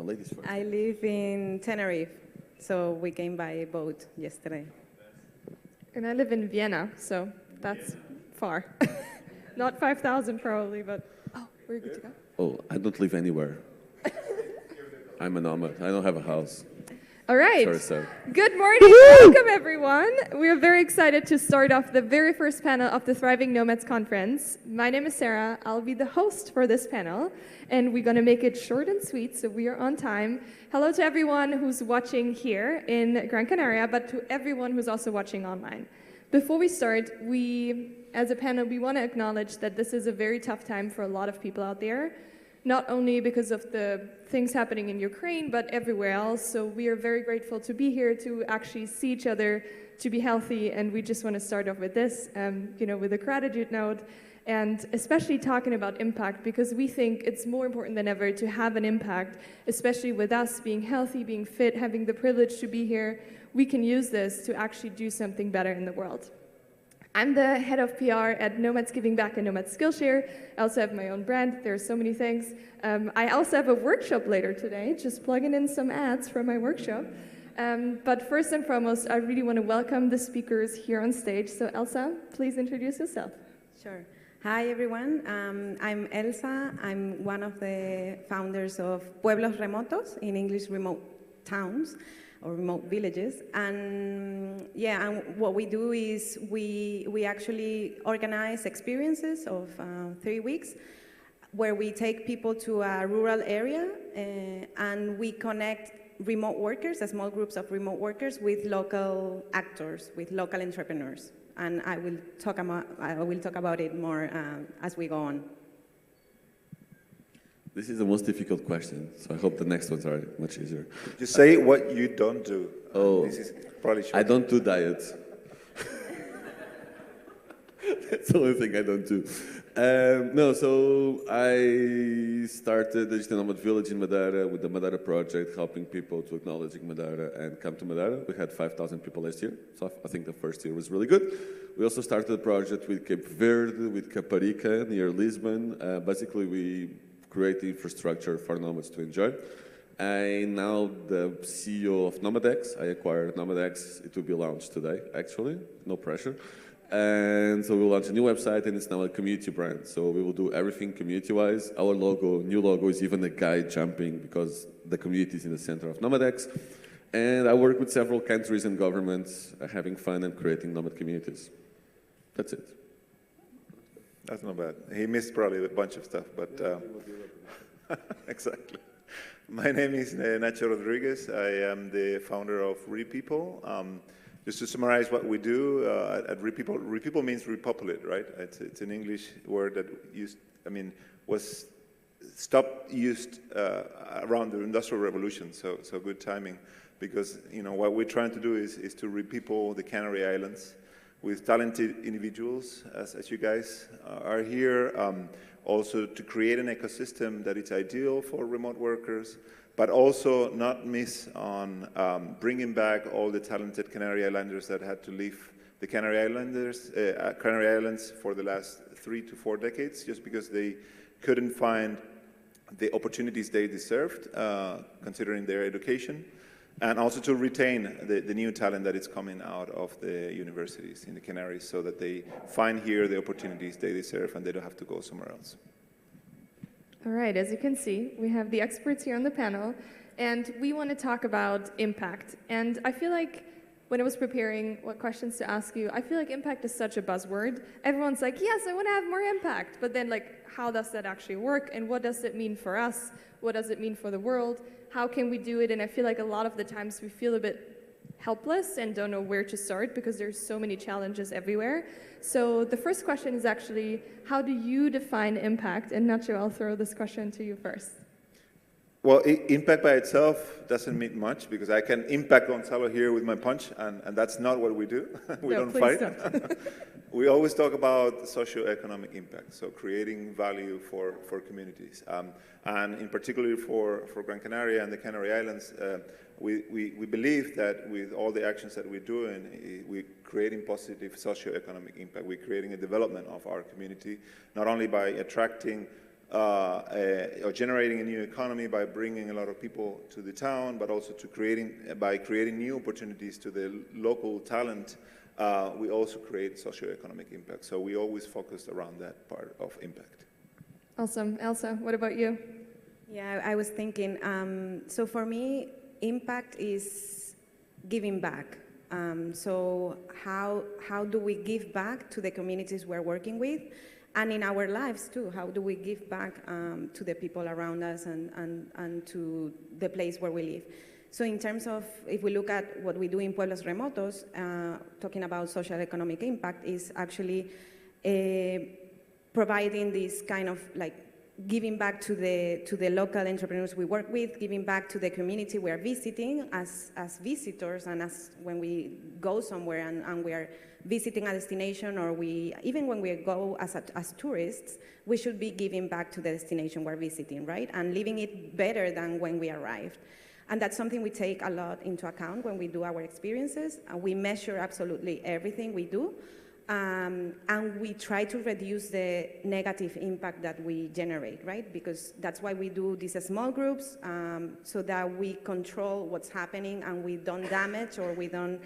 ladies first. I live in Tenerife, so we came by boat yesterday. And I live in Vienna, so that's far. Not 5,000 probably, but we're good to go. Oh, I don't live anywhere. I'm a nomad. I don't have a house. All right. Sorry, sir. Good morning. Welcome, everyone. We are very excited to start off the very first panel of the Thriving Nomads Conference. My name is Sarah. I'll be the host for this panel, and we're going to make it short and sweet, so we are on time. Hello to everyone who's watching here in Gran Canaria, but to everyone who's also watching online. Before we start, as a panel, we want to acknowledge that this is a very tough time for a lot of people out there, not only because of the things happening in Ukraine, but everywhere else. So we are very grateful to be here, to actually see each other, to be healthy, and we just want to start off with this, with a gratitude note, and especially talking about impact, because we think it's more important than ever to have an impact, especially with us being healthy, being fit, having the privilege to be here. We can use this to actually do something better in the world. I'm the head of PR at Nomads Giving Back and Nomads Skillshare. I also have my own brand. There are so many things. I also have a workshop later today, just plugging in some ads from my workshop. But first and foremost, I really want to welcome the speakers here on stage. So Elsa, please introduce yourself. Sure. Hi, everyone. I'm Elsa. I'm one of the founders of Pueblos Remotos, in English, remote towns or remote villages. And what we do is we actually organize experiences of 3 weeks where we take people to a rural area and we connect remote workers, small groups of remote workers, with local actors, with local entrepreneurs. And I will talk about it more as we go on. This is the most difficult question, so I hope the next ones are much easier. Just say what you don't do. Oh, this is probably short. I don't do diets. That's the only thing I don't do. So I started the Digital Nomad Village in Madeira with the Madeira project, helping people to acknowledging Madeira and come to Madeira. We had 5,000 people last year, so I think the first year was really good. We also started a project with Cape Verde, with Caparica, near Lisbon. Basically, we create the infrastructure for nomads to enjoy. I'm now the CEO of Nomads. I acquired Nomads. It will be launched today, actually, no pressure. And so we'll launch a new website, and it's now a community brand. So we will do everything community-wise. Our new logo is even a guy jumping because the community is in the center of Nomads. And I work with several countries and governments, having fun and creating nomad communities. That's it. That's not bad. He missed probably a bunch of stuff, but exactly. My name is Nacho Rodriguez. I am the founder of RePeople. Just to summarize what we do at RePeople means repopulate, right? It's an English word that was stopped used around the Industrial Revolution. So good timing, because what we're trying to do is to repeople the Canary Islands with talented individuals, as you guys are here, also to create an ecosystem that is ideal for remote workers, but also not miss on bringing back all the talented Canary Islanders that had to leave the Canary Islands for the last 3 to 4 decades, just because they couldn't find the opportunities they deserved, considering their education. And also to retain the new talent that is coming out of the universities in the Canaries, so that they find here the opportunities they deserve and they don't have to go somewhere else. All right, as you can see, we have the experts here on the panel, and we want to talk about impact. And I feel like when I was preparing what questions to ask you, I feel like impact is such a buzzword. Everyone's like, yes, I want to have more impact. But then, how does that actually work? And what does it mean for us? What does it mean for the world? How can we do it? And I feel like a lot of the times we feel a bit helpless and don't know where to start because there's so many challenges everywhere. So the first question is actually, how do you define impact? And Nacho, I'll throw this question to you first. Well, impact by itself doesn't mean much, because I can impact Gonzalo here with my punch, and that's not what we do. We don't fight. We always talk about socio-economic impact, so creating value for communities. And in particular for Gran Canaria and the Canary Islands, we believe that with all the actions that we're doing, we're creating positive socio-economic impact. We're creating a development of our community, not only by attracting or generating a new economy by bringing a lot of people to the town, but also by creating new opportunities to the local talent, we also create socio-economic impact. So we always focused around that part of impact. Awesome. Elsa, what about you? Yeah, I was thinking, so for me, impact is giving back. So how do we give back to the communities we're working with? And in our lives too, how do we give back to the people around us and to the place where we live? So in terms of, if we look at what we do in Pueblos Remotos, talking about social economic impact is actually providing this kind of like giving back to the local entrepreneurs we work with, giving back to the community we are visiting as visitors, and as when we go somewhere and we are visiting a destination, or even when we go as tourists, we should be giving back to the destination we're visiting, right? And leaving it better than when we arrived. And that's something we take a lot into account when we do our experiences. We measure absolutely everything we do. And we try to reduce the negative impact that we generate, right? Because that's why we do these small groups, so that we control what's happening and we don't damage, or we don't,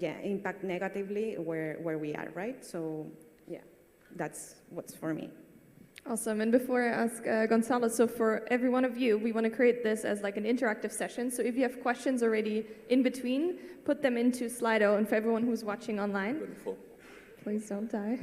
impact negatively where we are, right? So, yeah, that's what's for me. Awesome. And before I ask Gonzalo, so for every one of you, we want to create this as like an interactive session. So if you have questions already in between, put them into Slido. And for everyone who's watching online, please don't die.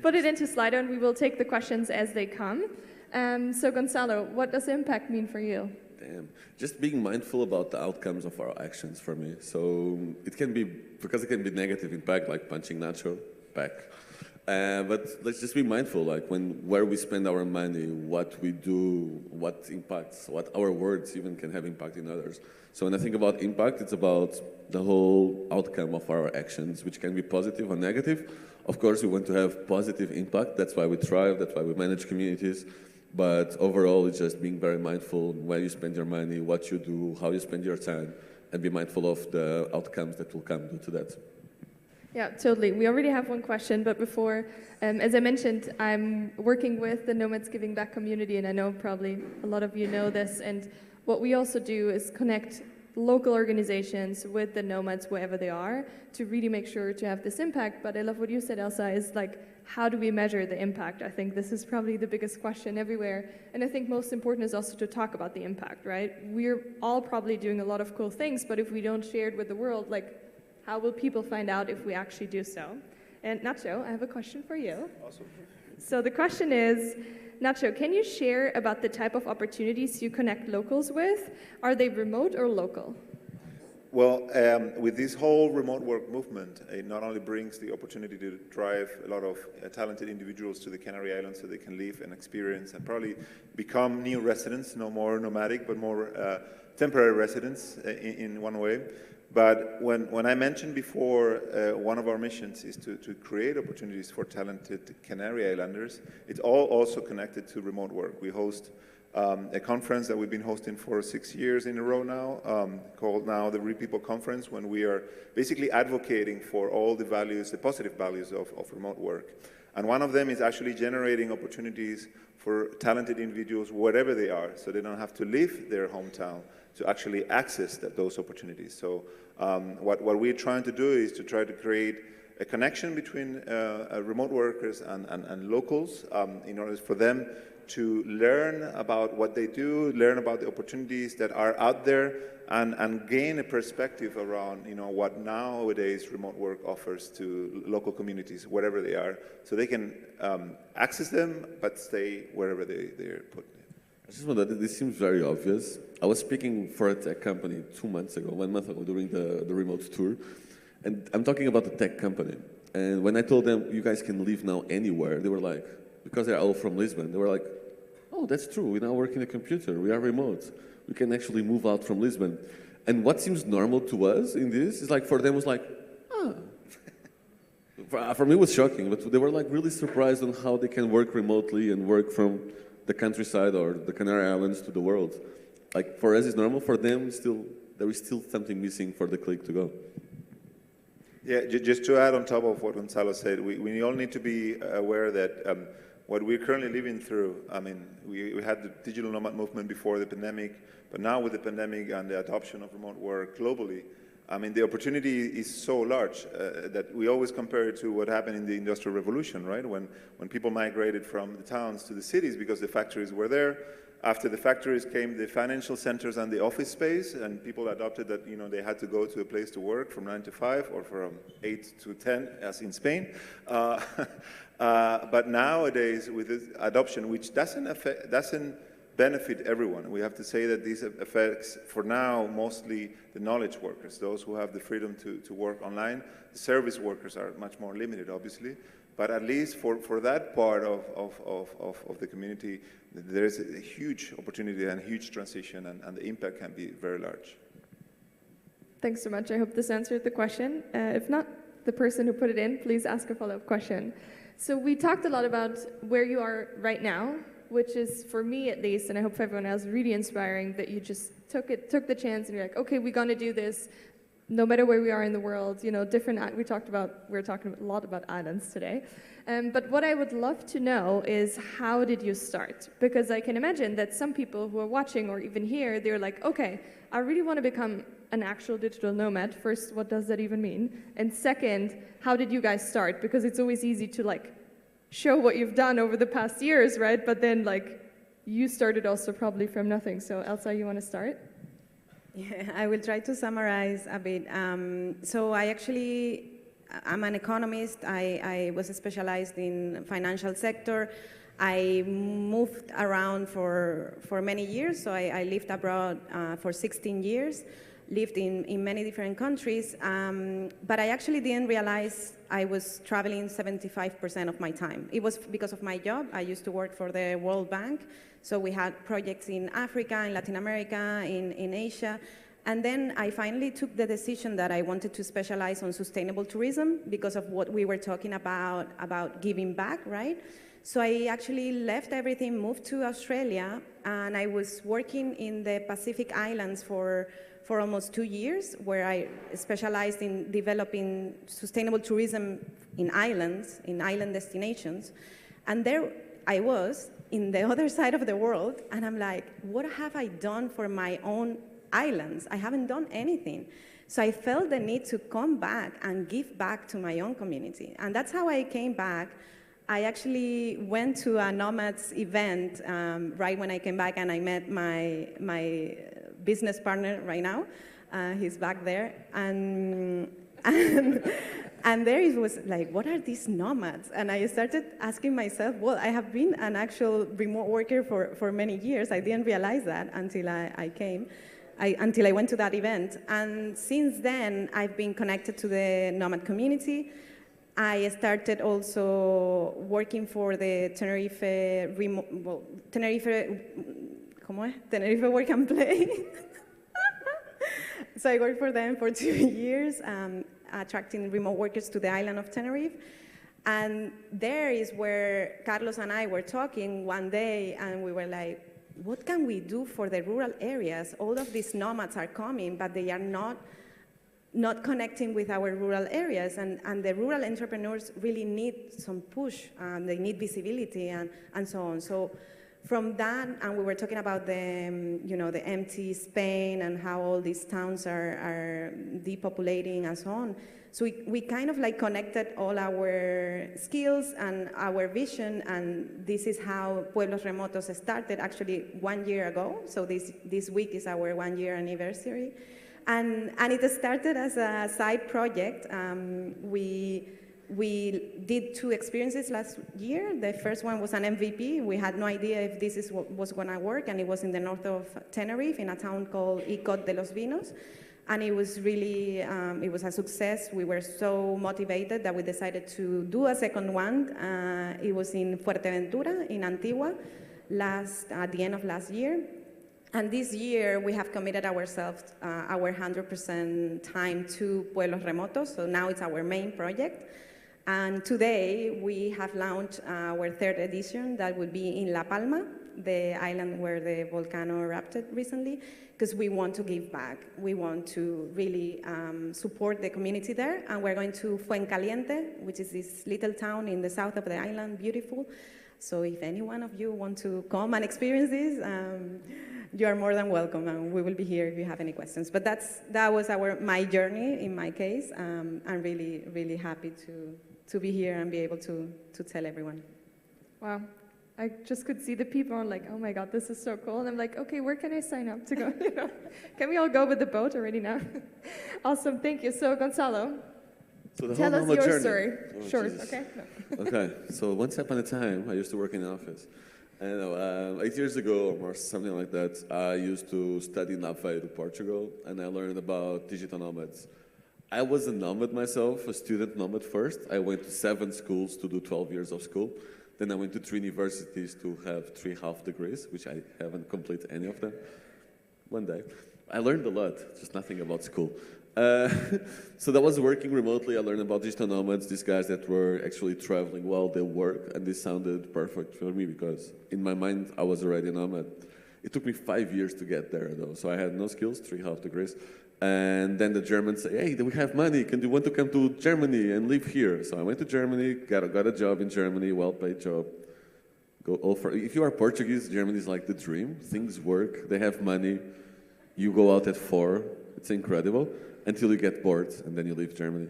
Put it into Slido, and we will take the questions as they come. So Gonzalo, what does impact mean for you? Damn. Just being mindful about the outcomes of our actions for me. So it can be negative impact, like punching Nacho back. But let's just be mindful, like where we spend our money, what we do, what impacts, what our words even can have impact in others. So when I think about impact, it's about the whole outcome of our actions, which can be positive or negative. Of course, we want to have positive impact. That's why we thrive. That's why we manage communities. But overall, it's just being very mindful where you spend your money, what you do, how you spend your time, and be mindful of the outcomes that will come due to that. Yeah, totally. We already have one question, but before, as I mentioned, I'm working with the Nomads Giving Back community, and I know probably a lot of you know this, and what we also do is connect local organizations with the nomads wherever they are to really make sure to have this impact. But I love what you said, Elsa, is like, how do we measure the impact? I think this is probably the biggest question everywhere. And I think most important is also to talk about the impact, right? We're all probably doing a lot of cool things, but if we don't share it with the world, like, how will people find out if we actually do so? And Nacho, I have a question for you. Awesome. So the question is, Nacho, can you share about the type of opportunities you connect locals with? Are they remote or local? Well, with this whole remote work movement, it not only brings the opportunity to drive a lot of talented individuals to the Canary Islands so they can live and experience and probably become new residents, no more nomadic, but more temporary residents in one way. But when I mentioned before, one of our missions is to create opportunities for talented Canary Islanders, it's all also connected to remote work. We host a conference that we've been hosting for 6 years in a row now, called now the Real People Conference, when we are basically advocating for all the values, the positive values of remote work. And one of them is actually generating opportunities for talented individuals wherever they are, so they don't have to leave their hometown to actually access those opportunities. So what we're trying to do is to try to create a connection between remote workers and locals in order for them to learn about what they do, learn about the opportunities that are out there, and gain a perspective around what nowadays remote work offers to local communities, wherever they are, so they can access them but stay wherever they're put. I just wonder, this seems very obvious. I was speaking for a tech company 1 month ago, during the remote tour, and I'm talking about the tech company. And when I told them, you guys can live now anywhere, they were like, because they're all from Lisbon, they were like, oh, that's true, we now work in a computer, we are remote. We can actually move out from Lisbon. And what seems normal to us in this is like, for them was like, ah. For me it was shocking, but they were like really surprised on how they can work remotely and work from the countryside or the Canary Islands to the world. Like, for us it's normal, for them there is still something missing for the click to go. Yeah, just to add on top of what Gonzalo said, we all need to be aware that what we're currently living through. I mean, we had the digital nomad movement before the pandemic, but now with the pandemic and the adoption of remote work globally, I mean, the opportunity is so large that we always compare it to what happened in the Industrial Revolution, right? When people migrated from the towns to the cities because the factories were there. After the factories came the financial centers and the office space, and people adopted that, you know, they had to go to a place to work from 9 to 5 or from 8 to 10, as in Spain. But nowadays, with this adoption, which doesn't benefit everyone, we have to say that this affects, for now, mostly the knowledge workers, those who have the freedom to work online. The service workers are much more limited, obviously. But at least for that part of the community, there is a huge opportunity and a huge transition, and the impact can be very large. Thanks so much. I hope this answered the question. If not, the person who put it in, please ask a follow-up question. So we talked a lot about where you are right now, which is, for me at least, and I hope for everyone else, really inspiring that you just took the chance and you're like, okay, we're gonna do this. No matter where we are in the world, you know, we're talking a lot about islands today. But what I would love to know is, how did you start? Because I can imagine that some people who are watching or even here, they're like, okay, I really want to become an actual digital nomad. First, what does that even mean? And second, how did you guys start? Because it's always easy to like show what you've done over the past years, right? But then like you started also probably from nothing. So Elsa, you want to start? Yeah, I will try to summarize a bit. So I'm an economist. I was specialized in financial sector. I moved around for many years. So I lived abroad for 16 years, lived in many different countries. But I actually didn't realize I was traveling 75% of my time. It was because of my job. I used to work for the World Bank. So we had projects in Africa, in Latin America, in Asia. And then I finally took the decision that I wanted to specialize on sustainable tourism because of what we were talking about giving back, right? So I actually left everything, moved to Australia, and I was working in the Pacific Islands for almost 2 years, where I specialized in developing sustainable tourism in islands, in island destinations. And there I was, in the other side of the world, and I'm like, what have I done for my own islands? I haven't done anything. So I felt the need to come back and give back to my own community. And that's how I came back. I actually went to a Nomads event right when I came back, and I met my business partner right now. He's back there. And there it was like, what are these nomads? And I started asking myself, well, I have been an actual remote worker for many years. I didn't realize that until until I went to that event. And since then, I've been connected to the nomad community. I started also working for the Tenerife Work and Play. So I worked for them for 2 years. Attracting remote workers to the island of Tenerife. And there is where Carlos and I were talking one day, and we were like, what can we do for the rural areas? All of these nomads are coming, but they are not connecting with our rural areas, and the rural entrepreneurs really need some push, they need visibility and so on. So from that, and we were talking about the empty Spain and how all these towns are depopulating and so on. So we kind of like connected all our skills and our vision, and this is how Pueblos Remotos started actually 1 year ago. So this week is our 1 year anniversary. And it started as a side project. We did 2 experiences last year. The first one was an MVP. We had no idea if this is what was going to work, and it was in the north of Tenerife in a town called Icod de los Vinos. And it was really, it was a success. We were so motivated that we decided to do a second one. It was in Fuerteventura, in Antigua, at the end of last year. And this year, we have committed ourselves, our 100% time to Pueblos Remotos. So now it's our main project. And today, we have launched our 3rd edition that will be in La Palma, the island where the volcano erupted recently, because we want to give back. We want to really support the community there. And we're going to Fuencaliente, which is this little town in the south of the island, beautiful. So if any one of you want to come and experience this, you are more than welcome, and we will be here if you have any questions. But that was my journey in my case. I'm really, really happy to be here and be able to tell everyone. Wow. I just could see the people and like, oh my God, this is so cool. And I'm like, okay, where can I sign up to go? You know, can we all go with the boat already now? Awesome, thank you. So Gonzalo, So tell us your journey. story. Oh, Short, Jesus. okay? No. Okay, so once upon a time, I used to work in an office. And 8 years ago, or something like that, I used to study in Aveiro, Portugal, and I learned about digital nomads. I was a nomad myself, a student nomad first. I went to 7 schools to do 12 years of school. Then I went to 3 universities to have 3 half degrees, which I haven't completed any of them. One day. I learned a lot, just nothing about school. So that was working remotely. I learned about digital nomads, these guys that were actually traveling while they work, and this sounded perfect for me because in my mind I was already a nomad. It took me 5 years to get there though, so I had no skills, 3 half degrees. And then the Germans say, hey, we have money, do you want to come to Germany and live here? So I went to Germany, got a job in Germany, well-paid job. If you are Portuguese, Germany is like the dream. Things work, they have money, you go out at 4, it's incredible. Until you get bored, and then you leave Germany.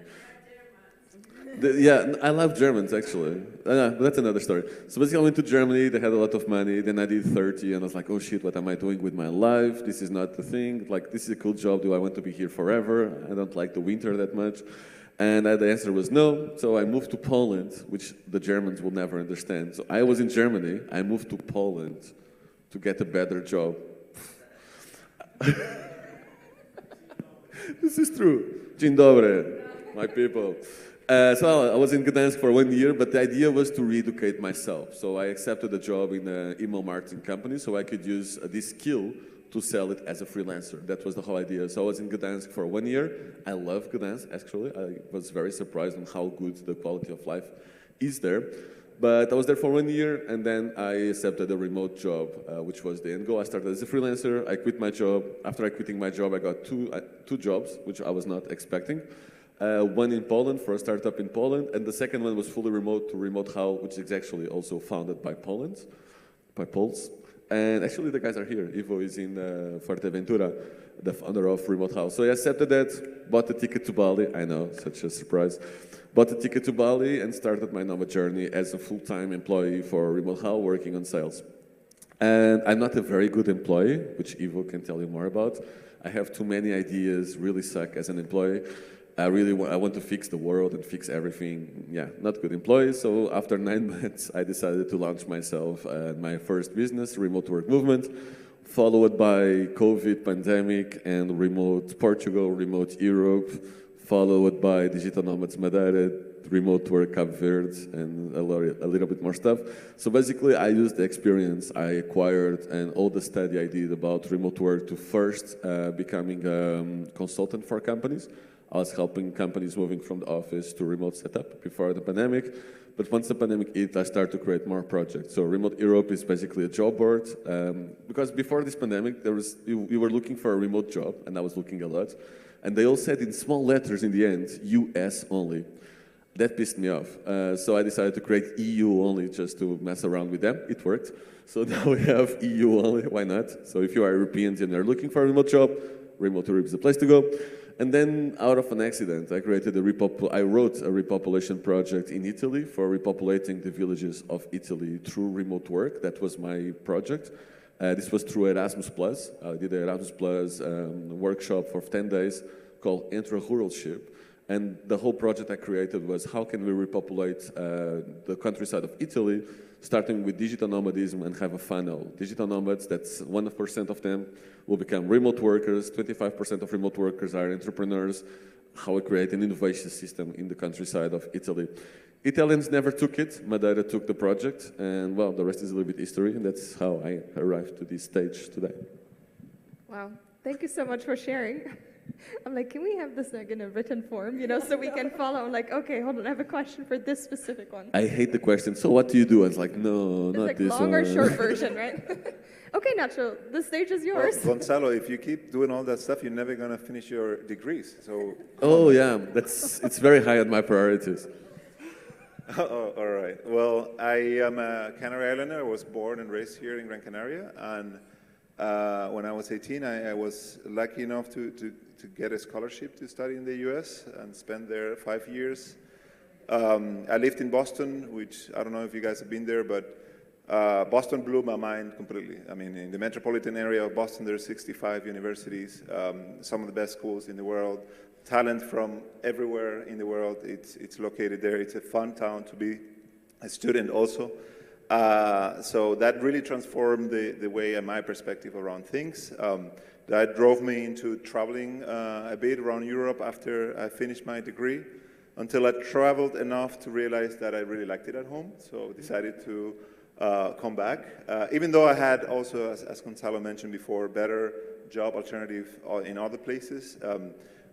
Yeah, I love Germans, actually. But that's another story. So basically, I went to Germany, they had a lot of money, then I did 30, and I was like, oh shit, what am I doing with my life? This is not the thing. Like, this is a cool job, do I want to be here forever? I don't like the winter that much. And the answer was no, so I moved to Poland, which the Germans will never understand. So I was in Germany, I moved to Poland to get a better job. This is true. Dzień dobry, my people. So I was in Gdansk for 1 year, but the idea was to re-educate myself. So I accepted a job in an email marketing company so I could use this skill to sell it as a freelancer. That was the whole idea. So I was in Gdansk for 1 year. I love Gdansk, actually. I was very surprised on how good the quality of life is there. But I was there for 1 year, and then I accepted a remote job, which was the end goal. I started as a freelancer. I quit my job. After I quitting my job, I got two jobs, which I was not expecting. One in Poland for a startup in Poland, and the second one was fully remote to Remote How, which is actually also founded by Poles. And actually, the guys are here. Ivo is in Fuerteventura, the founder of Remote How. So I accepted that, bought a ticket to Bali. I know, such a surprise. Bought a ticket to Bali and started my nomad journey as a full-time employee for Remote How, working on sales. And I'm not a very good employee, which Ivo can tell you more about. I have too many ideas, really suck as an employee. I want to fix the world and fix everything. Yeah, not good employee. So after 9 months, I decided to launch myself my first business, Remote Work Movement, followed by COVID pandemic and Remote Portugal, Remote Europe, followed by Digital Nomads Madeira, Remote Work Cape Verde, and a little bit more stuff. So basically, I used the experience I acquired and all the study I did about remote work to first becoming a consultant for companies. I was helping companies moving from the office to remote setup before the pandemic. But once the pandemic hit, I started to create more projects. So Remote Europe is basically a job board. Because before this pandemic, we were looking for a remote job, and I was looking a lot. And they all said in small letters in the end, US only. That pissed me off. So I decided to create EU only just to mess around with them. It worked. So now we have EU only. Why not? So if you are Europeans and you're looking for a remote job, Remote Europe is the place to go. And then, out of an accident, I wrote a repopulation project in Italy for repopulating the villages of Italy through remote work. That was my project. This was through Erasmus+. I did an Erasmus+ workshop for 10 days called Entrepreneurship. And the whole project I created was how can we repopulate the countryside of Italy, starting with digital nomadism and have a funnel. Digital nomads, that's 1% of them will become remote workers, 25% of remote workers are entrepreneurs, how we create an innovation system in the countryside of Italy. Italians never took it, Madeira took the project, and well, the rest is a little bit history, and that's how I arrived to this stage today. Wow, thank you so much for sharing. I'm like, can we have this like in a written form, you know, so we can follow? I'm like, okay, hold on, I have a question for this specific one. I hate the question, so what do you do? I was like, no, it's not like this long one. or short version, right? Okay, Nacho, the stage is yours. Well, Gonzalo, if you keep doing all that stuff, you're never going to finish your degrees. So. Oh yeah, it's very high on my priorities. Oh, all right. Well, I am a Canary Islander. I was born and raised here in Gran Canaria. And when I was 18, I was lucky enough to get a scholarship to study in the US and spend there 5 years. I lived in Boston, which I don't know if you guys have been there, but Boston blew my mind completely. I mean, in the metropolitan area of Boston, there are 65 universities, some of the best schools in the world. Talent from everywhere in the world, it's located there. It's a fun town to be a student also. So that really transformed the way and my perspective around things. That drove me into traveling a bit around Europe after I finished my degree, until I traveled enough to realize that I really liked it at home. So I decided to come back. Even though I had also, as Gonzalo mentioned before, better job alternative in other places,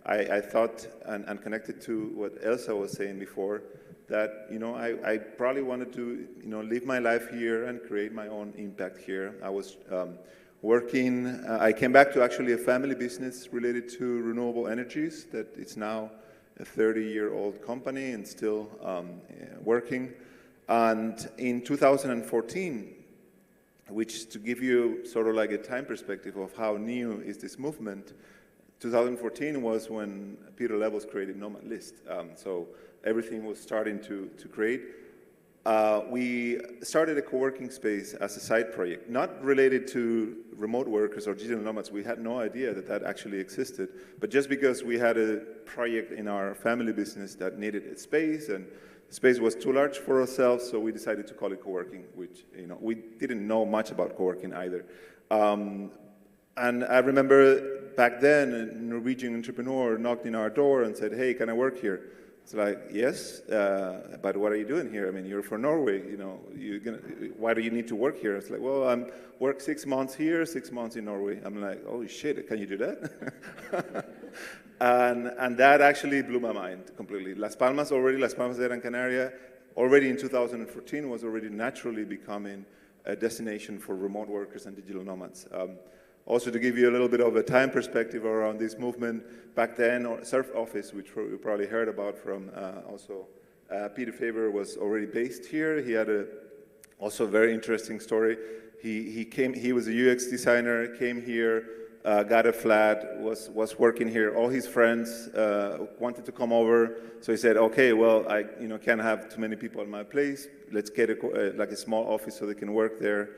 I thought, and connected to what Elsa was saying before, that I probably wanted to live my life here and create my own impact here. I was working. I came back to actually a family business related to renewable energies. That it's now a 30-year-old company and still working. And in 2014, which to give you sort of like a time perspective of how new is this movement, 2014 was when Peter Levels created Nomad List. So everything was starting to create. We started a co-working space as a side project, not related to remote workers or digital nomads. We had no idea that that actually existed, but just because we had a project in our family business that needed a space, and the space was too large for ourselves, so we decided to call it co-working, which we didn't know much about co-working either. And I remember back then, a Norwegian entrepreneur knocked in our door and said, "Hey, can I work here?" It's like, "Yes, but what are you doing here? I mean, you're from Norway, why do you need to work here?" It's like, "Well, I'm work 6 months here, 6 months in Norway." I'm like, "Oh shit, can you do that?" and that actually blew my mind completely. Las Palmas de Gran Canaria, already in 2014 was already naturally becoming a destination for remote workers and digital nomads. Also, to give you a little bit of a time perspective around this movement, back then, Surf Office, which you probably heard about from Peter Faber, was already based here. He had also a very interesting story. He was a UX designer, came here, got a flat, was working here. All his friends wanted to come over, so he said, "Okay, well, I can't have too many people in my place. Let's get like a small office so they can work there."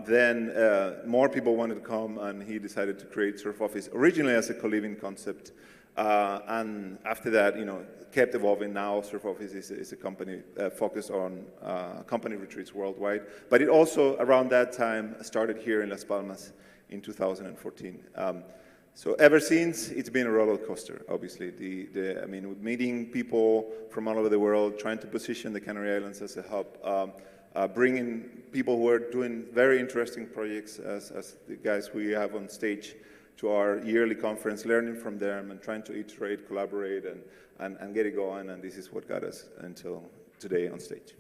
Then more people wanted to come, and he decided to create Surf Office originally as a co-living concept. And after that, kept evolving. Now Surf Office is a company focused on company retreats worldwide. But it also, around that time, started here in Las Palmas in 2014. So ever since, it's been a roller coaster, obviously. Meeting people from all over the world, trying to position the Canary Islands as a hub, bringing people who are doing very interesting projects as the guys we have on stage to our yearly conference, learning from them and trying to iterate, collaborate, and get it going. And this is what got us until today on stage.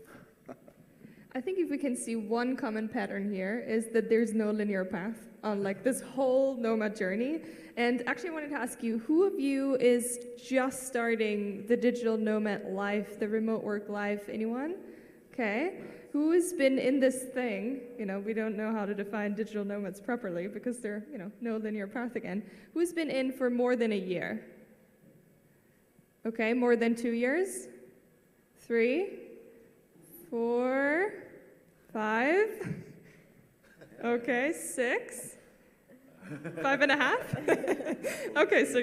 I think if we can see one common pattern here is that there's no linear path on this whole nomad journey. And actually I wanted to ask you, who of you is just starting the digital nomad life, the remote work life? Anyone? Okay. Who has been in this thing? We don't know how to define digital nomads properly because they're, no linear path again. Who's been in for more than a year? Okay, more than 2 years? 3, 4, 5. Okay, 6. 5.5. Okay, so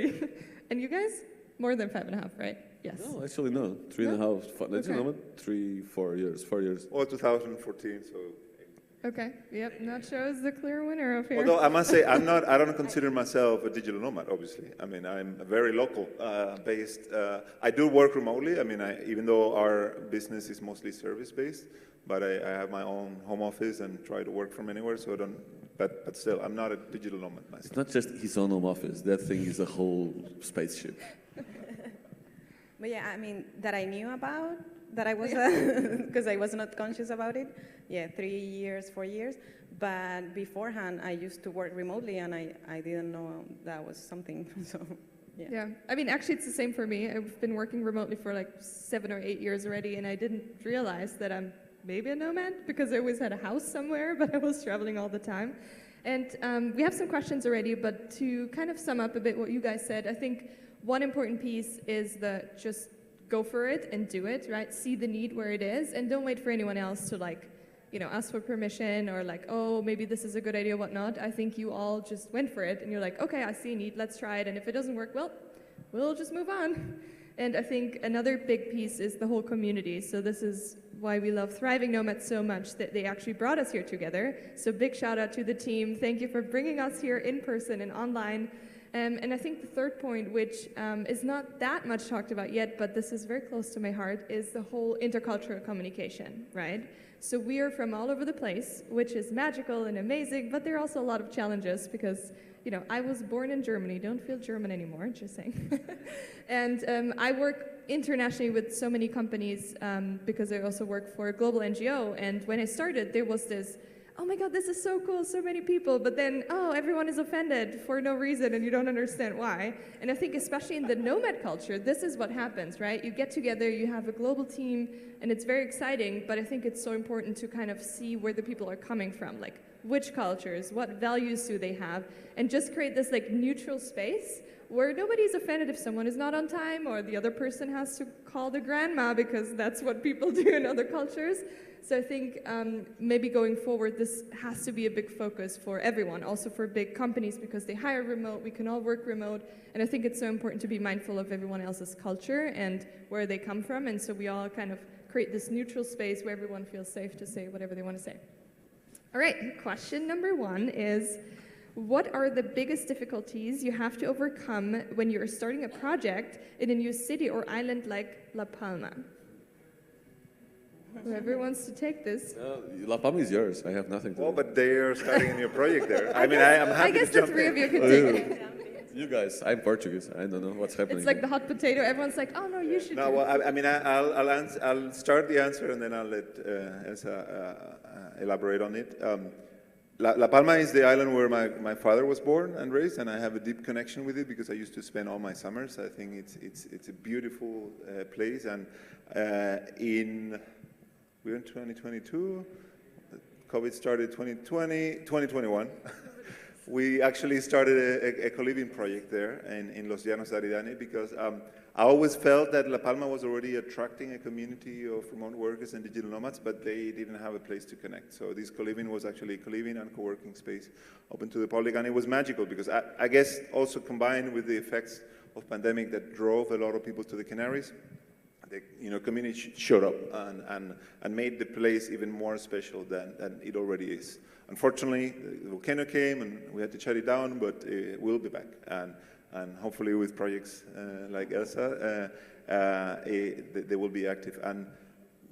and you guys? More than 5.5, right? Yes. No, actually no. 3.5. Let's know, 4 years. 4 years. Or 2014. So. Okay. Yep. Not shows the clear winner of here. Although I must say, I don't consider myself a digital nomad. Obviously, I mean, I'm very local based. I do work remotely. I mean, even though our business is mostly service based, but I have my own home office and try to work from anywhere. So I don't. But still, I'm not a digital nomad myself. It's not just his own home office. That thing is a whole spaceship. But yeah, I mean, that I knew about, that I was, because I was not conscious about it. Yeah, 3 years, 4 years. But beforehand, I used to work remotely, and I didn't know that was something. So Yeah, I mean, actually, it's the same for me. I've been working remotely for like 7 or 8 years already, and I didn't realize that I'm maybe a nomad because I always had a house somewhere, but I was traveling all the time. And we have some questions already, but to kind of sum up a bit what you guys said, I think one important piece is that just go for it and do it, right? See the need where it is, and don't wait for anyone else to like, ask for permission or like, oh, maybe this is a good idea, whatnot. I think you all just went for it and you're like, okay, I see a need, let's try it. And if it doesn't work, well, we'll just move on. And I think another big piece is the whole community. So this is why we love Thriving Nomads so much, that they actually brought us here together. So big shout out to the team. Thank you for bringing us here in person and online. And I think the third point, which is not that much talked about yet, but this is very close to my heart, is the whole intercultural communication, right? So we are from all over the place, which is magical and amazing, but there are also a lot of challenges because, I was born in Germany, don't feel German anymore, just saying. And I work internationally with so many companies because I also work for a global NGO. And when I started, there was this, oh my God, this is so cool, so many people, but then, oh, everyone is offended for no reason and you don't understand why. And I think especially in the nomad culture, this is what happens, right? You get together, you have a global team, and it's very exciting, but I think it's so important to kind of see where the people are coming from, like which cultures, what values do they have, and just create this like neutral space where nobody's offended if someone is not on time or the other person has to call the grandma because that's what people do in other cultures. So I think maybe going forward, this has to be a big focus for everyone, also for big companies because they hire remote, we can all work remote, and I think it's so important to be mindful of everyone else's culture and where they come from, and so we all kind of create this neutral space where everyone feels safe to say whatever they want to say. All right, question number 1 is, what are the biggest difficulties you have to overcome when you're starting a project in a new city or island like La Palma? Whoever wants to take this. La Palma is yours. I have nothing to do. But they are starting a new project there. I mean, I'm happy I guess to the jump three in. of you can take it. You guys, I'm Portuguese. I don't know what's happening. It's like the hot potato. Everyone's like, oh no, you should No, do well, it. I mean, I'll start the answer and then I'll let Elsa elaborate on it. La Palma is the island where my father was born and raised, and I have a deep connection with it because I used to spend all my summers. I think it's a beautiful place, and we're in 2022. COVID started 2021. We actually started a co-living project there in Los Llanos de Aridane because I always felt that La Palma was already attracting a community of remote workers and digital nomads, but they didn't have a place to connect. So this co-living was actually a co-living and co-working space open to the public, and it was magical because I guess also combined with the effects of pandemic that drove a lot of people to the Canaries, the community showed up and made the place even more special than it already is. Unfortunately, the volcano came and we had to shut it down, but we'll be back. And hopefully with projects like Elsa, they will be active. And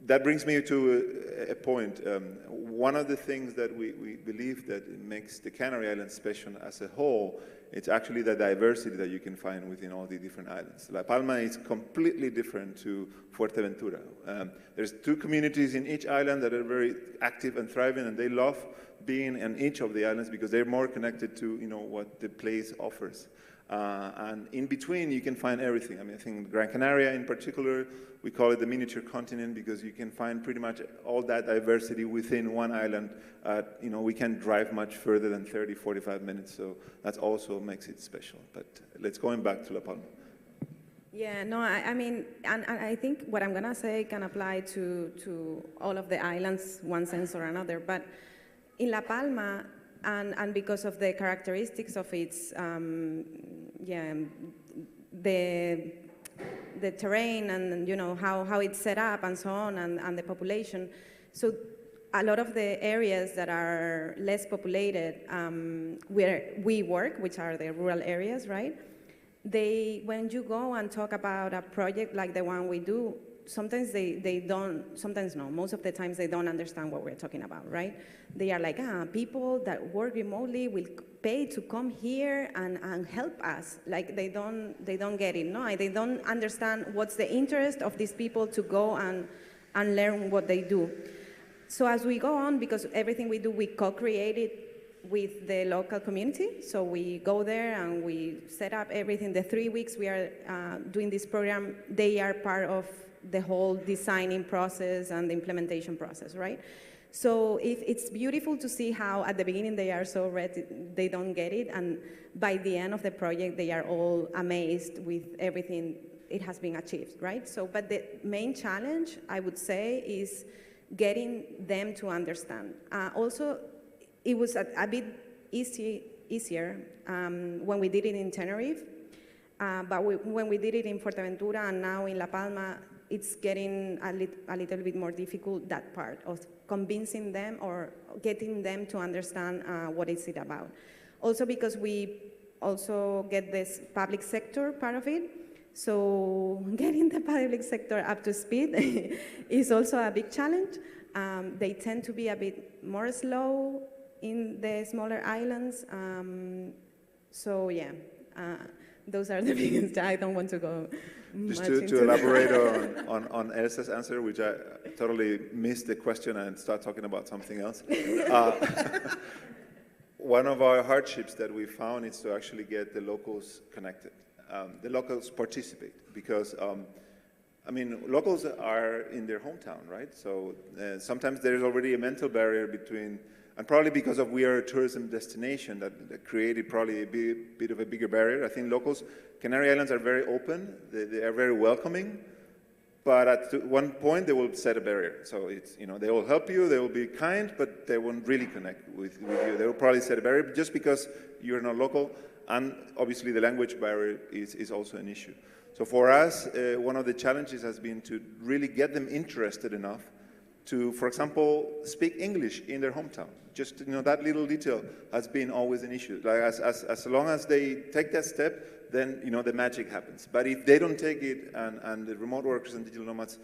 that brings me to a point. One of the things that we believe that makes the Canary Islands special as a whole, it's actually the diversity that you can find within all the different islands. La Palma is completely different to Fuerteventura. There's 2 communities in each island that are very active and thriving, and they love being in each of the islands because they're more connected to what the place offers. And in between, you can find everything. I mean, I think Gran Canaria in particular, we call it the miniature continent because you can find pretty much all that diversity within one island. We can't drive much further than 30, 45 minutes, so that also makes it special. But let's go back to La Palma. Yeah, no, I mean, and I think what I'm gonna say can apply to all of the islands, one sense or another, but in La Palma, and because of the characteristics of its, the terrain and how it's set up and so on, and the population. So a lot of the areas that are less populated, where we work, which are the rural areas, right? When you go and talk about a project like the one we do, sometimes they don't, sometimes no, most of the times they don't understand what we're talking about, right? They are like, people that work remotely will pay to come here and help us. Like they don't get it, no? They don't understand what's the interest of these people to go and learn what they do. So as we go on, because everything we do, we co-create it with the local community. So we go there and we set up everything. The 3 weeks we are doing this program, they are part of the whole designing process and the implementation process, right? So it's beautiful to see how at the beginning they are so ready, they don't get it, and by the end of the project they are all amazed with everything it has been achieved, right? So, but the main challenge, I would say, is getting them to understand. Also, it was a bit easier when we did it in Tenerife, but when we did it in Fuerteventura and now in La Palma, it's getting a little bit more difficult, that part of convincing them or getting them to understand what is it about. Also because we also get this public sector part of it, so getting the public sector up to speed is also a big challenge. They tend to be a bit more slow in the smaller islands. So yeah, those are the biggest. I don't want to go just much to elaborate on Elsa's answer, which I totally missed the question and start talking about something else. One of our hardships that we found is to actually get the locals connected. The locals participate because, I mean, locals are in their hometown, right? So sometimes there is already a mental barrier between, and probably because of we are a tourism destination that created probably a bit of a bigger barrier. I think locals, Canary Islands are very open, they are very welcoming, but at one point they will set a barrier. So it's, you know, they will help you, they will be kind, but they won't really connect with you. They will probably set a barrier just because you're not local, and obviously the language barrier is also an issue. So for us, one of the challenges has been to really get them interested enough to, for example, speak English in their hometown. Just, you know, that little detail has been always an issue. Like as long as they take that step, then, you know, the magic happens. But if they don't take it, and the remote workers and digital nomads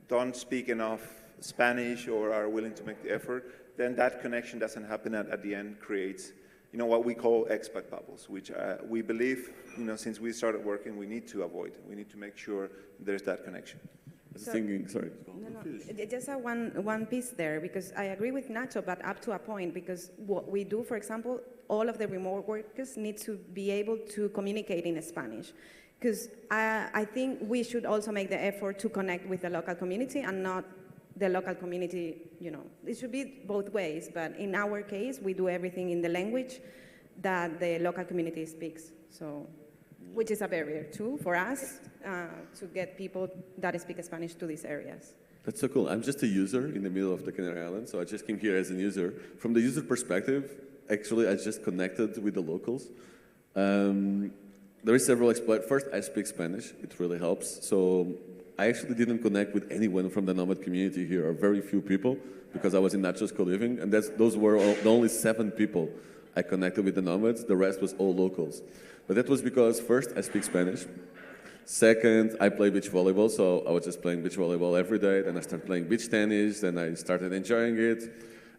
don't speak enough Spanish or are willing to make the effort, then that connection doesn't happen, and at the end creates, you know, what we call expat bubbles, which we believe, you know, since we started working, we need to avoid. We need to make sure there's that connection. Sorry. No. Just one piece there, because I agree with Nacho, but up to a point, because what we do, for example, all of the remote workers need to be able to communicate in Spanish. Because I think we should also make the effort to connect with the local community and not the local community, you know. It should be both ways, but in our case, we do everything in the language that the local community speaks. So, which is a barrier too for us to get people that speak Spanish to these areas. That's so cool. I'm just a user in the middle of the Canary Islands, so I just came here as a user. From the user perspective, actually, I just connected with the locals. There is several exploits. First, I speak Spanish. It really helps. So I actually didn't connect with anyone from the nomad community here, or very few people, because I was in Nacho's co-living, and those were the only 7 people I connected with the nomads. The rest was all locals. But that was because, first, I speak Spanish. Second, I play beach volleyball, so I was just playing beach volleyball every day. Then I started playing beach tennis, then I started enjoying it.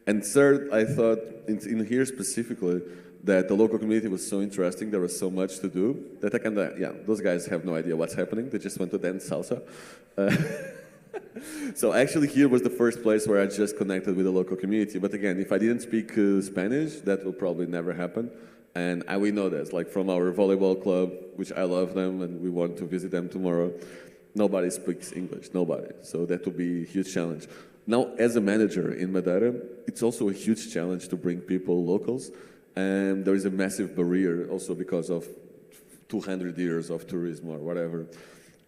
And third, I thought, in here specifically, that the local community was so interesting, there was so much to do, that I kind of, yeah, those guys have no idea what's happening. They just want to dance salsa. So actually here was the first place where I just connected with the local community. But again, if I didn't speak Spanish, that will probably never happen. And we know this, like from our volleyball club, which I love them and we want to visit them tomorrow, nobody speaks English, nobody. So that will be a huge challenge. Now, as a manager in Madeira, it's also a huge challenge to bring people, locals, and there is a massive barrier also because of 200 years of tourism or whatever.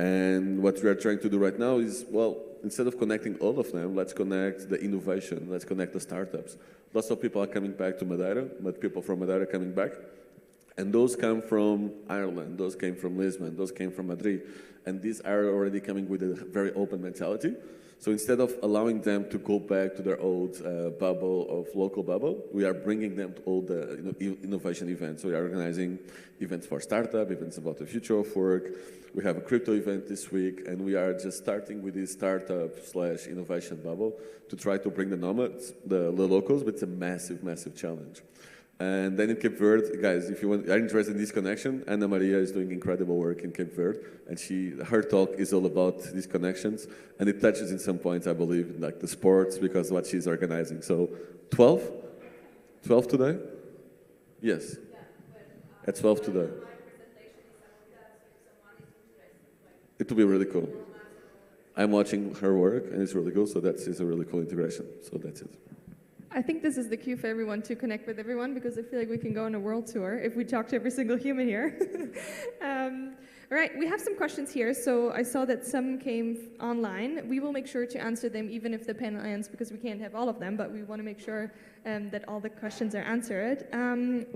And what we are trying to do right now is, well, instead of connecting all of them, let's connect the innovation, let's connect the startups. Lots of people are coming back to Madeira, but people from Madeira are coming back. And those come from Ireland, those came from Lisbon, those came from Madrid. And these are already coming with a very open mentality. So instead of allowing them to go back to their old bubble of local bubble, we are bringing them to all the innovation events. So we are organizing events for startup, events about the future of work. We have a crypto event this week, and we are just starting with this startup/innovation bubble to try to bring the nomads, the locals, but it's a massive, massive challenge. And then in Cape Verde, guys, if you are interested in this connection, Ana Maria is doing incredible work in Cape Verde, and her talk is all about these connections, and it touches in some points, I believe, like the sports, because what she's organizing. So 12 today? Yes. At 12 today. It will be really cool. I'm watching her work, and it's really cool, so that's a really cool integration. So that's it. I think this is the cue for everyone to connect with everyone, because I feel like we can go on a world tour if we talk to every single human here. All right, we have some questions here. So I saw that some came online. We will make sure to answer them even if the panel ends, because we can't have all of them, but we want to make sure that all the questions are answered.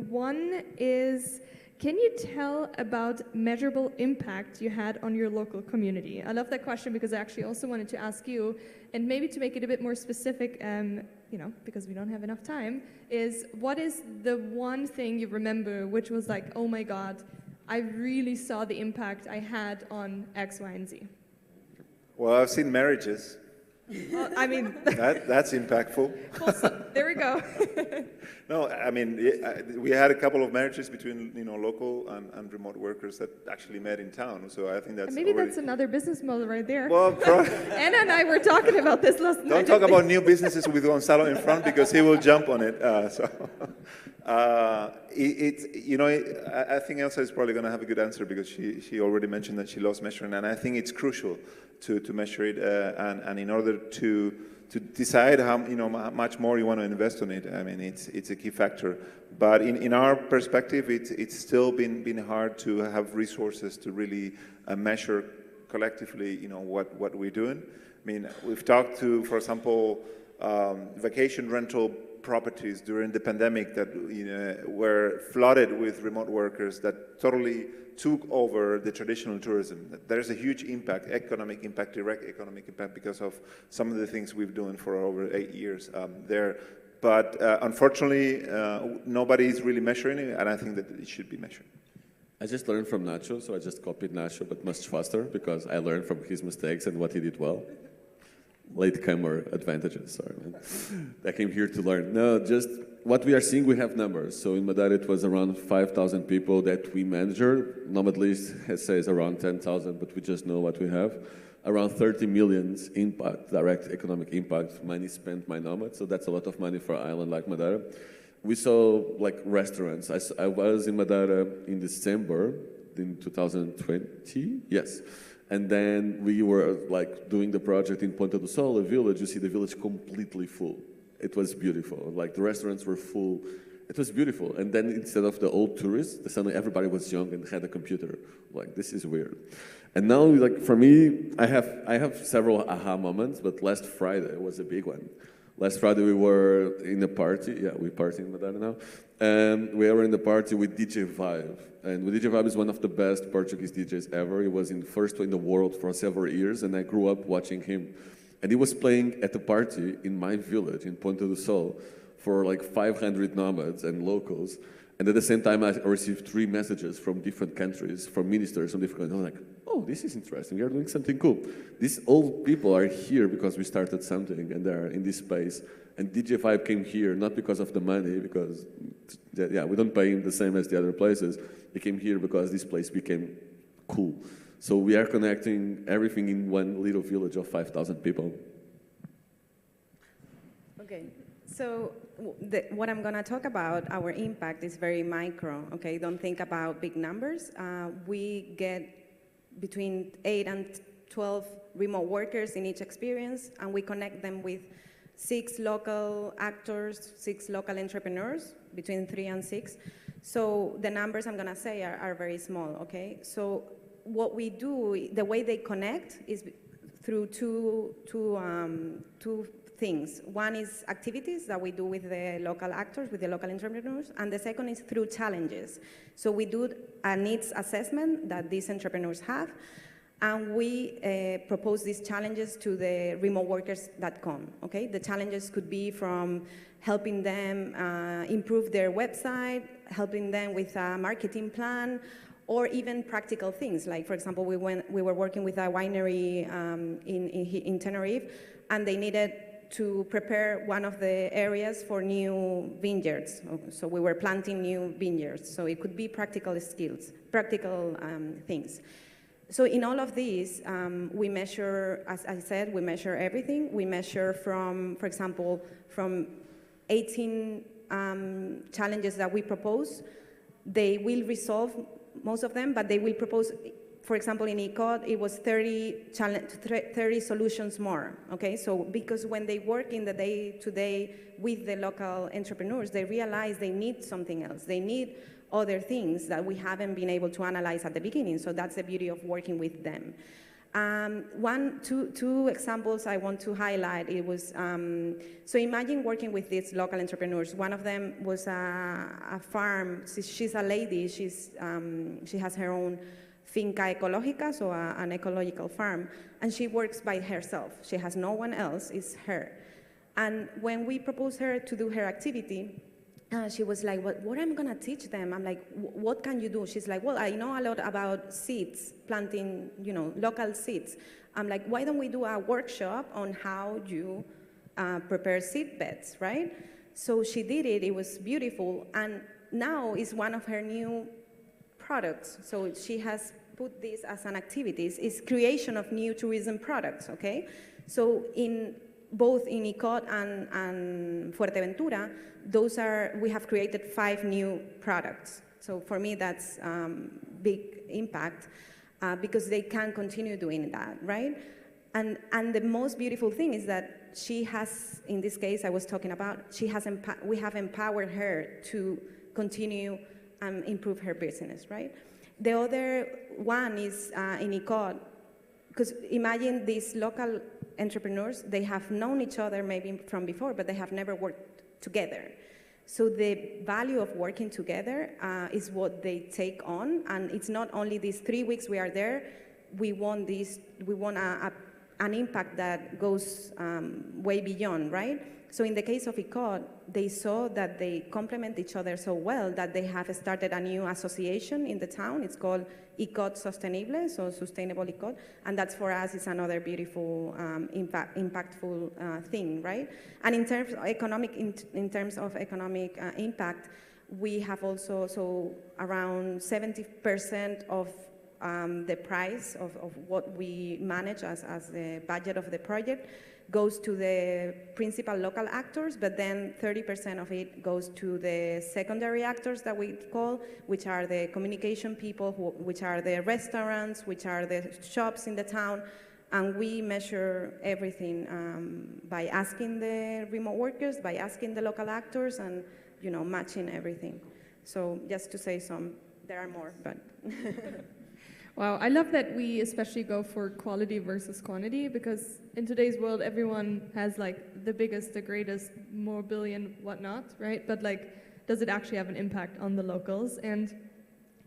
One is, can you tell about measurable impact you had on your local community? I love that question because I actually also wanted to ask you, and maybe to make it a bit more specific, because we don't have enough time, is what is the one thing you remember which was like, oh my God, I really saw the impact I had on X, Y, and Z? Well, I've seen marriages. Well, I mean... That's impactful. There we go. No, I mean, we had a couple of marriages between local and remote workers that actually met in town. So I think that's maybe that's another business model right there. Well, Anna and I were talking about this last night. Don't talk about new businesses with Gonzalo in front because he will jump on it. I think Elsa is probably going to have a good answer because she already mentioned that she loves measuring, and I think it's crucial to measure it, and in order to decide how much more you want to invest on it. I mean, it's a key factor. But in our perspective, it's still been hard to have resources to really measure collectively, what we're doing. I mean, we've talked to, for example, vacation rental properties during the pandemic that were flooded with remote workers that totally took over the traditional tourism. There's a huge impact, economic impact, direct economic impact because of some of the things we've done for over 8 years there. But unfortunately, nobody is really measuring it, and I think that it should be measured. I just learned from Nacho, so I just copied Nacho, but much faster because I learned from his mistakes and what he did well. Latecomer advantages, sorry, man. I came here to learn. No, just what we are seeing, we have numbers. So in Madeira, it was around 5,000 people that we measured. Nomad list says around 10,000, but we just know what we have. Around 30 million impact, direct economic impact, money spent by Nomad. So that's a lot of money for an island like Madeira. We saw like restaurants. I was in Madeira in December in 2020, yes. And then we were like doing the project in Ponta do Sol, a village. You see the village completely full. It was beautiful. Like the restaurants were full. It was beautiful. And then instead of the old tourists, suddenly everybody was young and had a computer. Like, this is weird. And now, like for me, I have several aha moments, but last Friday was a big one. Last Friday we were in a party. Yeah, we party in Madeira now. And we were in the party with DJ Vibe. And DJ Vibe is one of the best Portuguese DJs ever. He was first in the world for several years, and I grew up watching him. And he was playing at a party in my village, in Ponta do Sol, for like 500 nomads and locals. And at the same time, I received 3 messages from different countries, from ministers from different countries. I was like, oh, this is interesting. We are doing something cool. These old people are here because we started something, and they're in this space. And DJ Vibe came here not because of the money, because we don't pay him the same as the other places. He came here because this place became cool. So we are connecting everything in one little village of 5,000 people. Okay, so what I'm going to talk about, our impact is very micro, okay? Don't think about big numbers. We get between 8 and 12 remote workers in each experience, and we connect them with 6 local actors, 6 local entrepreneurs, between 3 and 6. So the numbers I'm going to say are very small, okay? So what we do, the way they connect is through two things. One is activities that we do with the local actors, with the local entrepreneurs, and the second is through challenges. So we do a needs assessment that these entrepreneurs have, and we propose these challenges to the remoteworkers.com, okay? The challenges could be from helping them improve their website, helping them with a marketing plan, or even practical things. Like, for example, we were working with a winery in Tenerife, and they needed to prepare one of the areas for new vineyards. So we were planting new vineyards. So it could be practical skills, practical things. So in all of these, we measure, as I said, we measure everything. We measure from, for example, from 18 challenges that we propose, they will resolve most of them, but they will propose, for example, in ECOD, it was 30 solutions more, okay? So because when they work in the day-to-day with the local entrepreneurs, they realize they need something else. They need other things that we haven't been able to analyze at the beginning, so that's the beauty of working with them. Two examples I want to highlight. It was, so imagine working with these local entrepreneurs. One of them was a farm. She's a lady. She has her own finca ecológica, so an ecological farm, and she works by herself. She has no one else, it's her. And when we proposed her to do her activity, she was like, what am I gonna teach them? I'm like, what can you do? She's like, well, I know a lot about seeds, planting, local seeds. I'm like, why don't we do a workshop on how you prepare seed beds, right? So she did it, it was beautiful, and now it's one of her new products. So she has put this as an activity. It's creation of new tourism products, okay? So both in ICOT and Fuerteventura, we have created 5 new products. So for me, that's big impact because they can continue doing that, right? And the most beautiful thing is that she has, in this case I was talking about, we have empowered her to continue and improve her business, right? The other one is in ICOT, because imagine these local entrepreneurs, they have known each other maybe from before, but they have never worked together. So the value of working together is what they take on, and it's not only these 3 weeks we are there, we want an impact that goes way beyond, right? So in the case of ICOT, they saw that they complement each other so well that they have started a new association in the town. It's called ICOT Sostenible, so Sustainable ICOT, and that's for us is another beautiful, impactful thing, right? And in terms of economic, impact, we have also, so around 70% of the price of what we manage as the budget of the project goes to the principal local actors, but then 30% of it goes to the secondary actors that we call, which are the communication people, which are the restaurants, which are the shops in the town, and we measure everything by asking the remote workers, by asking the local actors, and matching everything. So just to say there are more, but. Wow, I love that we especially go for quality versus quantity, because in today's world, everyone has like the biggest, the greatest, more billion, whatnot, right? But does it actually have an impact on the locals? And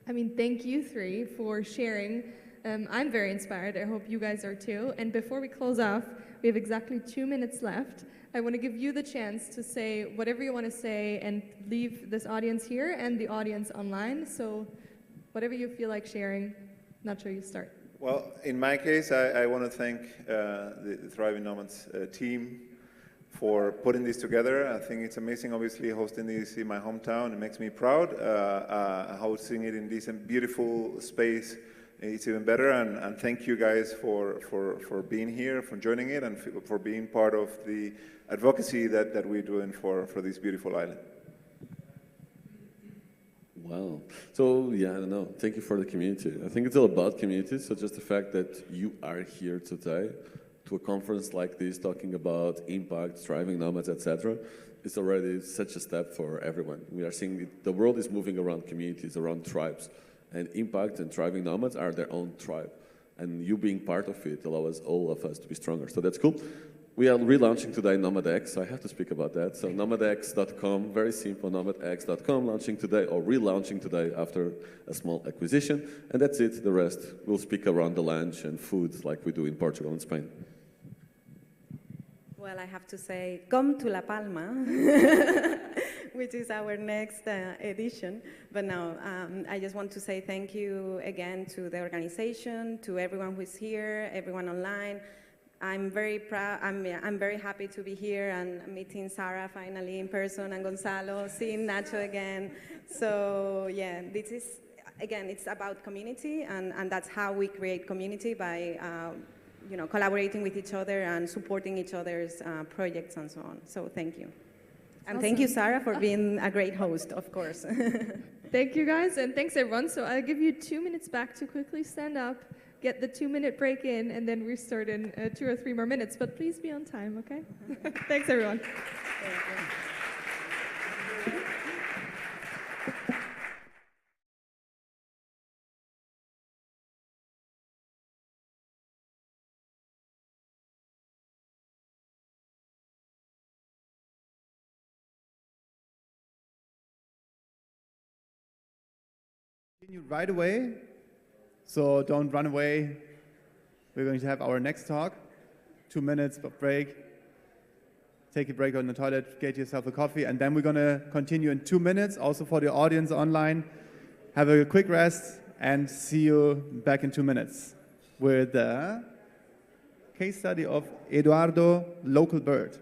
I mean, thank you 3 for sharing. I'm very inspired. I hope you guys are too. And before we close off, we have exactly 2 minutes left. I want to give you the chance to say whatever you want to say and leave this audience here and the audience online. So whatever you feel like sharing. Not sure you start. Well, in my case, I want to thank the Thriving Nomads team for putting this together. I think it's amazing, obviously, hosting this in my hometown. It makes me proud. Hosting it in this beautiful space, it's even better. And thank you guys for being here, for joining it, and for being part of the advocacy that we're doing for this beautiful island. Wow. So, yeah, I don't know. Thank you for the community. I think it's all about community. So just the fact that you are here today to a conference like this talking about impact, thriving nomads, etc., is already such a step for everyone. We are seeing the world is moving around communities, around tribes. And impact and thriving nomads are their own tribe. And you being part of it allows all of us to be stronger. So that's cool. We are relaunching today NomadX, so I have to speak about that. So nomadx.com, very simple, nomadx.com, launching today or relaunching today after a small acquisition. And that's it, the rest we'll speak around the lunch and food like we do in Portugal and Spain. Well, I have to say, come to La Palma, which is our next edition. But no, I just want to say thank you again to the organization, to everyone who is here, everyone online. I'm very proud, I'm very happy to be here and meeting Sarah finally in person and Gonzalo, seeing Nacho again. So yeah, this is, again, it's about community, and that's how we create community, by collaborating with each other and supporting each other's projects and so on. So thank you. And thank you, Sarah, for being a great host, of course. Thank you, guys, and thanks, everyone. So I'll give you 2 minutes back to quickly stand up, get the 2-minute break in, and then restart in 2 or 3 more minutes. But please be on time, okay? Thanks, everyone. Continue right away, so don't run away. We're going to have our next talk. 2 minutes of break. Take a break on the toilet, get yourself a coffee, and then we're going to continue in 2 minutes. Also for the audience online, have a quick rest and see you back in 2 minutes with the case study of Eduardo, local bird.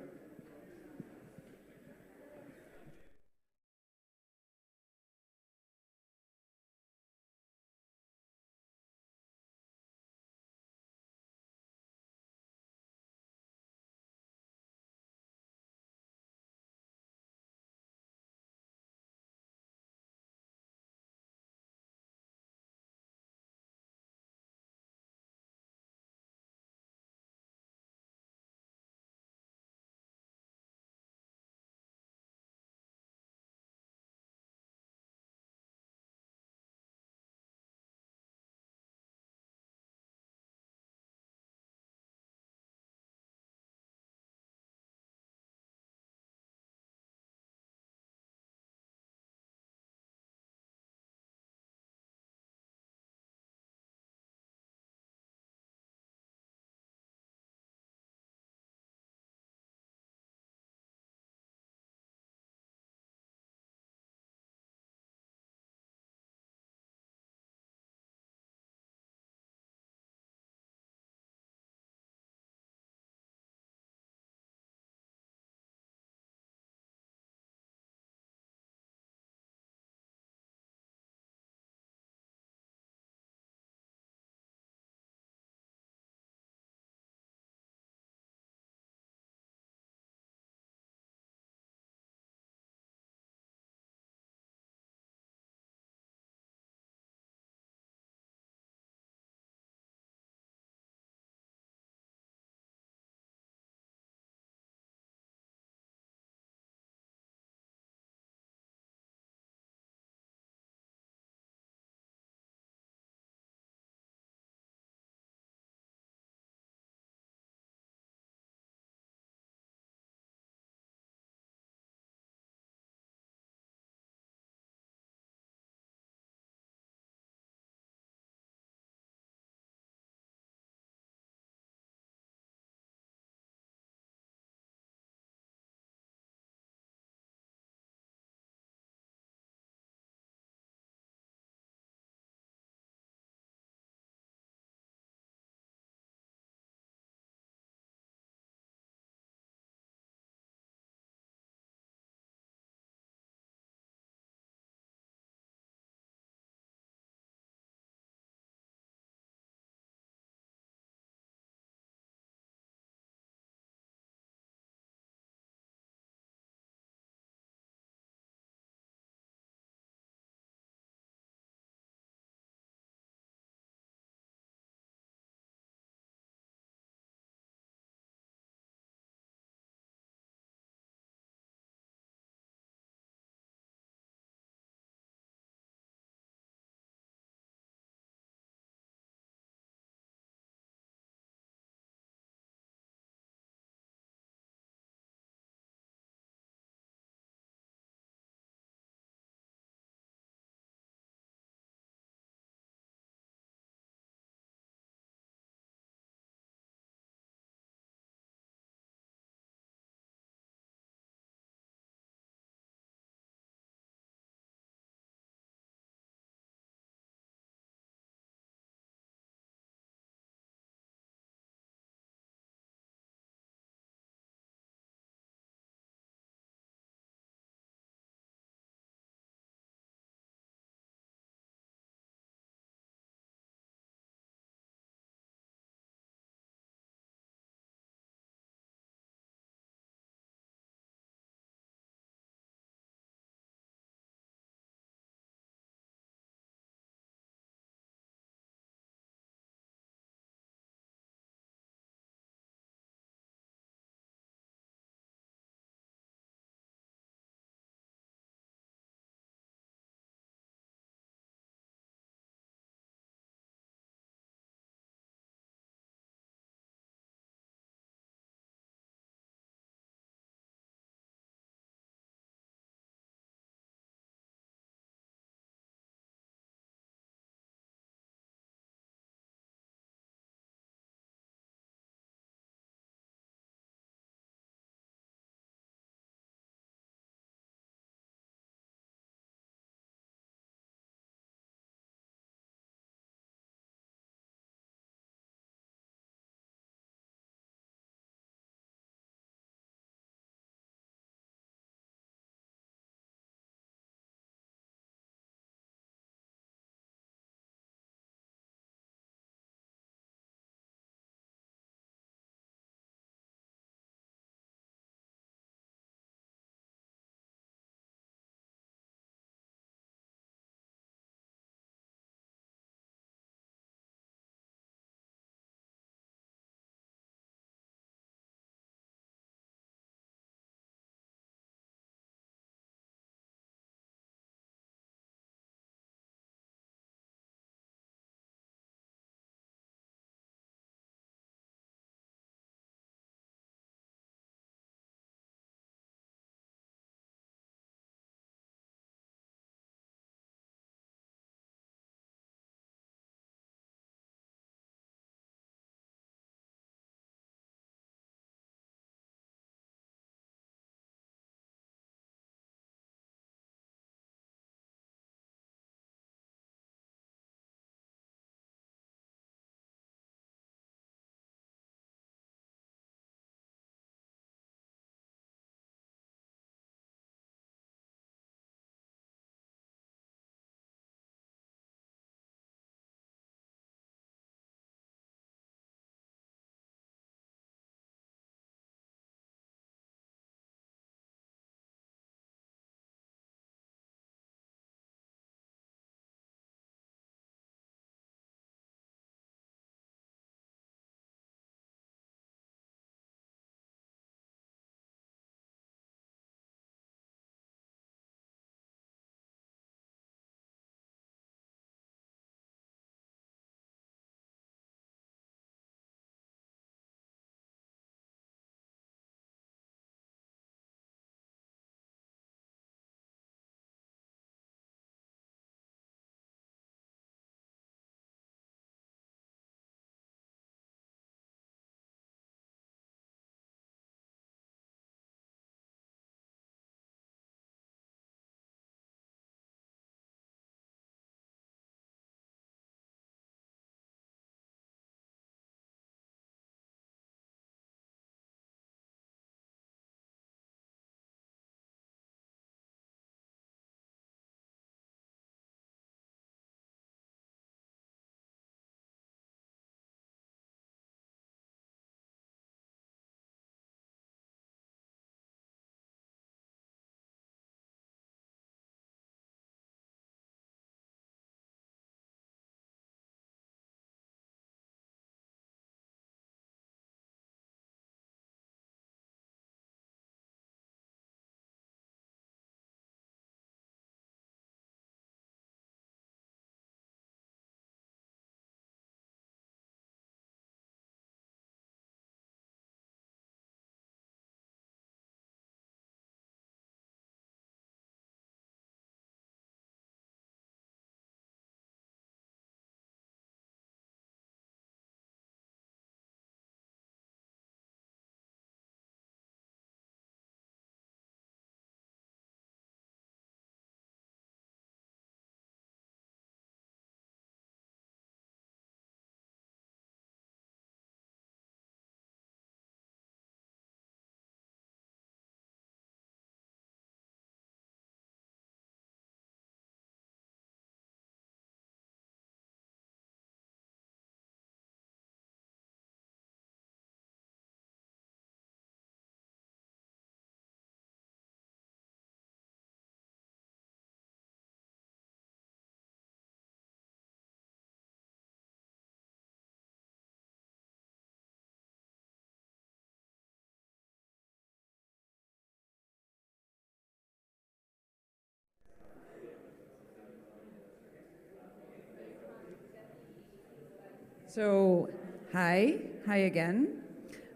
So, hi again.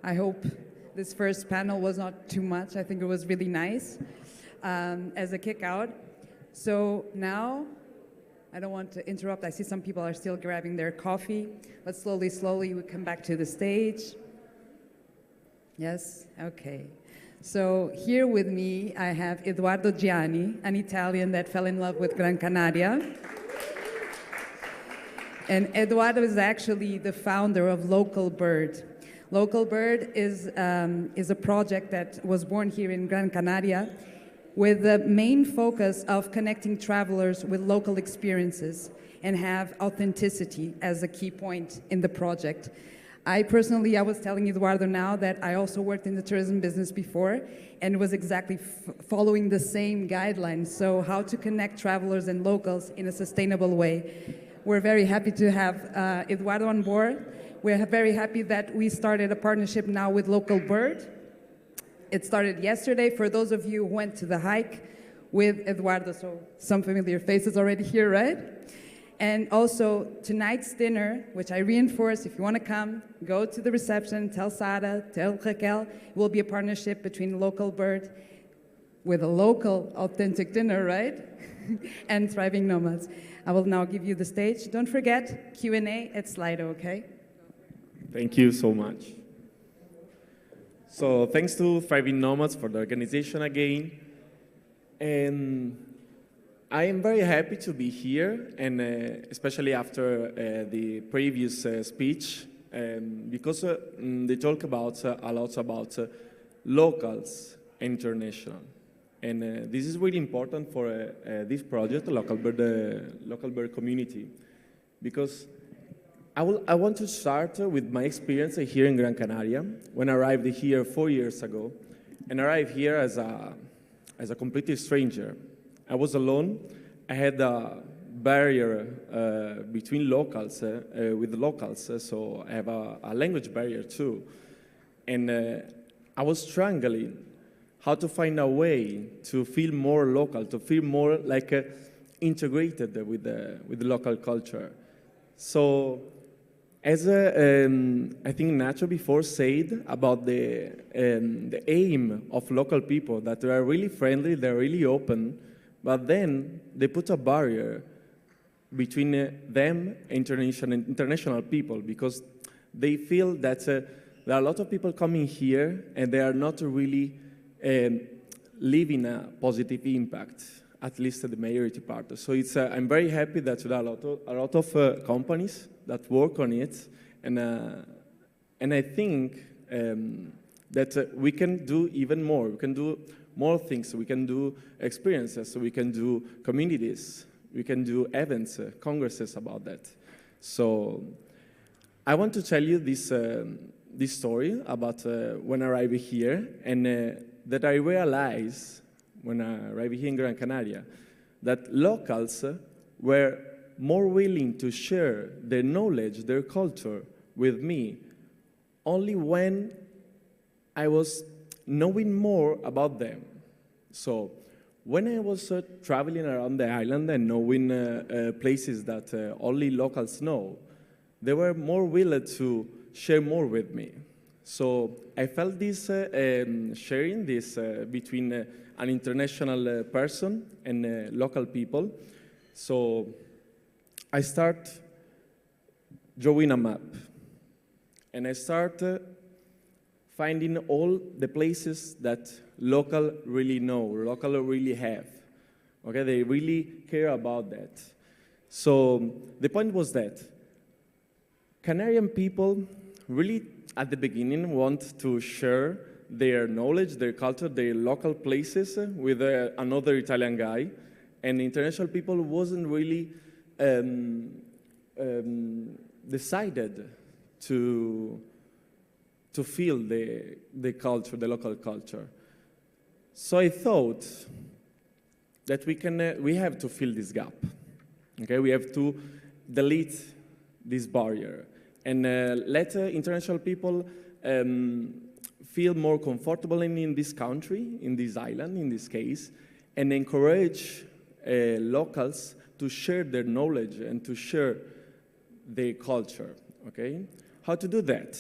I hope this first panel was not too much. I think it was really nice as a kick out. So now, I don't want to interrupt. I see some people are still grabbing their coffee, but slowly we come back to the stage. Yes? Okay. So here with me, I have Eduardo Gianni, an Italian that fell in love with Gran Canaria. And Eduardo is actually the founder of Local Bird. Local Bird is a project that was born here in Gran Canaria with the main focus of connecting travelers with local experiences and have authenticity as a key point in the project. I was telling Eduardo now that I also worked in the tourism business before and was exactly following the same guidelines. So how to connect travelers and locals in a sustainable way. We're very happy to have Eduardo on board. We're very happy that we started a partnership now with Local Bird. It started yesterday. For those of you who went to the hike with Eduardo, so some familiar faces already here, right? And also tonight's dinner, which I reinforce, if you want to come, go to the reception, tell Sara, tell Raquel. It will be a partnership between Local Bird with a local authentic dinner, right? And Thriving Nomads. I will now give you the stage. Don't forget, Q&A at Slido, okay? Thank you so much. So thanks to Thriving Nomads for the organization again. And I am very happy to be here, and especially after the previous speech, because they talk about a lot about locals and international. And this is really important for this project, Local Bird community, because I want to start with my experience here in Gran Canaria when I arrived here 4 years ago, and arrived here as a completely stranger. I was alone. I had a barrier between locals, with locals, so I have a language barrier too. And I was struggling how to find a way to feel more local, to feel more like integrated with the local culture. So, as I think Nacho before said about the aim of local people, that they are really friendly, they're really open, but then they put a barrier between them and international people, because they feel that there are a lot of people coming here and they are not really leaving a positive impact, at least the majority part. So I'm very happy that there are a lot of companies that work on it, and I think that we can do even more. We can do more things. We can do experiences. We can do communities. We can do events, congresses about that. So I want to tell you this story about when I arrived here, and that I realized when I arrived here in Gran Canaria that locals were more willing to share their knowledge, their culture with me only when I was knowing more about them. So when I was traveling around the island and knowing places that only locals know, they were more willing to share more with me. So I felt this sharing this between an international person and local people. So I start drawing a map, and I start finding all the places that local really know, local really have. Okay, they really care about that. So the point was that Canarian people really, at the beginning, want to share their knowledge, their culture, their local places with another Italian guy, and international people wasn't really decided to feel the culture, the local culture. So I thought that we have to fill this gap. Okay, we have to delete this barrier and let international people feel more comfortable in this country, in this island, in this case, and encourage locals to share their knowledge and to share their culture. okay? How to do that?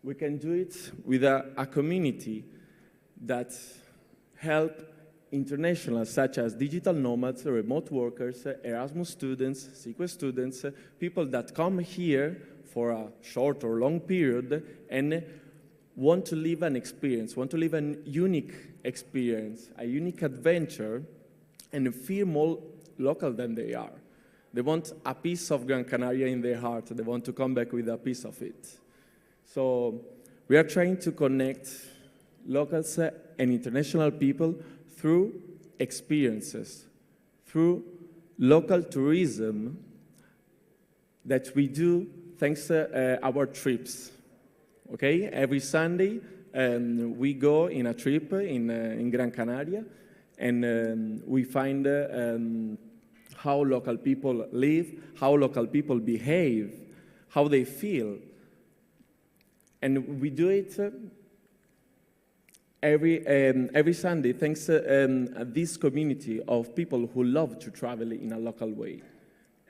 We can do it with a community that help internationals such as digital nomads, remote workers, Erasmus students, CEQUE students, people that come here for a short or long period and want to live an experience, want to live a unique experience, a unique adventure, and feel more local than they are. They want a piece of Gran Canaria in their heart. They want to come back with a piece of it. So we are trying to connect locals and international people through experiences, through local tourism that we do thanks to our trips. Okay, every Sunday we go in a trip in Gran Canaria, and we find how local people live, how local people behave, how they feel. And we do it every Sunday thanks to this community of people who love to travel in a local way.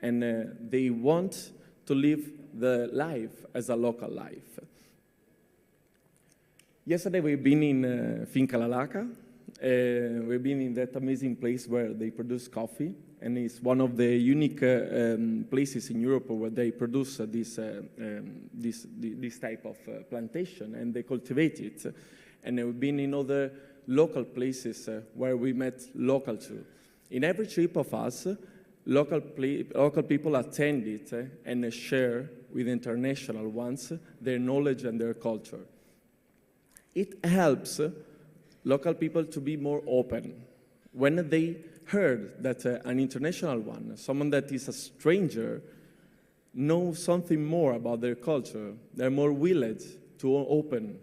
And they want to live the life as a local life. Yesterday we've been in Finca La Laca. We've been in that amazing place where they produce coffee, and it's one of the unique places in Europe where they produce this type of plantation, and they cultivate it. And we've been in other local places where we met local too. In every trip of us, local people attend it and share with international ones their knowledge and their culture. It helps local people to be more open. When they heard that an international one, someone that is a stranger, knows something more about their culture, they're more willing to open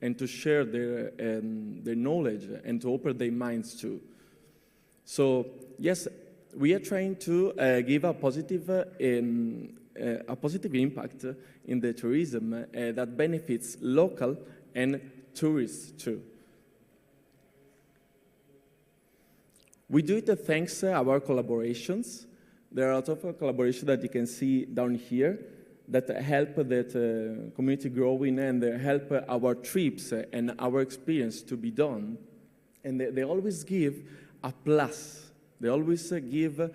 and to share their knowledge and to open their minds too. So yes, we are trying to give a positive impact in the tourism that benefits local and tourists too. We do it thanks to our collaborations. There are a lot of collaborations that you can see down here that help that community growing and help our trips and our experience to be done. And they always give a plus. They always give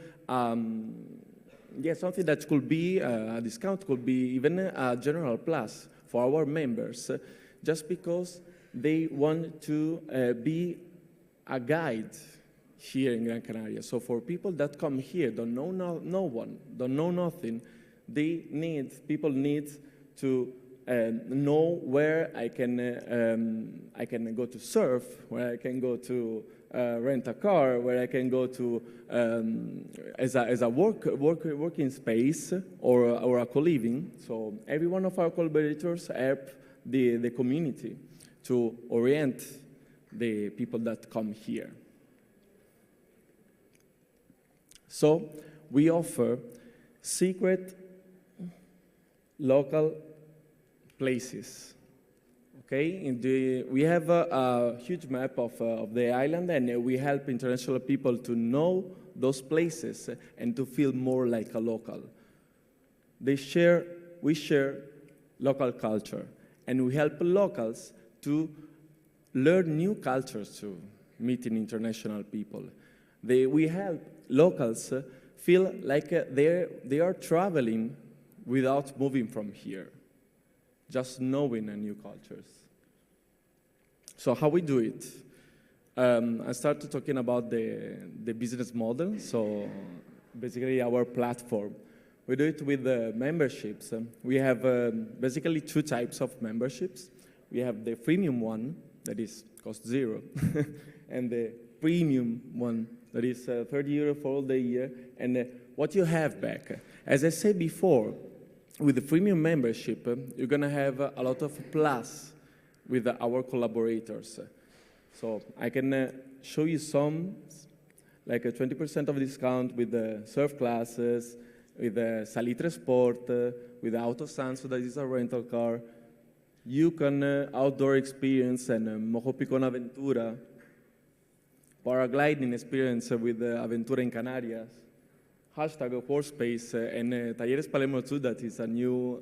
something that could be a discount, could be even a general plus for our members, just because they want to be a guide here in Gran Canaria. So for people that come here, don't know no one, don't know nothing, people need to know where I can go to surf, where I can go to rent a car, where I can go to as a working space or a co-living. So every one of our collaborators help the community to orient the people that come here. So we offer secret local places. Okay, we have a huge map of the island, and we help international people to know those places and to feel more like a local. We share local culture, and we help locals to learn new cultures too, meeting international people. We help locals feel like they are traveling without moving from here, just knowing new cultures. So how we do it? I started talking about the business model, so basically our platform. We do it with memberships. We have basically two types of memberships. We have the freemium one, that is cost zero, and the premium one, that is €30 for all the year, and what you have back. As I said before, with the freemium membership, you're going to have a lot of plus with our collaborators. So I can show you some, like a 20% of discount with the surf classes, with the Salitre Sport, with the Auto Sanso, that is a rental car, Yukon outdoor experience and Mojo Picon Aventura, paragliding experience with Aventura in Canarias, hashtag Workspace and Talleres Palermo too. That is a new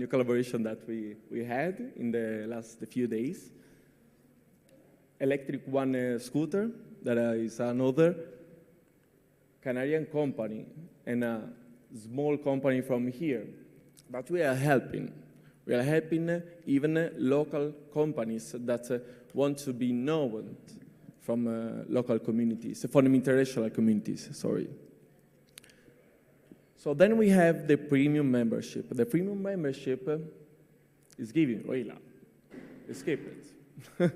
collaboration that we had in the last few days. Electric One Scooter, that is another Canadian company and a small company from here. But we are helping. We are helping even local companies that want to be known from local communities, from international communities, sorry. So then we have the premium membership. The premium membership is given, wait, escape it.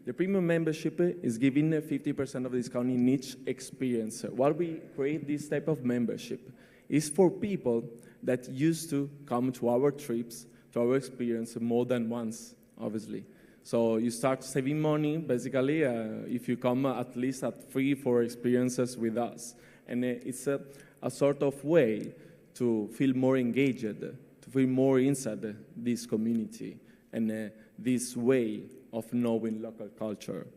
The premium membership is giving 50% of discount in each experience. Why we create this type of membership is for people that used to come to our trips, to our experience more than once, obviously. So you start saving money, basically, if you come at least at 3-4 experiences with us. And it's a sort of way to feel more engaged, to feel more inside this community, and this way of knowing local culture.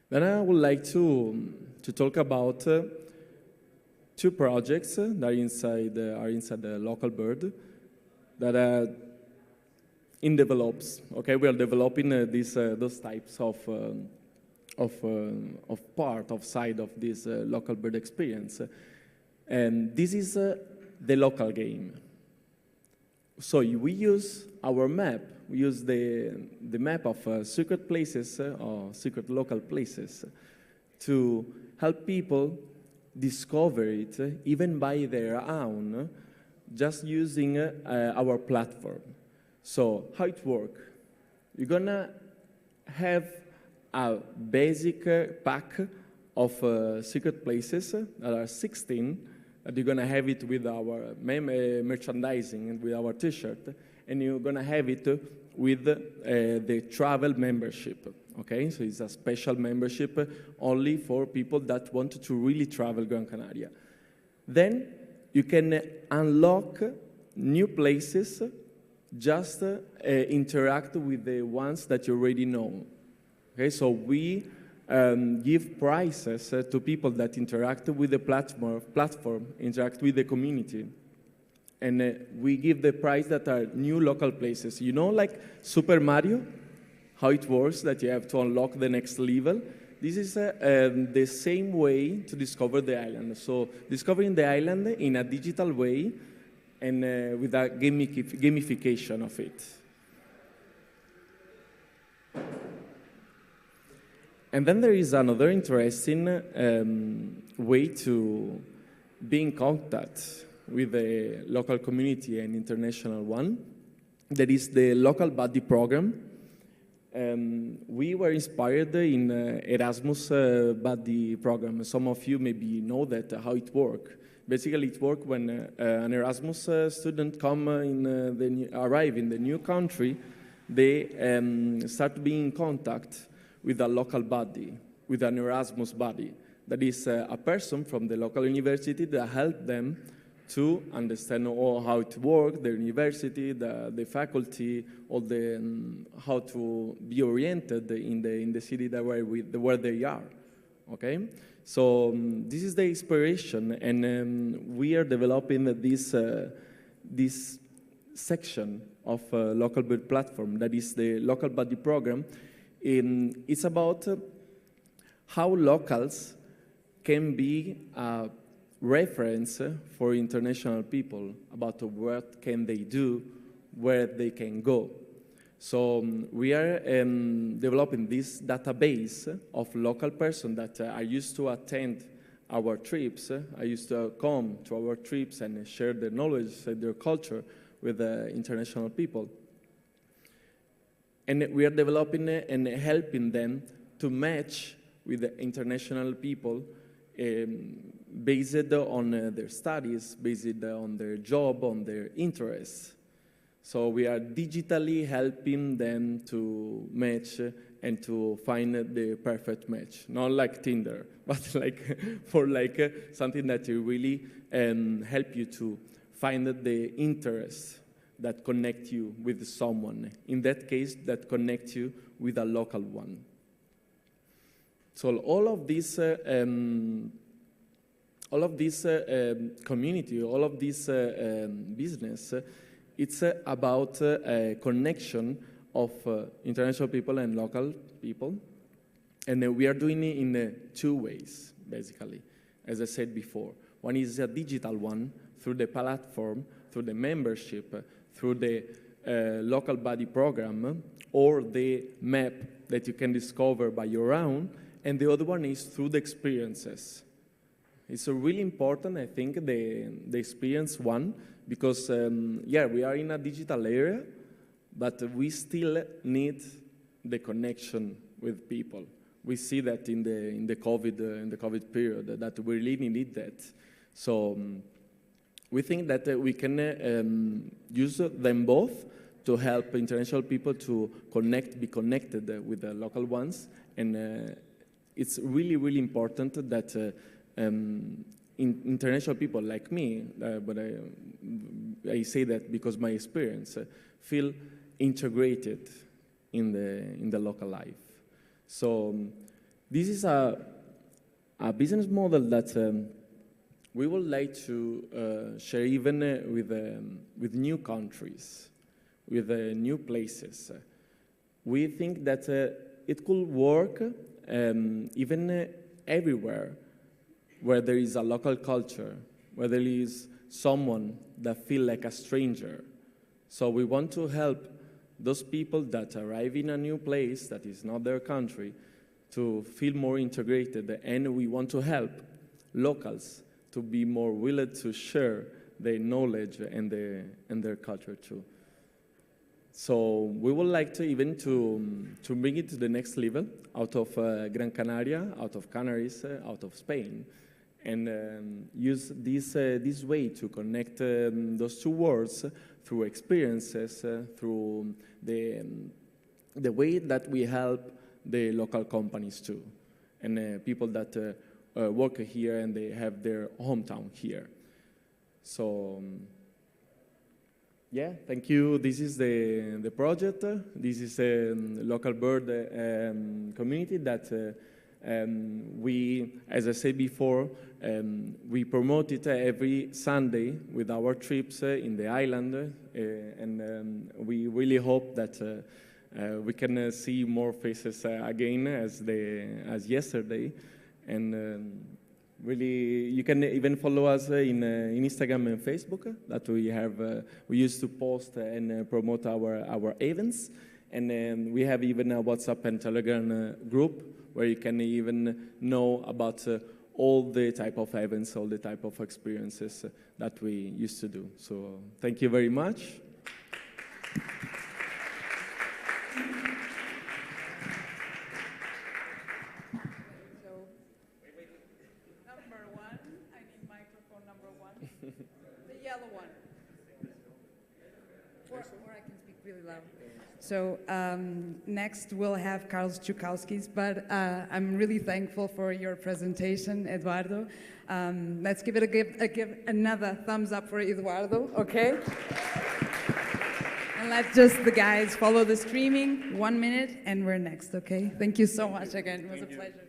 Then I would like to talk about 2 projects that are inside the local bird that are in develops. Okay, we are developing those types of part of side of this local bird experience, and this is the local game. So we use our map. We use the map of secret places or secret local places to help people discover it even by their own, just using our platform. So how it works? You're gonna have a basic pack of secret places that are 16, that you're gonna have it with our merchandising and with our t-shirt, and you're gonna have it with the travel membership, okay? So it's a special membership only for people that want to really travel Gran Canaria. Then you can unlock new places, just interact with the ones that you already know. Okay, so we give prizes to people that interact with the platform, interact with the community. And we give the prize that are new local places. You know, like Super Mario, how it works, that you have to unlock the next level? This is the same way to discover the island. So discovering the island in a digital way and with a gamification of it. And then there is another interesting way to be in contact with the local community and international one. That is the local buddy program. We were inspired in Erasmus buddy program. Some of you maybe know that how it works. Basically, it works when an Erasmus student arrive in the new country. They start being in contact with a local buddy, with an Erasmus buddy. That is a person from the local university that helps them to understand how it works, the university, the faculty, all how to be oriented in the city where they are. Okay, so this is the inspiration, and we are developing this section of local bird platform. That is the local buddy program. It's about how locals can be a reference for international people about what can they do, where they can go. So we are developing this database of local persons that are used to attend our trips, are used to come to our trips and share their knowledge, their culture with international people. And we are developing and helping them to match with the international people based on their studies, based on their job, on their interests. So we are digitally helping them to match and to find the perfect match. Not like Tinder, but for something that will really help you to find the interest that connect you with someone. In that case, that connects you with a local one. So all of this community, all of this business, it's about a connection of international people and local people. And we are doing it in 2 ways, basically, as I said before. One is a digital one, through the platform, through the membership, through the local buddy program, or the map that you can discover by your own. And the other one is through the experiences. It's really important, I think, the experience one, because, yeah, we are in a digital area, but we still need the connection with people. We see that in the COVID period, that we really need that. So we think that we can use them both to help international people to be connected with the local ones. And it's really, really important that international people like me, but I say that because my experience, feel integrated in the local life. So this is a business model that we would like to share even with new countries, with new places. We think that it could work even everywhere where there is a local culture, where there is someone that feels like a stranger. So we want to help those people that arrive in a new place that is not their country to feel more integrated, and we want to help locals to be more willing to share their knowledge and their culture too. So we would like to even to bring it to the next level out of Gran Canaria, out of Canaries, out of Spain, and use this way to connect those 2 worlds through experiences, through the way that we help the local companies too, and people that work here and they have their hometown here. So yeah, thank you. This is the project. This is a local bird community that we, as I said before, we promote it every Sunday with our trips in the island, and we really hope that we can see more faces again as yesterday. And really, you can even follow us in Instagram and Facebook that we have. We used to post and promote our events, and we have even a WhatsApp and Telegram group where you can even know about all the type of events, all the type of experiences that we used to do. So thank you very much. So next we'll have Carlos Chukowskis, but I'm really thankful for your presentation, Eduardo. Let's give another thumbs up for Eduardo, okay? And let just the guys follow the streaming, 1 minute, and we're next, okay? Thank you so much again, it was a pleasure.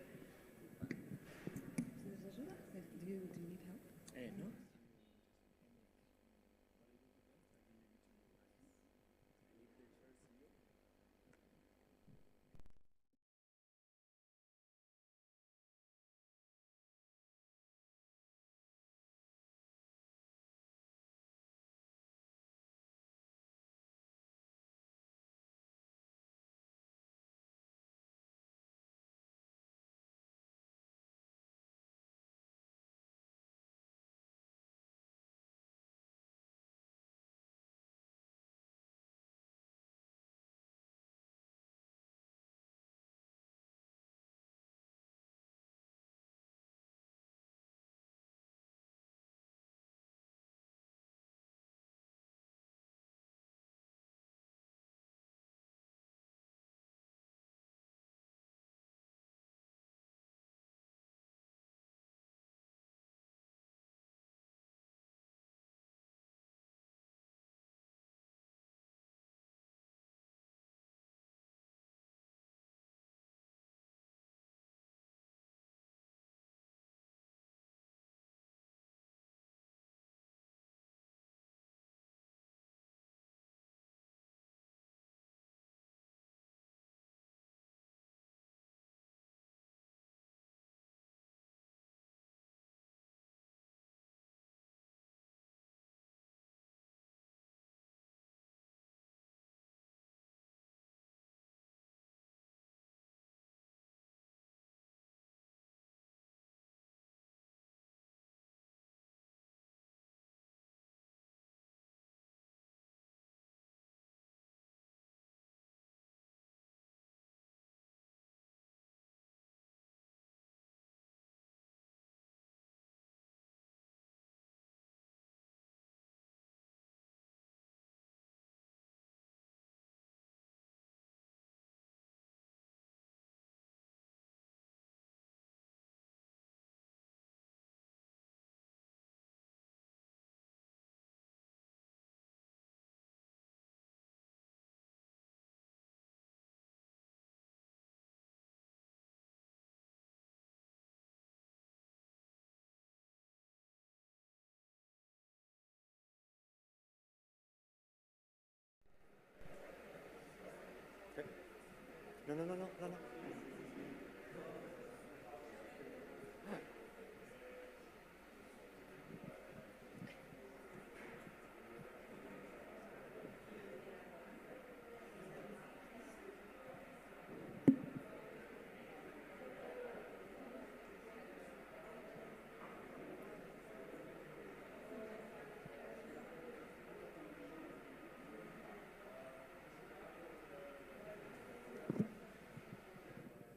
No, no, no, no, no, no.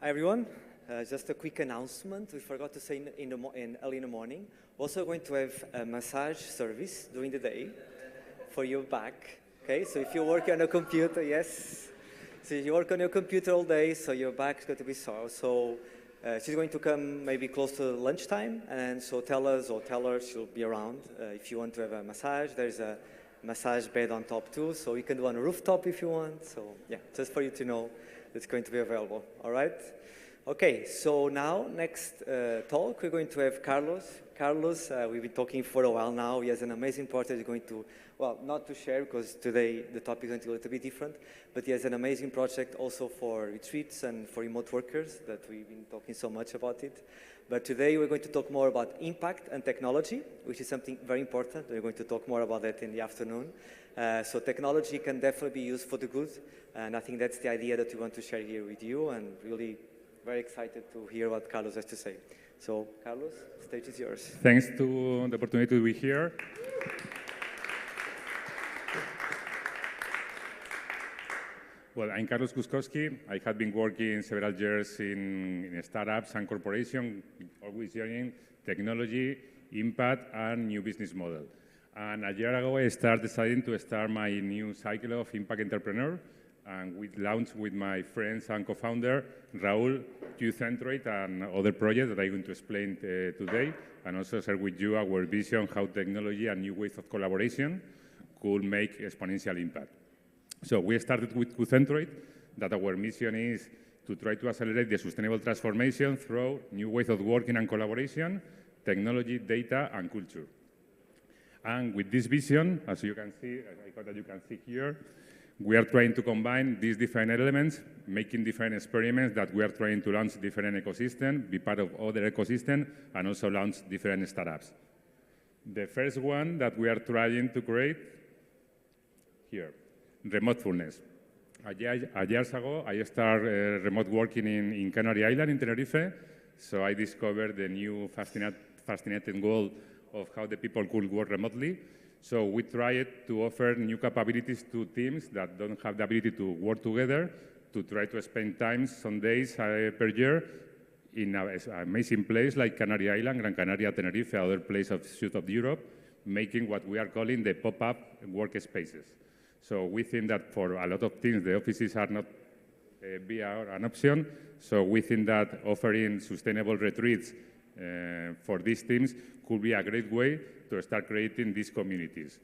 Hi everyone, just a quick announcement. We forgot to say early in the morning. We're also going to have a massage service during the day for your back. Okay, so if you work on a computer, yes. So you work on your computer all day, so your back's going to be sore. So she's going to come maybe close to lunchtime, and so tell us or tell her she'll be around. If you want to have a massage, there's a massage bed on top too, so you can do on a rooftop if you want. So yeah, just for you to know it's going to be available, all right? Okay, so now, next talk, we're going to have Carlos. Carlos, we've been talking for a while now. He has an amazing project he's going to, well, not to share because today the topic is going to be a little bit different, but he has an amazing project also for retreats and for remote workers that we've been talking so much about it. But today we're going to talk more about impact and technology, which is something very important. We're going to talk more about that in the afternoon. So technology can definitely be used for the good, and I think that's the idea that we want to share here with you, and really very excited to hear what Carlos has to say. So, Carlos, the stage is yours. Thanks to the opportunity to be here. Well, I'm Carlos Kuskowski. I have been working several years in startups and corporations, always joining technology, impact, and new business model. And a year ago, I started deciding to start my new cycle of Impact Entrepreneur, and we launched with my friends and co-founder, Raul, Q-Centroid, and other projects that I'm going to explain today, and also share with you our vision how technology and new ways of collaboration could make exponential impact. So we started with Q-Centroid, that our mission is to try to accelerate the sustainable transformation through new ways of working and collaboration, technology, data, and culture. And with this vision, as you can see, I hope that you can see here, we are trying to combine these different elements, making different experiments that we are trying to launch different ecosystems, be part of other ecosystems, and also launch different startups. The first one that we are trying to create here, remotefulness. Years ago, I started remote working in Canary Island, in Tenerife, so I discovered the new fascinating goal of how the people could work remotely. So we tried to offer new capabilities to teams that don't have the ability to work together, to try to spend time, some days per year, in an amazing place like Canary Island, Gran Canaria, Tenerife, other place of south of Europe, making what we are calling the pop-up workspaces. So we think that for a lot of teams, the offices are not be an option. So we think that offering sustainable retreats for these teams could be a great way to start creating these communities.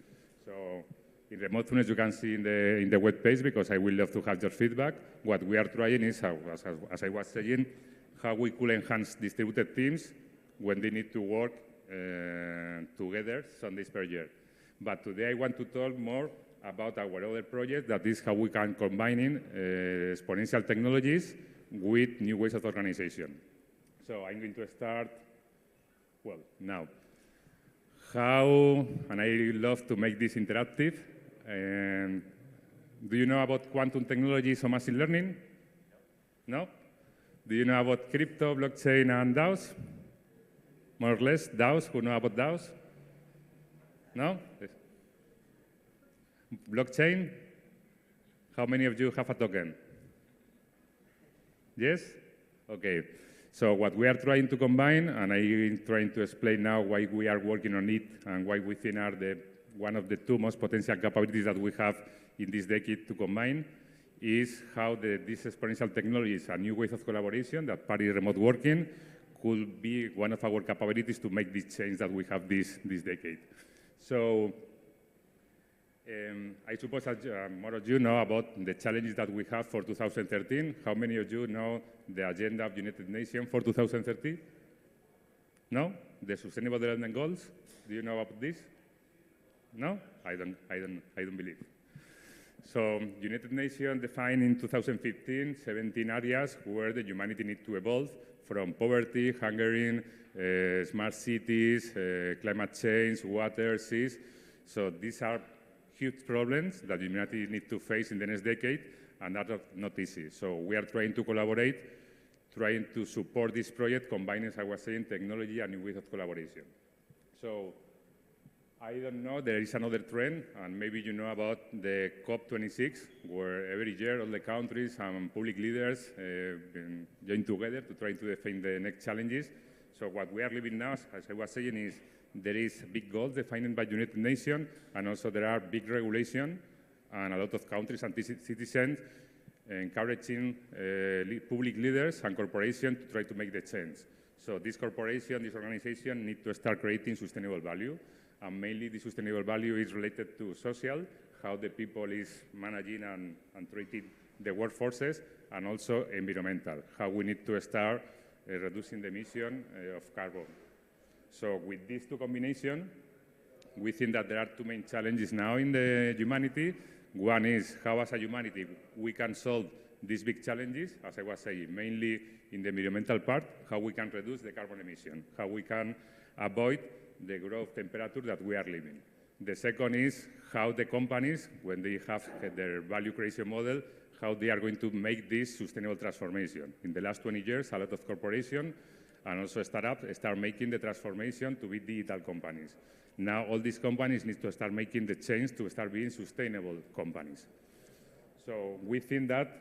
So in remotefulness, you can see in the web page, because I will love to have your feedback. What we are trying is, as I was saying, how we could enhance distributed teams when they need to work together some days per year. But today I want to talk more about our other project, that is how we can combine exponential technologies with new ways of organization. So I'm going to start, well, now. How, and I love to make this interactive. Do you know about quantum technologies or machine learning? No? Do you know about crypto, blockchain, and DAOs? More or less, DAOs, who know about DAOs? No? Blockchain? How many of you have a token? Yes? Okay. So what we are trying to combine, and I'm trying to explain now why we are working on it and why we think are one of the two most potential capabilities that we have in this decade to combine, is how these exponential technologies and new ways of collaboration, that part is remote working, could be one of our capabilities to make this change that we have this decade. So I suppose that more of you know about the challenges that we have for 2013. How many of you know the agenda of United Nations for 2030? No? The Sustainable Development Goals? Do you know about this? No? I don't believe. So United Nations defined in 2015 17 areas where the humanity needs to evolve, from poverty, hunger, smart cities, climate change, water, seas. So these are huge problems that humanity needs to face in the next decade, and that are not easy. So we are trying to collaborate, trying to support this project, combining, as I was saying, technology and new ways of collaboration. So I don't know, there is another trend, and maybe you know about the COP26, where every year all the countries and public leaders join together to try to define the next challenges. So what we are living now, as I was saying, is there is big goals defined by United Nations, and also there are big regulation, and a lot of countries and citizens encouraging public leaders and corporations to try to make the change. So this corporation, this organization need to start creating sustainable value. And mainly the sustainable value is related to social, how the people is managing and treating the workforces, and also environmental, how we need to start reducing the emission of carbon. So with these two combinations, we think that there are two main challenges now in the humanity. One is how as a humanity we can solve these big challenges, as I was saying, mainly in the environmental part, how we can reduce the carbon emission, how we can avoid the growth temperature that we are living. The second is how the companies, when they have their value creation model, how they are going to make this sustainable transformation. In the last 20 years, a lot of corporations and also startups start making the transformation to be digital companies. Now all these companies need to start making the change to start being sustainable companies. So we think that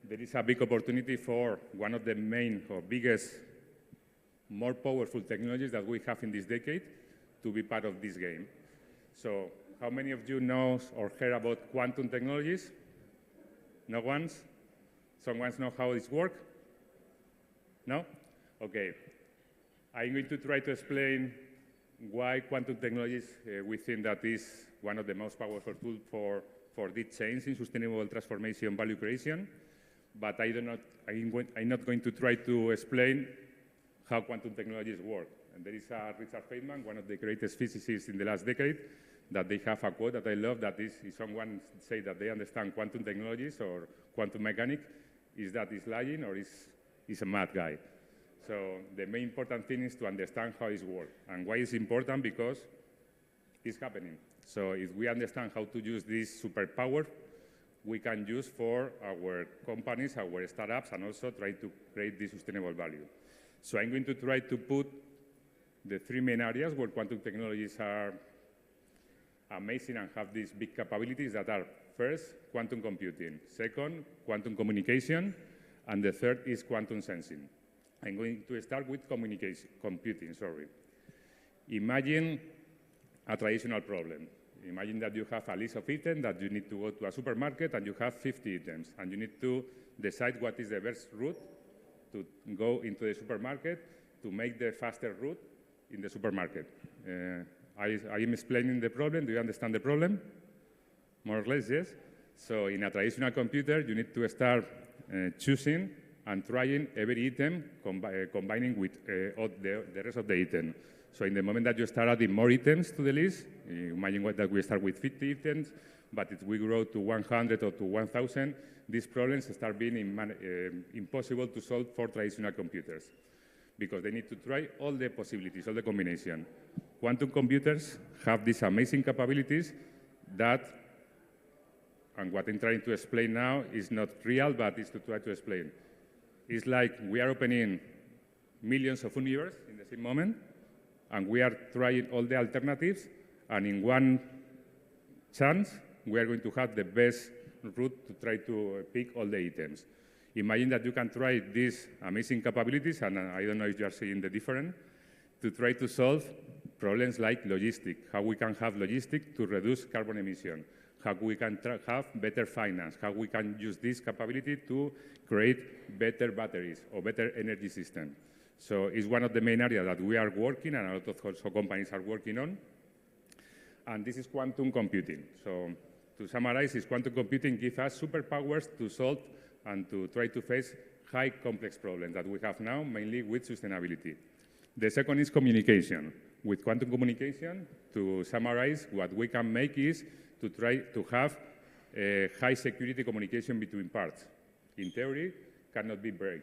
there is a big opportunity for one of the main or biggest, more powerful technologies that we have in this decade to be part of this game. So how many of you know or heard about quantum technologies? No one's? Someone know how this works? No? Okay. I'm going to try to explain why quantum technologies we think that is one of the most powerful tools for this change in sustainable transformation value creation. But I'm not going to try to explain how quantum technologies work. And there is Richard Feynman, one of the greatest physicists in the last decade, that they have a quote that I love, that is, if someone say that they understand quantum technologies or quantum mechanics, is that he's lying or is a mad guy. So the main important thing is to understand how it works. And why it's important? Because it's happening. So if we understand how to use this superpower, we can use for our companies, our startups, and also try to create this sustainable value. So I'm going to try to put the three main areas where quantum technologies are amazing and have these big capabilities that are, first, quantum computing, second, quantum communication, and the third is quantum sensing. I'm going to start with computing. Imagine a traditional problem. Imagine that you have a list of items that you need to go to a supermarket and you have 50 items, and you need to decide what is the best route to go into the supermarket to make the faster route in the supermarket. I am explaining the problem. Do you understand the problem? More or less, yes? So in a traditional computer, you need to start choosing and trying every item, combining with all the rest of the item. So in the moment that you start adding more items to the list, imagine that we start with 50 items, but if we grow to 100 or to 1,000, these problems start being impossible to solve for traditional computers, because they need to try all the possibilities, all the combination. Quantum computers have these amazing capabilities that, and what I'm trying to explain now is not real, but is to try to explain. It's like we are opening millions of universes in the same moment, and we are trying all the alternatives, and in one chance, we are going to have the best route to try to pick all the items. Imagine that you can try these amazing capabilities, and I don't know if you are seeing the difference, to try to solve problems like logistics, how we can have logistics to reduce carbon emission, how we can have better finance, how we can use this capability to create better batteries or better energy system. So it's one of the main areas that we are working, and a lot of also companies are working on. And this is quantum computing. So to summarize, is quantum computing gives us superpowers to solve and to try to face high complex problems that we have now, mainly with sustainability. The second is communication. With quantum communication, to summarize, what we can make is to try to have high security communication between parts. In theory, cannot be break.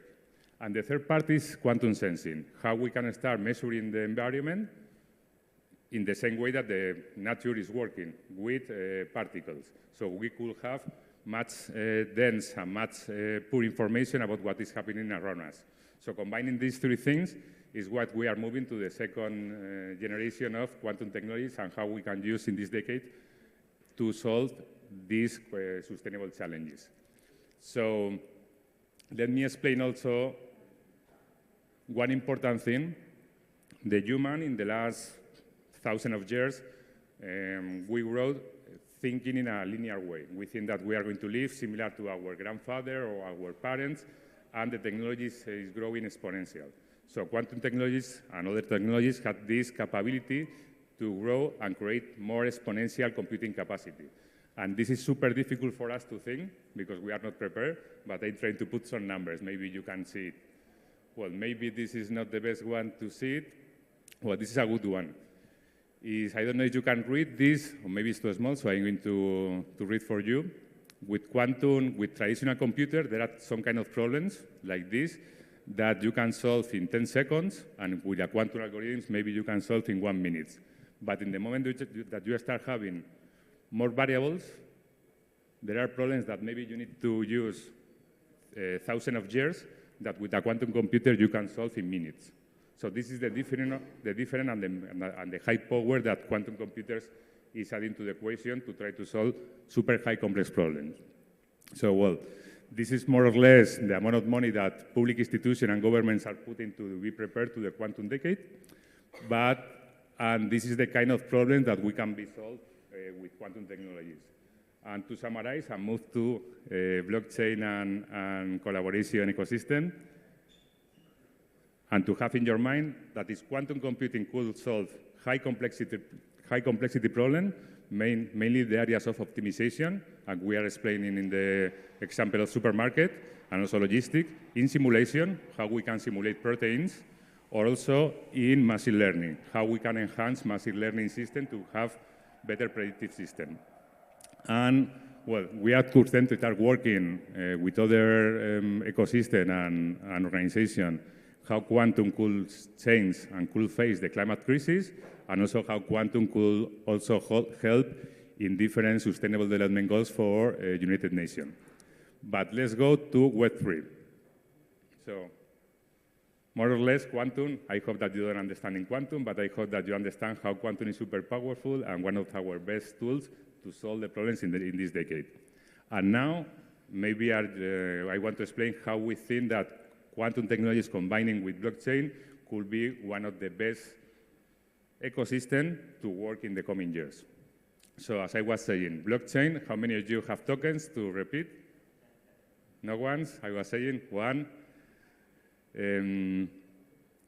And the third part is quantum sensing, how we can start measuring the environment in the same way that the nature is working with particles. So we could have much dense and much poor information about what is happening around us. So combining these three things is what we are moving to the second generation of quantum technologies and how we can use in this decade to solve these sustainable challenges. So let me explain also one important thing. The human in the last thousands of years, we grew thinking in a linear way. We think that we are going to live similar to our grandfather or our parents, and the technology is growing exponential. So quantum technologies and other technologies have this capability to grow and create more exponential computing capacity. And this is super difficult for us to think because we are not prepared, but I'm trying to put some numbers. Maybe you can see it. Well, maybe this is not the best one to see it. Well, this is a good one. I don't know if you can read this, or maybe it's too small, so I'm going to read for you. With quantum, with traditional computer, there are some kind of problems like this that you can solve in 10 seconds, and with a quantum algorithms, maybe you can solve in 1 minute. But in the moment that you start having more variables, there are problems that maybe you need to use thousands of years that with a quantum computer you can solve in minutes. So this is the difference and the high power that quantum computers is adding to the equation to try to solve super high complex problems. So, well, this is more or less the amount of money that public institutions and governments are putting to be prepared to the quantum decade. And this is the kind of problem that we can be solved with quantum technologies. And to summarize and move to blockchain and collaboration ecosystem, and to have in your mind that is quantum computing could solve high complexity problem, mainly the areas of optimization, and we are explaining in the example of supermarket, and also logistics, in simulation, how we can simulate proteins, or also in machine learning, how we can enhance machine learning system to have better predictive system. And, well, we are to start working with other ecosystem and organization, how quantum could change and could face the climate crisis, and also how quantum could also help in different sustainable development goals for United Nations. But let's go to Web3. So, more or less, quantum, I hope that you don't understand in quantum, but I hope that you understand how quantum is super powerful and one of our best tools to solve the problems in this decade. And now, maybe I want to explain how we think that quantum technologies combining with blockchain could be one of the best ecosystems to work in the coming years. So as I was saying, blockchain, how many of you have tokens to repeat? No ones? I was saying one.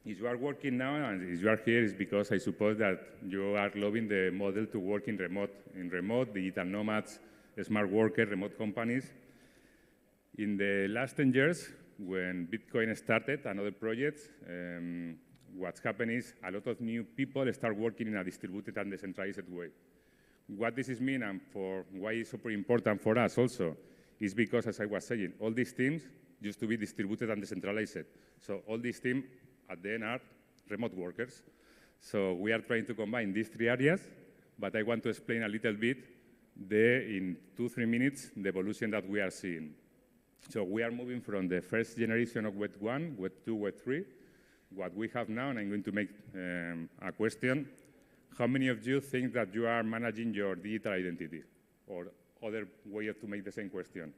If you are working now and if you are here, it's because I suppose that you are loving the model to work in remote, digital nomads, smart workers, remote companies. In the last 10 years, when Bitcoin started and other projects, what's happened is a lot of new people start working in a distributed and decentralized way. What this means and for why it's super important for us also is because, as I was saying, all these teams used to be distributed and decentralized. So all these teams at the end are remote workers. So we are trying to combine these three areas, but I want to explain a little bit in 2-3 minutes the evolution that we are seeing. So we are moving from the first generation of Web 1, Web 2, Web 3. What we have now, and I'm going to make a question, how many of you think that you are managing your digital identity? Or other way to make the same question.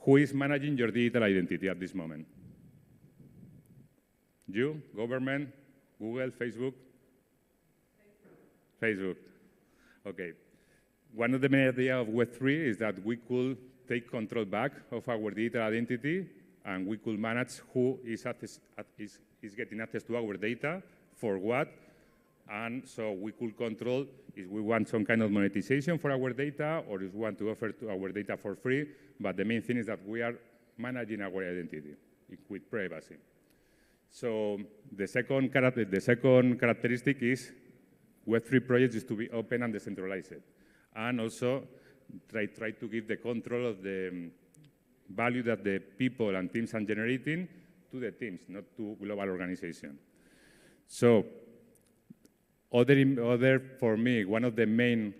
Who is managing your digital identity at this moment? You, government, Google, Facebook? Facebook. Okay. One of the main ideas of Web3 is that we could take control back of our digital identity, and we could manage who is getting access to our data, for what, and so we could control if we want some kind of monetization for our data, or if we want to offer our data for free, but the main thing is that we are managing our identity with privacy. So the second characteristic is Web3 projects used to be open and decentralized. And also try to give the control of the value that the people and teams are generating to the teams, not to global organization. So, for me, one of the main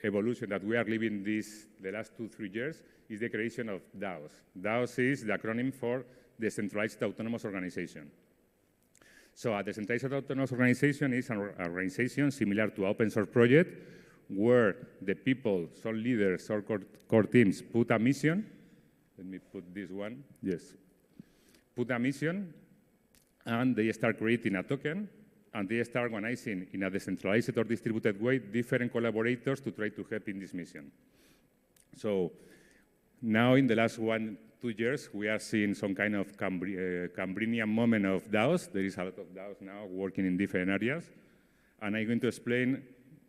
evolution that we are living the last 2-3 years is the creation of DAOs. DAOs is the acronym for Decentralized Autonomous Organization. So a decentralized autonomous organization is an organization similar to an open source project where the people, some leaders or core teams put a mission. Let me put this one. Yes. Put a mission, and they start creating a token, and they start organizing in a decentralized or distributed way different collaborators to try to help in this mission. So now in the last 1-2 years, we are seeing some kind of Cambrian moment of DAOs. There is a lot of DAOs now working in different areas. And I'm going to explain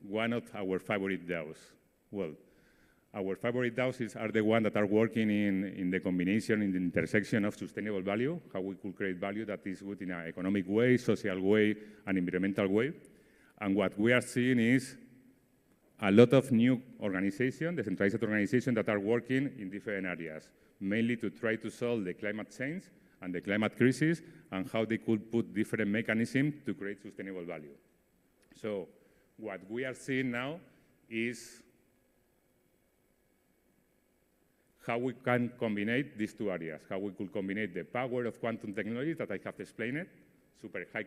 one of our favorite DAOs. Well, our favorite DAOs are the ones that are working in the combination, in the intersection of sustainable value, how we could create value that is good in an economic way, social way, and environmental way. And what we are seeing is a lot of new organizations, decentralized organizations that are working in different areas, mainly to try to solve the climate change and the climate crisis and how they could put different mechanisms to create sustainable value. So what we are seeing now is how we can combine these two areas, how we could combine the power of quantum technology that I have explained, super high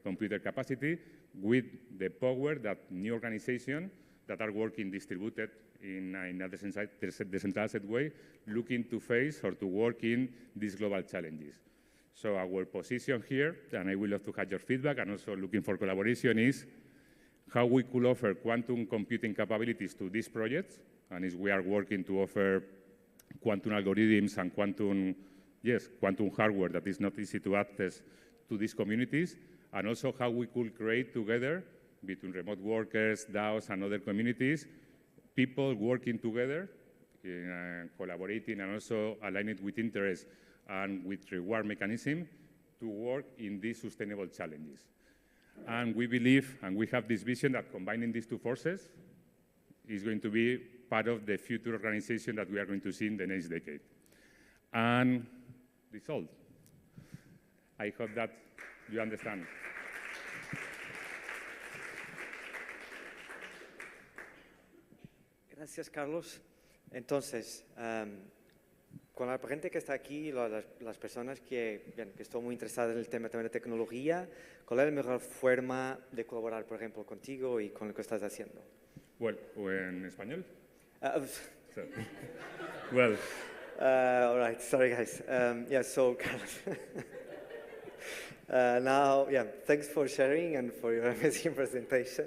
computer capacity, with the power that new organizations that are working distributed in a decentralized way, looking to face or to work in these global challenges. So our position here, and I would love to have your feedback, and also looking for collaboration, is how we could offer quantum computing capabilities to these projects, and is we are working to offer quantum algorithms and quantum hardware that is not easy to access to these communities, and also how we could create together between remote workers, DAOs, and other communities, people working together, collaborating, and also aligning with interests and with reward mechanism to work in these sustainable challenges. And we believe, and we have this vision that combining these two forces is going to be part of the future organization that we are going to see in the next decade. And that's all. I hope that you understand. Gracias, Carlos. Entonces, con la gente que está aquí, las personas que están muy interesadas en el tema también de tecnología, ¿cuál es la mejor forma de colaborar, por ejemplo, contigo y con lo que estás haciendo? Well, ¿o en español? So. Well. All right, sorry guys. Yeah, so Carlos. Now, yeah, thanks for sharing and for your amazing presentation.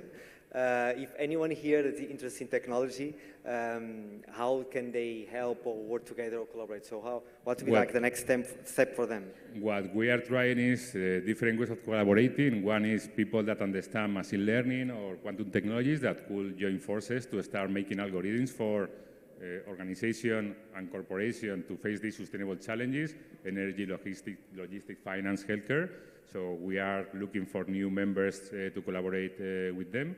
If anyone here is interested in technology, how can they help or work together or collaborate? So what would be like the next step for them? What we are trying is different ways of collaborating. One is people that understand machine learning or quantum technologies that could join forces to start making algorithms for organization and corporation to face these sustainable challenges, energy, logistics, finance, healthcare. So we are looking for new members to collaborate with them.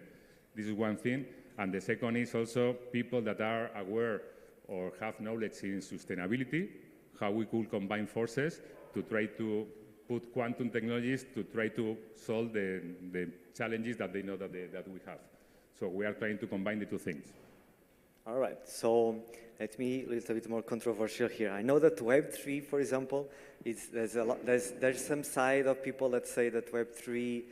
This is one thing. And the second is also people that are aware or have knowledge in sustainability, how we could combine forces to try to put quantum technologies to try to solve the challenges that they know that we have. So we are trying to combine the two things. All right, so let me a little bit more controversial here. I know that Web3, for example, there's some side of people that say that Web3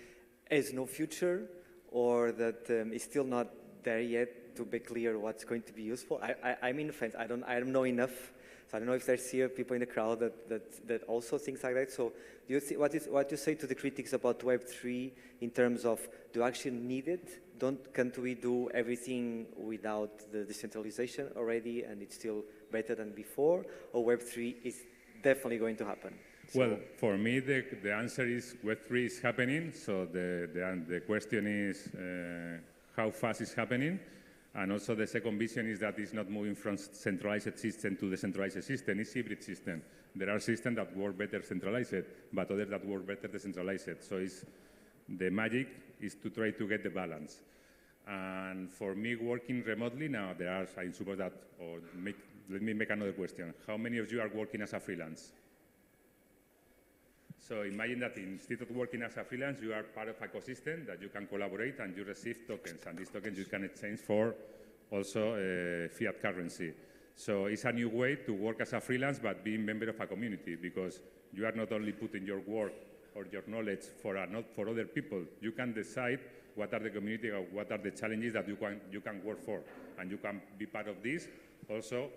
has no future, or that it's still not there yet to be clear what's going to be useful. I'm in the fence. I don't know enough, so I don't know if there's here people in the crowd that also things like that. So do you see, what do you say to the critics about Web3 in terms of do you actually need it? Can't we do everything without the decentralization already, and it's still better than before? Or Web3 is definitely going to happen? So, well, for me, the answer is Web3 is happening. So the question is how fast is happening. And also the second vision is that it's not moving from centralized system to decentralized system. It's hybrid system. There are systems that work better centralized, but others that work better decentralized. So the magic is to try to get the balance. And for me, working remotely, now there are, I suppose that, let me make another question. How many of you are working as a freelance? So imagine that instead of working as a freelance, you are part of an ecosystem that you can collaborate and you receive tokens. And these tokens you can exchange for also fiat currency. So it's a new way to work as a freelance, but being a member of a community, because you are not only putting your work or your knowledge for other people. You can decide what are the community or what are the challenges that you can work for. And you can be part of this, also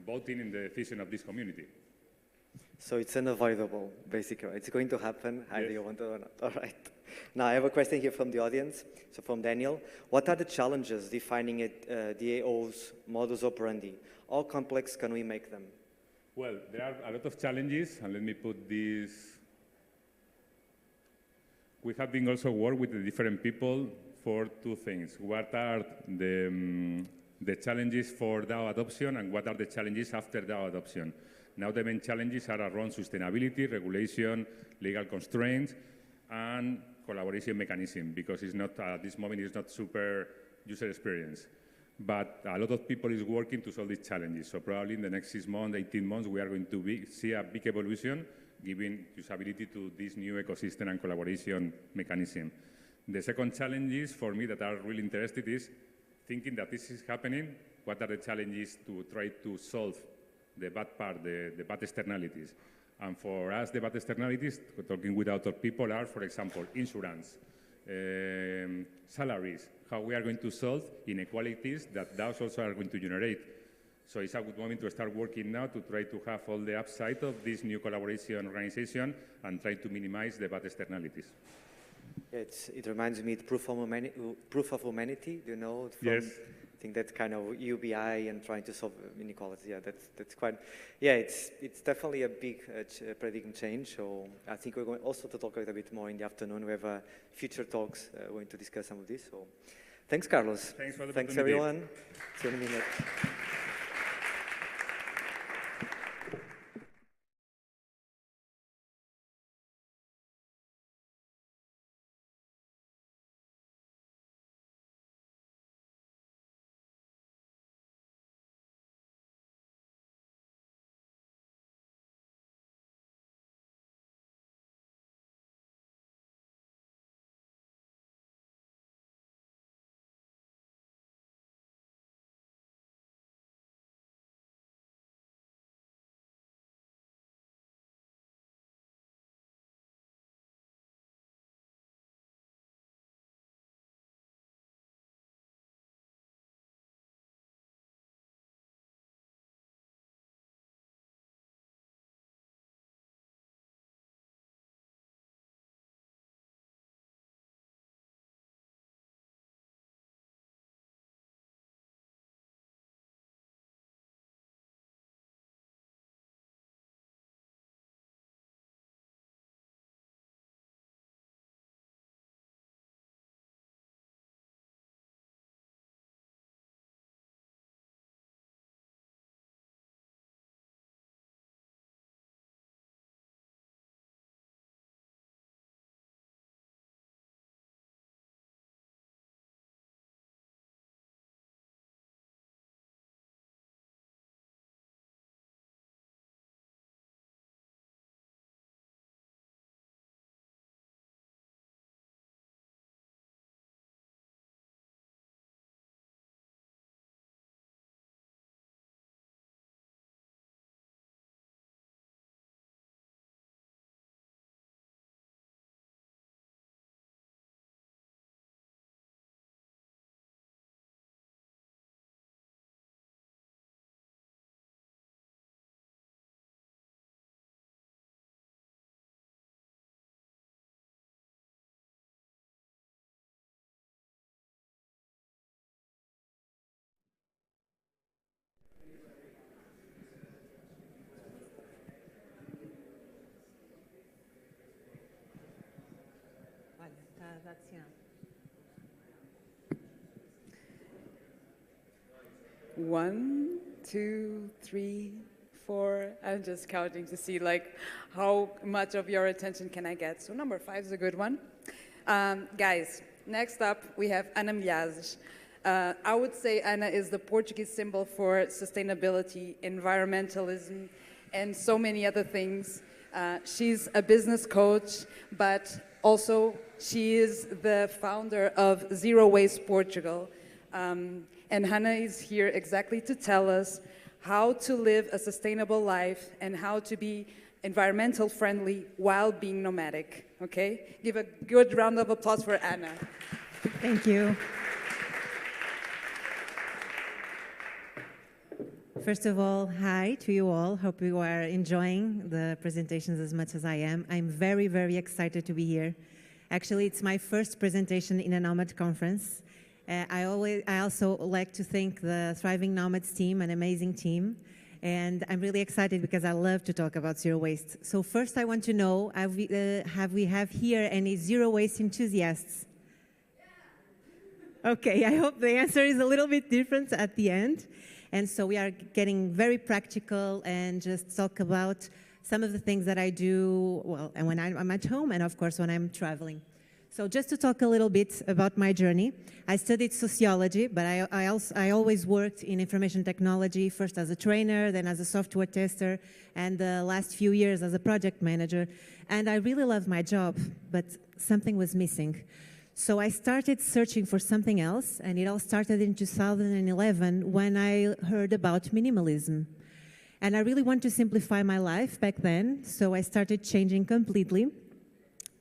voting in the decision of this community. So it's unavoidable, basically. It's going to happen, either Yes. you want it or not. All right. Now, I have a question here from the audience. So from Daniel. What are the challenges defining DAO's modus operandi? How complex can we make them? Well, there are a lot of challenges, and let me put this. We have been also work with the different people for two things. What are the challenges for DAO adoption, and what are the challenges after DAO adoption? Now the main challenges are around sustainability, regulation, legal constraints, and collaboration mechanism, because it's not, at this moment, it's not super user experience. But a lot of people is working to solve these challenges. So probably in the next 6 months, 18 months, we are going to see a big evolution, giving usability to this new ecosystem and collaboration mechanism. The second challenge is, for me, that are really interested is thinking that this is happening, what are the challenges to try to solve the bad part, the bad externalities. And for us, the bad externalities, talking with other people, are, for example, insurance, salaries, how we are going to solve inequalities that DAOs also are going to generate. So it's a good moment to start working now to try to have all the upside of this new collaboration organization and try to minimize the bad externalities. It reminds me of proof of humanity, you know? From, yes. I think that's kind of UBI and trying to solve inequality. Yeah, that's quite, yeah, it's definitely a big paradigm change. So I think we're going also to talk a little bit more in the afternoon. We have future talks going to discuss some of this. So thanks, Carlos. Thanks for the Thanks, opportunity. everyone. See you in a minute. One, two, three, four. I'm just counting to see like how much of your attention can I get. So number 5 is a good one. Guys, Next up, we have Ana Milhazes. I would say Ana is the Portuguese symbol for sustainability, environmentalism, and so many other things. She's a business coach, but also she is the founder of Zero Waste Portugal. And Hannah is here exactly to tell us how to live a sustainable life and how to be environmental friendly while being nomadic, okay? Give a good round of applause for Anna. Thank you. First of all, hi to you all. Hope you are enjoying the presentations as much as I am. I'm very, very excited to be here. Actually, it's my first presentation in a Nomad conference. I also like to thank the Thriving Nomads team, an amazing team. And I'm really excited because I love to talk about zero waste. So first I want to know, have we here any zero waste enthusiasts? Okay, I hope the answer is a little bit different at the end. And so we are getting very practical and just talk about some of the things that I do, well, and when I'm at home and of course when I'm traveling. So just to talk a little bit about my journey, I studied sociology, but I always worked in information technology, first as a trainer, then as a software tester, and the last few years as a project manager. And I really loved my job, but something was missing. So I started searching for something else, and it all started in 2011 when I heard about minimalism. And I really wanted to simplify my life back then, so I started changing completely.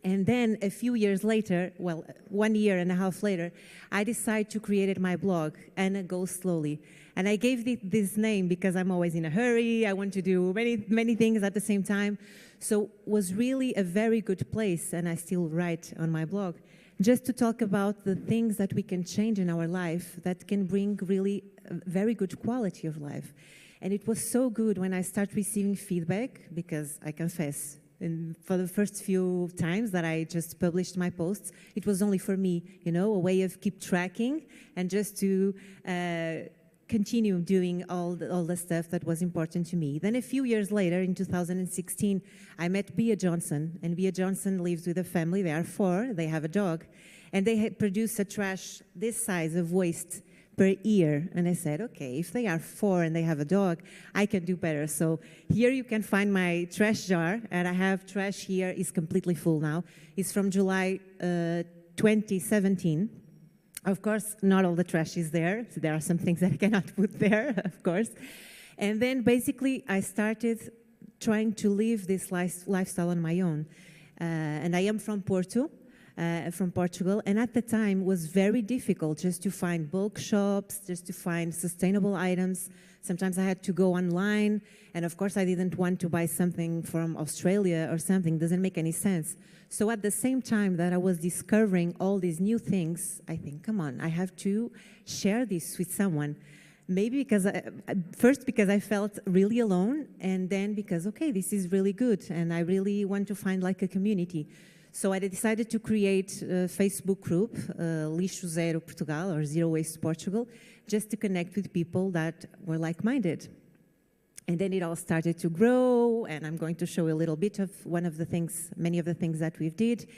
And then a few years later, well, 1.5 years later, I decided to create my blog, Anna Goes Slowly. And I gave this name because I'm always in a hurry. I want to do many things at the same time. So it was really a very good place, and I still write on my blog, just to talk about the things that we can change in our life that can bring really a very good quality of life. And it was so good when I started receiving feedback, because I confess, and for the first few times that I just published my posts, it was only for me, you know, a way of keep tracking and just to continue doing all the stuff that was important to me. Then a few years later, in 2016, I met Bea Johnson, and Bea Johnson lives with a family. They are 4, they have a dog, and they produce a trash this size of waste per year. And I said, okay, if they are 4 and they have a dog, I can do better. So here you can find my trash jar, and I have trash here. It's completely full now. It's from July 2017. Of course, not all the trash is there. So there are some things that I cannot put there, of course. And then basically I started trying to live this lifestyle on my own. And I am from Portugal, and at the time was very difficult just to find bulk shops, just to find sustainable items. Sometimes I had to go online, and of course I didn't want to buy something from Australia or something. Doesn't make any sense. So at the same time that I was discovering all these new things, I think, come on, I have to share this with someone. Maybe because first because I felt really alone, and then because, okay, this is really good, and I really want to find like a community. So I decided to create a Facebook group, Lixo Zero Portugal, or Zero Waste Portugal, just to connect with people that were like-minded. And then it all started to grow, and I'm going to show a little bit of many of the things that we've did.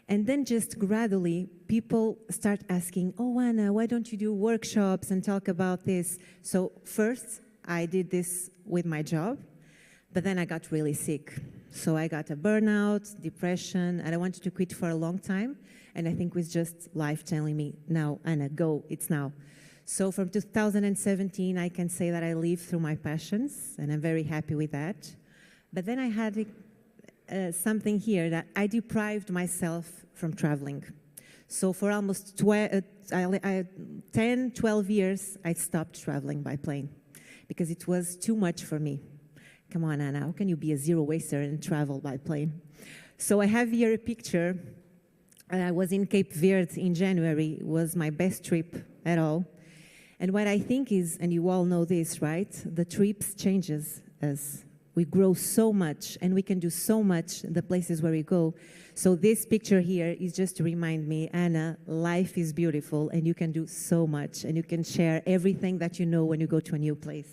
And then just gradually, people start asking, oh, Anna, why don't you do workshops and talk about this? So first, I did this with my job, but then I got really sick. So I got a burnout, depression, and I wanted to quit for a long time. And I think it was just life telling me, now, Anna, go, it's now. So from 2017, I can say that I live through my passions, and I'm very happy with that. But then I had something here that I deprived myself from traveling. So for almost 10, 12 years, I stopped traveling by plane because it was too much for me. Come on, Anna, how can you be a zero waster and travel by plane? So I have here a picture. I was in Cape Verde in January. It was my best trip at all. And what I think is, and you all know this, right? The trips changes us. We grow so much, and we can do so much in the places where we go. So this picture here is just to remind me, Anna, life is beautiful, and you can do so much, and you can share everything that you know when you go to a new place.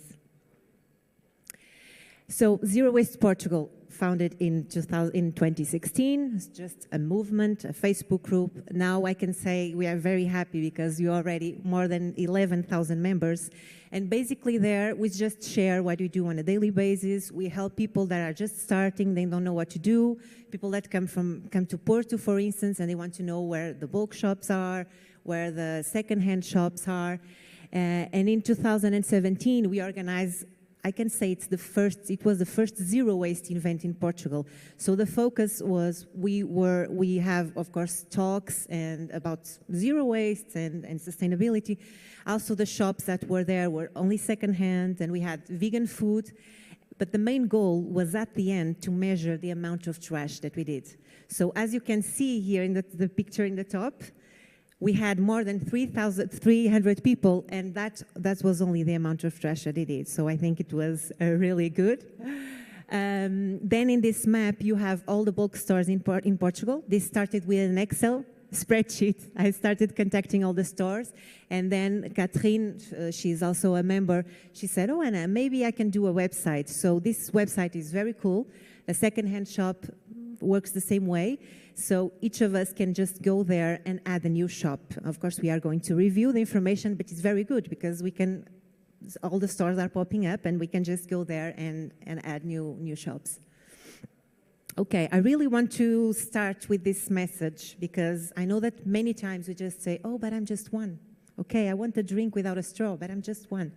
So Zero Waste Portugal. founded in 2016. It's just a movement, a Facebook group. Now I can say we are very happy because you already more than 11,000 members. And basically there, we just share what we do on a daily basis. We help people that are just starting, they don't know what to do. People that come to Porto, for instance, and they want to know where the bulk shops are, where the second-hand shops are. And in 2017, we organized, I can say it was the first zero waste event in Portugal. So the focus was, we have, of course, talks and about zero waste and sustainability. Also the shops that were there were only secondhand, and we had vegan food. But the main goal was at the end to measure the amount of trash that we did. So as you can see here in the picture in the top, we had more than 3,300 people, and that was only the amount of trash that they did. So I think it was really good. Then in this map, you have all the bulk stores in Portugal. This started with an Excel spreadsheet. I started contacting all the stores, and then Catherine, she's also a member, she said, oh, Anna, maybe I can do a website. So this website is very cool. A second-hand shop works the same way. So each of us can just go there and add a new shop. Of course, we are going to review the information, but it's very good because all the stores are popping up, and we can just go there and add new shops. Okay, I really want to start with this message because I know that many times we just say, oh, but I'm just one. Okay, I want a drink without a straw, but I'm just one.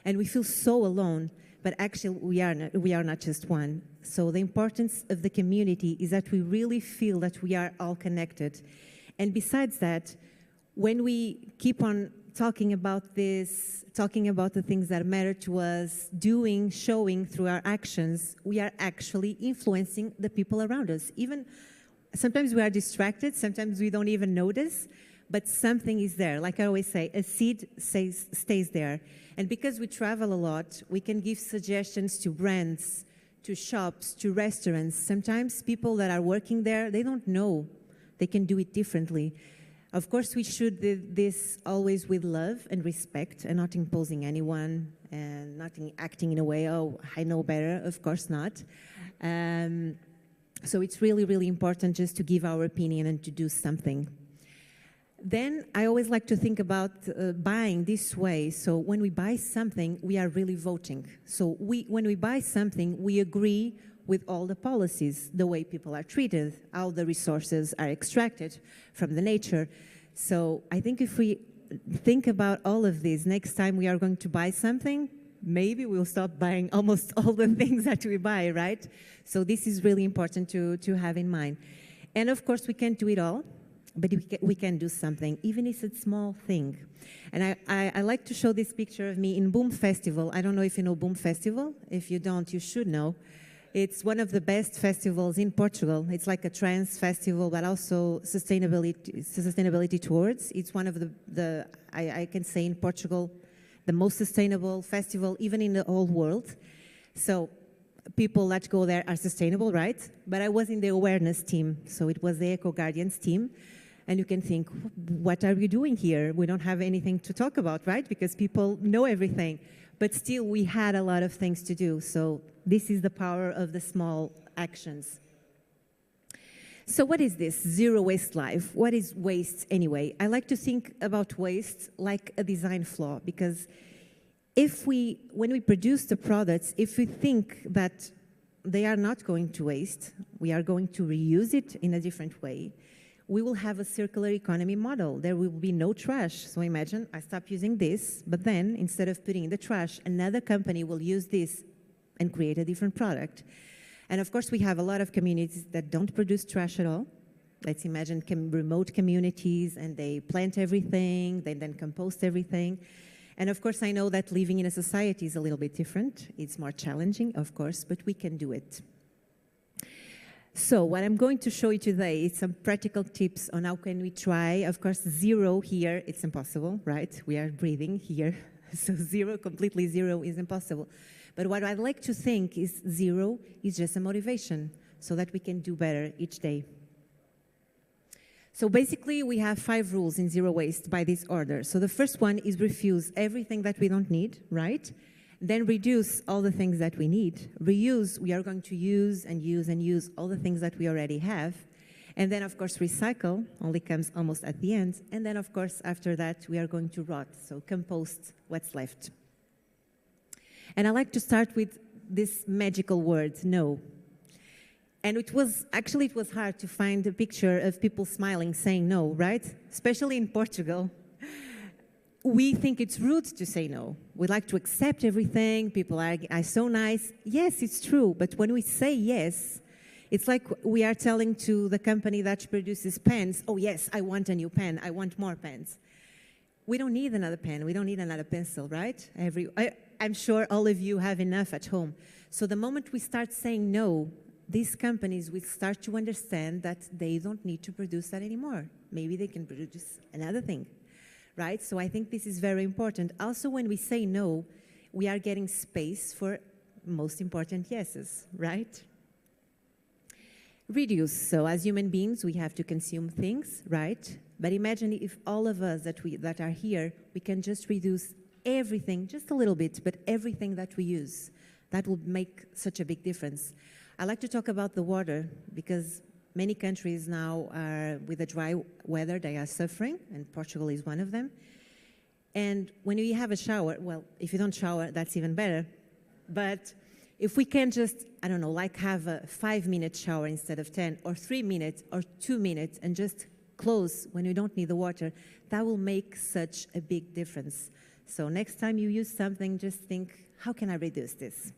And we feel so alone, but actually we are not just one. So the importance of the community is that we really feel that we are all connected. And besides that, when we keep on talking about this, talking about the things that matter to us, showing through our actions, we are actually influencing the people around us. Even sometimes we are distracted, sometimes we don't even notice, but something is there. Like I always say, a seed stays there. And because we travel a lot, we can give suggestions to brands, to shops, to restaurants. Sometimes people that are working there, they don't know. They can do it differently. Of course, we should do this always with love and respect and not imposing anyone and not acting in a way, oh, I know better. Of course not. So it's really, really important just to give our opinion and to do something. Then I always like to think about buying this way. So when we buy something, we are really voting. So when we buy something, we agree with all the policies, the way people are treated, how the resources are extracted from the nature. So I think if we think about all of this, next time we are going to buy something, maybe we'll stop buying almost all the things that we buy, right? So this is really important to have in mind. And of course, we can't do it all, but we can do something, even if it's a small thing. And I like to show this picture of me in Boom Festival. I don't know if you know Boom Festival. If you don't, you should know. It's one of the best festivals in Portugal. It's like a trance festival, but also sustainability towards. It's one of I can say in Portugal, the most sustainable festival, even in the whole world. So people that go there are sustainable, right? But I was in the awareness team, so it was the Eco Guardians team. And you can think, what are we doing here? We don't have anything to talk about, right? Because people know everything. But still, we had a lot of things to do. So this is the power of the small actions. So what is this zero waste life? What is waste anyway? I like to think about waste like a design flaw, because when we produce the products, if we think that they are not going to waste, we are going to reuse it in a different way, we will have a circular economy model. There will be no trash. So imagine I stop using this, but then instead of putting in the trash, another company will use this and create a different product. And of course, we have a lot of communities that don't produce trash at all. Let's imagine remote communities, and they plant everything, they then compost everything. And of course, I know that living in a society is a little bit different. It's more challenging, of course, but we can do it. So what I'm going to show you today is some practical tips on how can we try. Of course, zero here, it's impossible, right? We are breathing here. So completely zero is impossible. But what I'd like to think is zero is just a motivation so that we can do better each day. So basically, we have 5 rules in zero waste by this order. So the first one is refuse everything that we don't need, right? Then reduce all the things that we need. Reuse, we are going to use and use and use all the things that we already have. And then, of course, recycle only comes almost at the end. And then, of course, after that, we are going to rot, so compost what's left. And I like to start with this magical word, no. And it was hard to find a picture of people smiling, saying no, right? Especially in Portugal. We think it's rude to say no. We like to accept everything. People are so nice. Yes, it's true. But when we say yes, it's like we are telling to the company that produces pens, oh yes, I want a new pen. I want more pens. We don't need another pen. We don't need another pencil, right? I'm sure all of you have enough at home. So the moment we start saying no, these companies will start to understand that they don't need to produce that anymore. Maybe they can produce another thing. Right? So I think this is very important. Also, when we say no, we are getting space for most important yeses, right? Reduce. So as human beings, we have to consume things, right? But imagine if all of us that are here, we can just reduce everything, just a little bit, but everything that we use. That would make such a big difference. I like to talk about the water because many countries now are, with the dry weather, they are suffering, and Portugal is one of them. And when you have a shower, well, if you don't shower, that's even better. But if we can just, I don't know, like have a 5-minute shower instead of 10, or 3 minutes, or 2 minutes, and just close when you don't need the water, that will make such a big difference. So next time you use something, just think, how can I reduce this?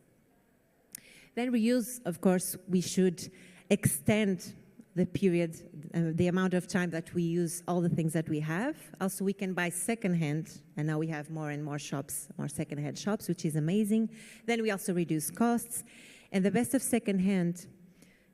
Then reuse, of course, we should extend the period, the amount of time that we use all the things that we have. Also, we can buy secondhand, and now we have more and more shops, more secondhand shops, which is amazing. Then we also reduce costs. And the best of secondhand,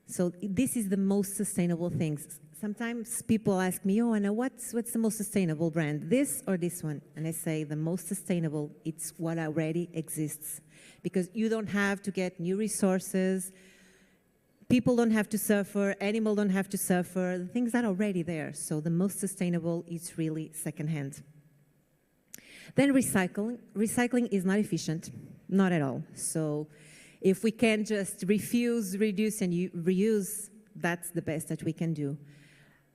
so this is the most sustainable things. Sometimes people ask me, oh, Anna, what's the most sustainable brand, this or this one? And I say the most sustainable, it's what already exists. Because you don't have to get new resources, people don't have to suffer, animals don't have to suffer, the things are already there. So the most sustainable is really secondhand. Then recycling. Recycling is not efficient, not at all. So if we can just refuse, reduce, and reuse, that's the best that we can do.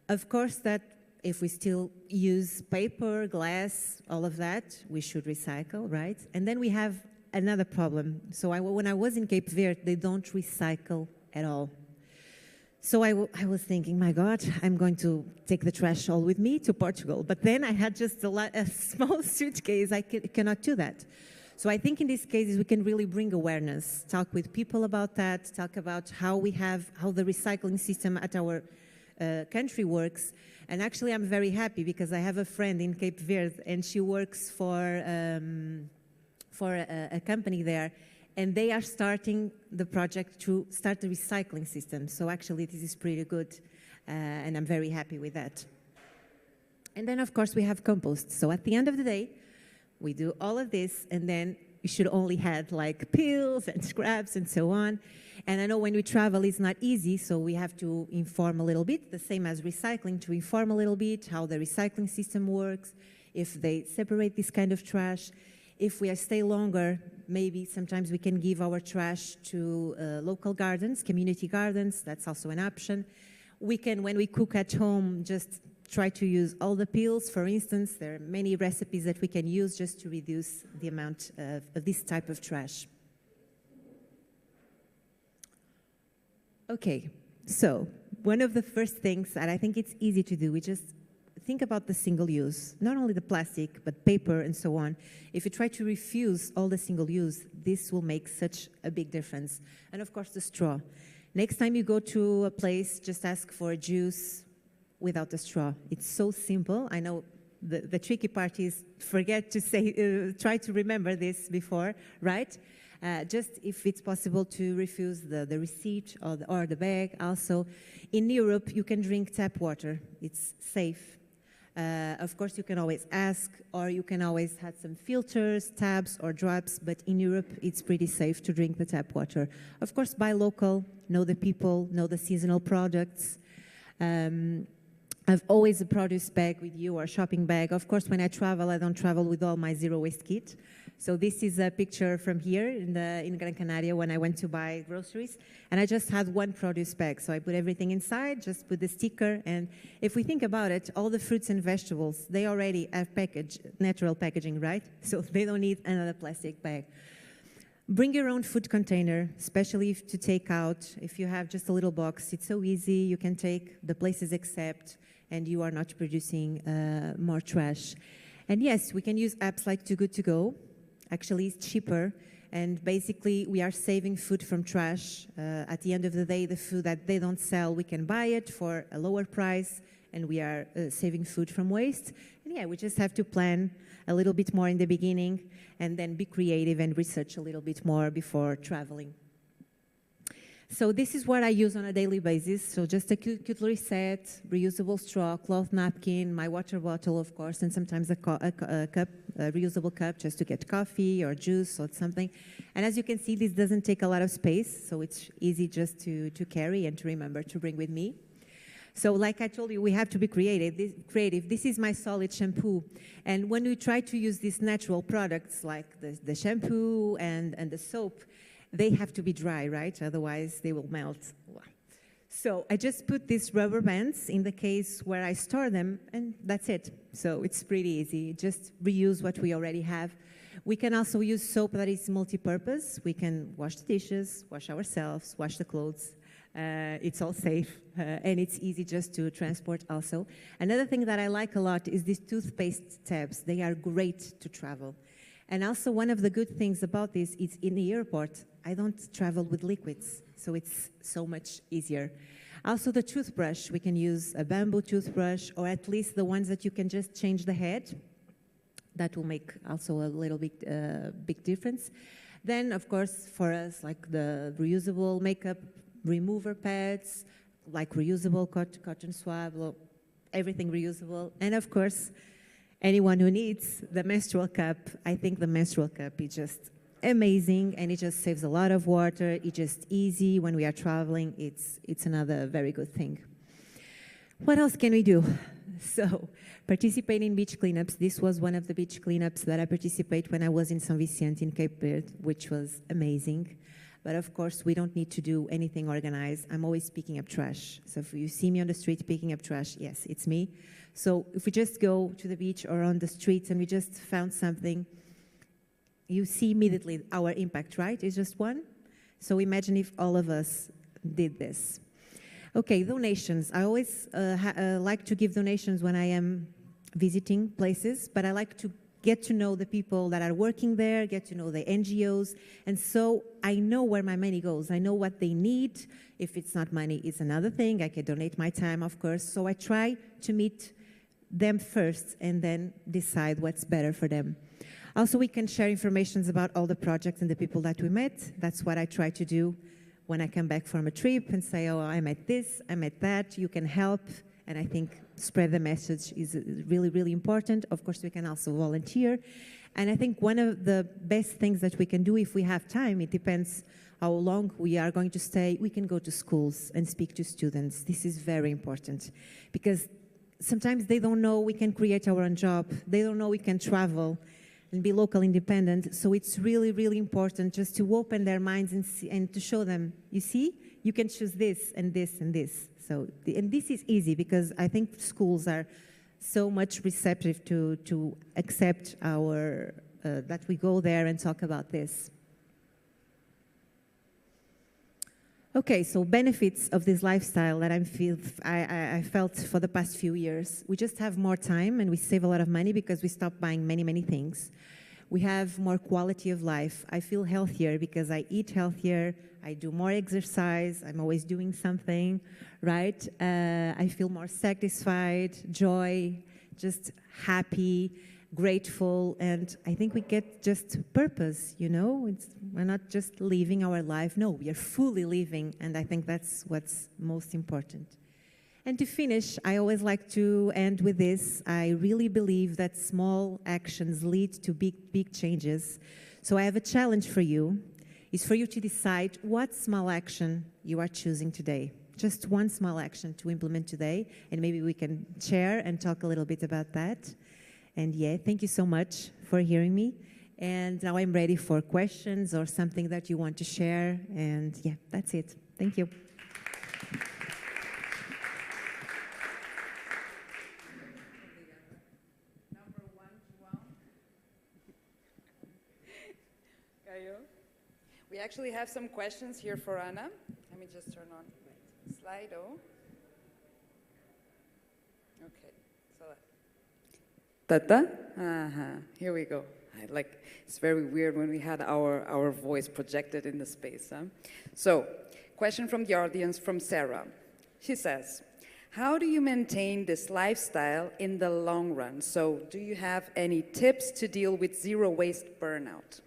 Of course, that if we still use paper, glass, all of that, we should recycle, right? And then we have another problem. So when I was in Cape Verde, they don't recycle at all. So I was thinking, my God, I'm going to take the trash all with me to Portugal. But then I had just a small suitcase. I cannot do that. So I think in these cases, we can really bring awareness, talk with people about that, talk about how the recycling system at our country works. And actually, I'm very happy because I have a friend in Cape Verde, and she works for a company there. And they are starting the project to start the recycling system. So actually, this is pretty good, and I'm very happy with that. And then, of course, we have compost. So at the end of the day, we do all of this, and then we should only have like peels and scraps and so on. And I know when we travel, it's not easy, so we have to inform a little bit, the same as recycling, to inform a little bit how the recycling system works, if they separate this kind of trash. If we stay longer, maybe sometimes we can give our trash to local gardens, community gardens. That's also an option. We can, when we cook at home, just try to use all the peels. For instance, there are many recipes that we can use just to reduce the amount of this type of trash. Okay, so one of the first things that I think it's easy to do, we just think about the single use, not only the plastic, but paper and so on. If you try to refuse all the single use, this will make such a big difference. And of course, the straw. Next time you go to a place, just ask for a juice without the straw. It's so simple. I know the tricky part is forget to say, try to remember this before, right? Just if it's possible to refuse the receipt or the bag. Also, in Europe, you can drink tap water. It's safe. Of course, you can always ask, or you can always have some filters, tabs, or drops, but in Europe, it's pretty safe to drink the tap water. Of course, buy local, know the people, know the seasonal products. I've always a produce bag with you or a shopping bag. Of course, when I travel, I don't travel with all my zero-waste kit. So this is a picture from here in Gran Canaria when I went to buy groceries. And I just had one produce bag. So I put everything inside, just put the sticker. And if we think about it, all the fruits and vegetables, they already have natural packaging, right? So they don't need another plastic bag. Bring your own food container, especially to take out. If you have just a little box, it's so easy. You can take, the places accept, and you are not producing more trash. And yes, we can use apps like Too Good To Go. Actually, it's cheaper, and basically we are saving food from trash. At the end of the day, the food that they don't sell, we can buy it for a lower price, and we are saving food from waste. And yeah, we just have to plan a little bit more in the beginning, and then be creative and research a little bit more before traveling. So this is what I use on a daily basis. So just a cutlery set, reusable straw, cloth napkin, my water bottle, of course, and sometimes a cup, a reusable cup just to get coffee or juice or something. And as you can see, this doesn't take a lot of space, so it's easy just to carry and to remember to bring with me. So like I told you, we have to be creative. This is my solid shampoo. And when we try to use these natural products like the shampoo and the soap, they have to be dry, right? Otherwise, they will melt. So I just put these rubber bands in the case where I store them, and that's it. So it's pretty easy. Just reuse what we already have. We can also use soap that is multi-purpose. We can wash the dishes, wash ourselves, wash the clothes. It's all safe, and it's easy just to transport also. Another thing that I like a lot is these toothpaste tabs. They are great to travel. And also one of the good things about this is in the airport, I don't travel with liquids, so it's so much easier. Also the toothbrush, we can use a bamboo toothbrush, or at least the ones that you can just change the head. That will make also a little bit big difference. Then, of course, for us, like the reusable makeup remover pads, like reusable cotton swab, everything reusable. And of course, anyone who needs the menstrual cup, I think the menstrual cup is just amazing, and it just saves a lot of water. It's just easy when we are traveling. It's another very good thing. What else can we do? So, participate in beach cleanups. This was one of the beach cleanups that I participated when I was in São Vicente in Cape Verde, which was amazing. But of course, we don't need to do anything organized. I'm always picking up trash. So if you see me on the street picking up trash, yes, it's me. So if we just go to the beach or on the streets and we just found something, you see immediately our impact, right? It's just one. So imagine if all of us did this. Okay, donations. I always like to give donations when I am visiting places, but I like to get to know the people that are working there, get to know the NGOs, and so I know where my money goes. I know what they need. If it's not money, it's another thing. I can donate my time, of course. So I try to meet them first and then decide what's better for them. Also, we can share information about all the projects and the people that we met. That's what I try to do when I come back from a trip and say, oh, I met this, I met that, you can help. And I think spread the message is really, really important. Of course, we can also volunteer. And I think one of the best things that we can do if we have time, it depends how long we are going to stay, we can go to schools and speak to students. This is very important because sometimes they don't know we can create our own job. They don't know we can travel and be local independent. So it's really, really important just to open their minds and to show them, you see, you can choose this and this and this. So, and this is easy because I think schools are so much receptive to accept our, that we go there and talk about this. Okay, so benefits of this lifestyle that I felt for the past few years. We just have more time and we save a lot of money because we stop buying many, many things. We have more quality of life. I feel healthier because I eat healthier. I do more exercise. I'm always doing something, right? I feel more satisfied, joy, just happy, grateful, and I think we get just purpose, you know? We're not just living our life. No, we are fully living, and I think that's what's most important. And to finish, I always like to end with this. I really believe that small actions lead to big changes. So I have a challenge for you. It's for you to decide what small action you are choosing today. Just one small action to implement today, and maybe we can share and talk a little bit about that. And yeah, thank you so much for hearing me. And now I'm ready for questions or something that you want to share. And yeah, that's it. Thank you. We actually have some questions here for Anna. Let me just turn on Slido. Okay, so Tata. Here we go. It's very weird when we had our voice projected in the space. Huh? So, question from the audience from Sarah. She says, how do you maintain this lifestyle in the long run? So, do you have any tips to deal with zero waste burnout?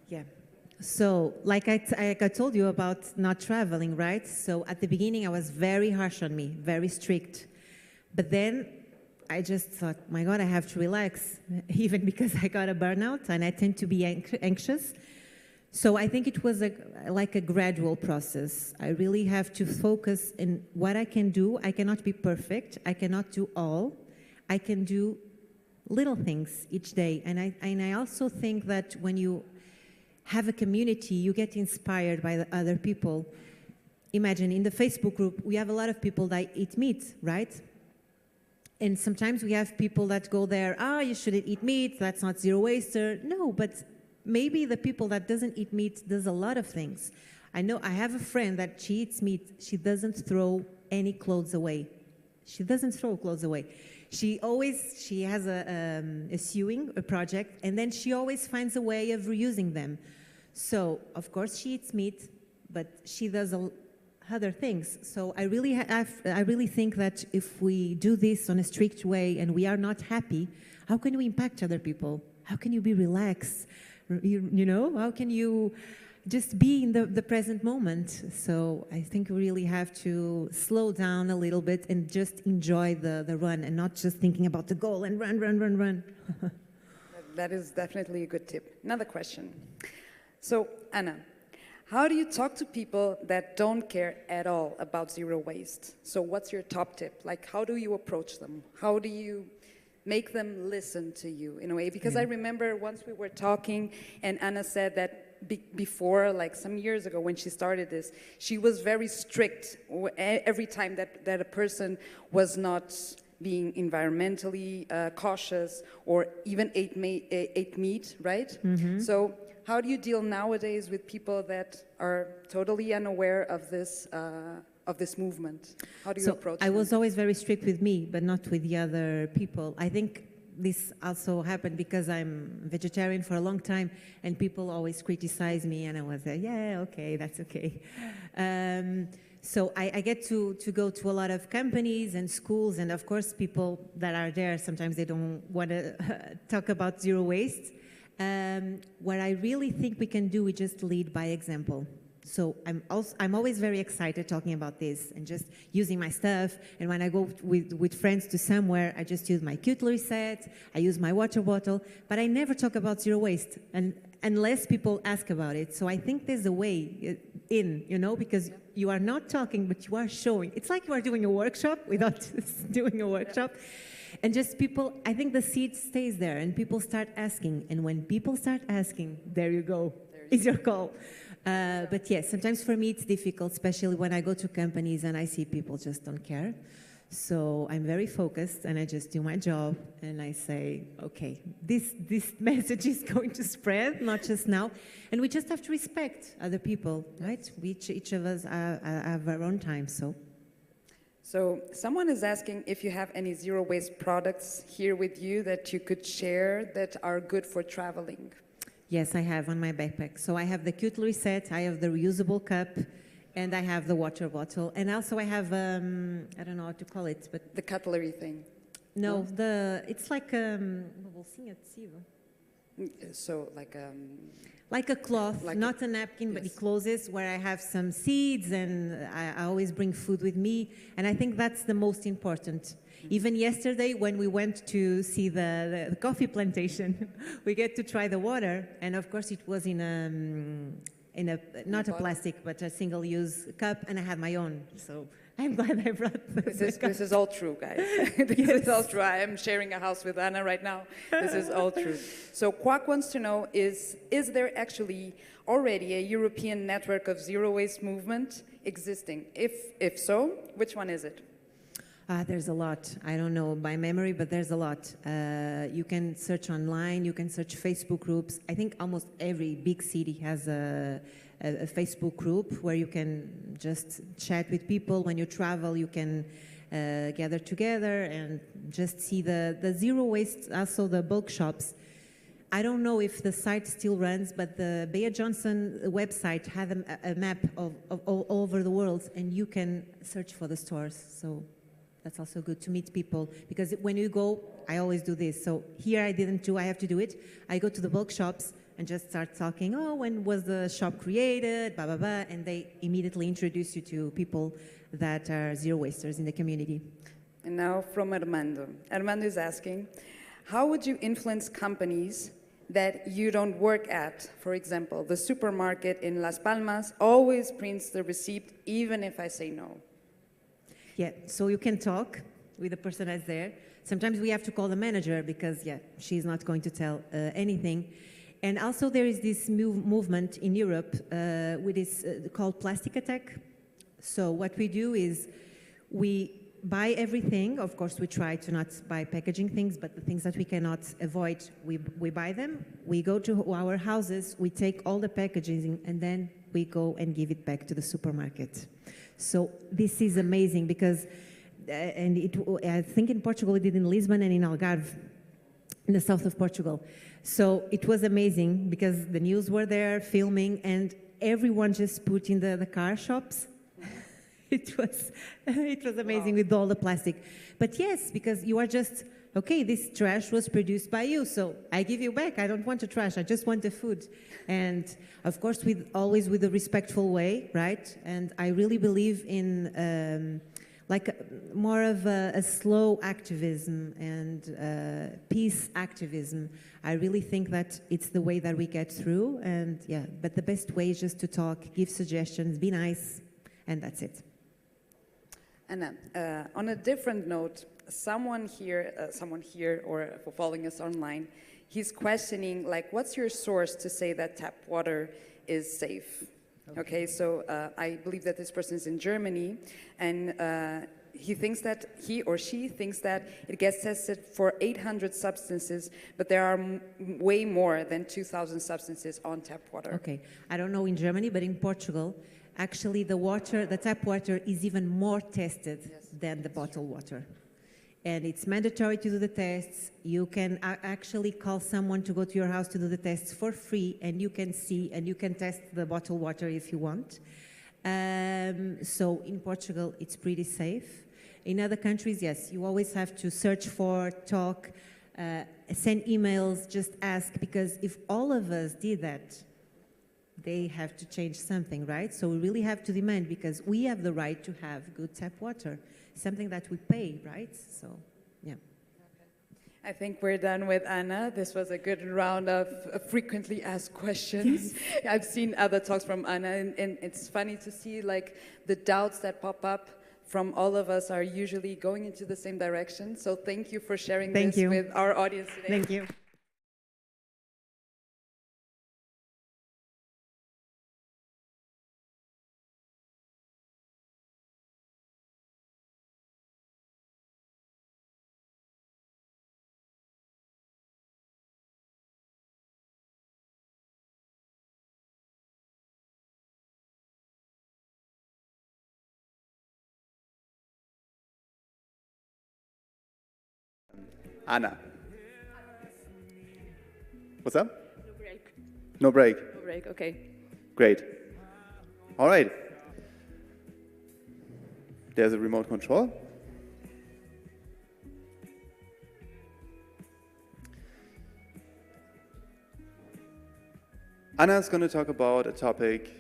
Yeah. So, like I told you about not traveling, right? So at the beginning, I was very harsh on me, very strict. But then I just thought, my God, I have to relax, even because I got a burnout and I tend to be anxious. So I think it was like a gradual process. I really have to focus in what I can do. I cannot be perfect. I cannot do all. I can do little things each day. And I also think that when you have a community, you get inspired by the other people. Imagine in the Facebook group, we have a lot of people that eat meat, right? And sometimes we have people that go there, you shouldn't eat meat, that's not zero waster. No, but maybe the people that doesn't eat meat does a lot of things. I know I have a friend that she eats meat, she doesn't throw any clothes away. She doesn't throw clothes away. She has a sewing, a project, and then she always finds a way of reusing them. So, of course, she eats meat, but she does other things. So I really think that if we do this on a strict way and we are not happy, how can we impact other people? How can you be relaxed? You know, how can you just be in the present moment? So I think we really have to slow down a little bit and just enjoy the run and not just thinking about the goal and run. That is definitely a good tip. Another question. So, Anna, how do you talk to people that don't care at all about zero waste? So what's your top tip? Like, how do you approach them? How do you make them listen to you in a way? Because I remember once we were talking and Anna said that before, like some years ago when she started this, she was very strict every time that a person was not being environmentally cautious or even ate meat, right? Mm-hmm. So how do you deal nowadays with people that are totally unaware of this movement? How do you approach them? I was always very strict with me, but not with the other people. I think this also happened because I'm vegetarian for a long time, and people always criticize me, and I was like, yeah, okay, that's okay. So I get to go to a lot of companies and schools, and of course people that are there, sometimes they don't want to talk about zero waste. What I really think we can do is just lead by example. So I'm always very excited talking about this and just using my stuff. And when I go with friends to somewhere, I just use my cutlery set, I use my water bottle, but I never talk about zero waste unless people ask about it. So I think there's a way in, you know, because you are not talking, but you are showing. It's like you are doing a workshop without doing a workshop. And just people, I think the seed stays there and people start asking. And when people start asking, there you go, it's your call. But yes, sometimes for me it's difficult, especially when I go to companies and I see people just don't care. So I'm very focused and I just do my job and I say, okay, this message is going to spread, not just now. And we just have to respect other people, right? Each of us have our own time, so. So someone is asking if you have any zero waste products here with you that you could share that are good for traveling. Yes, I have on my backpack. So I have the cutlery set, I have the reusable cup, and I have the water bottle. And also I have, I don't know how to call it, but... The cutlery thing. No, it's like, so like... Like a cloth, like not a napkin, but it closes, where I have some seeds and I always bring food with me. And I think that's the most important. Even yesterday, when we went to see the coffee plantation, we get to try the water. And of course, it was in a not a plastic, but a single-use cup, and I had my own. So I'm glad I brought This is all true, guys. This is all true. I am sharing a house with Anna right now. This is all true. So Kwak wants to know, is there actually already a European network of zero waste movement existing? If so, which one is it? There's a lot. I don't know by memory, but there's a lot. You can search online, you can search Facebook groups. I think almost every big city has a Facebook group where you can just chat with people. When you travel, you can gather together and just see the zero waste, also the bulk shops. I don't know if the site still runs, but the Bea Johnson website had a map of all over the world, and you can search for the stores. So that's also good to meet people, because when you go, I always do this. So here I have to do it. I go to the bulk shops and just start talking, oh, when was the shop created, blah, blah, blah, and they immediately introduce you to people that are zero wasters in the community. And now from Armando. Armando is asking, how would you influence companies that you don't work at? For example, the supermarket in Las Palmas always prints the receipt, even if I say no. Yeah, so you can talk with the person that's there. Sometimes we have to call the manager because, yeah, she's not going to tell anything. And also there is this movement in Europe which is called Plastic Attack. So what we do is we buy everything. Of course, we try to not buy packaging things, but the things that we cannot avoid, we buy them. We go to our houses, we take all the packaging, and then we go and give it back to the supermarket. So this is amazing because, I think in Portugal we did in Lisbon and in Algarve, in the south of Portugal. So it was amazing because the news were there filming and everyone just put in the car shops. It was amazing. Wow. With all the plastic. But yes, because you are just, okay, this trash was produced by you, so I give you back. I don't want the trash, I just want the food. And of course, always with a respectful way, right? And I really believe in more of a slow activism and peace activism. I really think that it's the way that we get through, and yeah, but the best way is just to talk, give suggestions, be nice, and that's it. Anna, on a different note, someone here, or for following us online, he's questioning, like, what's your source to say that tap water is safe? Okay, so I believe that this person is in Germany, and he or she thinks that it gets tested for 800 substances, but there are way more than 2,000 substances on tap water. Okay, I don't know in Germany, but in Portugal, actually the tap water is even more tested than the bottled water. And it's mandatory to do the tests. You can actually call someone to go to your house to do the tests for free, and you can see and you can test the bottled water if you want. So in Portugal, it's pretty safe. In other countries, yes, you always have to search for, talk, send emails, just ask, because if all of us did that, they have to change something, right? So we really have to demand, because we have the right to have good tap water, something that we pay, right? So, yeah. I think we're done with Anna. This was a good round of frequently asked questions. I've seen other talks from Anna, and it's funny to see, like, the doubts that pop up from all of us are usually going into the same direction. So thank you for sharing this with our audience today. Thank you. Anna. What's up? No break. No break. No break, okay. Great. All right. There's a remote control. Anna's going to talk about a topic,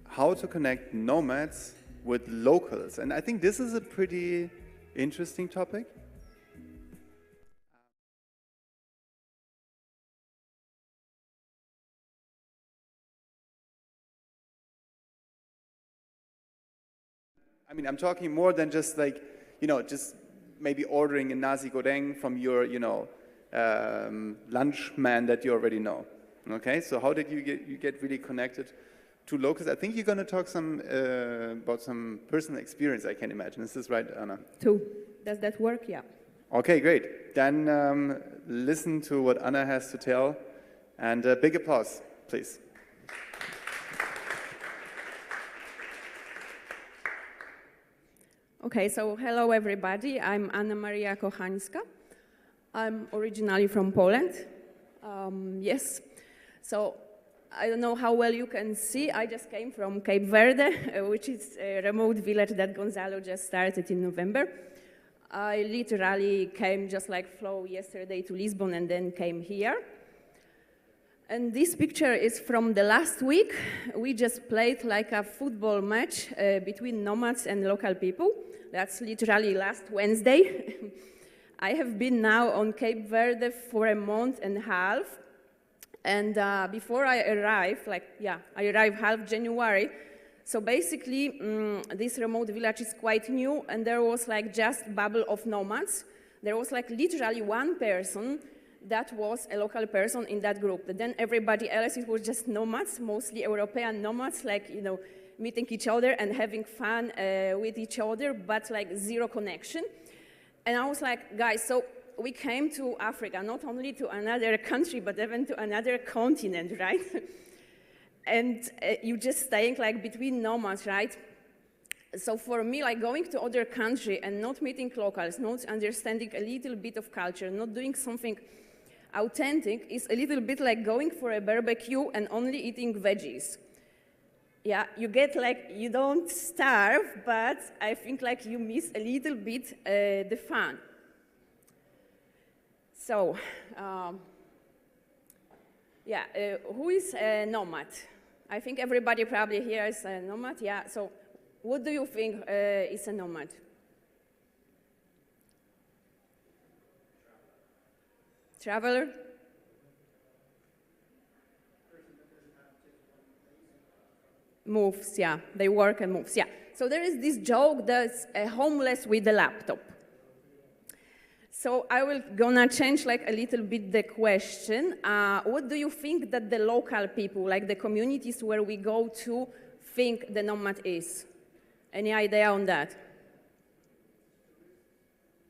how to connect nomads with locals. And I think this is a pretty interesting topic. I mean, I'm talking more than just like, just maybe ordering a nasi goreng from your, lunch man that you already know. Okay, so how did you get really connected to locals? I think you're going to talk about some personal experience, I can imagine. Is this right, Anna? Does that work? Yeah. Okay, great. Then listen to what Anna has to tell, and big applause, please. Okay, so hello everybody. I'm Anna Maria Kochańska. I'm originally from Poland. Yes, so I don't know how well you can see. I just came from Cape Verde, which is a remote village that Gonzalo just started in November. I literally came just like Flo yesterday to Lisbon and then came here. And this picture is from the last week. We just played like a football match between nomads and local people. That's literally last Wednesday. I have been now on Cape Verde for a month and a half. And before I arrived, I arrived half January. So basically, this remote village is quite new, and there was like just bubble of nomads. There was like literally one person that was a local person in that group. But then everybody else, it was just nomads, mostly European nomads, meeting each other and having fun with each other, but like zero connection. And I was like, guys, so we came to Africa, not only to another country, but even to another continent, right? And you just staying like between nomads, right? So for me, like going to other country and not meeting locals, not understanding a little bit of culture, not doing something authentic is a little bit like going for a barbecue and only eating veggies. Yeah, you get like, you don't starve, but I think like you miss a little bit the fun. So, who is a nomad? I think everybody probably here is a nomad, yeah. So, what do you think is a nomad? Traveler? Moves, yeah. They work and moves, yeah. So there is this joke that's a homeless with a laptop. So I will gonna change like a little bit the question. What do you think that the local people, like the communities where we go to, think the nomad is? Any idea on that?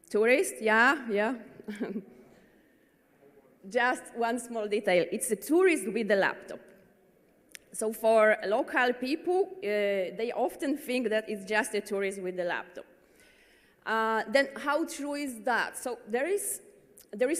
Tourist, yeah. Just one small detail. It's a tourist with a laptop. So for local people, they often think that it's just a tourist with a laptop. Then how true is that? So there is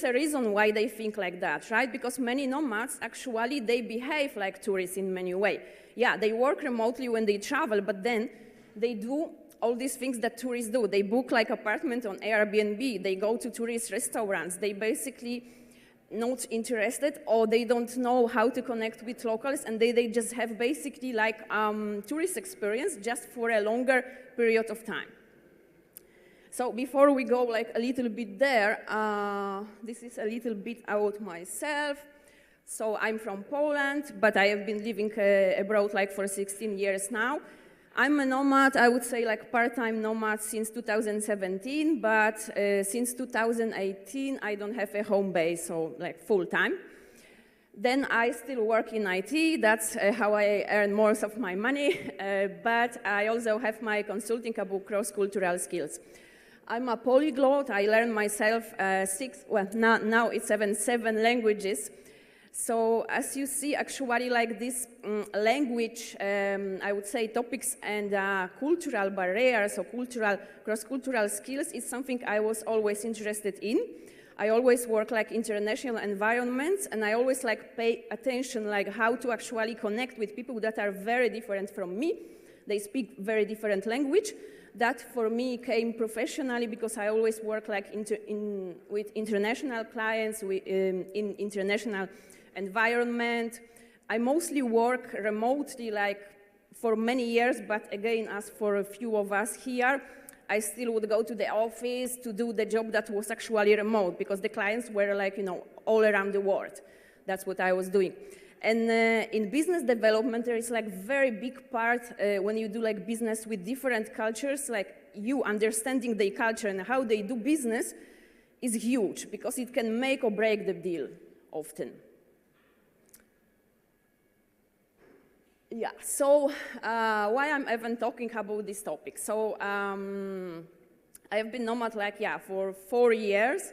a reason why they think like that, right? Because many nomads, actually, they behave like tourists in many ways. Yeah, they work remotely when they travel, but then they do all these things that tourists do. They book like apartment on Airbnb, they go to tourist restaurants, they basically not interested or they don't know how to connect with locals and they just have basically like tourist experience just for a longer period of time. So before we go like a little bit there, this is a little bit about myself. So I'm from Poland, but I have been living abroad like for 16 years now. I'm a nomad, I would say like part-time nomad since 2017, but since 2018 I don't have a home base, so like full-time. Then I still work in IT, that's how I earn most of my money, but I also have my consulting about cross-cultural skills. I'm a polyglot, I learned myself now it's seven languages. So as you see, actually like this language, I would say topics and cultural barriers or cross-cultural skills is something I was always interested in. I always work like international environments and I always like pay attention like how to actually connect with people that are very different from me. They speak very different language. That for me came professionally because I always work like with international clients, in international environment. I mostly work remotely like for many years, but again, as for a few of us here, I still would go to the office to do the job that was actually remote because the clients were like, all around the world. That's what I was doing. And in business development, there is like very big part when you do like business with different cultures, like you understanding their culture and how they do business is huge because it can make or break the deal often. Yeah, so why I'm even talking about this topic? So I have been nomad for 4 years.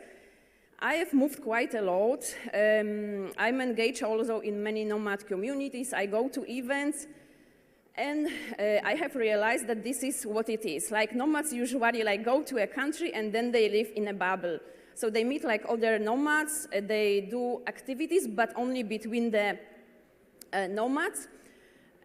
I have moved quite a lot. I'm engaged also in many nomad communities. I go to events, and I have realized that this is what it is. Like nomads usually like go to a country and then they live in a bubble. So they meet like other nomads. They do activities, but only between the nomads.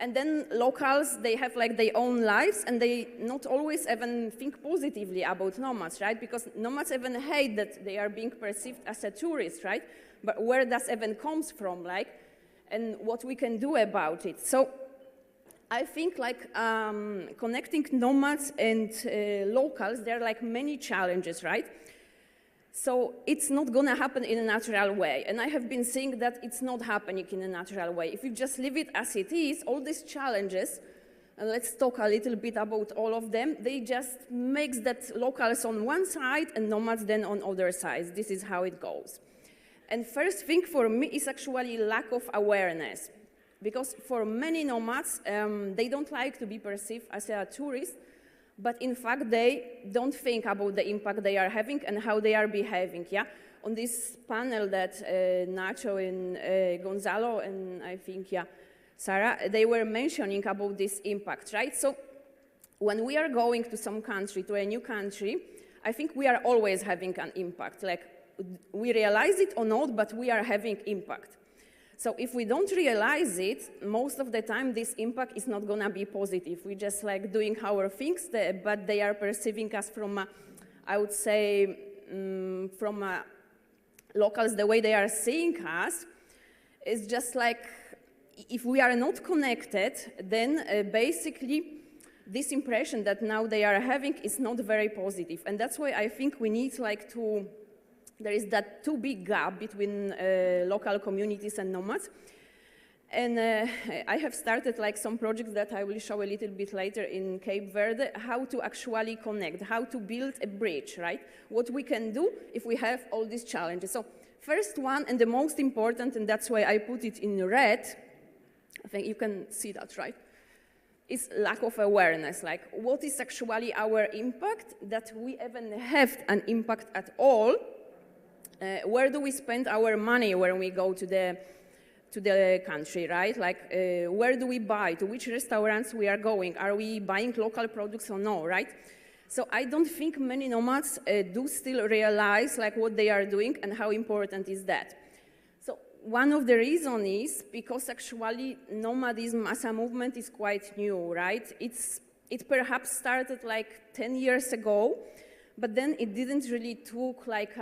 And then locals, they have like their own lives, and they not always even think positively about nomads, right? Because nomads even hate that they are being perceived as a tourist, right? But where does even comes from, like, and what we can do about it? So I think like connecting nomads and locals, there are like many challenges, right? So it's not going to happen in a natural way. And I have been saying that it's not happening in a natural way. If you just leave it as it is, all these challenges, and let's talk a little bit about all of them, they just make that locals on one side and nomads then on other sides. This is how it goes. And first thing for me is actually lack of awareness. Because for many nomads, they don't like to be perceived as a tourist, but in fact, they don't think about the impact they are having and how they are behaving, yeah? On this panel that Nacho and Gonzalo and I think, yeah, Sarah, they were mentioning about this impact, right? So when we are going to some country, to a new country, I think we are always having an impact. Like, we realize it or not, but we are having impact. So if we don't realize it, most of the time this impact is not gonna be positive. We're just like doing our things, but they are perceiving us from, I would say, from locals, the way they are seeing us is just like, if we are not connected, then basically this impression that now they are having is not very positive. And that's why I think we need like to, there is that too big gap between local communities and nomads. And I have started like some projects that I will show a little bit later in Cape Verde, how to actually connect, how to build a bridge, right? What we can do if we have all these challenges. So first one, and the most important, and that's why I put it in red, I think you can see that, right? Is lack of awareness, like what is actually our impact, that we even have an impact at all. Where do we spend our money when we go to the country, right? Like, where do we buy? To which restaurants we are going? Are we buying local products or no, right? So I don't think many nomads do still realize like what they are doing and how important is that. So one of the reasons is because actually nomadism as a movement is quite new, right? It perhaps started like 10 years ago, but then it didn't really took like,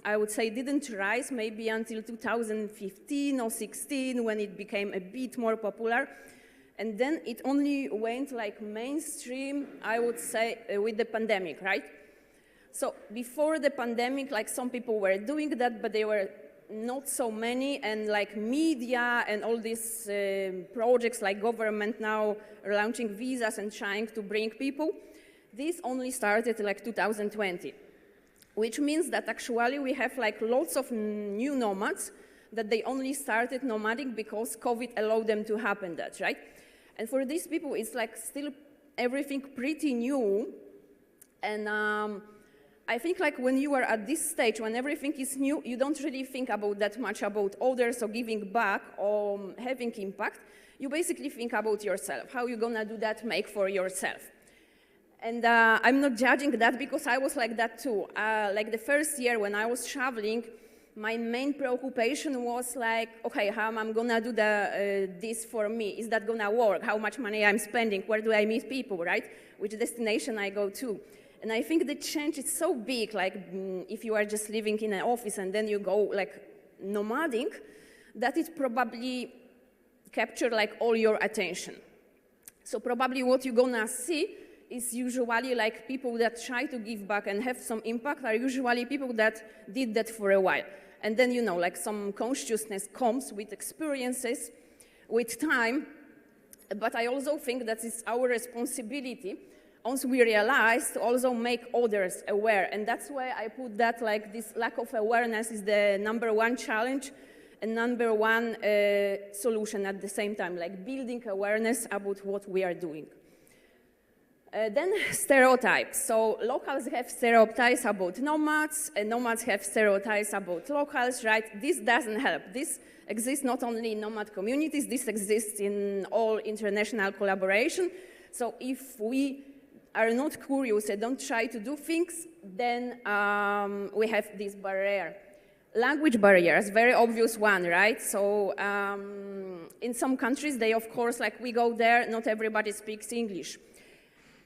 I would say didn't rise maybe until 2015 or 16 when it became a bit more popular. And then it only went like mainstream, I would say, with the pandemic, right? So before the pandemic, like some people were doing that, but they were not so many, and like media and all these projects like government now are launching visas and trying to bring people. This only started like 2020. Which means that actually we have like lots of new nomads that they only started nomadic because COVID allowed them to happen that, right? And for these people, it's like still everything pretty new. And I think like when you are at this stage, when everything is new, you don't really think about that much about others or giving back or having impact. You basically think about yourself, how you're gonna do that, make for yourself. And I'm not judging that because I was like that too. Like the first year when I was traveling, my main preoccupation was like, okay, how am I gonna do this for me? Is that gonna work? How much money I'm spending? Where do I meet people, right? Which destination I go to? And I think the change is so big, like if you are just living in an office and then you go like nomadic, that it probably captured like all your attention. So probably what you're gonna see is usually like people that try to give back and have some impact are usually people that did that for a while. And then, you know, like some consciousness comes with experiences, with time. But I also think that it's our responsibility, once we realize, to also make others aware. And that's why I put that, like, this lack of awareness is the #1 challenge and #1 solution at the same time, like building awareness about what we are doing. Then stereotypes. So locals have stereotypes about nomads, and nomads have stereotypes about locals, right? This doesn't help. This exists not only in nomad communities, this exists in all international collaboration. So if we are not curious and don't try to do things, then we have this barrier. Language barriers, very obvious one, right? So in some countries, they of course, like we go there, not everybody speaks English.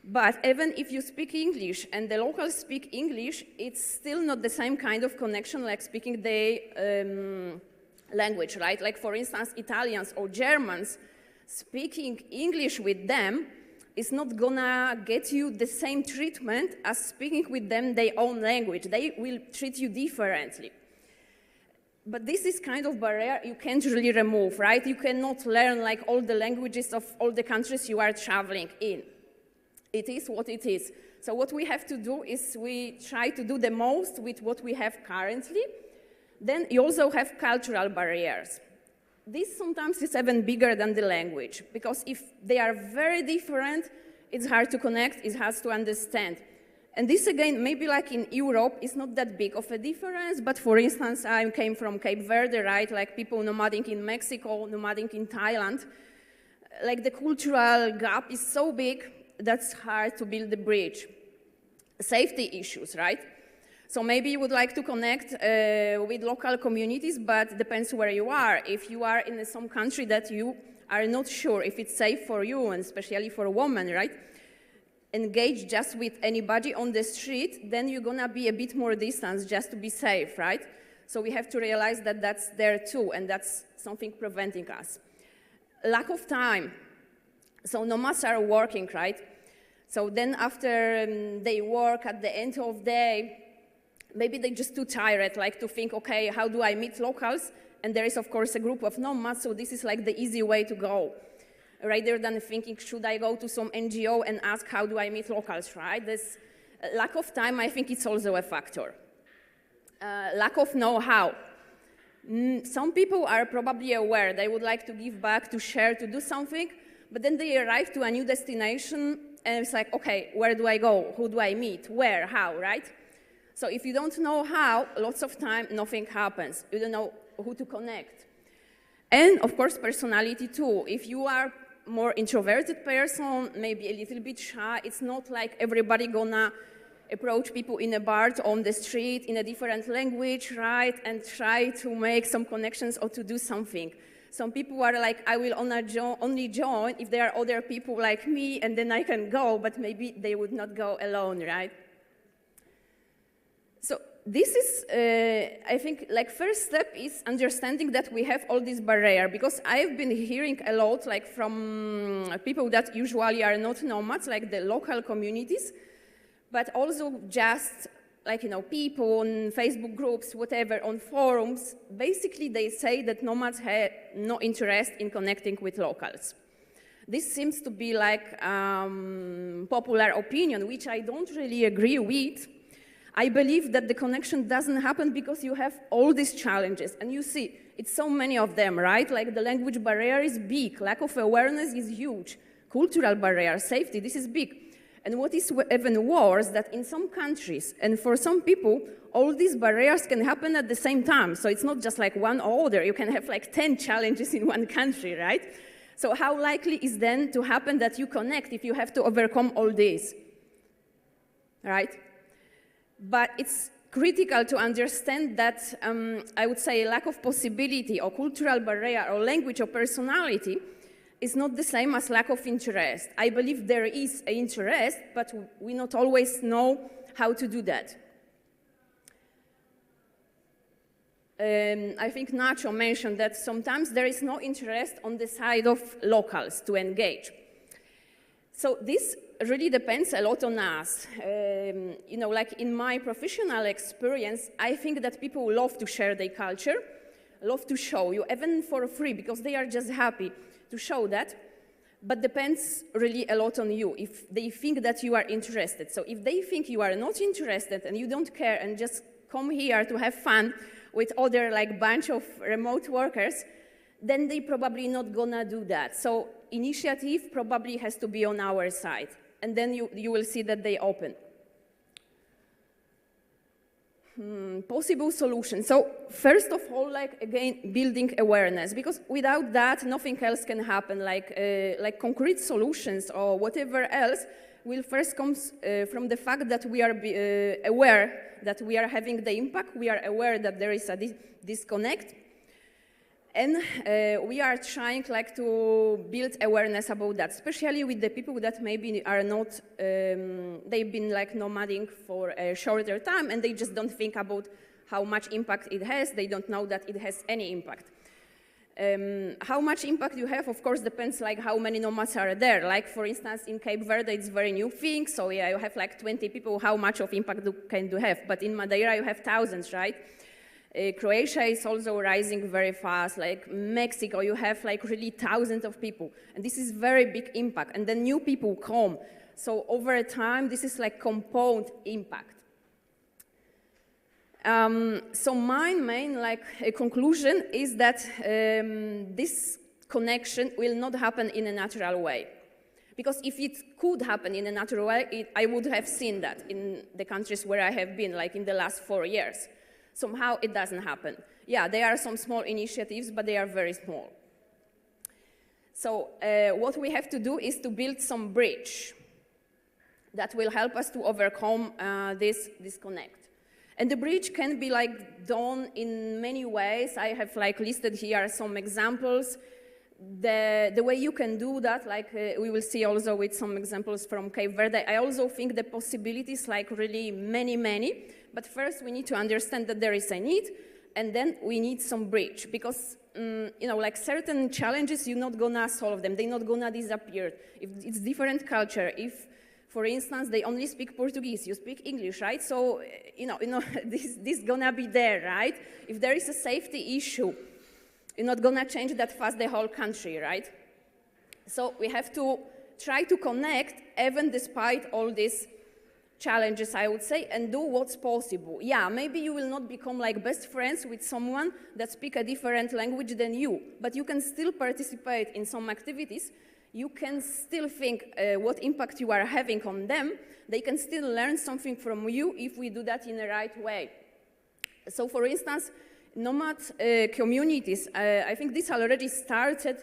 But even if you speak English and the locals speak English, it's still not the same kind of connection like speaking the language, right? Like for instance, Italians or Germans, speaking English with them is not gonna get you the same treatment as speaking with them their own language. They will treat you differently. But this is kind of barrier you can't really remove, right? You cannot learn like all the languages of all the countries you are traveling in. It is what it is. So what we have to do is we try to do the most with what we have currently. Then you also have cultural barriers. This sometimes is even bigger than the language, because if they are very different, it's hard to connect, it's hard to understand. And this again, maybe like in Europe, is not that big of a difference, but for instance, I came from Cape Verde, right? Like people nomading in Mexico, nomading in Thailand. Like the cultural gap is so big, that's hard to build the bridge. Safety issues, right? So maybe you would like to connect with local communities, but depends where you are. If you are in some country that you are not sure if it's safe for you, and especially for a woman, right? Engage just with anybody on the street, then you're gonna be a bit more distance just to be safe, right? So we have to realize that that's there too, and that's something preventing us. Lack of time. So nomads are working, right? So then after they work at the end of the day, maybe they're just too tired, like to think, okay, how do I meet locals? And there is, of course, a group of nomads, so this is like the easy way to go. Rather than thinking, should I go to some NGO and ask, how do I meet locals, right? This lack of time, I think it's also a factor. Lack of know-how. Some people are probably aware they would like to give back, to share, to do something, but then they arrive to a new destination, and it's like, okay, where do I go? Who do I meet? Where? How, right? So if you don't know how, lots of time, nothing happens. You don't know who to connect. And, of course, personality, too. If you are more introverted person, maybe a little bit shy, it's not like everybody gonna approach people in a bar, on the street, in a different language, right? And try to make some connections or to do something. Some people are like, I will only join if there are other people like me, and then I can go, but maybe they would not go alone, right? So this is, I think, like first step is understanding that we have all this barrier, because I've been hearing a lot, like from people that usually are not nomads, like the local communities, but also just like, you know, people on Facebook groups, whatever, on forums. Basically, they say that nomads have no interest in connecting with locals. This seems to be like popular opinion, which I don't really agree with. I believe that the connection doesn't happen because you have all these challenges, and you see, it's so many of them, right? Like the language barrier is big, lack of awareness is huge, cultural barrier, safety, this is big. And what is even worse, that in some countries, and for some people, all these barriers can happen at the same time. So it's not just like one or other, you can have like 10 challenges in one country, right? So how likely is then to happen that you connect if you have to overcome all this, right? But it's critical to understand that, I would say, lack of possibility or cultural barrier or language or personality is not the same as lack of interest. I believe there is an interest, but we not always know how to do that. I think Nacho mentioned that sometimes there is no interest on the side of locals to engage. So this really depends a lot on us. You know, like in my professional experience, I think that people love to share their culture, love to show you, even for free, because they are just happy to show that. But depends really a lot on you, if they think that you are interested. So if they think you are not interested and you don't care and just come here to have fun with other like bunch of remote workers, then they probably not gonna do that. So initiative probably has to be on our side. And then you will see that they open. Possible solutions. So first of all, like again, building awareness, because without that, nothing else can happen. Like concrete solutions or whatever else will first come from the fact that we are aware that we are having the impact. We are aware that there is a disconnect. And we are trying like to build awareness about that, especially with the people that maybe are not, they've been like nomading for a shorter time and they just don't think about how much impact it has. They don't know that it has any impact. How much impact you have, of course, depends like how many nomads are there. Like for instance, in Cape Verde, it's very new thing. So yeah, you have like 20 people, how much of impact can you have? But in Madeira, you have thousands, right? Croatia is also rising very fast, like Mexico, you have like really thousands of people. And this is very big impact. And then new people come. So over time, this is like compound impact. So my main like conclusion is that this connection will not happen in a natural way. Because if it could happen in a natural way, I would have seen that in the countries where I have been, like in the last 4 years. Somehow it doesn't happen. Yeah, there are some small initiatives, but they are very small. So what we have to do is to build some bridge that will help us to overcome this disconnect. And the bridge can be like done in many ways. I have like listed here some examples. The way you can do that, like we will see also with some examples from Cape Verde, I also think the possibilities like really many. But first we need to understand that there is a need, and then we need some bridge, because you know, like certain challenges, you're not gonna solve them, they're not gonna disappear. If it's different culture, if, for instance, they only speak Portuguese, you speak English, right? So, you know, this gonna be there, right? If there is a safety issue, you're not gonna change that fast the whole country, right? So we have to try to connect, even despite all these challenges, I would say, and do what's possible. Yeah, maybe you will not become like best friends with someone that speaks a different language than you, but you can still participate in some activities. You can still think what impact you are having on them. They can still learn something from you if we do that in the right way. So for instance, nomad communities, I think this already started.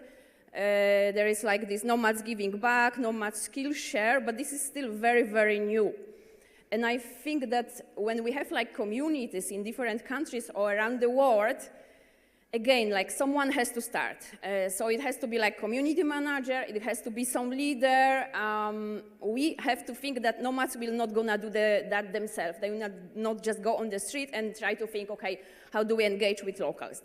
There is like this Nomads Giving Back, Nomad Skill Share, but this is still very new. And I think that when we have like communities in different countries or around the world, again, like someone has to start. So it has to be like community manager, it has to be some leader. We have to think that nomads will not gonna do that themselves. They will not just go on the street and try to think, okay, how do we engage with locals?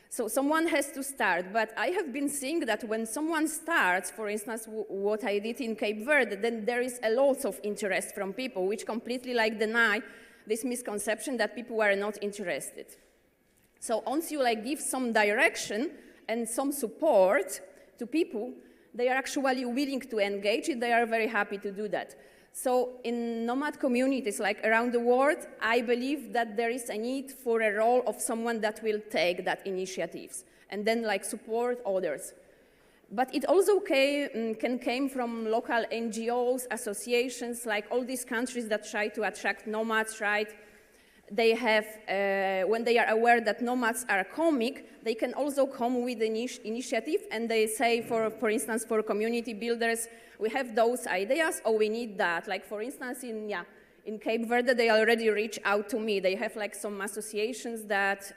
So someone has to start, but I have been seeing that when someone starts, for instance, what I did in Cape Verde, then there is a lot of interest from people, which completely like deny this misconception that people are not interested. So once you like give some direction and some support to people, they are actually willing to engage it, they are very happy to do that. So in nomad communities like around the world, I believe that there is a need for a role of someone that will take that initiatives and then like support others. But it also can come from local NGOs, associations, like all these countries that try to attract nomads, right? They have, when they are aware that nomads are coming, they can also come with an initiative, and they say, for instance, for community builders, we have those ideas, or we need that. Like, for instance, in Cape Verde, they already reach out to me. They have like some associations that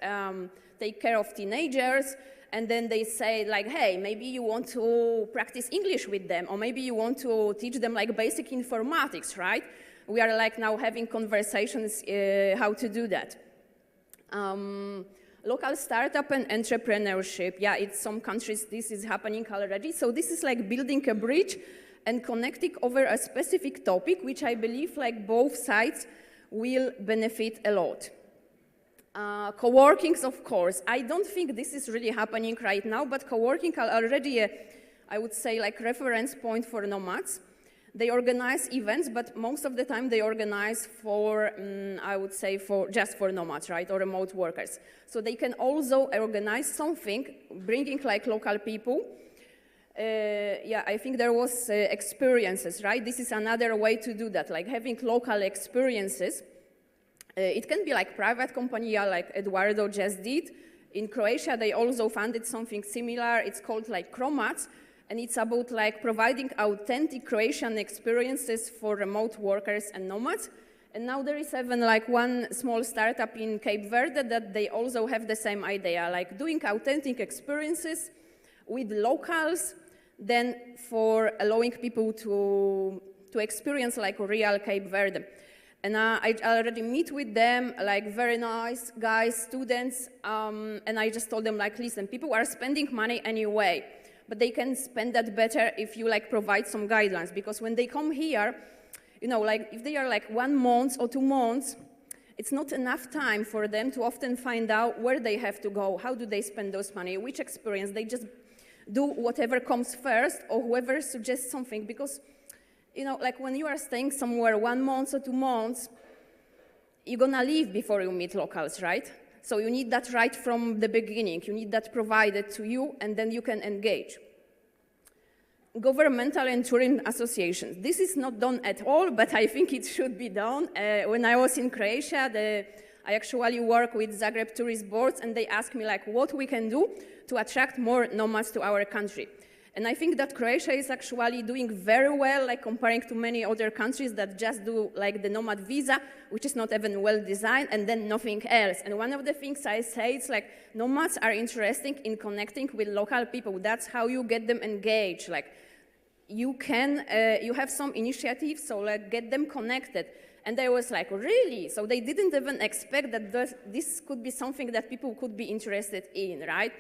take care of teenagers, and then they say like, hey, maybe you want to practice English with them, or maybe you want to teach them like basic informatics, right? We are like now having conversations how to do that. Local startup and entrepreneurship, yeah, in some countries this is happening already. So this is like building a bridge and connecting over a specific topic, which I believe like both sides will benefit a lot. Co-workings, of course. I don't think this is really happening right now, but co-working are already I would say, like reference point for nomads. They organize events, but most of the time they organize for, I would say, just for nomads, right, or remote workers. So they can also organize something, bringing like local people. Yeah, I think there was experiences, right? This is another way to do that, like having local experiences. It can be like private company, yeah, like Eduardo just did. In Croatia, they also funded something similar. It's called like Nomads. And it's about like providing authentic Croatian experiences for remote workers and nomads. And now there is even like one small startup in Cape Verde that they also have the same idea, like doing authentic experiences with locals, then for allowing people to experience like real Cape Verde. And I already meet with them, like very nice guys, students, and I just told them like, listen, people are spending money anyway, but they can spend that better if you like provide some guidelines, because when they come here, you know, like if they are like 1 month or 2 months, it's not enough time for them to often find out where they have to go, how do they spend those money, which experience. They just do whatever comes first or whoever suggests something, because, you know, like when you are staying somewhere 1 month or 2 months, you're gonna leave before you meet locals, right? So you need that right from the beginning. You need that provided to you, and then you can engage. Governmental and tourism associations. This is not done at all, but I think it should be done. When I was in Croatia, I actually work with Zagreb tourist boards, and they asked me like what we can do to attract more nomads to our country. And I think that Croatia is actually doing very well, like comparing to many other countries that just do like the nomad visa, which is not even well designed, and then nothing else. And one of the things I say is like nomads are interested in connecting with local people. That's how you get them engaged. Like you can, you have some initiatives, so like get them connected. And they was like, really? So they didn't even expect that this could be something that people could be interested in, right?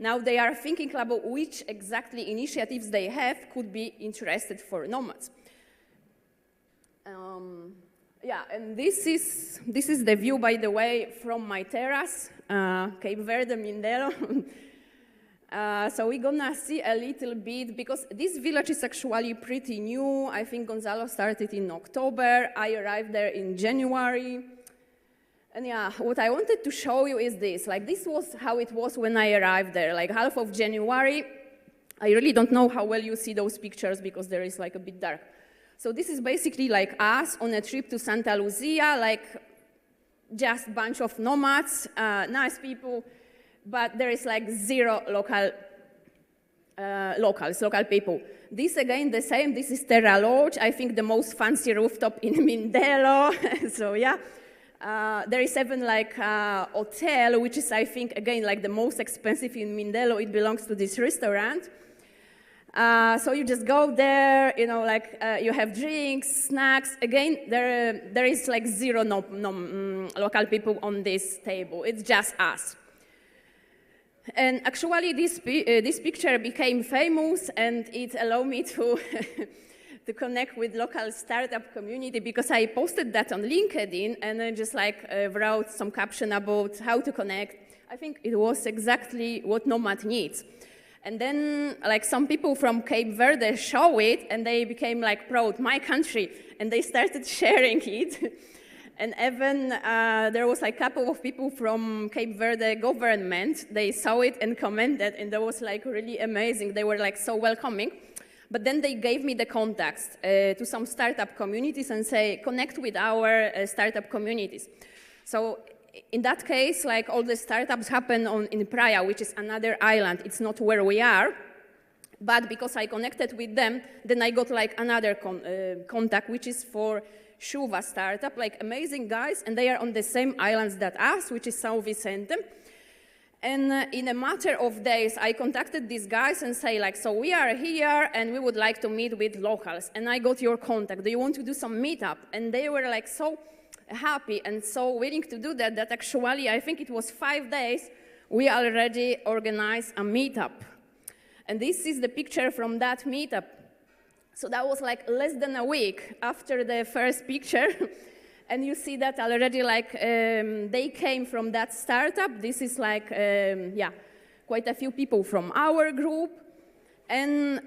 Now they are thinking about which exactly initiatives they have could be interested for nomads. Yeah, and this is the view, by the way, from my terrace, Cape Verde, Mindelo. So we're gonna see a little bit, because this village is actually pretty new. I think Gonzalo started in October. I arrived there in January. And yeah, what I wanted to show you is this. Like, this was how it was when I arrived there, like half of January. I really don't know how well you see those pictures because there is like a bit dark. So this is basically like us on a trip to Santa Lucia, like just a bunch of nomads, nice people, but there is like zero local people. This again, the same, this is Terra Lodge, I think the most fancy rooftop in Mindelo, so yeah. There is even like a hotel, which is, I think, again, like the most expensive in Mindelo. It belongs to this restaurant. So you just go there, you know, like you have drinks, snacks. Again, there is like zero local people on this table. It's just us. And actually, this picture became famous, and it allowed me to to connect with local startup community, because I posted that on LinkedIn and I just like wrote some caption about how to connect. I think it was exactly what Nomad needs. And then like some people from Cape Verde saw it and they became like proud, my country, and they started sharing it. And even there was like a couple of people from Cape Verde government, they saw it and commented, and that was like really amazing. They were like so welcoming. But then they gave me the contacts to some startup communities and say, connect with our startup communities. So in that case, like all the startups happen in Praia, which is another island. It's not where we are. But because I connected with them, then I got like another contact, which is for Shuva startup, like amazing guys, and they are on the same islands that us, which is São Vicente. And in a matter of days, I contacted these guys and say like, so we are here and we would like to meet with locals. And I got your contact. Do you want to do some meetup? And they were like so happy and so willing to do that, that actually, I think it was 5 days, we already organized a meetup. And this is the picture from that meetup. So that was like less than a week after the first picture. And you see that already, like, they came from that startup. This is like, yeah, quite a few people from our group. And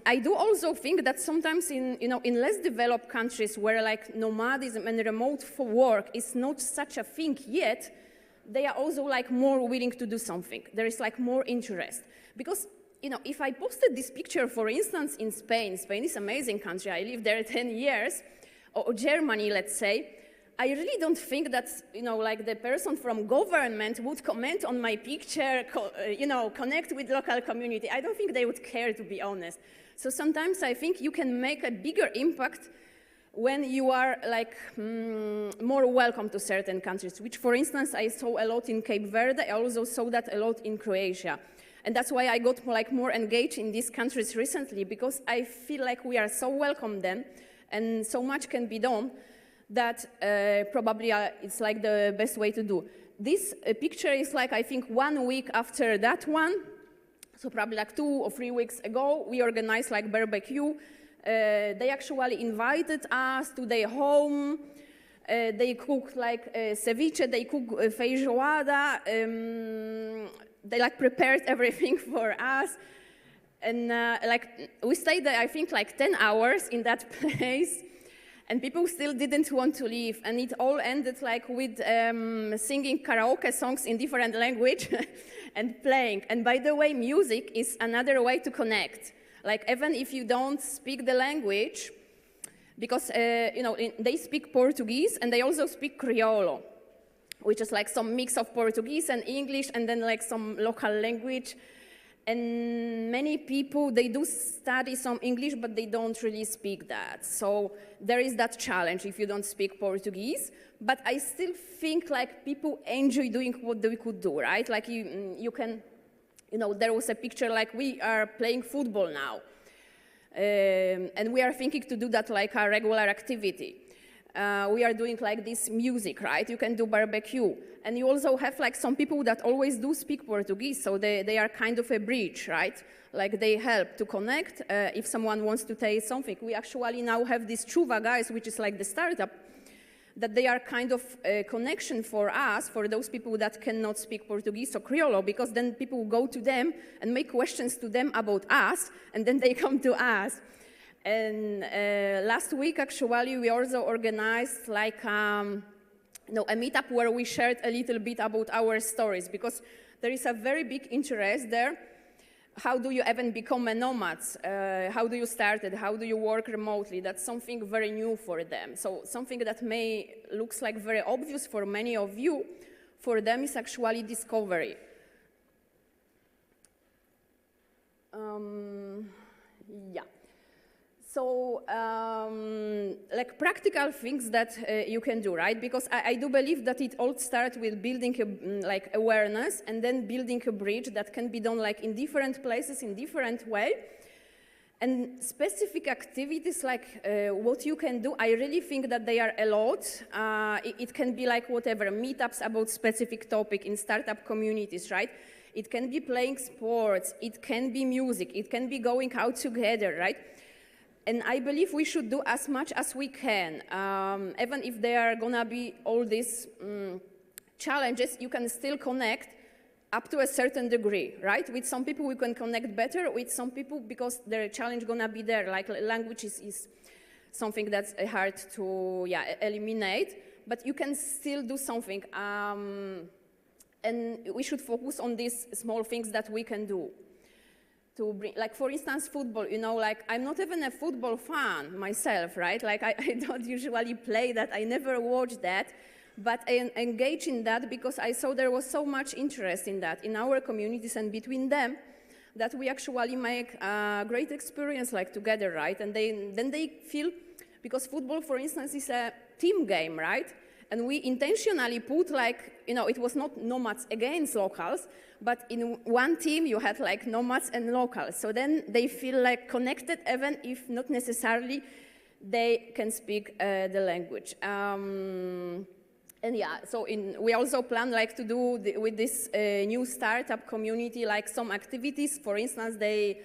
I do also think that sometimes in less developed countries where like nomadism and remote work is not such a thing yet, they are also like more willing to do something. There is like more interest. Because, if I posted this picture, for instance, in Spain, Spain is an amazing country. I lived there 10 years. Or Germany, let's say, I really don't think that, like the person from government would comment on my picture, connect with local community. I don't think they would care, to be honest. So sometimes I think you can make a bigger impact when you are like more welcome to certain countries, which, for instance, I saw a lot in Cape Verde. I also saw that a lot in Croatia. And that's why I got like more engaged in these countries recently, because I feel like we are so welcome then, and so much can be done that probably it's like the best way to do. This picture is like, I think, 1 week after that one. So probably like 2 or 3 weeks ago, we organized like barbecue. They actually invited us to their home. They cooked like ceviche, they cooked feijoada. They like prepared everything for us. And like we stayed there, I think, like 10 hours in that place, and people still didn't want to leave. And it all ended like with singing karaoke songs in different language and playing. And by the way, music is another way to connect. Like even if you don't speak the language, because they speak Portuguese and they also speak Criollo, which is like some mix of Portuguese and English, and then like some local language. And many people, they do study some English, but they don't really speak that. So there is that challenge if you don't speak Portuguese. But I still think like people enjoy doing what they could do, right? Like you can, there was a picture like we are playing football now. And we are thinking to do that like a regular activity. We are doing like this music, right? You can do barbecue. And you also have like some people that always do speak Portuguese, so they are kind of a bridge, right? Like they help to connect if someone wants to taste something. We actually now have this Chuva guys, which is like the startup, that they are kind of a connection for us, for those people that cannot speak Portuguese or Criollo, because then people go to them and make questions to them about us, and then they come to us. And last week, actually, we also organized like a meetup where we shared a little bit about our stories, because there is a very big interest there. How do you even become a nomad? How do you start it? How do you work remotely? That's something very new for them. So something that looks like very obvious for many of you, for them is actually discovery. Yeah. So, like practical things that you can do, right? Because I do believe that it all starts with building like awareness, and then building a bridge that can be done like in different places, in different way. And specific activities like what you can do, I really think that they are a lot. It can be like whatever, meetups about specific topic in startup communities, right? It can be playing sports, it can be music, it can be going out together, right? And I believe we should do as much as we can. Even if there are gonna be all these challenges, you can still connect up to a certain degree, right? With some people we can connect better, with some people because their challenge gonna be there, like language is something that's hard to eliminate, but you can still do something. And we should focus on these small things that we can do. To bring, like for instance, football, like I'm not even a football fan myself, right? Like I don't usually play that, I never watch that, but I engage in that because I saw there was so much interest in that, in our communities and between them, that we actually make a great experience like together, right? And then they feel, because football, for instance, is a team game, right? And we intentionally put like, it was not nomads against locals, but in one team you had like nomads and locals. So then they feel like connected, even if not necessarily they can speak the language. And yeah, so we also plan like to do with this new startup community like some activities. For instance, they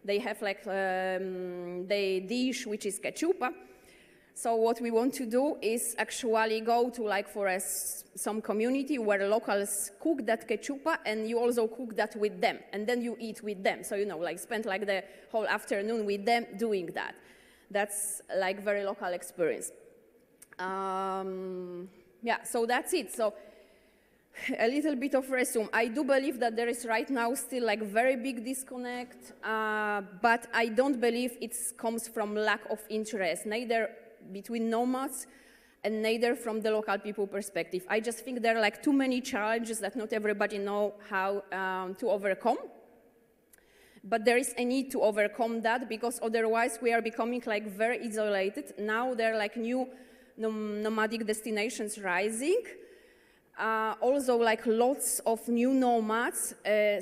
They have like the dish, which is cachupa. So what we want to do is actually go to like for some community where locals cook that cachupa, and you also cook that with them, and then you eat with them. So, you know, like spend like the whole afternoon with them doing that. That's like very local experience. Yeah, so that's it. So a little bit of resume. I do believe that there is right now still like very big disconnect, but I don't believe it comes from lack of interest, neither between nomads and neither from the local people perspective. I just think there are like too many challenges that not everybody know how to overcome. But there is a need to overcome that, because otherwise we are becoming like very isolated. Now there are like new nomadic destinations rising. Also like lots of new nomads.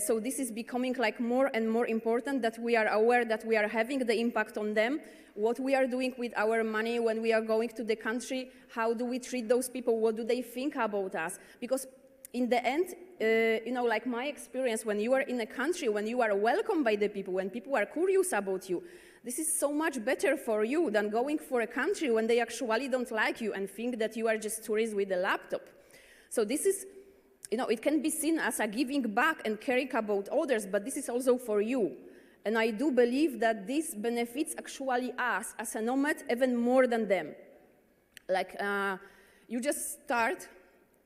So this is becoming like more and more important, that we are aware that we are having the impact on them, what we are doing with our money when we are going to the country, how do we treat those people, what do they think about us? Because in the end, you know, like my experience, when you are in a country, when you are welcomed by the people, when people are curious about you, this is so much better for you than going for a country when they actually don't like you and think that you are just tourists with a laptop. So this is, you know, it can be seen as a giving back and caring about others, but this is also for you. And I do believe that this benefits actually us as a nomad even more than them. Like, you just start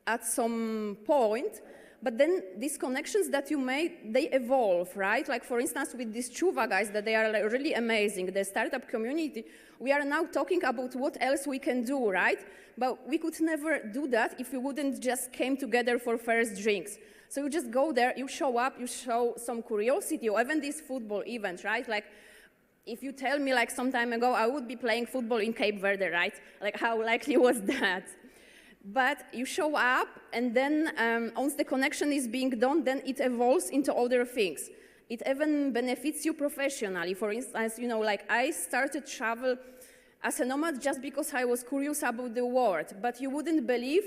at some point, but then these connections that you made, they evolve, right? Like, for instance, with these Chuva guys, that they are like really amazing, the startup community, we are now talking about what else we can do, right? But we could never do that if we wouldn't just came together for first drinks. So you just go there, you show up, you show some curiosity, or even this football event, right? Like, if you tell me like some time ago I would be playing football in Cape Verde, right? Like, how likely was that? But you show up, and then once the connection is being done, then it evolves into other things. It even benefits you professionally. For instance, you know, like I started travel as a nomad just because I was curious about the world, but you wouldn't believe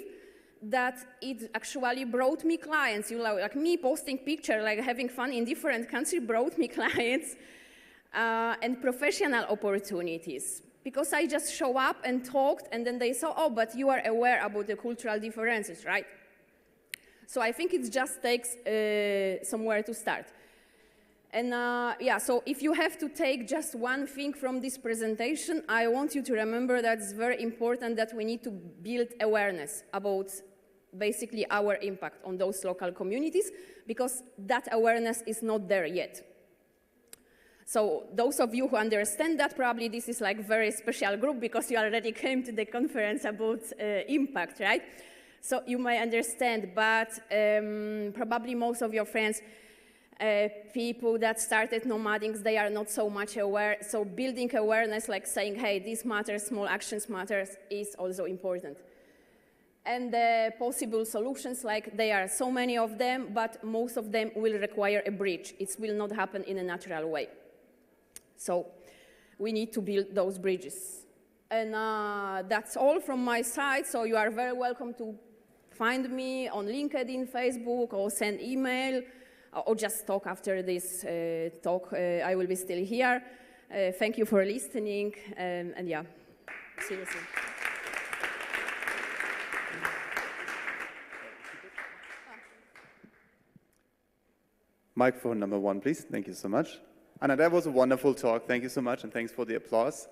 that it actually brought me clients. You know, like me posting pictures, like having fun in different countries brought me clients and professional opportunities. Because I just show up and talked, and then they saw, oh, but you are aware about the cultural differences, right? So I think it just takes somewhere to start. And yeah, so if you have to take just one thing from this presentation, I want you to remember that it's very important that we need to build awareness about basically our impact on those local communities, because that awareness is not there yet. So those of you who understand that, probably this is like a very special group because you already came to the conference about impact, right? So you may understand, but probably most of your friends, people that started nomading, they are not so much aware. So building awareness, like saying, hey, this matters, small actions matters, is also important. And the possible solutions, like there are so many of them, but most of them will require a bridge. It will not happen in a natural way. So we need to build those bridges. And that's all from my side. So you are very welcome to find me on LinkedIn, Facebook, or send email, or just talk after this talk. I will be still here. Thank you for listening. And yeah, see you soon. Microphone number 1, please. Thank you so much. Anna, that was a wonderful talk. Thank you so much, and thanks for the applause.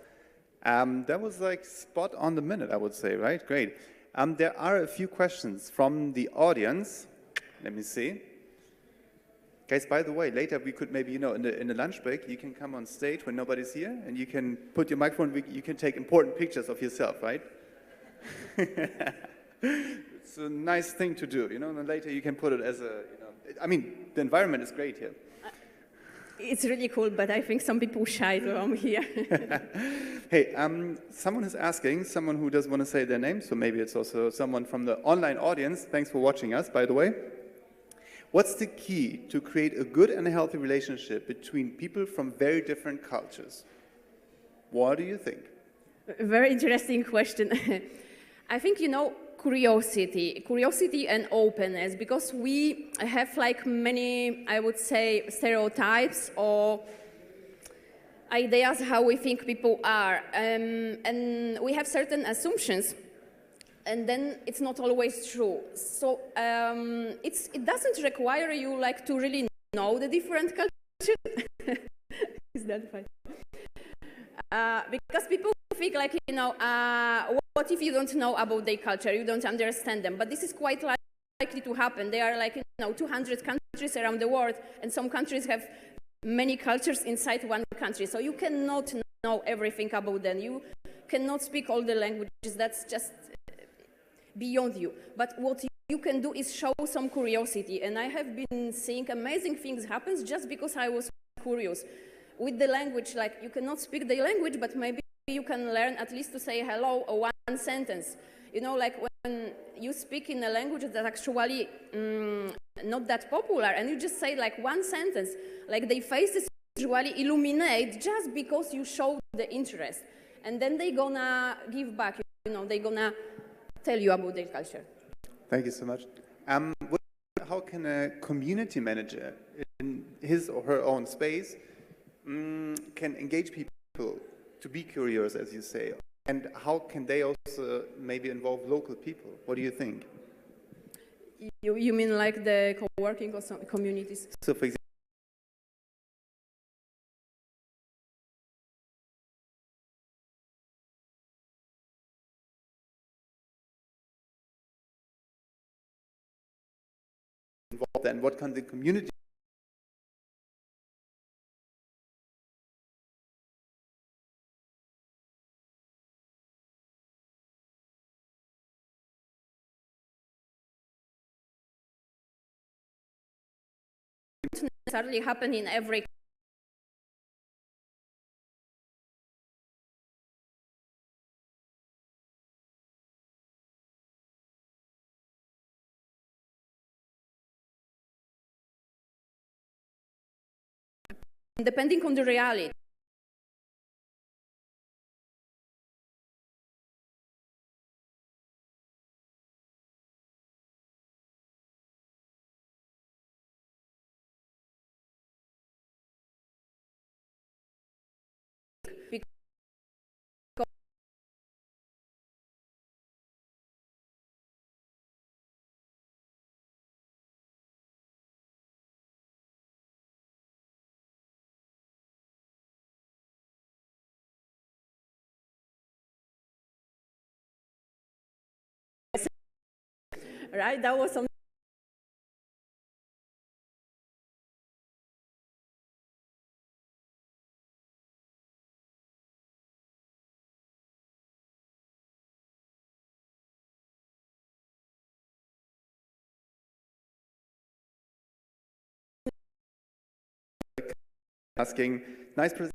That was like spot on the minute, I would say, right? Great. There are a few questions from the audience. Let me see. Guys, by the way, later we could maybe, you know, in the lunch break, you can come on stage when nobody's here, and you can put your microphone, you can take important pictures of yourself, right? It's a nice thing to do, you know, and then later you can put it as a, you know, I mean, the environment is great here. It's really cool, but I think some people shy from here. Hey, someone is asking, someone who doesn't want to say their name, so maybe it's also someone from the online audience. Thanks for watching us, by the way. What's the key to create a good and a healthy relationship between people from very different cultures? What do you think? Very interesting question. I think, you know, curiosity and openness, because we have like many, I would say, stereotypes or ideas how we think people are. And we have certain assumptions, and then it's not always true. So it doesn't require you like to really know the different cultures. Is that fine? Because people think like, you know, what if you don't know about their culture, you don't understand them? But this is quite likely to happen. There are like, you know, 200 countries around the world, and some countries have many cultures inside one country. So you cannot know everything about them. You cannot speak all the languages. That's just beyond you. But what you can do is show some curiosity. And I have been seeing amazing things happen just because I was curious. With the language, like you cannot speak the language, but maybe you can learn at least to say hello or one sentence. You know, like when you speak in a language that's actually not that popular, and you just say like one sentence, like their faces usually illuminate just because you show the interest. And then they're gonna give back, you know, they're gonna tell you about their culture. Thank you so much. How can a community manager in his or her own space can engage people to be curious, as you say? And how can they also maybe involve local people? What do you think? You mean like the co-working or some communities? So for example, involved, and what can the community necessarily happen in every depending on the reality. Right? That was something. asking, nice presentation.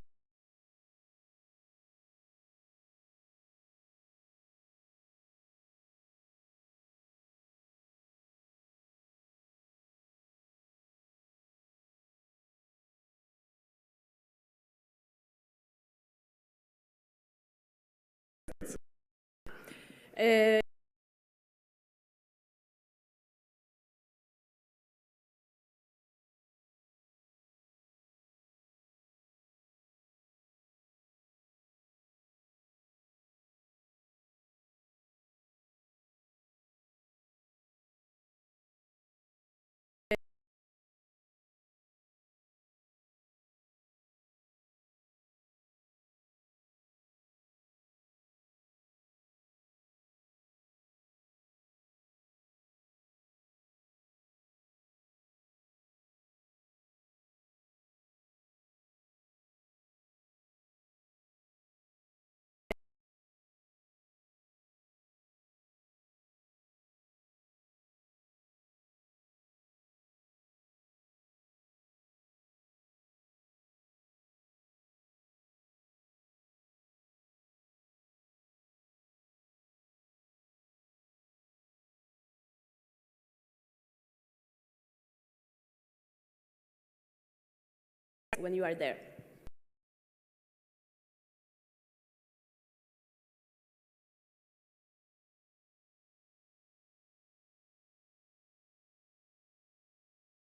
When you are there.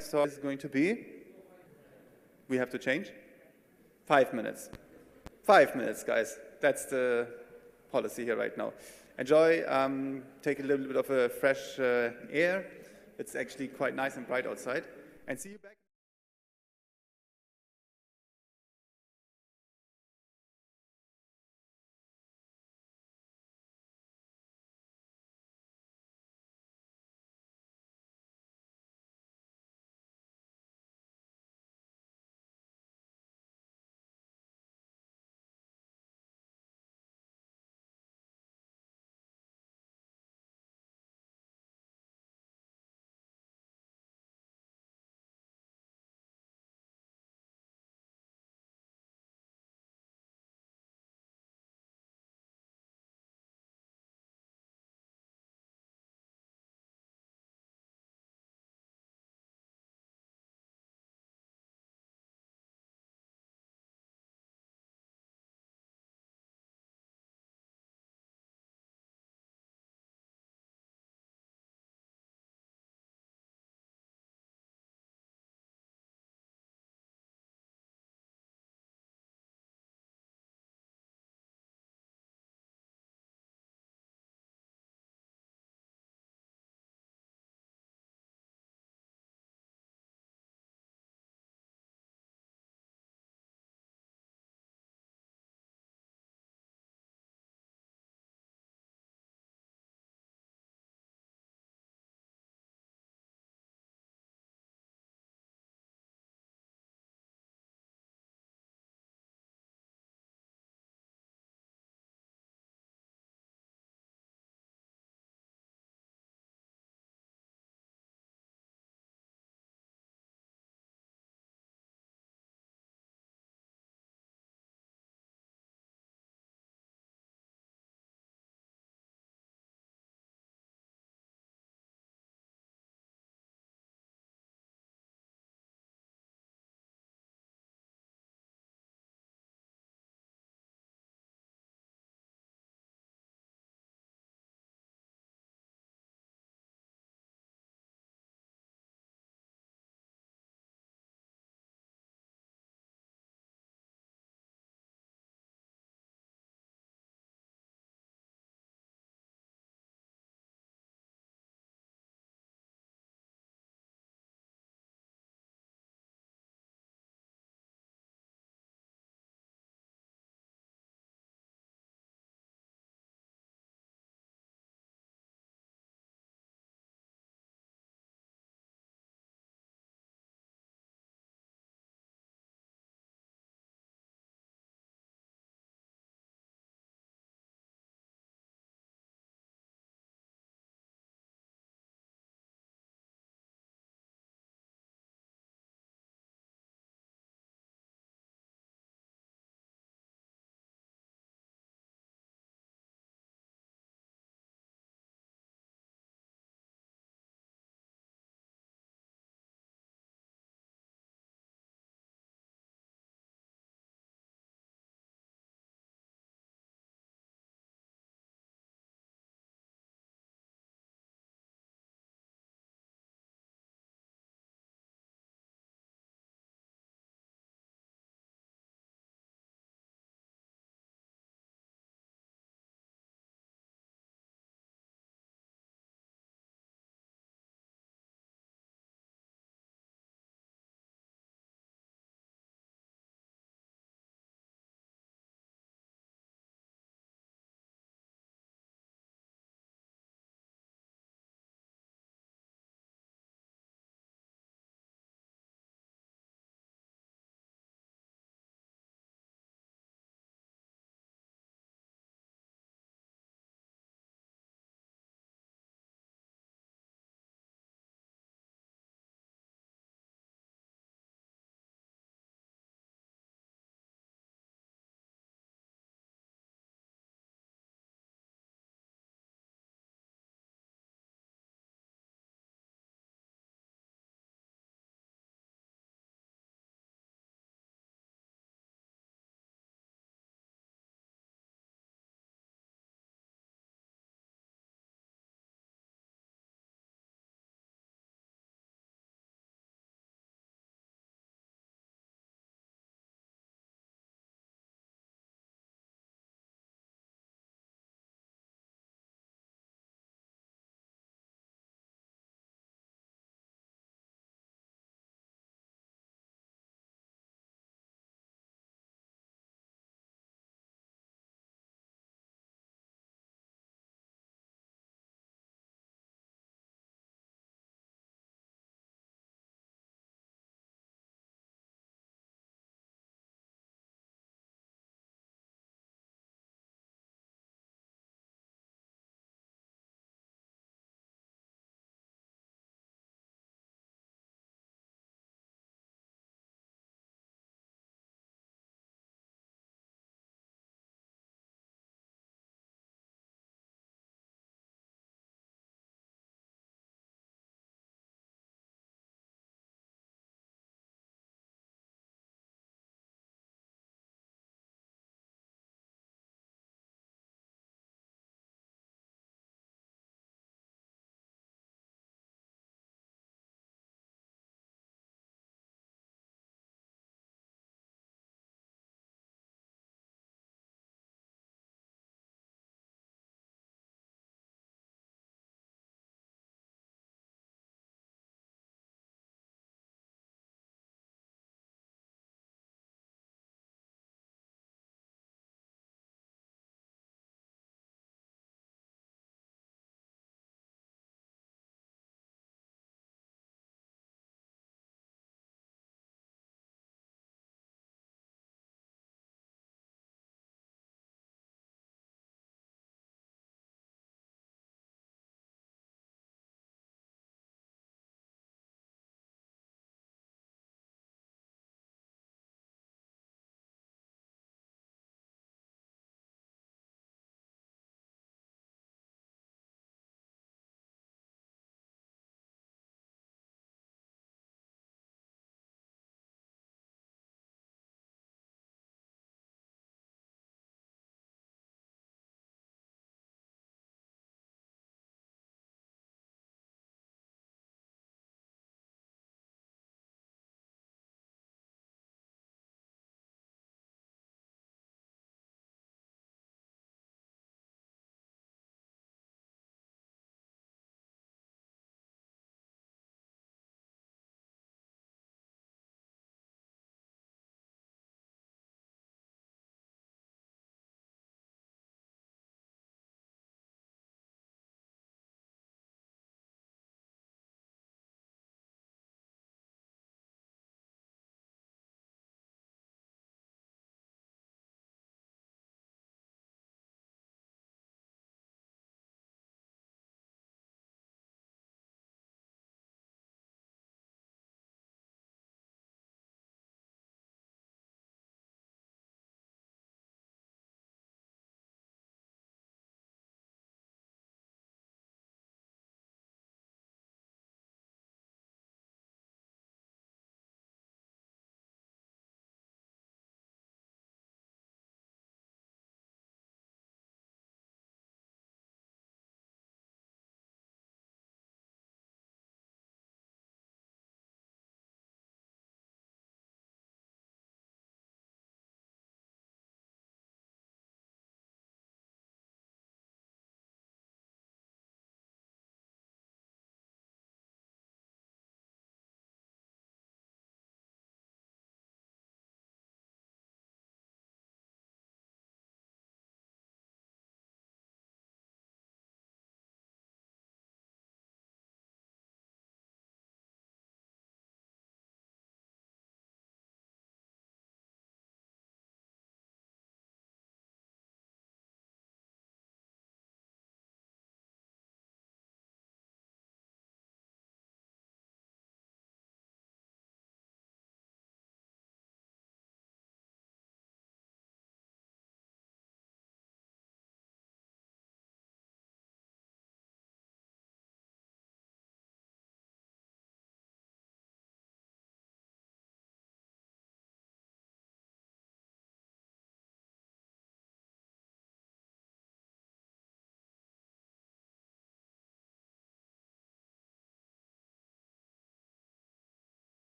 So is going to be, we have to change, 5 minutes. 5 minutes, guys. That's the policy here right now. Enjoy, take a little bit of a fresh air. It's actually quite nice and bright outside. And see you back.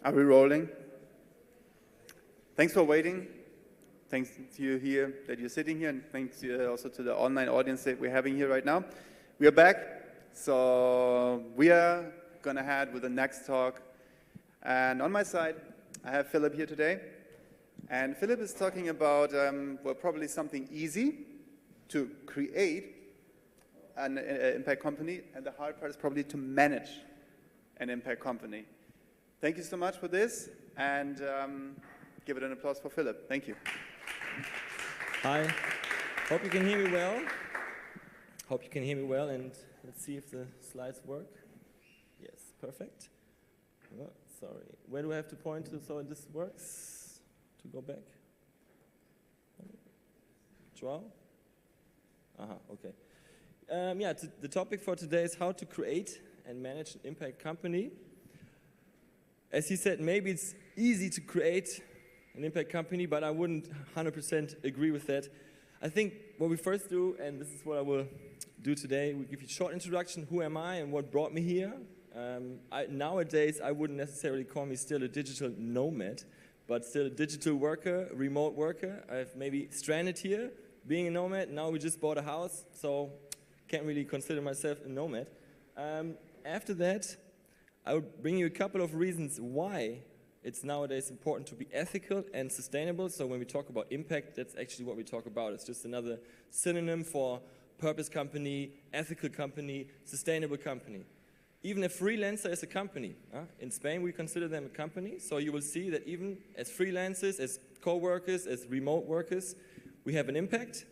Are we rolling? Thanks for waiting. Thanks to you here that you're sitting here, and thanks also to the online audience that we're having here right now. We are back, so we are gonna head with the next talk. And on my side, I have Philip here today. And Philip is talking about, well, probably something easy to create an impact company, and the hard part is probably to manage an impact company. Thank you so much for this, and give it an applause for Philip. Thank you. Hi. Hope you can hear me well. Hope you can hear me well, and let's see if the slides work. Yes, perfect. Oh, sorry. Where do I have to point to so this works? To go back? Draw? Okay. Yeah, the topic for today is how to create and manage an impact company. As he said, maybe it's easy to create an impact company, but I wouldn't 100% agree with that. I think what we first do, and this is what I will do today, we give you a short introduction, who am I and what brought me here. Nowadays, I wouldn't necessarily call me still a digital nomad, but still a digital worker, remote worker. I've maybe stranded here, being a nomad. Now we just bought a house, so can't really consider myself a nomad. After that, I will bring you a couple of reasons why it's nowadays important to be ethical and sustainable. So when we talk about impact, that's actually what we talk about. It's just another synonym for purpose company, ethical company, sustainable company. Even a freelancer is a company. In Spain, we consider them a company. So you will see that even as freelancers, as co-workers, as remote workers, we have an impact.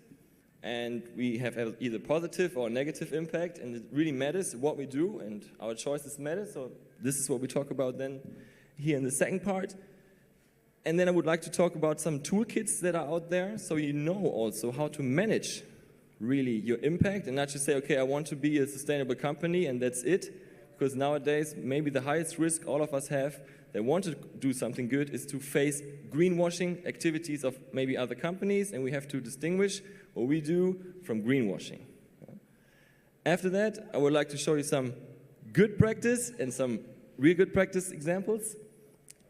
And we have either positive or negative impact, and it really matters what we do, and our choices matter. So this is what we talk about then here in the second part. And then I would like to talk about some toolkits that are out there, so you know also how to manage really your impact, and not just say, okay, I want to be a sustainable company, and that's it. Because nowadays, maybe the highest risk all of us have that want to do something good is to face greenwashing activities of maybe other companies, and we have to distinguish what we do from greenwashing. After that, I would like to show you some good practice and some real good practice examples.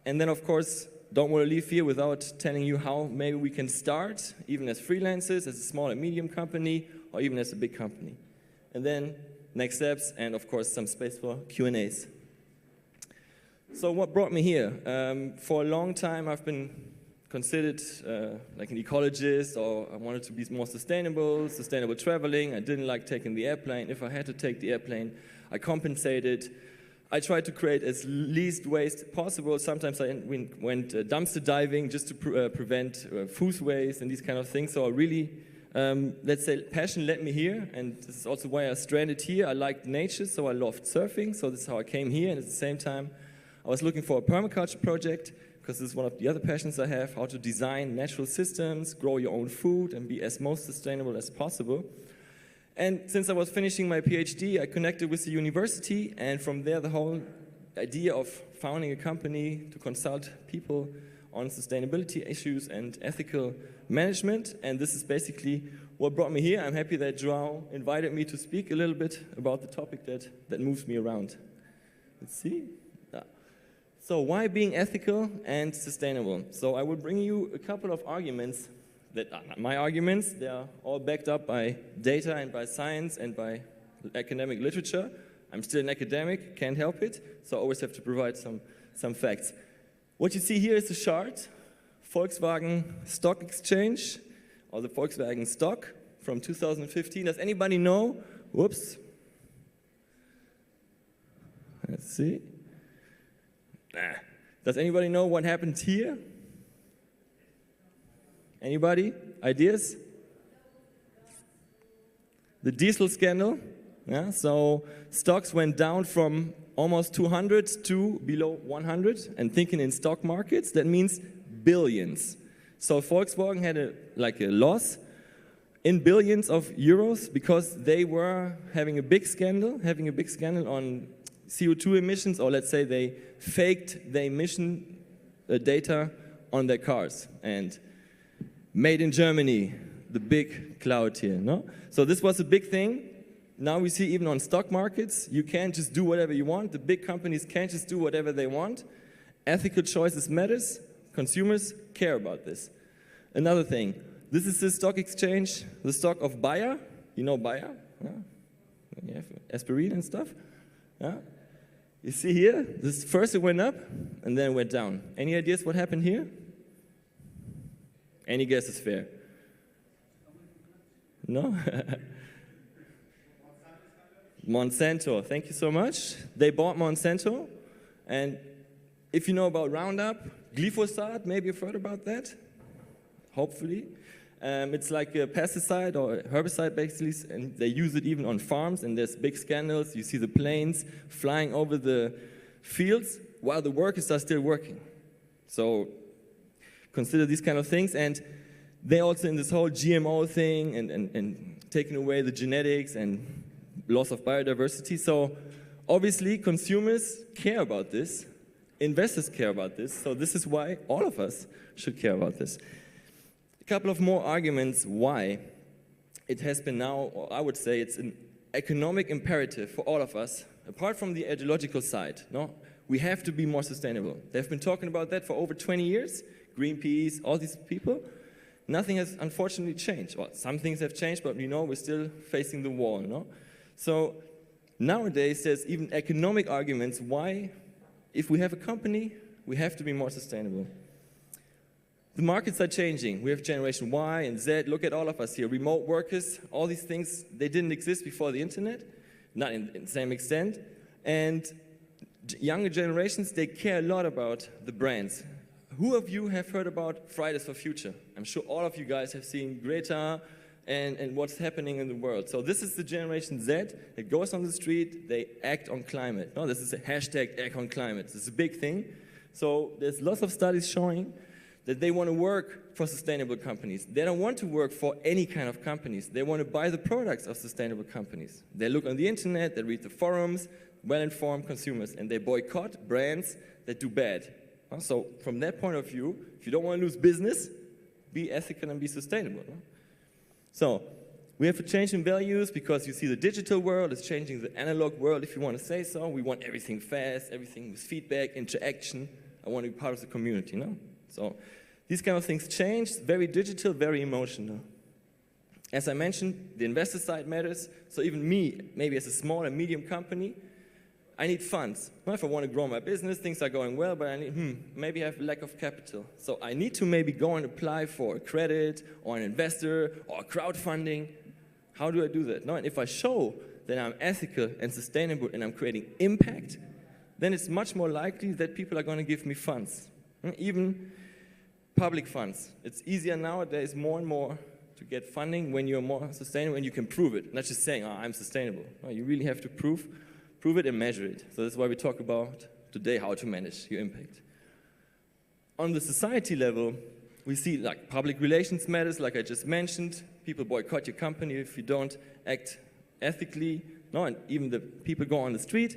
And then, of course, don't want to leave here without telling you how maybe we can start, even as freelancers, as a small and medium company, or even as a big company. And then next steps, and of course, some space for Q&As. So what brought me here? For a long time, I've been considered like an ecologist, or I wanted to be more sustainable traveling. I didn't like taking the airplane. If I had to take the airplane, I compensated. I tried to create as least waste possible. Sometimes I went dumpster diving just to prevent food waste and these kind of things. So I really, let's say, passion led me here, and this is also why I stranded here. I liked nature, so I loved surfing. So this is how I came here, and at the same time, I was looking for a permaculture project, because this is one of the other passions I have, how to design natural systems, grow your own food, and be as most sustainable as possible. And since I was finishing my PhD, I connected with the university, and from there the whole idea of founding a company to consult people on sustainability issues and ethical management. And this is basically what brought me here. I'm happy that João invited me to speak a little bit about the topic that moves me around. Let's see. So why being ethical and sustainable? So I will bring you a couple of arguments that are not my arguments. They are all backed up by data and by science and by academic literature. I'm still an academic, can't help it, so I always have to provide some facts. What you see here is a chart, Volkswagen Stock Exchange, or the Volkswagen stock from 2015. Does anybody know? Whoops. Let's see. Does anybody know what happened here? Anybody? Ideas? The diesel scandal. Yeah, so stocks went down from almost 200 to below 100. And thinking in stock markets, that means billions. So Volkswagen had a loss in billions of euros because they were having a big scandal on CO2 emissions, or let's say they faked the emission data on their cars. And made in Germany, the big cloud here, no? So this was a big thing. Now we see even on stock markets, you can't just do whatever you want. The big companies can't just do whatever they want. Ethical choices matters. Consumers care about this. Another thing, this is the stock exchange, the stock of Bayer. You know Bayer? Yeah. You have aspirin and stuff. Yeah. You see here, this first it went up and then it went down. Any ideas what happened here? Any guess is fair? No? Monsanto, thank you so much. They bought Monsanto, and if you know about Roundup, glyphosate, maybe you've heard about that, hopefully. It's like a pesticide or a herbicide basically, and they use it even on farms, and there's big scandals. You see the planes flying over the fields while the workers are still working. So consider these kind of things, and they're also in this whole GMO thing and taking away the genetics and loss of biodiversity. So obviously consumers care about this, investors care about this, so this is why all of us should care about this. A couple of more arguments why it has been now, or I would say it's an economic imperative for all of us, apart from the ideological side. No? We have to be more sustainable. They've been talking about that for over 20 years, Greenpeace, all these people. Nothing has unfortunately changed. Well, some things have changed, but we know we're still facing the wall. No? So nowadays there's even economic arguments why, if we have a company, we have to be more sustainable. The markets are changing. We have Generation Y and Z. Look at all of us here. Remote workers, all these things, they didn't exist before the internet, not in the same extent. And younger generations, they care a lot about the brands. Who of you have heard about Fridays for Future? I'm sure all of you guys have seen Greta and what's happening in the world. So this is the Generation Z that goes on the street, they act on climate. No, this is a hashtag act on climate. This is a big thing. So there's lots of studies showing that they want to work for sustainable companies. They don't want to work for any kind of companies. They want to buy the products of sustainable companies. They look on the internet, they read the forums, well-informed consumers, and they boycott brands that do bad. So from that point of view, if you don't want to lose business, be ethical and be sustainable. So we have a change in values because you see the digital world is changing the analog world, if you want to say so. We want everything fast, everything with feedback, interaction. I want to be part of the community, no? So these kind of things change, very digital, very emotional. As I mentioned, the investor side matters. So even me, maybe as a small and medium company, I need funds. Well, if I want to grow my business, things are going well, but I need, maybe I have lack of capital. So I need to maybe go and apply for a credit or an investor or crowdfunding. How do I do that? No, and if I show that I'm ethical and sustainable and I'm creating impact, then it's much more likely that people are going to give me funds. Even public funds. It's easier nowadays more and more to get funding when you're more sustainable and you can prove it. Not just saying, oh, I'm sustainable. No, you really have to prove it and measure it. So that's why we talk about today how to manage your impact. On the society level, we see like public relations matters, like I just mentioned. People boycott your company if you don't act ethically. No, and even the people go on the street.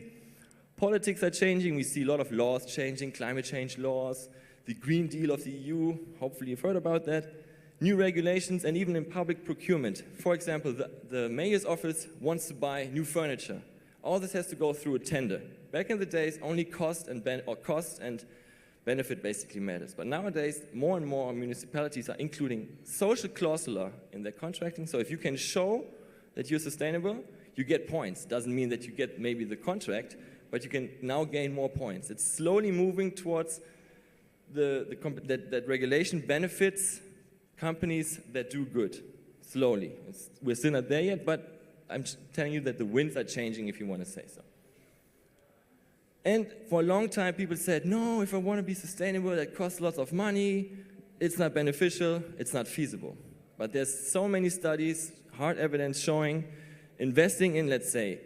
Politics are changing. We see a lot of laws changing, climate change laws, the Green Deal of the EU. Hopefully you've heard about that. New regulations, and even in public procurement. For example, the mayor's office wants to buy new furniture. All this has to go through a tender. Back in the days, only cost and benefit basically matters. But nowadays, more and more municipalities are including social clausula in their contracting. So if you can show that you're sustainable, you get points. Doesn't mean that you get maybe the contract, but you can now gain more points. It's slowly moving towards that regulation benefits companies that do good. Slowly. We're still not there yet, but I'm telling you that the winds are changing, if you want to say so. And for a long time, people said, no, if I want to be sustainable, that costs lots of money, it's not beneficial, it's not feasible. But there's so many studies, hard evidence showing investing in, let's say,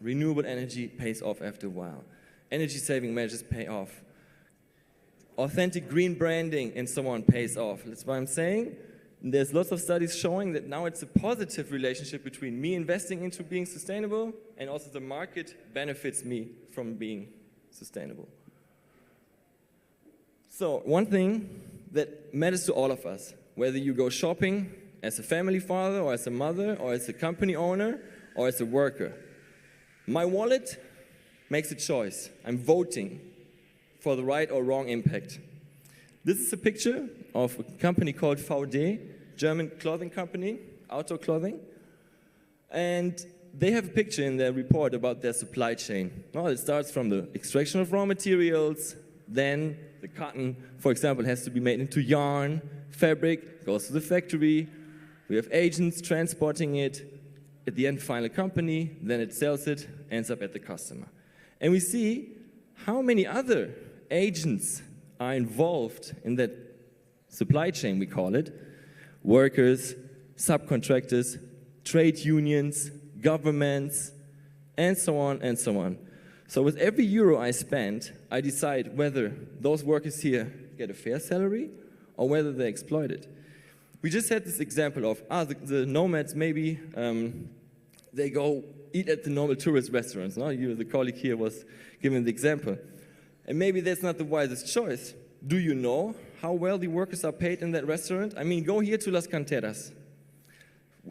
renewable energy pays off after a while. Energy-saving measures pay off. Authentic green branding and so on pays off. That's what I'm saying. There's lots of studies showing that now it's a positive relationship between me investing into being sustainable and also the market benefits me from being sustainable. So one thing that matters to all of us, whether you go shopping as a family father or as a mother or as a company owner or as a worker. My wallet makes a choice. I'm voting for the right or wrong impact. This is a picture of a company called VD, German clothing company, outdoor clothing. And they have a picture in their report about their supply chain. Well, it starts from the extraction of raw materials, then the cotton, for example, has to be made into yarn, fabric, goes to the factory. We have agents transporting it. At the end, final company, then it sells it, ends up at the customer. And we see how many other agents are involved in that supply chain, we call it. Workers, subcontractors, trade unions, governments, and so on and so on. So with every euro I spend, I decide whether those workers here get a fair salary or whether they're exploited. We just had this example of, the nomads maybe, they go eat at the normal tourist restaurants. No? The colleague here was giving the example. And maybe that's not the wisest choice. Do you know how well the workers are paid in that restaurant? I mean, go here to Las Canteras.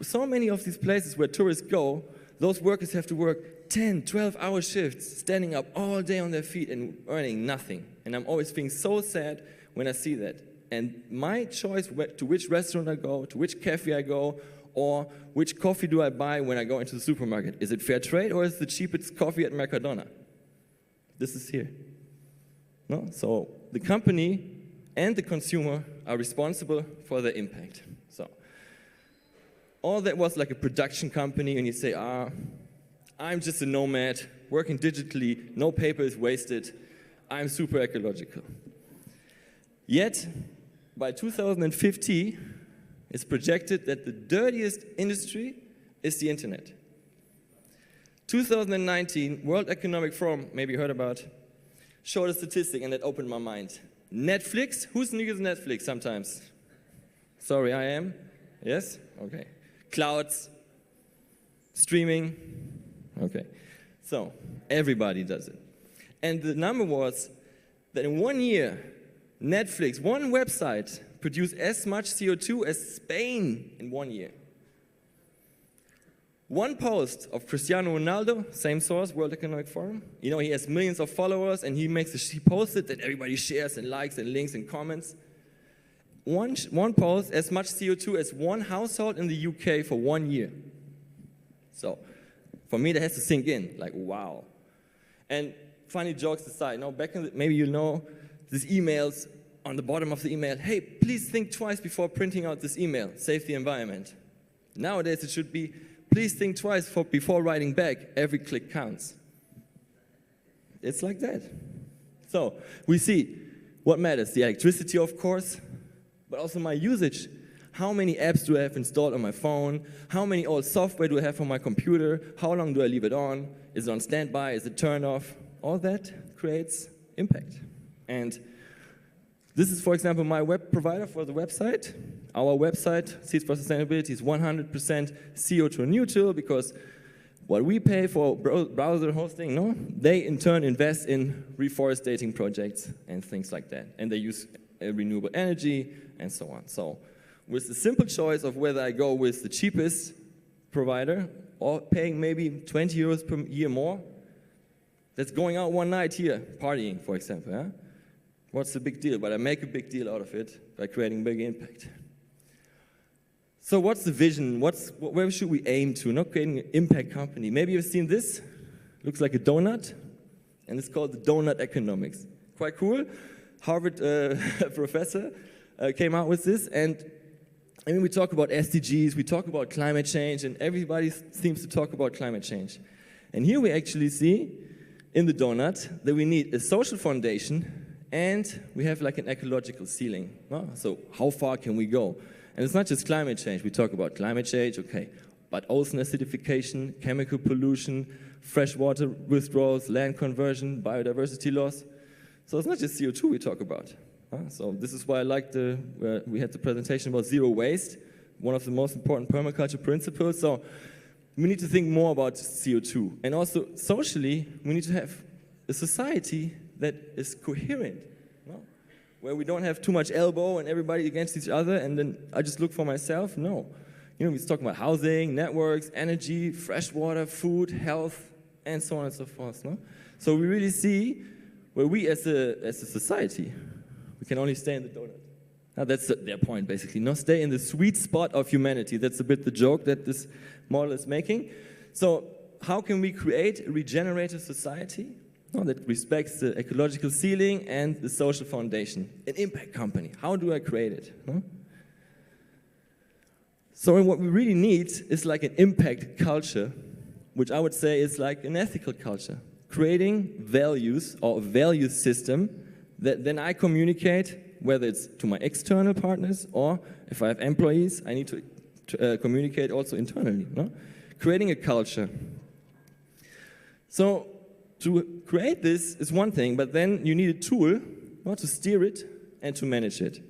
So many of these places where tourists go, those workers have to work 10, 12-hour shifts, standing up all day on their feet and earning nothing. And I'm always feeling so sad when I see that. And my choice to which restaurant I go, to which cafe I go, or which coffee do I buy when I go into the supermarket? Is it fair trade or is it the cheapest coffee at Mercadona? This is here. No? So the company and the consumer are responsible for their impact. So all that was like a production company, and you say, I'm just a nomad, working digitally, no paper is wasted, I'm super ecological. Yet, by 2050, it's projected that the dirtiest industry is the internet. 2019, World Economic Forum, maybe you heard about, showed a statistic, and that opened my mind. Netflix, who's uses Netflix sometimes? Sorry, I am? Yes? Okay. Clouds, streaming, okay. So, everybody does it. And the number was that in 1 year, Netflix, one website, produced as much CO2 as Spain in 1 year. One post of Cristiano Ronaldo, same source, World Economic Forum. You know, he has millions of followers, and he posts it that everybody shares and likes and links and comments. One post, as much CO2 as one household in the UK for 1 year. So, for me, that has to sink in, like, wow. And funny jokes aside, back in maybe you know, these emails, on the bottom of the email, hey, please think twice before printing out this email, save the environment. Nowadays, it should be, please think twice before writing back, every click counts. It's like that. So, we see what matters, the electricity, of course, but also my usage. How many apps do I have installed on my phone? How many old software do I have on my computer? How long do I leave it on? Is it on standby? Is it turned off? All that creates impact. And this is, for example, my web provider for the website. Our website, Seeds for Sustainability, is 100% CO2 neutral because what we pay for browser hosting, they in turn invest in reforesting projects and things like that. And they use renewable energy and so on. So with the simple choice of whether I go with the cheapest provider or paying maybe 20 euros per year more, that's going out one night here, partying, for example. Huh? What's the big deal? But I make a big deal out of it by creating big impact. So what's the vision? Where should we aim to? Not creating an impact company. Maybe you've seen this. Looks like a donut, and it's called the donut economics. Quite cool. Harvard professor came out with this, and I mean, we talk about SDGs, we talk about climate change, and everybody seems to talk about climate change. And here we actually see in the donut that we need a social foundation and we have like an ecological ceiling. So how far can we go? And it's not just climate change. We talk about climate change, okay, but ocean acidification, chemical pollution, freshwater withdrawals, land conversion, biodiversity loss. So it's not just CO2 we talk about. So this is why I like we had the presentation about zero waste, one of the most important permaculture principles. So we need to think more about CO2. And also socially, we need to have a society that is coherent, where we don't have too much elbow and everybody against each other and then I just look for myself. No. we're talking about housing, networks, energy, fresh water, food, health, and so on and so forth. No? So we really see where we as a society, we can only stay in the donut. Now that's their point, basically. No, stay in the sweet spot of humanity. That's a bit the joke that this model is making. So how can we create a regenerative society that respects the ecological ceiling and the social foundation? An impact company. How do I create it? So what we really need is like an impact culture, which I would say is like an ethical culture. Creating values or a value system that then I communicate, whether it's to my external partners or if I have employees, I need to communicate also internally. No? Creating a culture. So to create this is one thing, but then you need a tool to steer it and to manage it.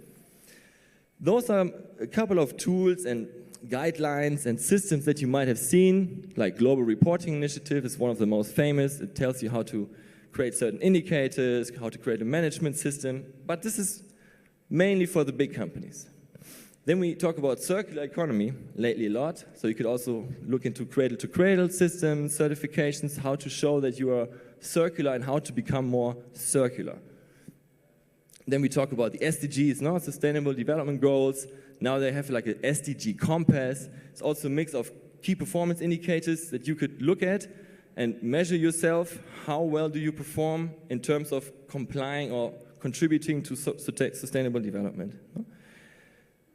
Those are a couple of tools and guidelines and systems that you might have seen, like Global Reporting Initiative is one of the most famous. It tells you how to create certain indicators, how to create a management system, but this is mainly for the big companies. Then we talk about circular economy lately a lot, so you could also look into cradle-to-cradle systems, certifications, how to show that you are circular and how to become more circular. Then we talk about the SDGs, Sustainable Development Goals. Now they have like an SDG compass. It's also a mix of key performance indicators that you could look at and measure yourself. How well do you perform in terms of complying or contributing to sustainable development?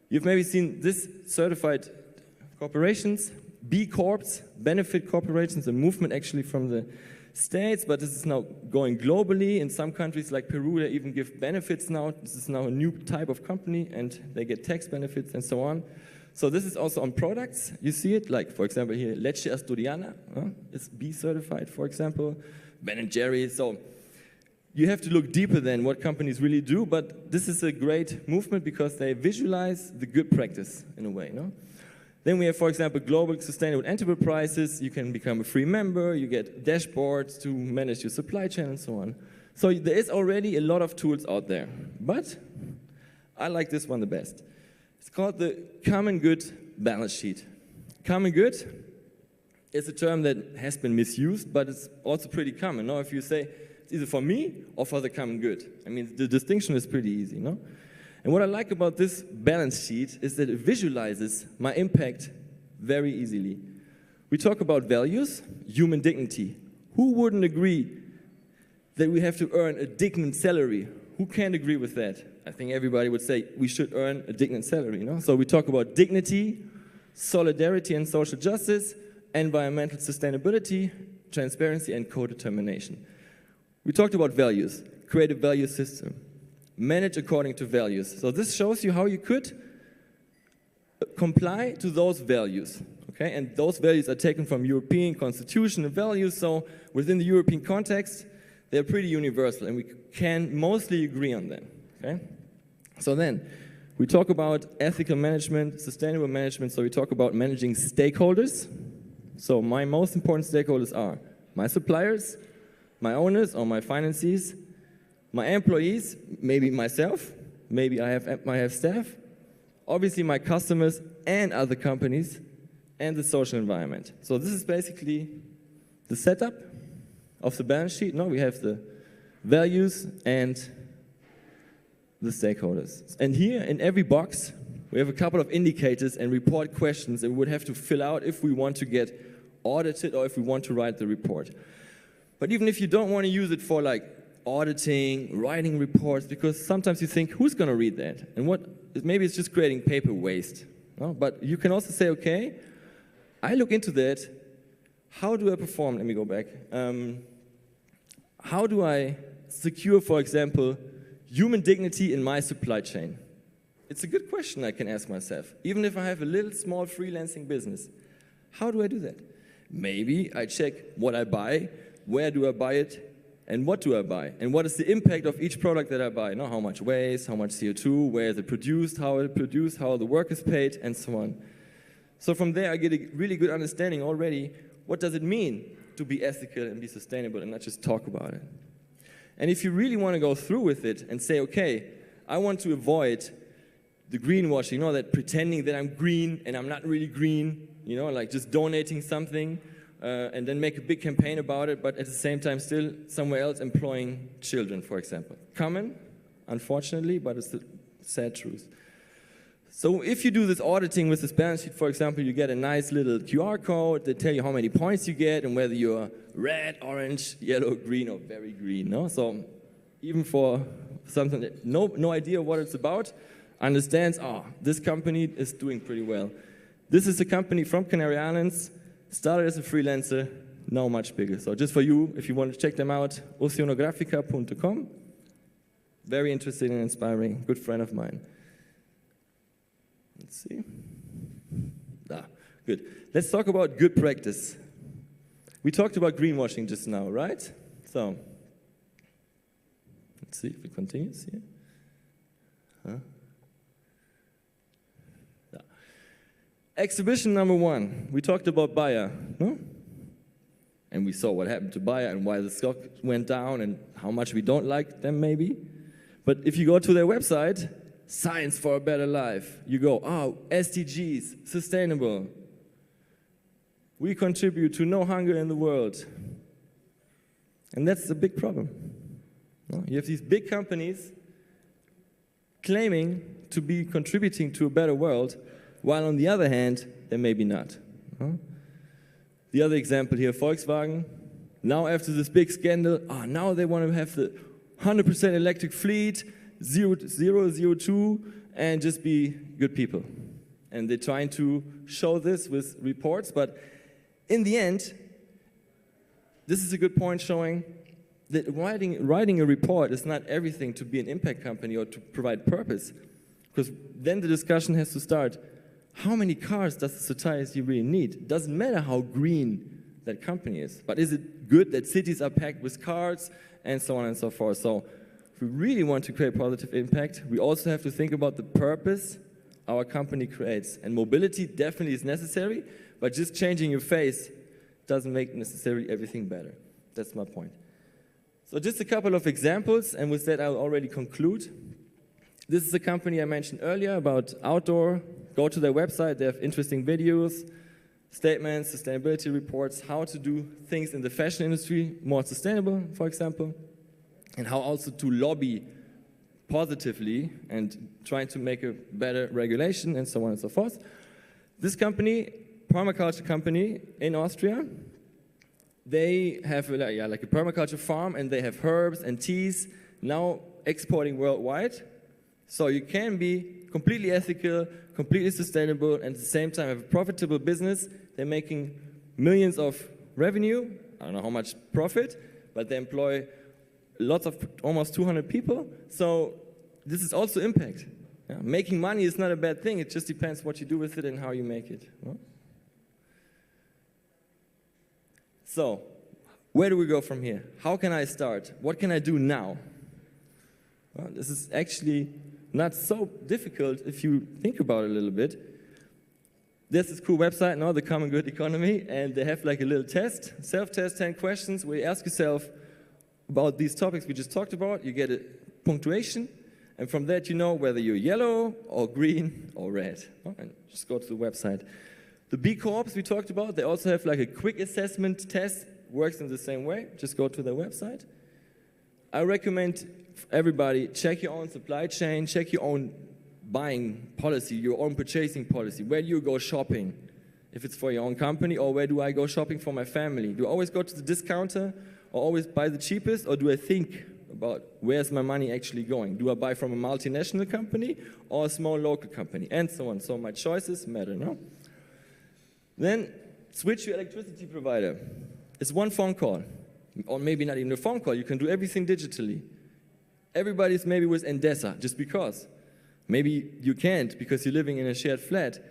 You've maybe seen this certified corporations, B Corps, benefit corporations, a movement actually from the States, but this is now going globally. In some countries like Peru, they even give benefits now. This is now a new type of company, and they get tax benefits and so on. So this is also on products. You see it, like, for example, here, Leche Asturiana is B certified, for example, Ben & Jerry's. So you have to look deeper than what companies really do, but this is a great movement because they visualize the good practice in a way. Then we have, for example, Global Sustainable Enterprises. You can become a free member. You get dashboards to manage your supply chain and so on. So there is already a lot of tools out there. But I like this one the best. It's called the Common Good Balance Sheet. Common Good is a term that has been misused, but it's also pretty common. If you say it's either for me or for the common good, I mean, the distinction is pretty easy, And what I like about this balance sheet is that it visualizes my impact very easily. We talk about values, human dignity. Who wouldn't agree that we have to earn a dignified salary? Who can't agree with that? I think everybody would say we should earn a dignified salary. So we talk about dignity, solidarity and social justice, environmental sustainability, transparency and co-determination. We talked about values, create a value system. Manage according to values. So this shows you how you could comply to those values. Okay? And those values are taken from European constitutional values, so within the European context, they're pretty universal, and we can mostly agree on them. Okay? So then, we talk about ethical management, sustainable management, so we talk about managing stakeholders. So my most important stakeholders are my suppliers, my owners or my financiers, my employees, maybe myself, maybe I have staff, obviously my customers and other companies, and the social environment. So this is basically the setup of the balance sheet. We have the values and the stakeholders. And here in every box, we have a couple of indicators and report questions that we would have to fill out if we want to get audited or if we want to write the report. But even if you don't want to use it for like auditing, writing reports, because sometimes you think, who's going to read that? And maybe it's just creating paper waste. But you can also say, okay, I look into that. How do I perform? Let me go back. How do I secure, for example, human dignity in my supply chain? It's a good question I can ask myself. Even if I have a little small freelancing business, how do I do that? Maybe I check what I buy, where do I buy it, and what do I buy? And what is the impact of each product that I buy? How much waste, how much CO2, where is it produced, how are the workers paid, and so on. So from there, I get a really good understanding already, what does it mean to be ethical and be sustainable and not just talk about it. And if you really want to go through with it and say, okay, I want to avoid the greenwashing, that pretending that I'm green and I'm not really green, like just donating something and then make a big campaign about it, but at the same time still somewhere else employing children, for example. Common, unfortunately, but it's the sad truth. So if you do this auditing with this balance sheet, for example, you get a nice little QR code that tell you how many points you get and whether you're red, orange, yellow, green, or very green. No? So even for something that no idea what it's about, understands, this company is doing pretty well. This is a company from Canary Islands, started as a freelancer, now much bigger. So just for you, if you want to check them out, oceanografica.com. Very interesting and inspiring, good friend of mine. Let's see. Good. Let's talk about good practice. We talked about greenwashing just now, right? So, let's see if it continues here. Exhibition number 1. We talked about Bayer, no? And we saw what happened to Bayer and why the stock went down and how much we don't like them maybe. But if you go to their website, Science for a Better Life, you go, SDGs, sustainable. We contribute to no hunger in the world. And that's a big problem. You have these big companies claiming to be contributing to a better world, while on the other hand, they maybe not. The other example here, Volkswagen. Now after this big scandal, now they want to have the 100% electric fleet, zero CO2, and just be good people. And they're trying to show this with reports, but in the end, this is a good point showing that writing a report is not everything to be an impact company or to provide purpose. Because then the discussion has to start, how many cars does the society really need? It doesn't matter how green that company is, but is it good that cities are packed with cars and so on and so forth? So if we really want to create positive impact, we also have to think about the purpose our company creates. And mobility definitely is necessary, but just changing your face doesn't make necessarily everything better. That's my point. So just a couple of examples, and with that I'll already conclude. This is a company I mentioned earlier about outdoor. Go to their website, they have interesting videos, statements, sustainability reports, how to do things in the fashion industry more sustainable, for example, and how also to lobby positively and trying to make a better regulation and so on and so forth. This company, permaculture company in Austria, they have like a permaculture farm and they have herbs and teas now exporting worldwide. So you can be completely ethical, completely sustainable, and at the same time have a profitable business. They're making millions of revenue, I don't know how much profit, but they employ lots of, almost 200 people. So this is also impact. Yeah? Making money is not a bad thing, it just depends what you do with it and how you make it. Huh? So, where do we go from here? How can I start? What can I do now? Well, this is actually not so difficult if you think about it a little bit. There's this cool website now, the Common Good Economy, and they have like a little test, self-test, 10 questions, where you ask yourself about these topics we just talked about. You get a punctuation, and from that you know whether you're yellow or green or red. And just go to the website. The B Corps we talked about, they also have like a quick assessment test, works in the same way. Just go to their website. I recommend everybody check your own supply chain, check your own buying policy, your own purchasing policy. Where do you go shopping? If it's for your own company, or where do I go shopping for my family? Do I always go to the discounter or always buy the cheapest, or do I think about where's my money actually going? Do I buy from a multinational company or a small local company? And so on. So my choices matter, no? Then switch your electricity provider. It's one phone call, or maybe not even a phone call. You can do everything digitally. Everybody's maybe with Endesa, just because. Maybe you can't because you're living in a shared flat.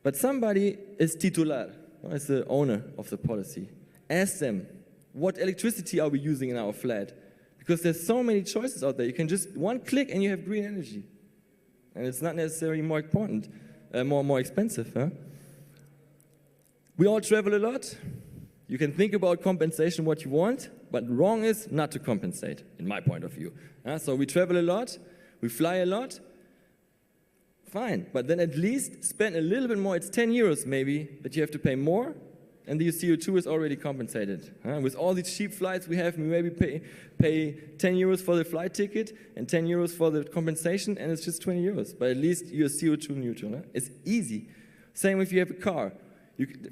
But somebody is titular, is the owner of the policy. Ask them, what electricity are we using in our flat? Because there's so many choices out there. You can just one click and you have green energy. And it's not necessarily more important, more expensive. Huh? We all travel a lot. You can think about compensation what you want, but wrong is not to compensate, in my point of view. So we travel a lot, we fly a lot. fine. But then at least spend a little bit more. It's 10 euros maybe that you have to pay more, and the CO2 is already compensated. With all these cheap flights we have, we maybe pay 10 euros for the flight ticket and 10 euros for the compensation, and it's just 20 euros. But at least you're CO2 neutral. It's easy. Same if you have a car.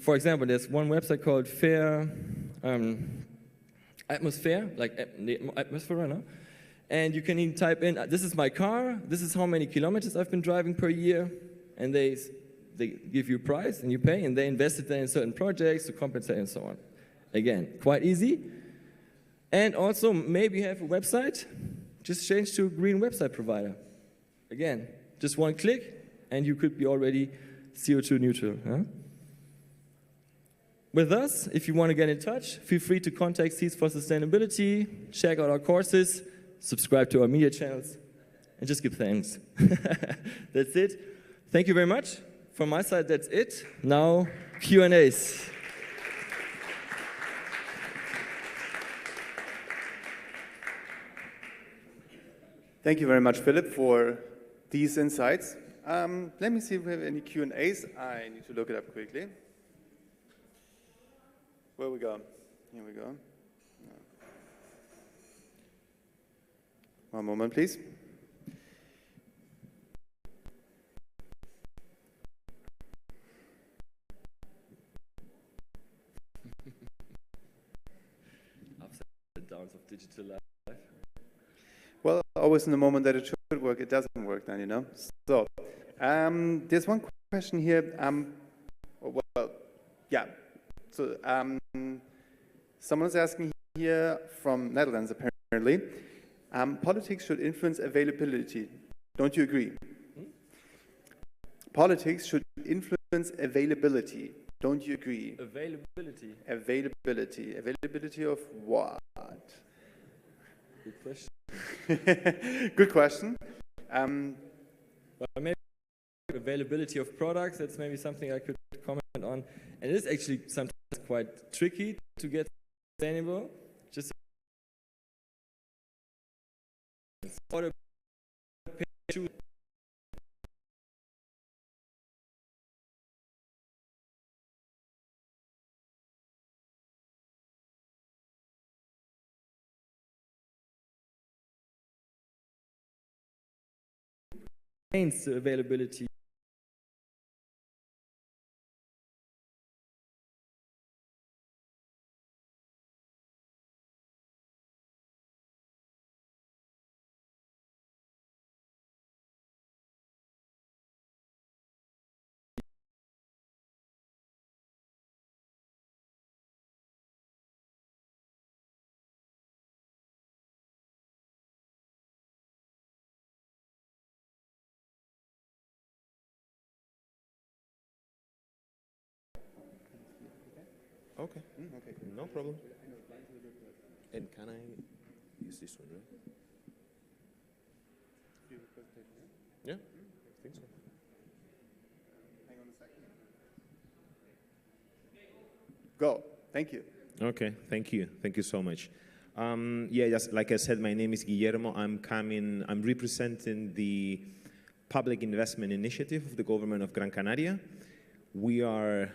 For example, there's one website called Fair Atmosphere, like Atmosphere, no? And you can even type in, this is my car, this is how many kilometers I've been driving per year, and they give you a price and you pay, and they invest it in certain projects to compensate and so on. Again, quite easy. And also, maybe you have a website, just change to a green website provider. Again, just one click, and you could be already CO2 neutral. With us, if you want to get in touch, feel free to contact Seeds for Sustainability, check out our courses, subscribe to our media channels, and just give thanks. That's it. Thank you very much. From my side, that's it. Now, Q&As. Thank you very much, Philip, for these insights. Let me see if we have any Q&As. I need to look it up quickly. Where we go? Here we go. One moment, please. Ups and downs of digital life. Well, always in the moment that it should work, it doesn't work then, you know. So, there's one question here. So, someone's asking here from Netherlands, apparently. Politics should influence availability. Don't you agree? Politics should influence availability. Don't you agree? Availability. Availability. Availability of what? Good question. Good question. Well, maybe availability of products, that's maybe something I could comment on. And it is actually sometimes quite tricky to get sustainable. Just order availability. Okay. Okay. No problem. And can I use this one, right? Yeah, I think so. Hang on a second. Go. Thank you. Okay, thank you. Thank you so much. Yeah, just like I said, my name is Guillermo. I'm representing the Public Investment Initiative of the government of Gran Canaria. We are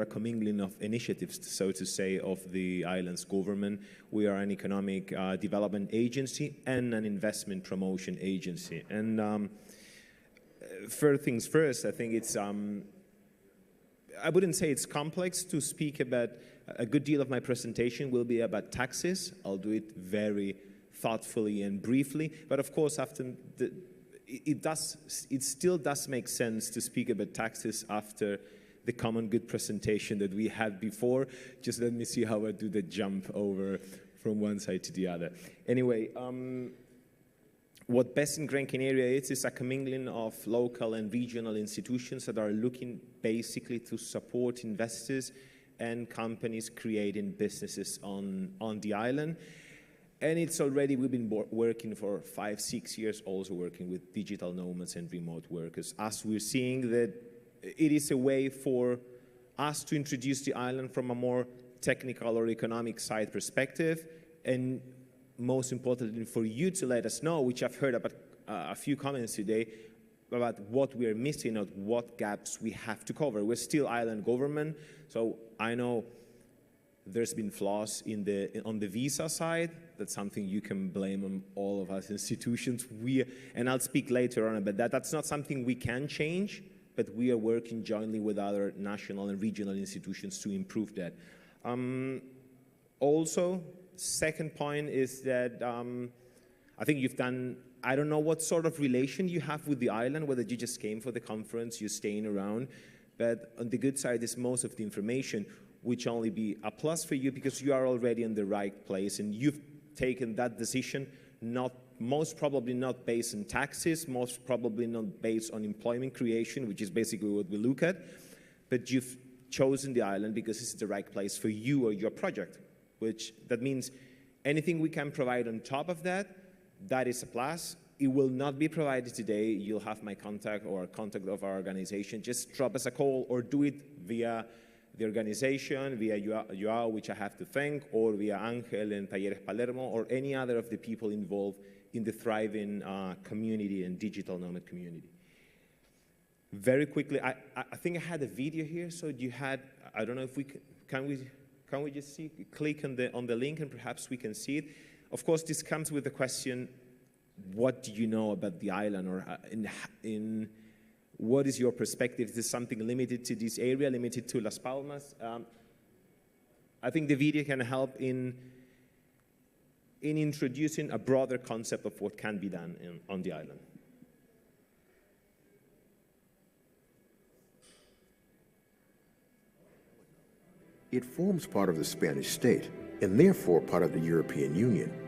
a commingling of initiatives, so to say, of the island's government. We are an economic development agency and an investment promotion agency. And first things first, I think it's, I wouldn't say it's complex to speak about. A good deal of my presentation will be about taxes. I'll do it very thoughtfully and briefly. But of course, after it still does make sense to speak about taxes after the common good presentation that we had before. Just let me see how I do the jump over from one side to the other. Anyway, what Best in Gran Canaria is a commingling of local and regional institutions that are looking basically to support investors and companies creating businesses on the island. And it's already, we've been working for 5-6 years, also working with digital nomads and remote workers, as we're seeing that it is a way for us to introduce the island from a more technical or economic side perspective, and most importantly for you to let us know, which I've heard about a few comments today, about what we are missing or what gaps we have to cover. We're still island government, so I know there's been flaws on the visa side. That's something you can blame on all of us institutions. And I'll speak later on about that. That's not something we can change, but we are working jointly with other national and regional institutions to improve that. Also, second point is that I think you've done, I don't know what sort of relation you have with the island, whether you just came for the conference, you're staying around, but on the good side is most of the information which only be a plus for you because you are already in the right place and you've taken that decision, most probably not based on taxes, most probably not based on employment creation, which is basically what we look at, but you've chosen the island because it's the right place for you or your project, which that means anything we can provide on top of that, that is a plus. It will not be provided today. You'll have my contact or contact of our organization. Just drop us a call or do it via the organization, via Joao, which I have to thank, or via Angel and Talleres Palermo, or any other of the people involved in the thriving community and digital nomad community. Very quickly, I think I had a video here, so you had, I don't know if we can we just see, click on the link and perhaps we can see it. Of course, this comes with the question, what do you know about the island, or what is your perspective? Is this something limited to this area, limited to Las Palmas? I think the video can help in introducing a broader concept of what can be done on the island. It forms part of the Spanish state and therefore part of the European Union.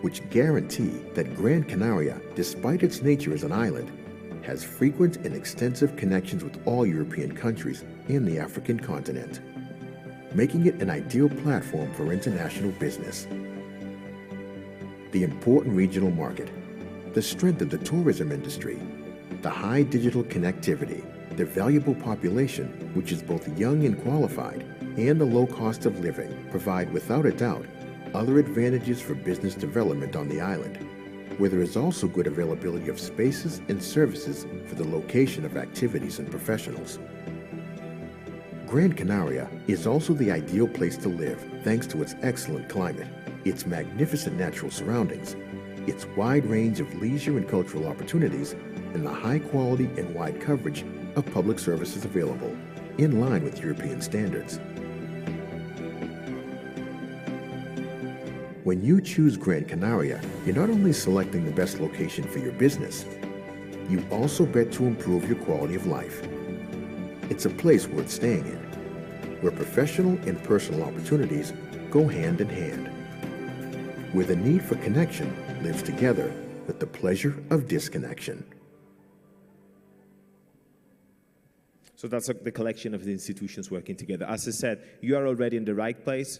Which guarantee that Gran Canaria, despite its nature as an island, has frequent and extensive connections with all European countries and the African continent, making it an ideal platform for international business. The important regional market, the strength of the tourism industry, the high digital connectivity, the valuable population, which is both young and qualified, and the low cost of living provide without a doubt other advantages for business development on the island, where there is also good availability of spaces and services for the location of activities and professionals. Gran Canaria is also the ideal place to live thanks to its excellent climate, its magnificent natural surroundings, its wide range of leisure and cultural opportunities, and the high quality and wide coverage of public services available, in line with European standards. When you choose Gran Canaria, you're not only selecting the best location for your business, you also bet to improve your quality of life. It's a place worth staying in, where professional and personal opportunities go hand in hand, where the need for connection lives together with the pleasure of disconnection. So that's the collection of the institutions working together. As I said, you are already in the right place.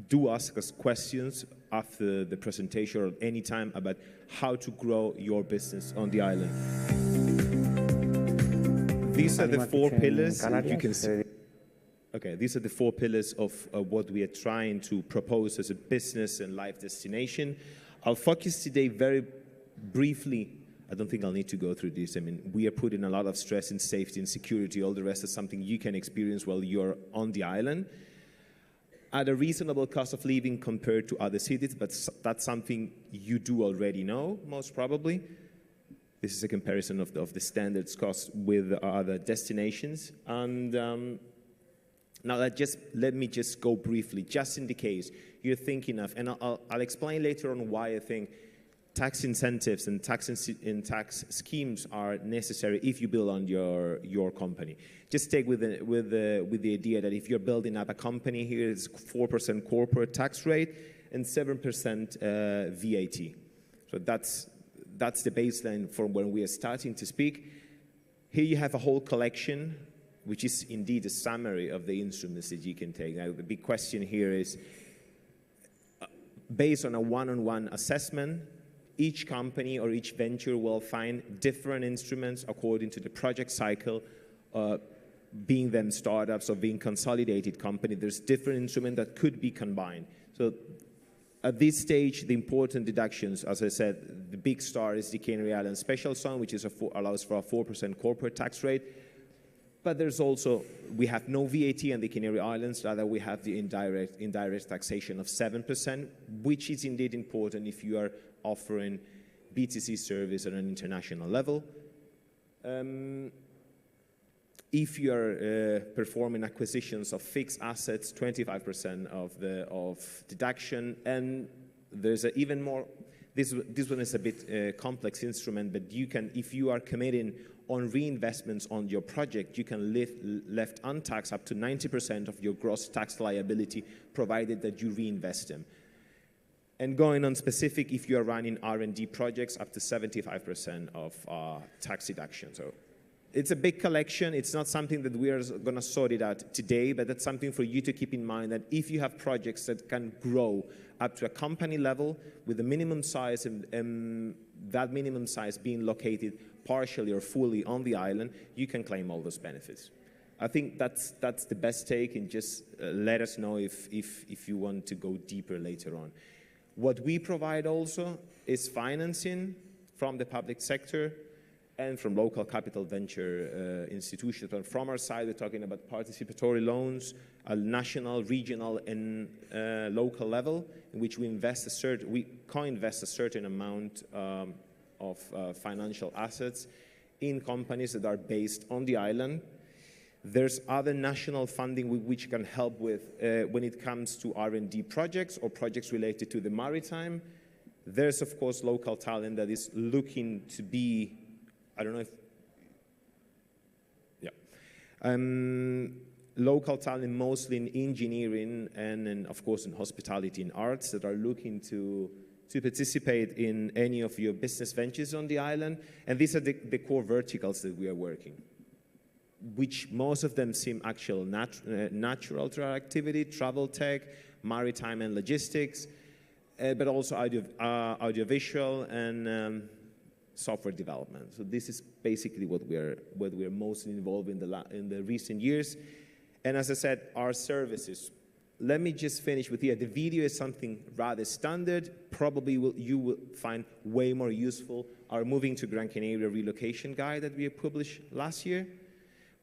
Do ask us questions after the presentation or any time about how to grow your business on the island. These are the four pillars you can see. Okay, these are the four pillars of what we are trying to propose as a business and life destination. I'll focus today very briefly. I don't think I'll need to go through this. I mean, we are putting a lot of stress in safety and security. All the rest is something you can experience while you're on the island at a reasonable cost of living compared to other cities, but that's something you do already know, most probably. This is a comparison of the standards cost with other destinations. And now let me just go briefly, just in the case you're thinking of, and I'll explain later on why I think tax incentives and tax schemes are necessary if you build on your company. Just take with the idea that if you're building up a company here, it's 4% corporate tax rate and 7% VAT. So that's the baseline from when we are starting to speak. Here you have a whole collection, which is indeed a summary of the instruments that you can take. Now the big question here is, based on a one-on-one assessment, each company or each venture will find different instruments according to the project cycle, being them startups or being consolidated company. There's different instruments that could be combined. So at this stage, the important deductions, as I said, the big star is the Canary Islands Special Zone, which is allows for a 4% corporate tax rate. But there's also, we have no VAT on the Canary Islands, rather we have the indirect taxation of 7%, which is indeed important if you are offering B2C service at an international level. If you are performing acquisitions of fixed assets, 25% of deduction, and there's even more. This one is a bit complex instrument, but you can, if you are committing on reinvestments on your project, you can left untaxed up to 90% of your gross tax liability, provided that you reinvest them. And going on specific, if you are running R&D projects, up to 75% of tax deduction. So it's a big collection. It's not something that we are going to sort it out today, but that's something for you to keep in mind, that if you have projects that can grow up to a company level with a minimum size, and that minimum size being located partially or fully on the island, you can claim all those benefits. I think that's the best take, and just let us know if you want to go deeper later on. What we provide also is financing from the public sector and from local capital venture institutions. But from our side, we're talking about participatory loans at national, regional, and local level, in which we co-invest a certain amount of financial assets in companies that are based on the island. There's other national funding which can help with when it comes to R&D projects or projects related to the maritime. There's, of course, local talent that is looking to be, I don't know if, yeah. Local talent mostly in engineering and of course, in hospitality and arts that are looking to participate in any of your business ventures on the island. And these are the core verticals that we are working, which most of them seem actual natural to our activity: travel tech, maritime and logistics, but also audiovisual and software development. So this is basically what we're mostly involved in the recent years. And as I said, our services. Let me just finish with here. The video is something rather standard. Probably you will find way more useful our Moving to Gran Canaria relocation guide that we published last year,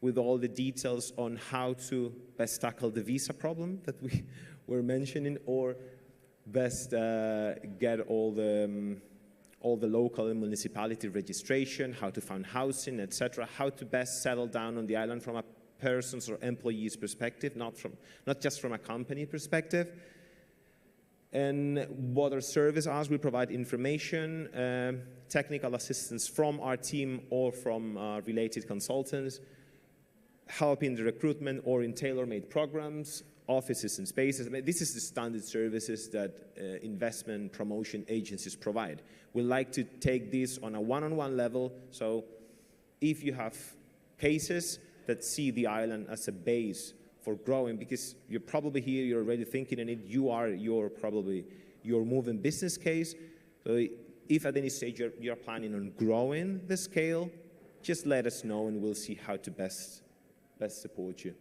with all the details on how to best tackle the visa problem that we were mentioning, or best get all the local and municipality registration, how to find housing, etc., how to best settle down on the island from a person's or employee's perspective, not just from a company perspective. And what our service is, we provide information, technical assistance from our team or from related consultants, help in the recruitment or in tailor-made programs, offices and spaces. I mean, this is the standard services that investment promotion agencies provide. We like to take this on a one-on-one level. So if you have cases that see the island as a base for growing, because you're probably here, you're already thinking in it, you're probably your moving business case. So if at any stage you're planning on growing the scale, just let us know and we'll see how to best support you.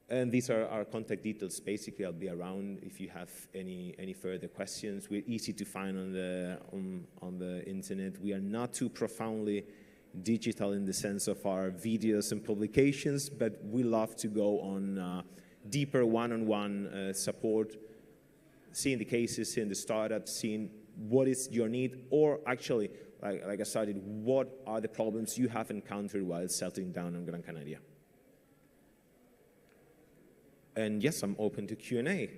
And these are our contact details. Basically, I'll be around if you have any further questions. We're easy to find on the internet. We are not too profoundly digital in the sense of our videos and publications, but we love to go on deeper one-on-one support, seeing the cases, seeing the startups, seeing what is your need, or actually, like I started, what are the problems you have encountered while settling down on Gran Canaria. And yes, I'm open to Q&A.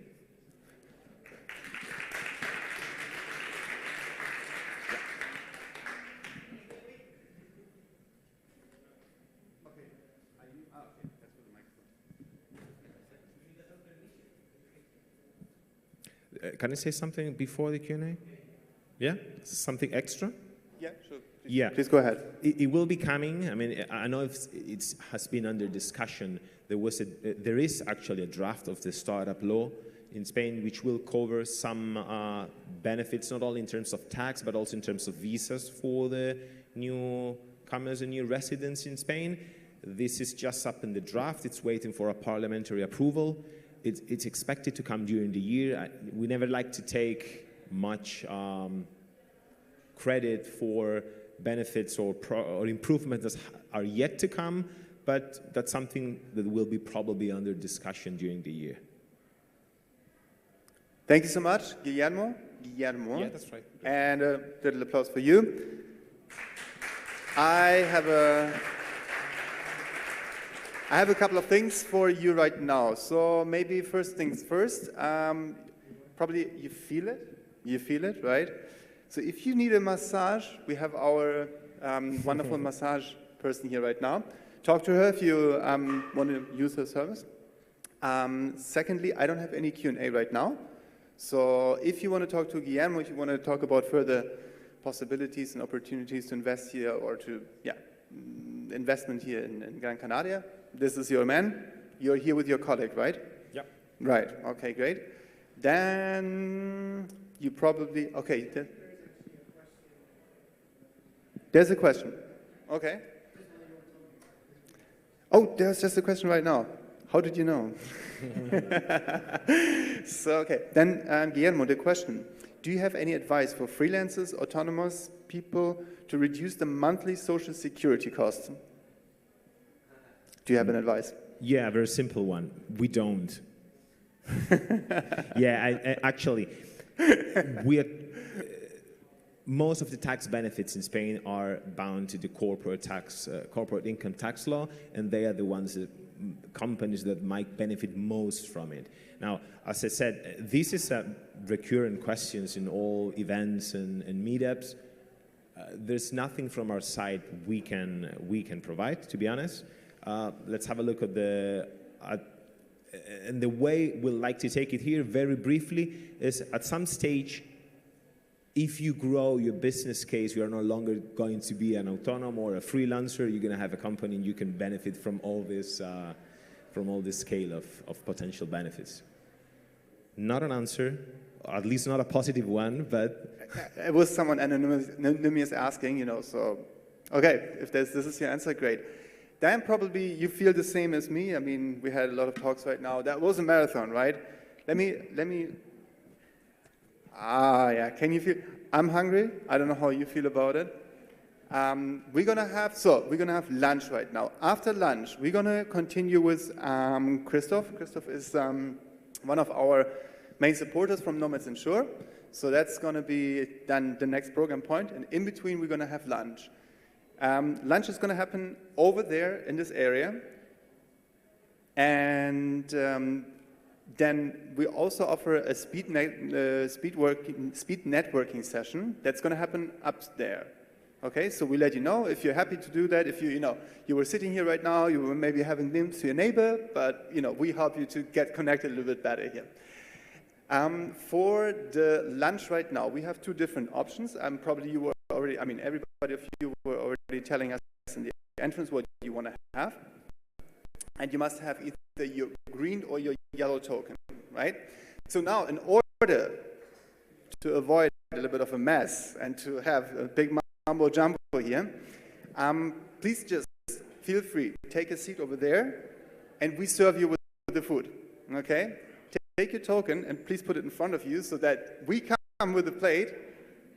Can I say something before the Q&A? Yeah? Something extra? Yeah, sure. Please go ahead. It will be coming. I mean, I know it has been under discussion. There is actually a draft of the startup law in Spain, which will cover some benefits, not only in terms of tax, but also in terms of visas for the newcomers and new residents in Spain. This is just up in the draft. It's waiting for a parliamentary approval. It's expected to come during the year. We never like to take much credit for benefits or improvements that are yet to come, but that's something that will be probably under discussion during the year. Thank you so much, Guillermo. Yeah, that's right. And a little applause for you. I have a couple of things for you right now. So maybe first things first. Probably you feel it. You feel it, right? So if you need a massage, we have our wonderful massage person here right now. Talk to her if you want to use her service. Secondly, I don't have any Q&A right now. So if you want to talk to Guillermo, if you want to talk about further possibilities and opportunities to invest here or to, investment here in Gran Canaria, this is your man. You're here with your colleague, right? Yeah. Right, okay, great. Then you probably, okay. There's a question. Okay. Oh, there's just a question right now. How did you know? So, okay. Then, Guillermo, the question. Do you have any advice for freelancers, autonomous people to reduce the monthly social security costs? Do you have an advice? Yeah, a very simple one. We don't. Yeah, actually, most of the tax benefits in Spain are bound to the corporate income tax law, and they are the ones that companies that might benefit most from it. Now, as I said, this is a recurrent questions in all events and meetups. There's nothing from our side we can provide, to be honest. Let's have a look at and the way we'll like to take it here very briefly is at some stage, if you grow your business case, you are no longer going to be an autonomous or a freelancer. You're going to have a company and you can benefit from all this scale of potential benefits. Not an answer, or at least not a positive one, but... It was someone anonymous asking, so... Okay, if this is your answer, great. Then probably you feel the same as me. I mean, we had a lot of talks right now. That was a marathon, right? Let me... yeah, can you feel... I'm hungry. I don't know how you feel about it. We're gonna have lunch right now. After lunch, we're gonna continue with Christoph. Christoph is one of our main supporters from Nomads Ensure. So that's gonna be then the next program point. And in between, we're gonna have lunch. Lunch is gonna happen over there in this area. And then we also offer a speed networking session that's going to happen up there. Okay, so we let you know if you're happy to do that. If you were sitting here right now, you were maybe having glimpse to your neighbor, but we help you to get connected a little bit better here. For the lunch right now, we have two different options. Probably you were already, everybody of you were already telling us in the entrance what you want to have. And you must have either your green or your yellow token, right? So now, in order to avoid a little bit of a mess and to have a big mambo jumbo here, please just feel free. Take a seat over there, and we serve you with the food, okay? Take your token, and please put it in front of you so that we come with a plate,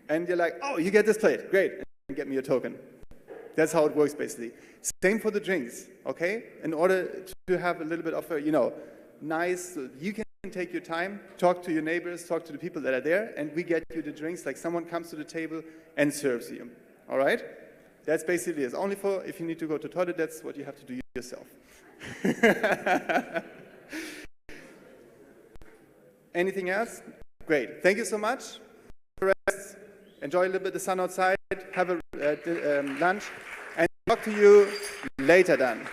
and you're like, oh, you get this plate, great, and get me your token. That's how it works, basically. Same for the drinks, okay? In order to have a little bit of a, nice, you can take your time, talk to your neighbors, talk to the people that are there, and we get you the drinks like someone comes to the table and serves you, all right? That's basically it. Only for if you need to go to the toilet, that's what you have to do yourself. Anything else? Great. Thank you so much. Rest. Enjoy a little bit of the sun outside. Have a lunch. And talk to you later then.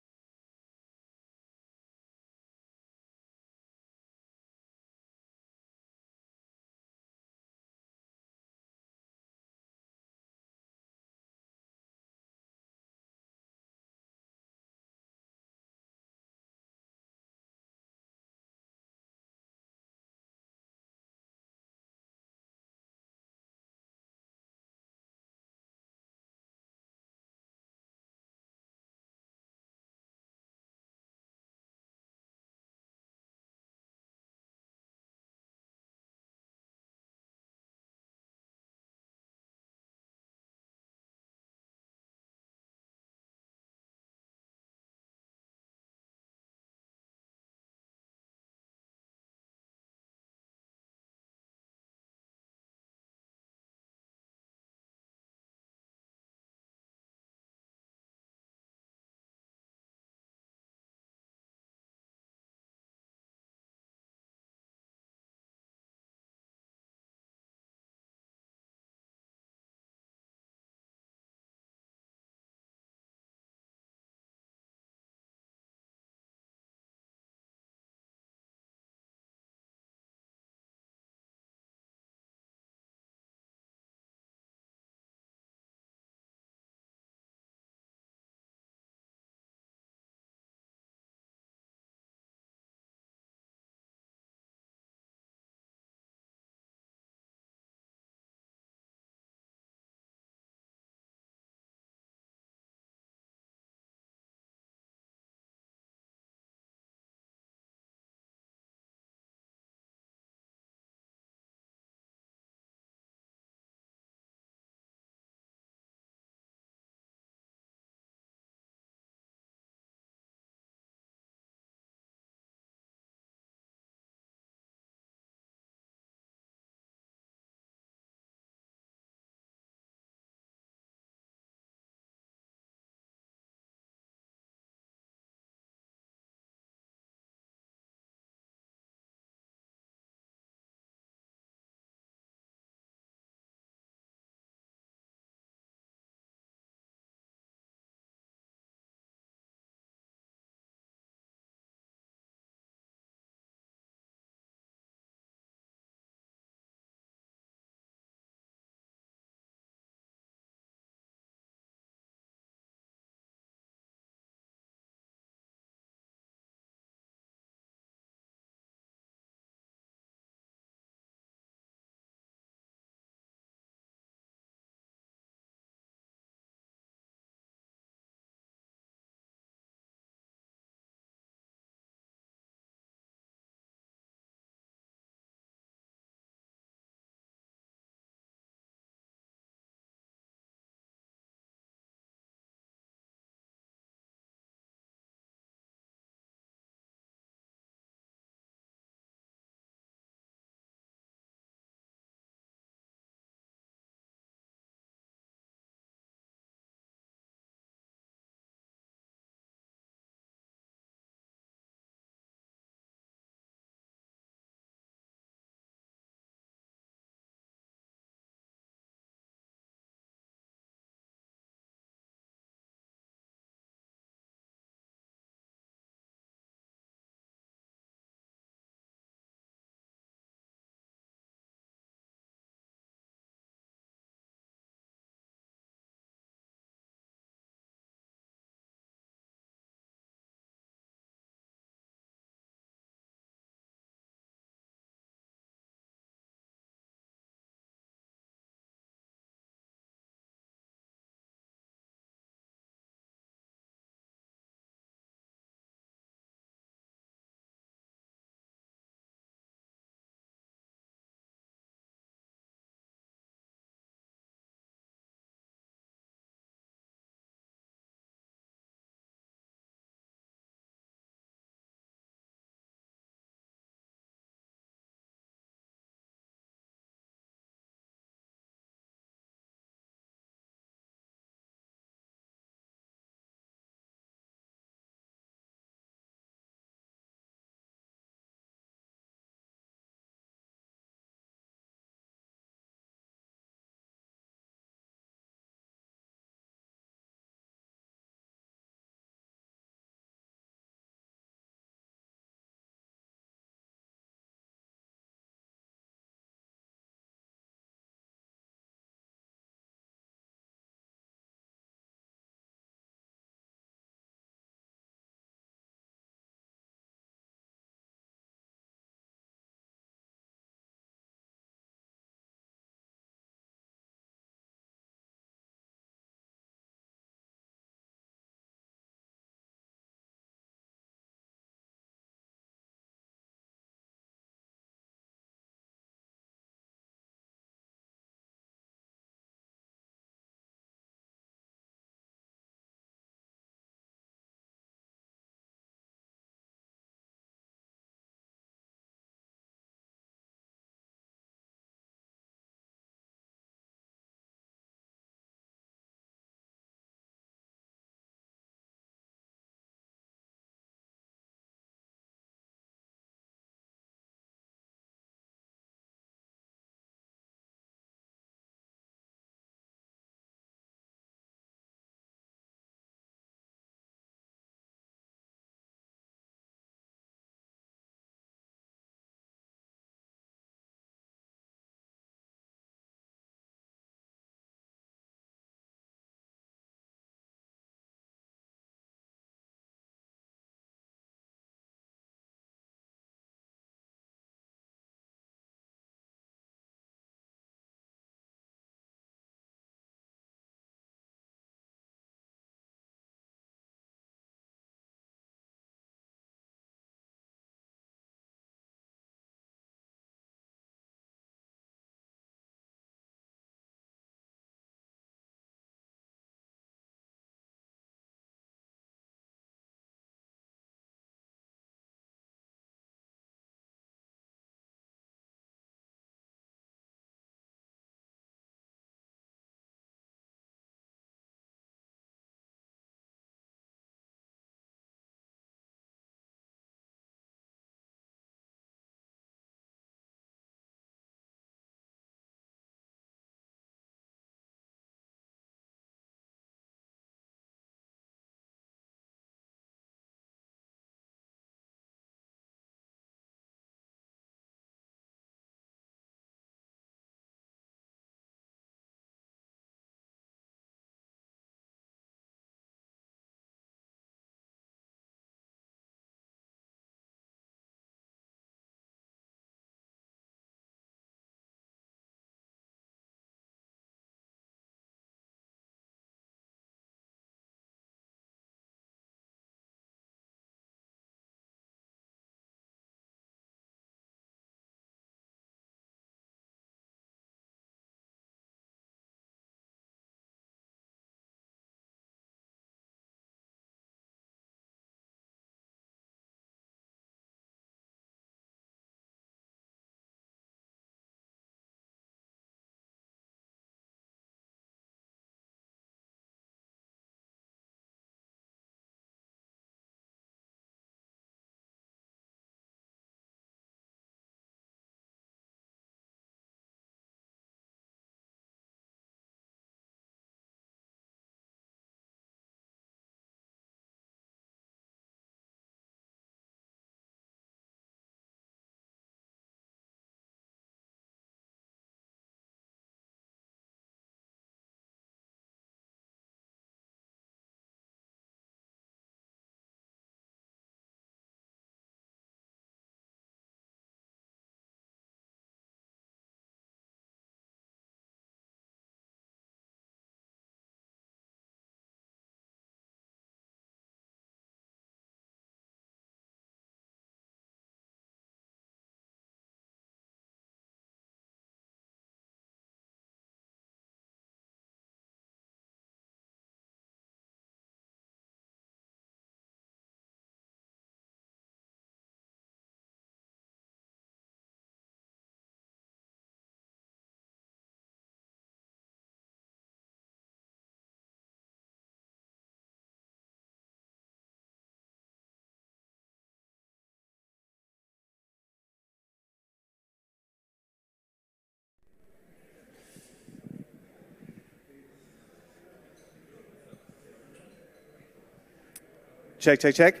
Check, check, check.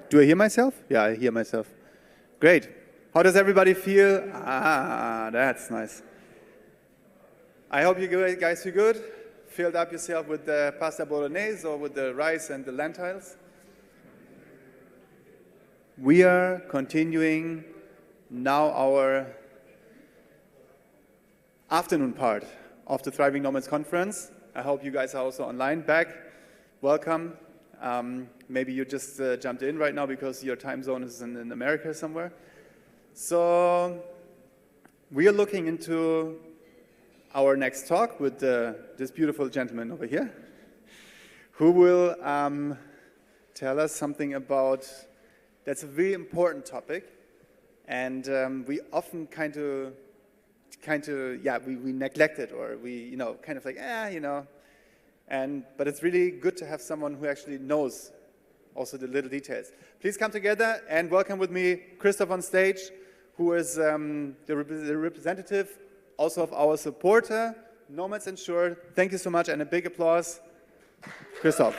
Do I hear myself? Yeah, I hear myself. Great. How does everybody feel? Ah, that's nice. I hope you guys feel good. Filled up yourself with the pasta bolognese or with the rice and the lentils. We are continuing now our afternoon part of the Thriving Nomads Conference. I hope you guys are also online back. Welcome. Maybe you just jumped in right now because your time zone is in America somewhere. So we are looking into our next talk with this beautiful gentleman over here, who will tell us something about that's a very important topic, and we often kind of we neglect it, or we kind of like but it's really good to have someone who actually knows also the little details. Please come together and welcome with me Christoph on stage, who is the representative also of our supporter, Nomads Insured. Thank you so much, and a big applause, Christoph.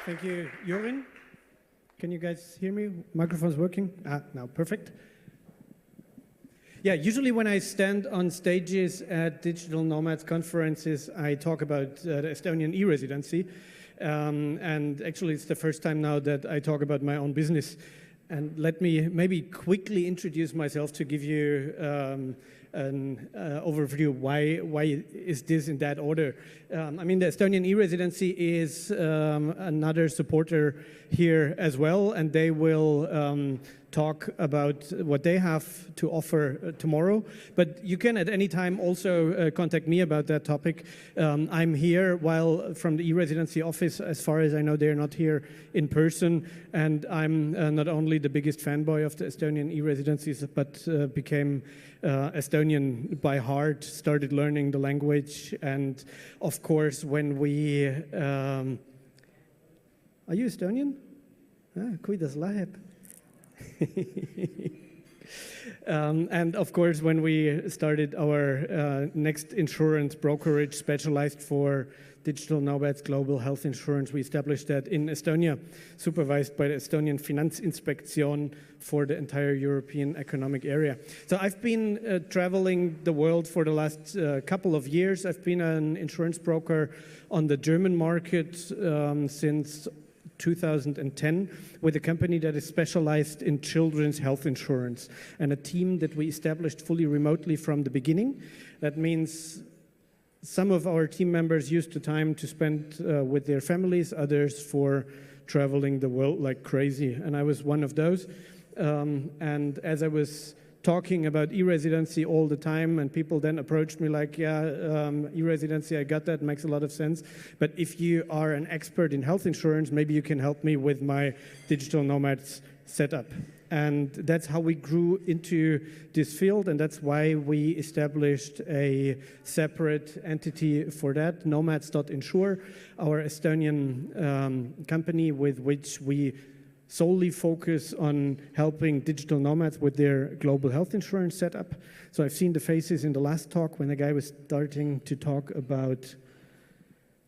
Thank you, Jorin. Can you guys hear me? Microphone's working? Now, perfect. Yeah, usually when I stand on stages at Digital Nomads conferences, I talk about the Estonian e-residency. And actually, it's the first time now that I talk about my own business. And let me maybe quickly introduce myself to give you an overview. Why is this in that order? I mean, the Estonian e-residency is another supporter here as well, and they will talk about what they have to offer tomorrow. But you can at any time also contact me about that topic. I'm here while from the e-residency office. As far as I know, they're not here in person. And I'm not only the biggest fanboy of the Estonian e-residencies, but became Estonian by heart, started learning the language. And of course, when we... are you Estonian? Kuidas läheb? And of course, when we started our next insurance brokerage specialized for digital nomads, global health insurance, we established that in Estonia, supervised by the Estonian Finanzinspektion for the entire European economic area. So I've been traveling the world for the last couple of years. I've been an insurance broker on the German market since 2010 with a company that is specialized in children's health insurance and a team that we established fully remotely from the beginning. That means some of our team members used the time to spend with their families, others for traveling the world like crazy. And I was one of those. And as I was talking about e-residency all the time, and people then approached me like, yeah, e-residency, I got that, makes a lot of sense. But if you are an expert in health insurance, maybe you can help me with my digital nomads setup. And that's how we grew into this field, and that's why we established a separate entity for that, Nomads.insure, our Estonian company with which we solely focus on helping digital nomads with their global health insurance setup. So I've seen the faces in the last talk when the guy was starting to talk about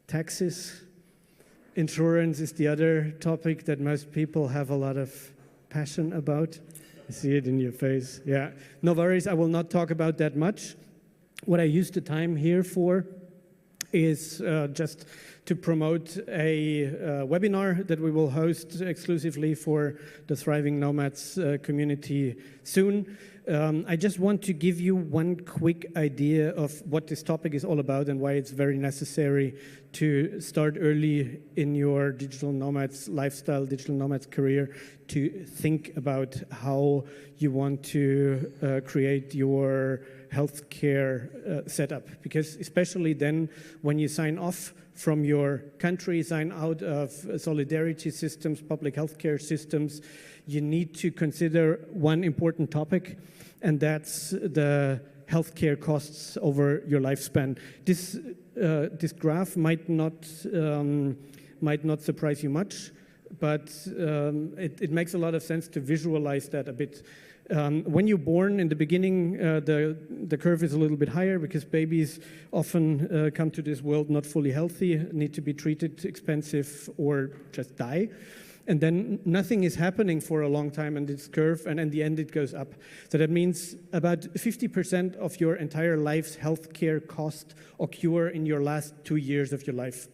taxes. Insurance is the other topic that most people have a lot of passion about. I see it in your face. Yeah, no worries, I will not talk about that much. What I use the time here for is just to promote a webinar that we will host exclusively for the Thriving Nomads community soon. I just want to give you one quick idea of what this topic is all about and why it's very necessary to start early in your digital nomads lifestyle, digital nomads career, to think about how you want to create your healthcare setup. Because especially then when you sign off from your country, sign out of solidarity systems, public healthcare systems, you need to consider one important topic, and that's the healthcare costs over your lifespan. This graph might not surprise you much, but it makes a lot of sense to visualize that a bit. When you're born in the beginning, the curve is a little bit higher because babies often come to this world not fully healthy, need to be treated expensive or just die. And then nothing is happening for a long time in this curve, and in the end it goes up. So that means about 50% of your entire life's healthcare cost occur in your last 2 years of your life.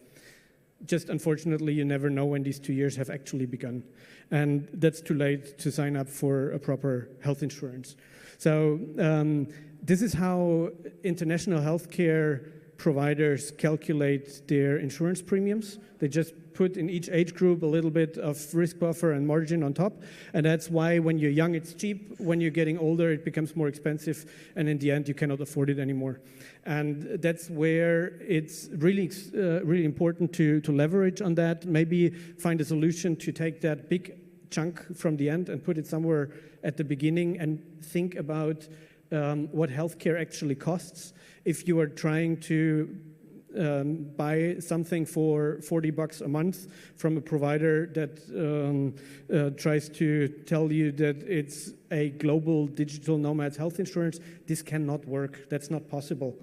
Just unfortunately, you never know when these 2 years have actually begun. And that's too late to sign up for a proper health insurance. So this is how international healthcare providers calculate their insurance premiums. They just put in each age group a little bit of risk buffer and margin on top. And that's why when you're young, it's cheap. When you're getting older, it becomes more expensive. And in the end, you cannot afford it anymore. And that's where it's really, really important to leverage on that. Maybe find a solution to take that big chunk from the end and put it somewhere at the beginning and think about what healthcare actually costs. If you are trying to buy something for $40 a month from a provider that tries to tell you that it's a global digital nomads health insurance, this cannot work. That's not possible.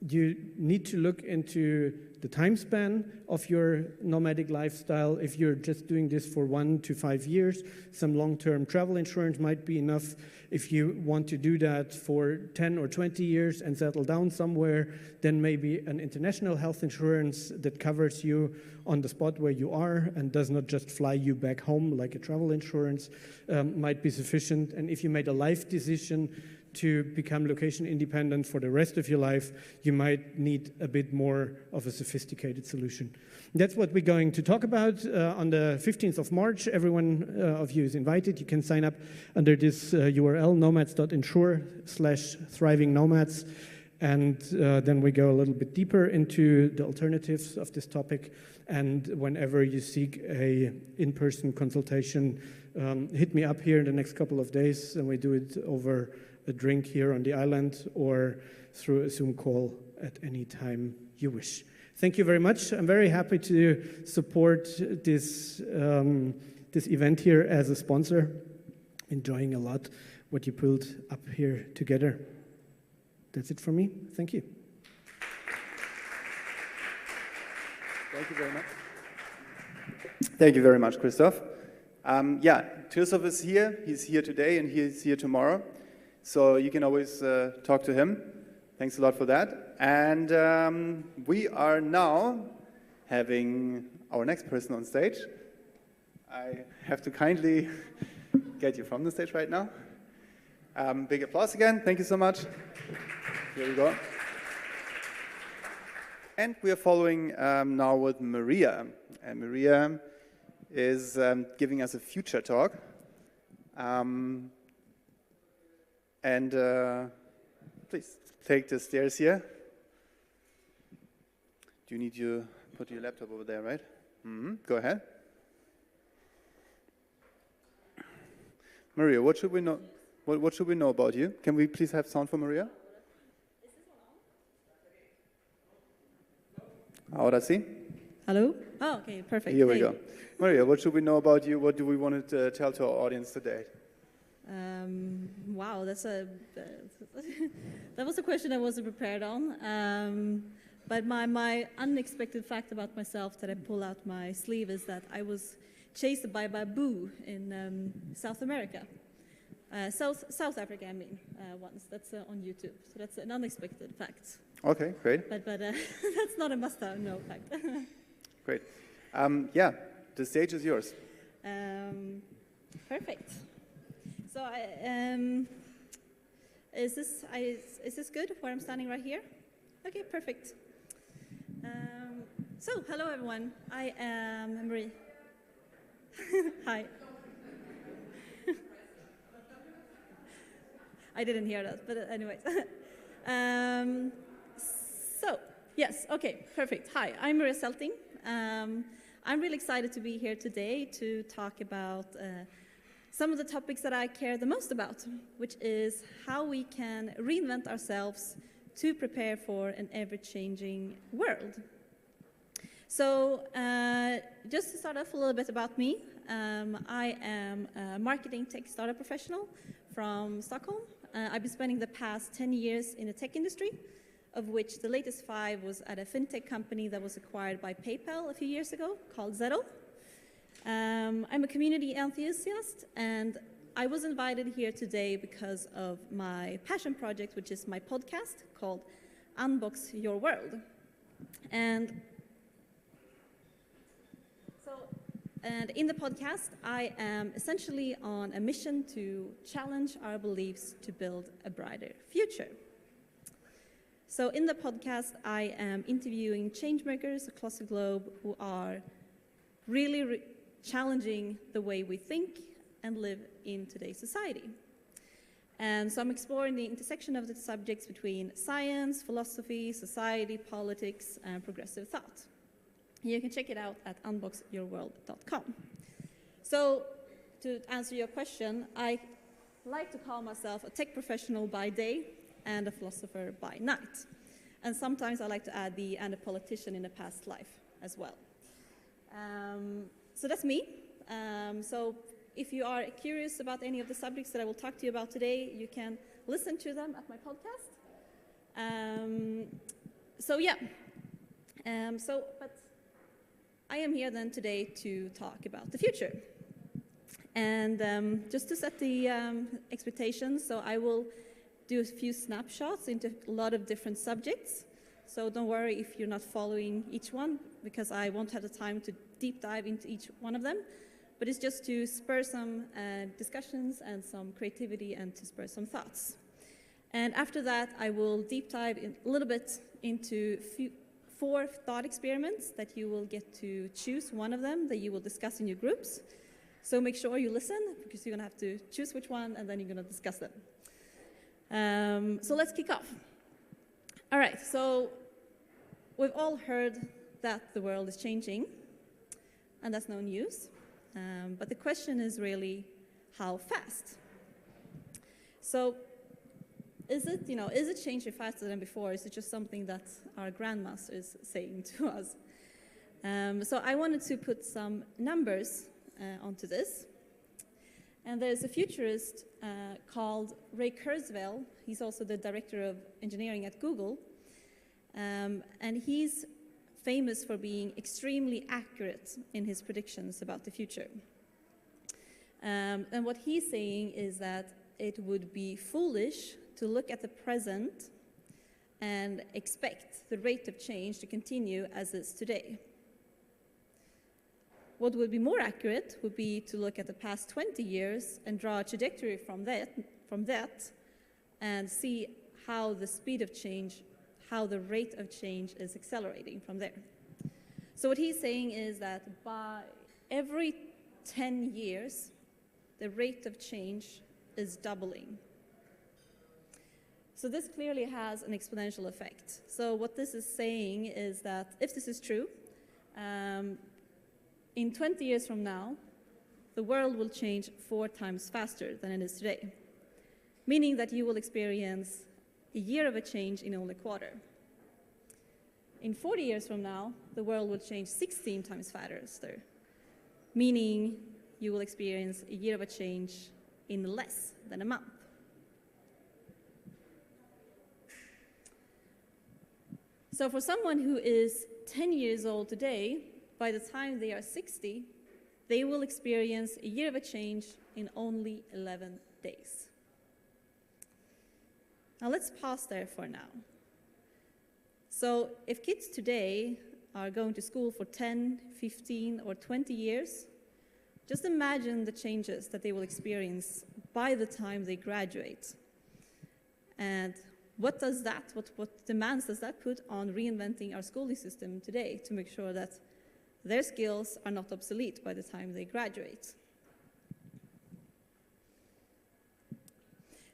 You need to look into the time span of your nomadic lifestyle. If you're just doing this for 1 to 5 years, some long-term travel insurance might be enough. If you want to do that for 10 or 20 years and settle down somewhere, then maybe an international health insurance that covers you on the spot where you are and does not just fly you back home like a travel insurance might be sufficient. And if you made a life decision to become location independent for the rest of your life, you might need a bit more of a sophisticated solution. That's what we're going to talk about on the 15th of March. Everyone of you is invited. You can sign up under this URL, nomads.insure/thrivingnomads. And then we go a little bit deeper into the alternatives of this topic. And whenever you seek a in-person consultation, hit me up here in the next couple of days, and we do it over a drink here on the island or through a Zoom call at any time you wish. Thank you very much. I'm very happy to support this, this event here as a sponsor. Enjoying a lot what you pulled up here together. That's it from me. Thank you. Thank you very much. Thank you very much, Christoph. Yeah, Christoph is here. He's here today and he's here tomorrow. So you can always talk to him. Thanks a lot for that. And we are now having our next person on stage. I have to kindly get you from the stage right now. Big applause again. Thank you so much. Here we go. And we are following now with Maria. And Maria is giving us a future talk. Please take the stairs here. Do you need to put your laptop over there, right? Go ahead. Maria, what should we know? What should we know about you? Can we please have sound for Maria? Ahora sí. Hello? Oh, okay, perfect. Here we go. Maria, what should we know about you? What do we want to tell to our audience today? Wow, that was a question I wasn't prepared on. But my unexpected fact about myself that I pull out my sleeve is that I was chased by a baboon in South America. South Africa, I mean, once. That's on YouTube. So that's an unexpected fact. Okay, great. But that's not a must-know fact. Great. Yeah, the stage is yours. Perfect. So is this good where I'm standing right here? Okay, perfect. So hello everyone. I am Marie. Hi. I didn't hear that, but anyways. So yes, okay, perfect. Hi, I'm Maria Selting. I'm really excited to be here today to talk about some of the topics that I care the most about, which is how we can reinvent ourselves to prepare for an ever-changing world. So just to start off a little bit about me, I am a marketing tech startup professional from Stockholm. I've been spending the past 10 years in the tech industry, of which the latest 5 was at a fintech company that was acquired by PayPal a few years ago called Zettle. I'm a community enthusiast, and I was invited here today because of my passion project, which is my podcast called Unbox Your World. And in the podcast, I am essentially on a mission to challenge our beliefs to build a brighter future. So in the podcast, I am interviewing changemakers across the globe who are really challenging the way we think and live in today's society. And so I'm exploring the intersection of the subjects between science, philosophy, society, politics, and progressive thought. You can check it out at unboxyourworld.com. So to answer your question, I like to call myself a tech professional by day and a philosopher by night. And sometimes I like to add and a politician in a past life as well. So that's me. So if you are curious about any of the subjects that I will talk to you about today, you can listen to them at my podcast. But I am here then today to talk about the future. And just to set the expectations, so I will do a few snapshots into a lot of different subjects. So don't worry if you're not following each one, because I won't have the time to deep dive into each one of them. But it's just to spur some discussions and some creativity and to spur some thoughts. And after that, I will deep dive a little bit into 4 thought experiments that you will get to choose one of them that you will discuss in your groups. So make sure you listen, because you're going to have to choose which one, and then you're going to discuss them. So let's kick off. All right, so we've all heard that the world is changing, and that's no news. But the question is really, how fast? So is it changing faster than before? Is it just something that our grandmaster is saying to us? So I wanted to put some numbers onto this. And there's a futurist called Ray Kurzweil. He's also the director of engineering at Google. And he's famous for being extremely accurate in his predictions about the future. And what he's saying is that it would be foolish to look at the present and expect the rate of change to continue as is today. What would be more accurate would be to look at the past 20 years and draw a trajectory from that and see how the speed of change, how the rate of change is accelerating from there. So what he's saying is that by every 10 years, the rate of change is doubling. So this clearly has an exponential effect. So what this is saying is that if this is true, in 20 years from now, the world will change 4 times faster than it is today, meaning that you will experience a year of a change in only a quarter. In 40 years from now, the world will change 16 times faster, meaning you will experience a year of a change in less than a month. So for someone who is 10 years old today, by the time they are 60, they will experience a year of a change in only 11 days. Now let's pause there for now. So if kids today are going to school for 10, 15, or 20 years, just imagine the changes that they will experience by the time they graduate. And what demands does that put on reinventing our schooling system today to make sure that their skills are not obsolete by the time they graduate?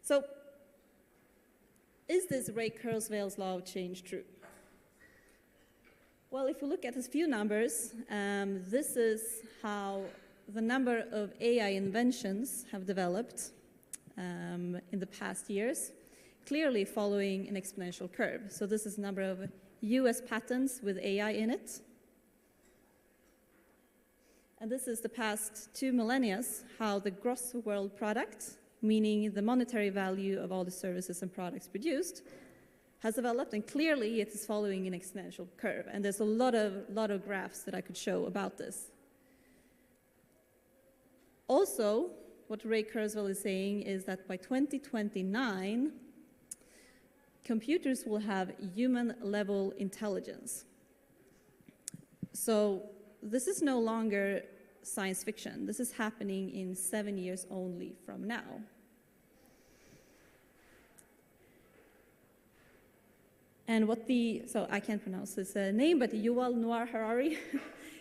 So, is this Ray Kurzweil's law of change true? Well, if we look at a few numbers, this is how the number of AI inventions have developed in the past years, clearly following an exponential curve. So this is the number of US patents with AI in it. And this is the past 2 millennia, how the gross world product, meaning the monetary value of all the services and products produced, has developed, and clearly it is following an exponential curve. And there's a lot of graphs that I could show about this. Also, what Ray Kurzweil is saying is that by 2029, computers will have human-level intelligence. So this is no longer science fiction. This is happening in 7 years only from now. And so I can't pronounce his name, but Yuval Noah Harari,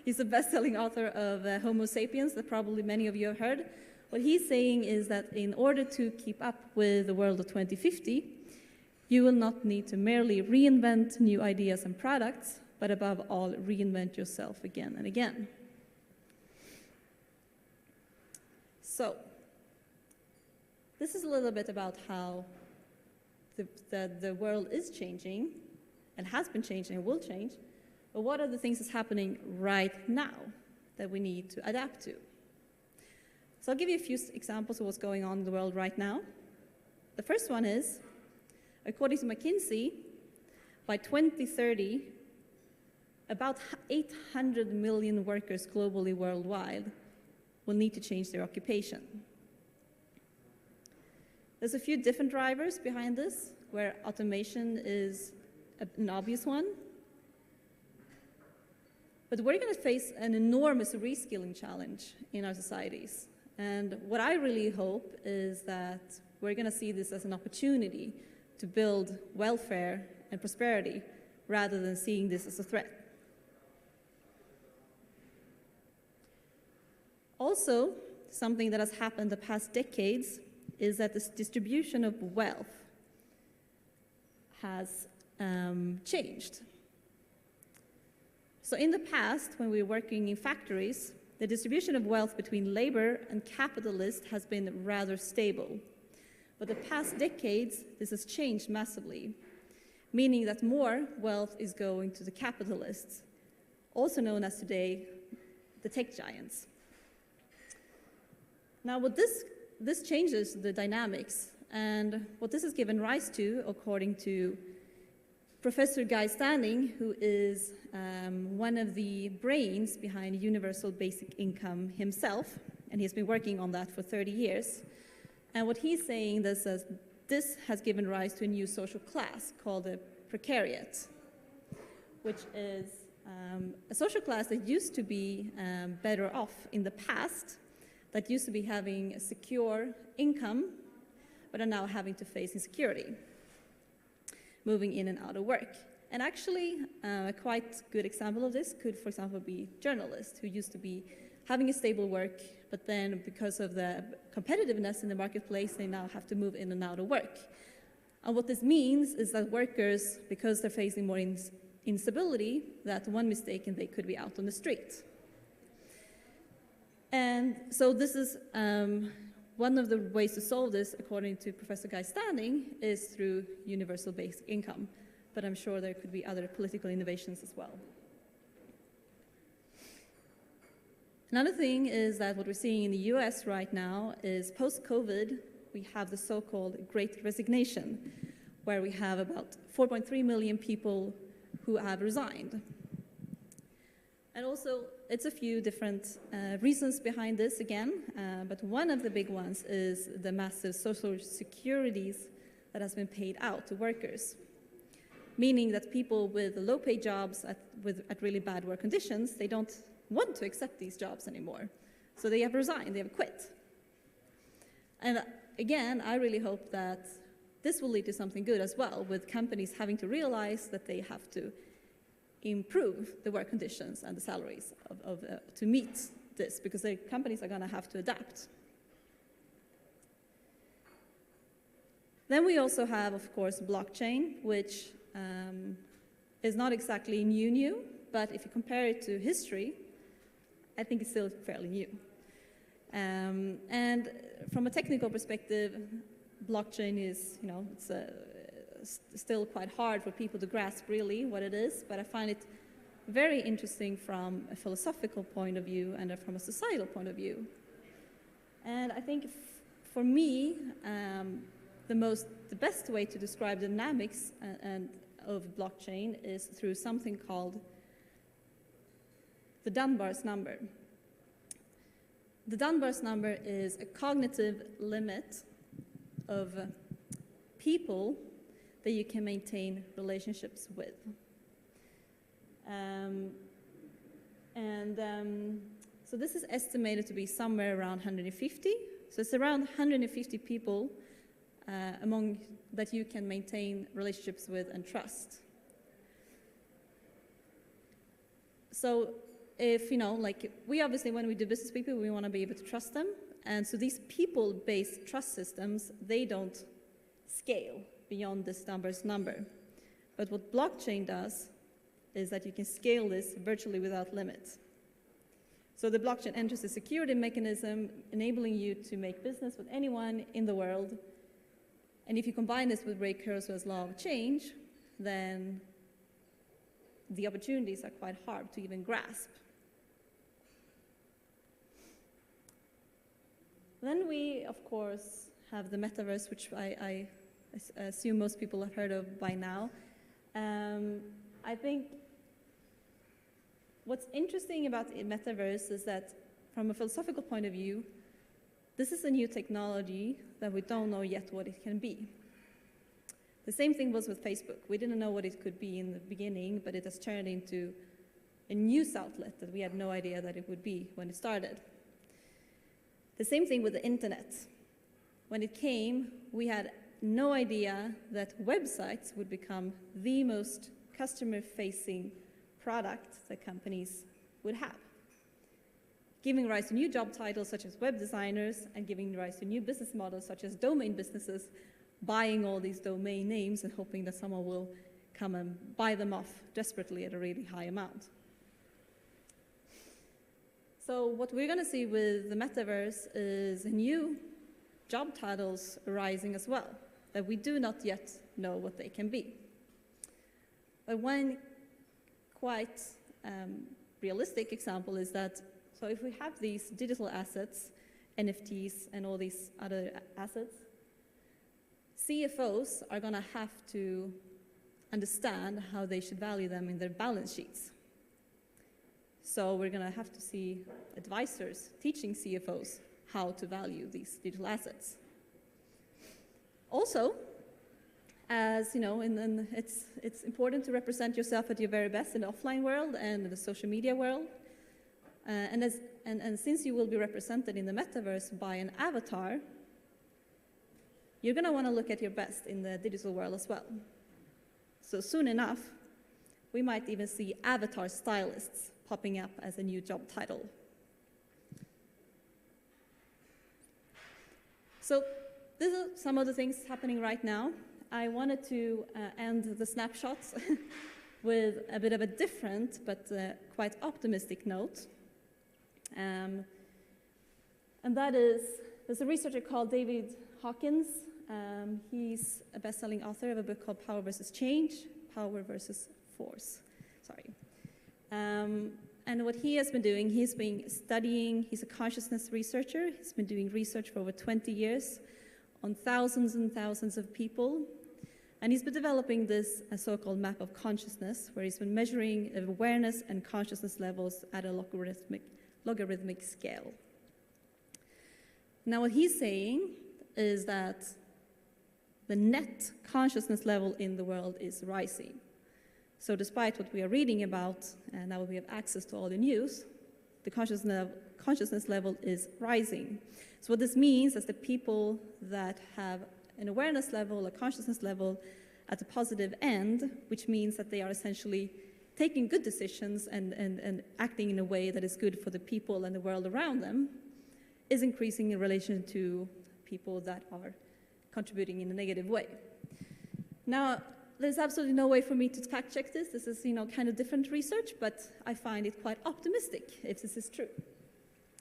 he's the best-selling author of Homo sapiens that probably many of you have heard. What he's saying is that in order to keep up with the world of 2050, you will not need to merely reinvent new ideas and products, but above all, reinvent yourself again and again. So, this is a little bit about how the world is changing, and has been changing and will change, but what are the things that's happening right now that we need to adapt to? So I'll give you a few examples of what's going on in the world right now. The first one is, according to McKinsey, by 2030, about 800 million workers globally worldwide will need to change their occupation. There's a few different drivers behind this, where automation is an obvious one. But we're going to face an enormous reskilling challenge in our societies. And what I really hope is that we're going to see this as an opportunity to build welfare and prosperity rather than seeing this as a threat. Also, something that has happened the past decades is that this distribution of wealth has changed. So in the past, when we were working in factories, the distribution of wealth between labor and capitalists has been rather stable. But the past decades, this has changed massively, meaning that more wealth is going to the capitalists, also known as today the tech giants. Now, what this changes the dynamics, and what this has given rise to, according to Professor Guy Standing, who is one of the brains behind universal basic income himself, and he's been working on that for 30 years. And what he's saying is that this has given rise to a new social class called the precariat, which is a social class that used to be better off in the past, that used to be having a secure income, but are now having to face insecurity, moving in and out of work. And actually, a quite good example of this could, for example, be journalists who used to be having a stable work, but then because of the competitiveness in the marketplace, they now have to move in and out of work. And what this means is that workers, because they're facing more instability, that one mistake and they could be out on the street. And so this is one of the ways to solve this, according to Professor Guy Standing, is through universal basic income. But I'm sure there could be other political innovations as well. Another thing is that what we're seeing in the US right now is post-COVID, we have the so-called Great Resignation, where we have about 4.3 million people who have resigned. And also, it's a few different reasons behind this again, but one of the big ones is the massive social securities that has been paid out to workers, meaning that people with low-paid jobs at really bad work conditions, they don't want to accept these jobs anymore. So they have resigned, they have quit. And again, I really hope that this will lead to something good as well, with companies having to realize that they have to improve the work conditions and the salaries to meet this, because the companies are going to have to adapt. Then we also have, of course, blockchain, which is not exactly new, but if you compare it to history, I think it's still fairly new. And from a technical perspective, blockchain is, it's still quite hard for people to grasp really what it is, but I find it very interesting from a philosophical point of view and from a societal point of view. And I think for me, the best way to describe the dynamics of blockchain is through something called the Dunbar's number. The Dunbar's number is a cognitive limit of people that you can maintain relationships with. So this is estimated to be somewhere around 150. So it's around 150 people among that you can maintain relationships with and trust. So if, like we obviously, when we do business with people, we want to be able to trust them. And so these people-based trust systems, they don't scale beyond this Dunbar's number. But what blockchain does is that you can scale this virtually without limits. So the blockchain enters a security mechanism enabling you to make business with anyone in the world. And if you combine this with Ray Kurzweil's law of change, then the opportunities are quite hard to even grasp. Then we, of course, have the metaverse, which I assume most people have heard of by now. I think what's interesting about the metaverse is that from a philosophical point of view, this is a new technology that we don't know yet what it can be. The same thing was with Facebook. We didn't know what it could be in the beginning, but it has turned into a news outlet that we had no idea that it would be when it started. The same thing with the internet. When it came, we had no idea that websites would become the most customer-facing product that companies would have, giving rise to new job titles such as web designers and giving rise to new business models such as domain businesses, buying all these domain names and hoping that someone will come and buy them off desperately at a really high amount. So what we're going to see with the metaverse is new job titles arising as well, that we do not yet know what they can be. But one quite realistic example is that, so if we have these digital assets, NFTs and all these other assets, CFOs are going to have to understand how they should value them in their balance sheets. So we're going to have to see advisors teaching CFOs how to value these digital assets. Also, as you know, it's important to represent yourself at your very best in the offline world and in the social media world. And since you will be represented in the metaverse by an avatar, you're going to want to look at your best in the digital world as well. So soon enough, we might even see avatar stylists popping up as a new job title. So these are some of the things happening right now. I wanted to end the snapshots with a bit of a different but quite optimistic note. And that is, there's a researcher called David Hawkins. He's a best-selling author of a book called Power versus Change, Power versus Force. Sorry. And what he has been doing, he's been studying, he's a consciousness researcher. He's been doing research for over 20 years on thousands and thousands of people. And he's been developing this so-called map of consciousness, where he's been measuring awareness and consciousness levels at a logarithmic scale. Now what he's saying is that the net consciousness level in the world is rising. So despite what we are reading about, and now we have access to all the news, the consciousness level is rising. So what this means is the people that have an awareness level, a consciousness level at the positive end, which means that they are essentially taking good decisions and acting in a way that is good for the people and the world around them, is increasing in relation to people that are contributing in a negative way. Now, there's absolutely no way for me to fact check this. This is, kind of different research, but I find it quite optimistic if this is true.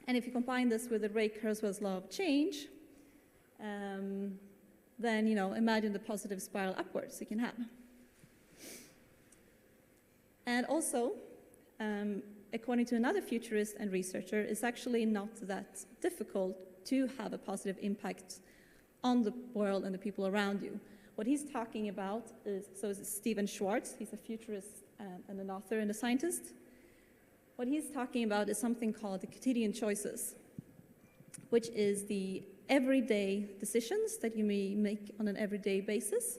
And if you combine this with the Ray Kurzweil's law of change, then, imagine the positive spiral upwards you can have. And also, according to another futurist and researcher, it's actually not that difficult to have a positive impact on the world and the people around you. What he's talking about is Stephen Schwartz. He's a futurist and an author and a scientist. What he's talking about is something called the quotidian choices, which is the everyday decisions that you may make on an everyday basis.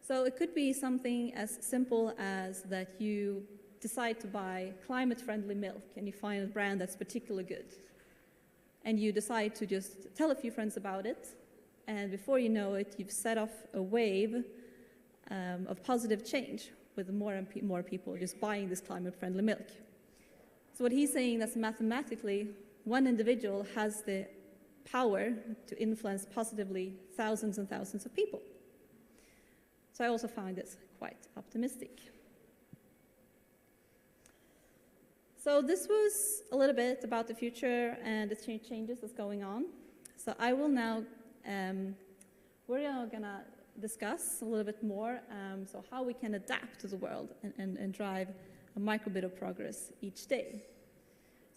So it could be something as simple as that you decide to buy climate-friendly milk and you find a brand that's particularly good. And you decide to just tell a few friends about it, and before you know it, you've set off a wave of positive change with more and more people just buying this climate-friendly milk. So what he's saying is mathematically, one individual has the power to influence positively thousands and thousands of people. So I also find this quite optimistic. So this was a little bit about the future and the changes that's going on. So I will now, we're now gonna discuss a little bit more so how we can adapt to the world and drive a microbit of progress each day.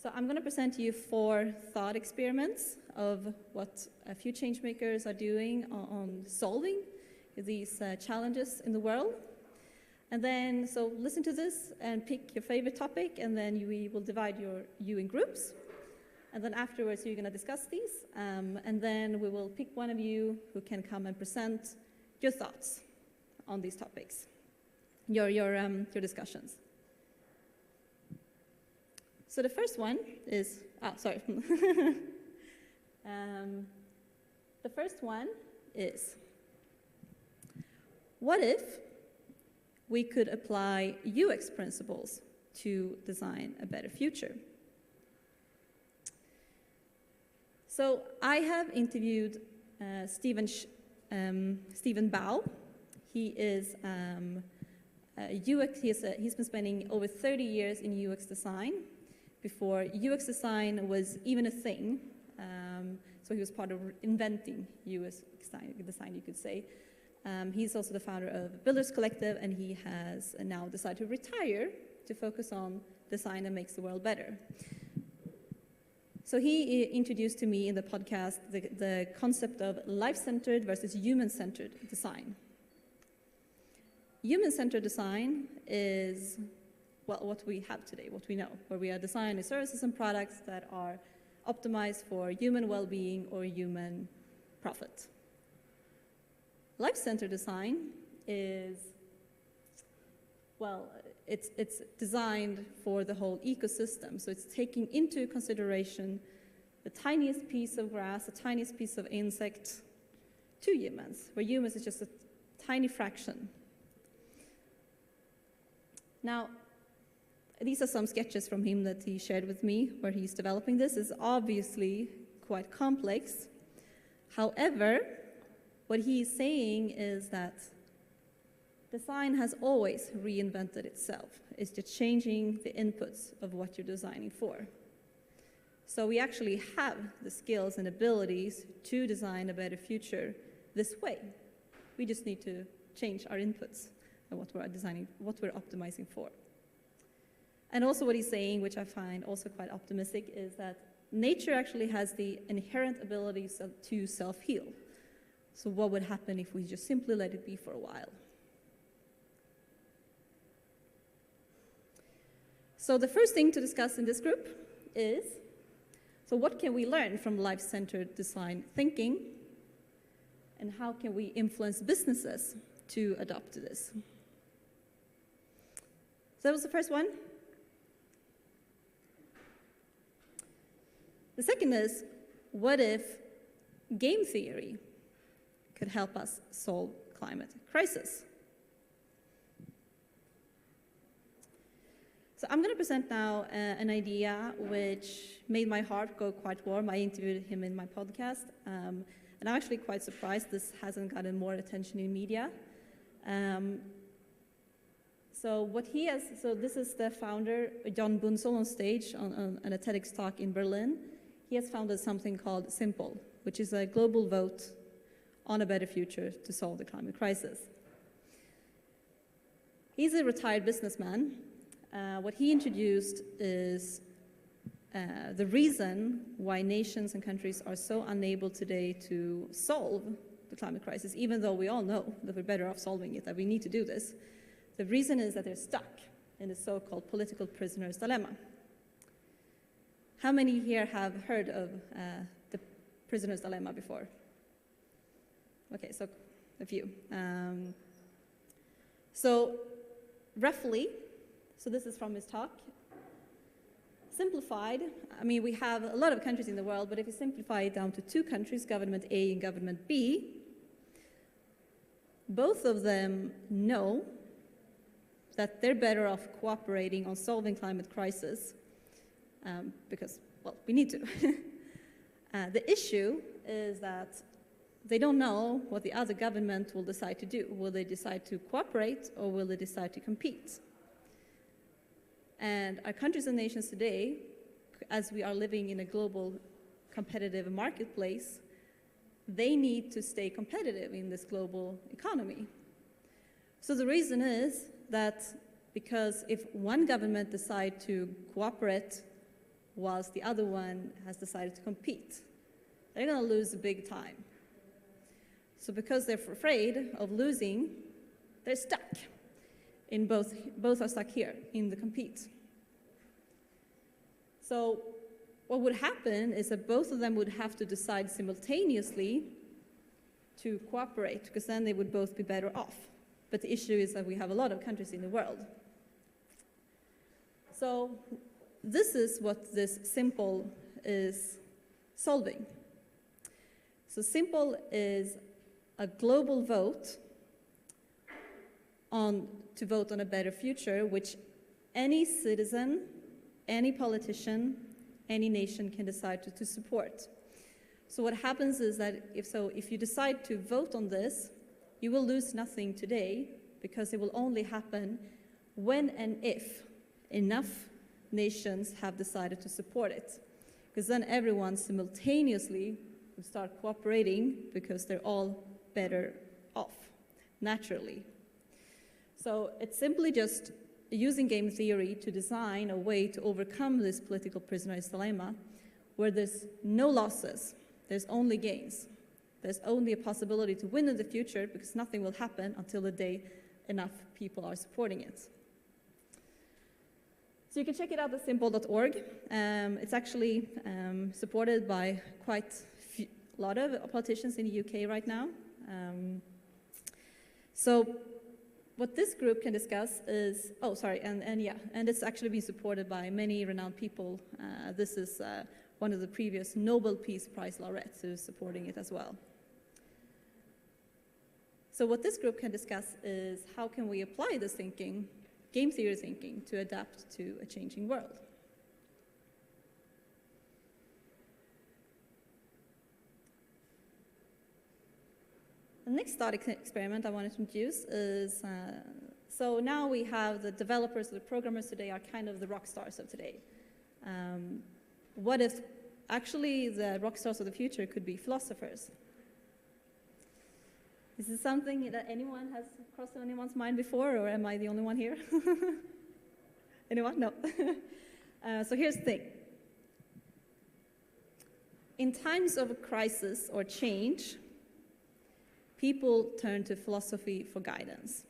So I'm gonna present to you 4 thought experiments of what a few change makers are doing on solving these challenges in the world. And then, so listen to this and pick your favorite topic, and then we will divide you in groups. And then afterwards, you're gonna discuss these, and then we will pick one of you who can come and present your thoughts on these topics, your discussions. So the first one is, the first one is, what if we could apply UX principles to design a better future? So I have interviewed Stephen Bao. He is UX. He's been spending over 30 years in UX design. Before UX design was even a thing, so he was part of inventing UX design, you could say. He's also the founder of Builders Collective, and he has now decided to retire to focus on design that makes the world better. So he introduced to me in the podcast the concept of life-centered versus human-centered design. Human-centered design is, well, what we have today, what we know, where we are designing services and products that are optimized for human well-being or human profit. Life-centered design is, well, it's designed for the whole ecosystem. So it's taking into consideration the tiniest piece of grass, the tiniest piece of insect to humans, where humans is just a tiny fraction. Now, these are some sketches from him that he shared with me where he's developing this. It's obviously quite complex. However, what he's saying is that design has always reinvented itself. It's just changing the inputs of what you're designing for. So we actually have the skills and abilities to design a better future this way. We just need to change our inputs and what we're designing, what we're optimizing for. And also what he's saying, which I find also quite optimistic, is that nature actually has the inherent abilities to self-heal. So what would happen if we just simply let it be for a while? So the first thing to discuss in this group is, so what can we learn from life-centered design thinking, and how can we influence businesses to adopt to this? So that was the first one. The second is, what if game theory could help us solve climate crisis? So I'm going to present now an idea which made my heart go quite warm. I interviewed him in my podcast, and I'm actually quite surprised this hasn't gotten more attention in media. So this is the founder, John Bunzel, on stage on a TEDx talk in Berlin. He has founded something called Simple, which is a global vote on a better future to solve the climate crisis. He's a retired businessman what he introduced is the reason why nations and countries are so unable today to solve the climate crisis, even though we all know that we're better off solving it, that we need to do this. The reason is that they're stuck in the so-called political prisoner's dilemma. How many here have heard of the prisoner's dilemma before? Okay, so a few. So roughly, so this is from his talk, simplified, I mean, we have a lot of countries in the world, but if you simplify it down to two countries, government A and government B, both of them know that they're better off cooperating on solving climate crisis because, well, we need to. The issue is that they don't know what the other government will decide to do. Will they decide to cooperate or will they decide to compete? And our countries and nations today, as we are living in a global competitive marketplace, they need to stay competitive in this global economy. So the reason is that because if one government decides to cooperate whilst the other one has decided to compete, they're going to lose big time. So because they're afraid of losing, they're stuck. In both are stuck here in the compete. So what would happen is that both of them would have to decide simultaneously to cooperate, because then they would both be better off. But the issue is that we have a lot of countries in the world. So this is what this Simple is solving. So Simple is a global vote to vote on a better future, which any citizen, any politician, any nation can decide to support. So what happens is that if you decide to vote on this, you will lose nothing today because it will only happen when and if enough nations have decided to support it. Because then everyone simultaneously will start cooperating because they're all better off, naturally. So it's simply just using game theory to design a way to overcome this political prisoner's dilemma where there's no losses, there's only gains. There's only a possibility to win in the future because nothing will happen until the day enough people are supporting it. So you can check it out at simple.org. It's actually supported by quite a lot of politicians in the UK right now. So what this group can discuss is, and it's actually been supported by many renowned people. This is one of the previous Nobel Peace Prize laureates who's supporting it as well. So what this group can discuss is how can we apply this thinking, game theory thinking, to adapt to a changing world. The next thought experiment I wanted to introduce is, so now we have the developers, the programmers today are kind of the rock stars of today. What if actually the rock stars of the future could be philosophers? Is this something that anyone has crossed anyone's mind before, or am I the only one here? Anyone? No. So here's the thing. In times of crisis or change, people turn to philosophy for guidance.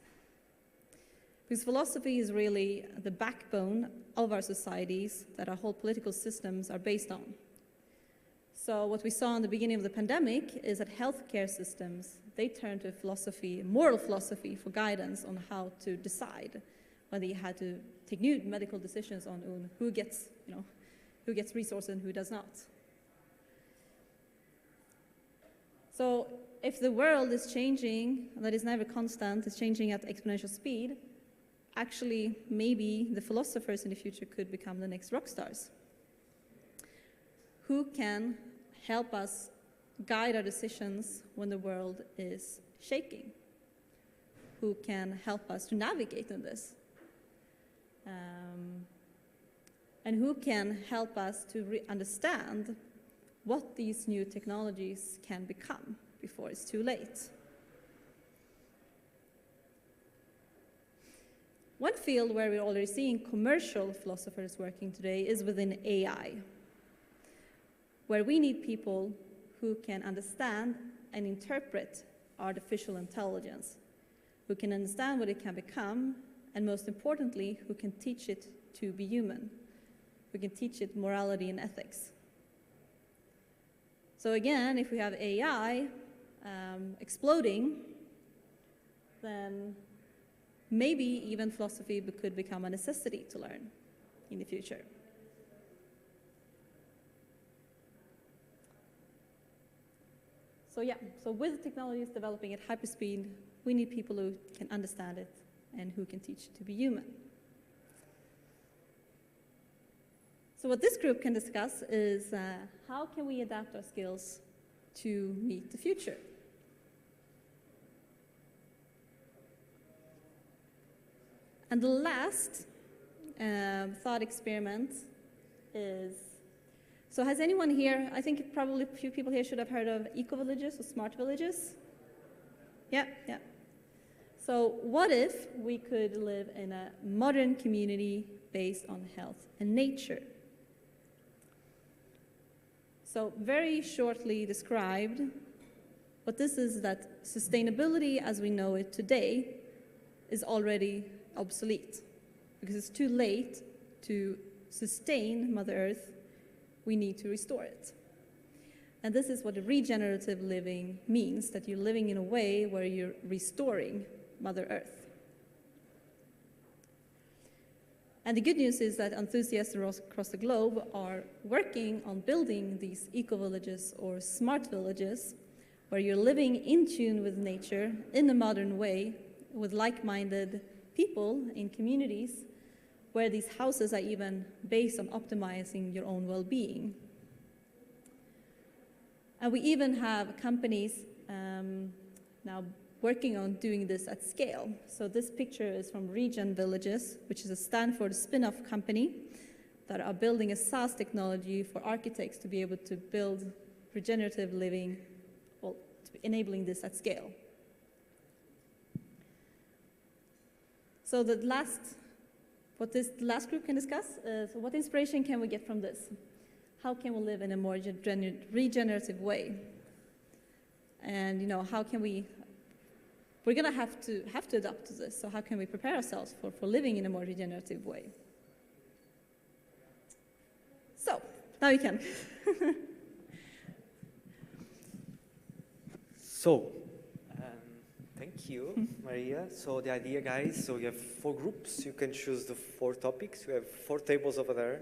Because philosophy is really the backbone of our societies that our whole political systems are based on. So what we saw in the beginning of the pandemic is that healthcare systems, they turn to philosophy, moral philosophy for guidance on how to decide whether you had to take new medical decisions on who gets resources and who does not. So if the world is changing, that is never constant, it's changing at exponential speed, actually maybe the philosophers in the future could become the next rock stars. Who can help us guide our decisions when the world is shaking? Who can help us to navigate in this? And who can help us to understand what these new technologies can become before it's too late? One field where we're already seeing commercial philosophers working today is within AI, where we need people who can understand and interpret artificial intelligence, who can understand what it can become, and most importantly, who can teach it to be human, who can teach it morality and ethics. So again, if we have AI exploding, then maybe even philosophy could become a necessity to learn in the future. So yeah, so with technologies developing at hyperspeed, we need people who can understand it and who can teach it to be human. So what this group can discuss is how can we adapt our skills to meet the future? And the last thought experiment is, so has anyone here, I think probably a few people here should have heard of eco-villages or smart villages? Yeah. So what if we could live in a modern community based on health and nature? So very shortly described, what this is that sustainability as we know it today is already obsolete because it's too late to sustain Mother Earth. We need to restore it. And this is what regenerative living means, that you're living in a way where you're restoring Mother Earth. And the good news is that enthusiasts across the globe are working on building these eco-villages or smart villages where you're living in tune with nature in a modern way with like-minded people in communities where these houses are even based on optimizing your own well-being. And we even have companies now working on doing this at scale. So this picture is from Regen Villages, which is a Stanford spin-off company that are building a SaaS technology for architects to be able to build regenerative living, well, enabling this at scale. So what this last group can discuss is what inspiration can we get from this? How can we live in a more regenerative way? And how can we're going to have to adapt to this, so how can we prepare ourselves for living in a more regenerative way? So, now you can. So, thank you, Maria. So the idea, guys, so you have 4 groups. You can choose the 4 topics. We have 4 tables over there.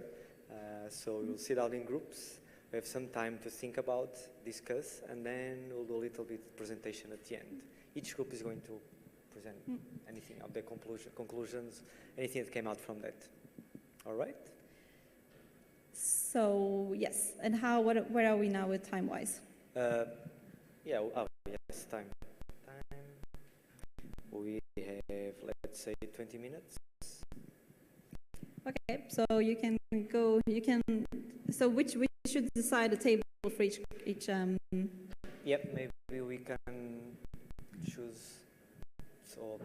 So you'll sit out in groups. We have some time to think about, discuss, and then we'll do a little bit of presentation at the end. Each group is going to present anything of their conclusions, anything that came out from that. All right? So, yes. And where are we now with time-wise? Yes, time. We have, let's say, 20 minutes. Okay, so so we should decide a table for each Yep, maybe we can choose, so,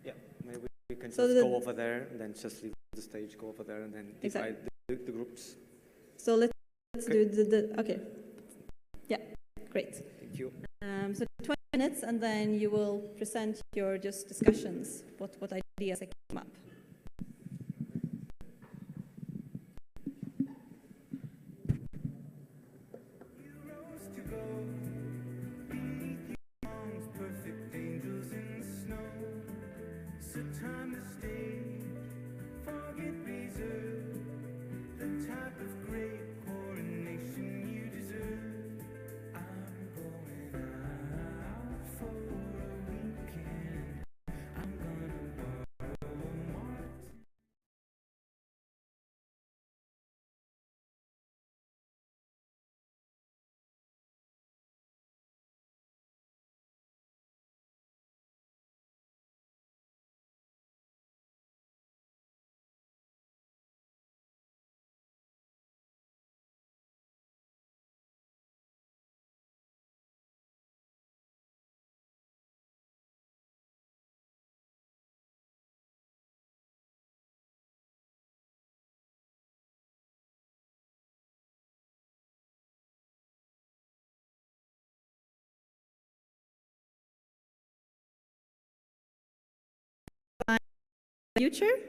yeah, maybe we can just go over there, and then just leave the stage, go over there, and then divide the groups. So let's do okay. Yeah, great. Thank you. So 20 minutes, and then you will present your discussions, what ideas that came up. future.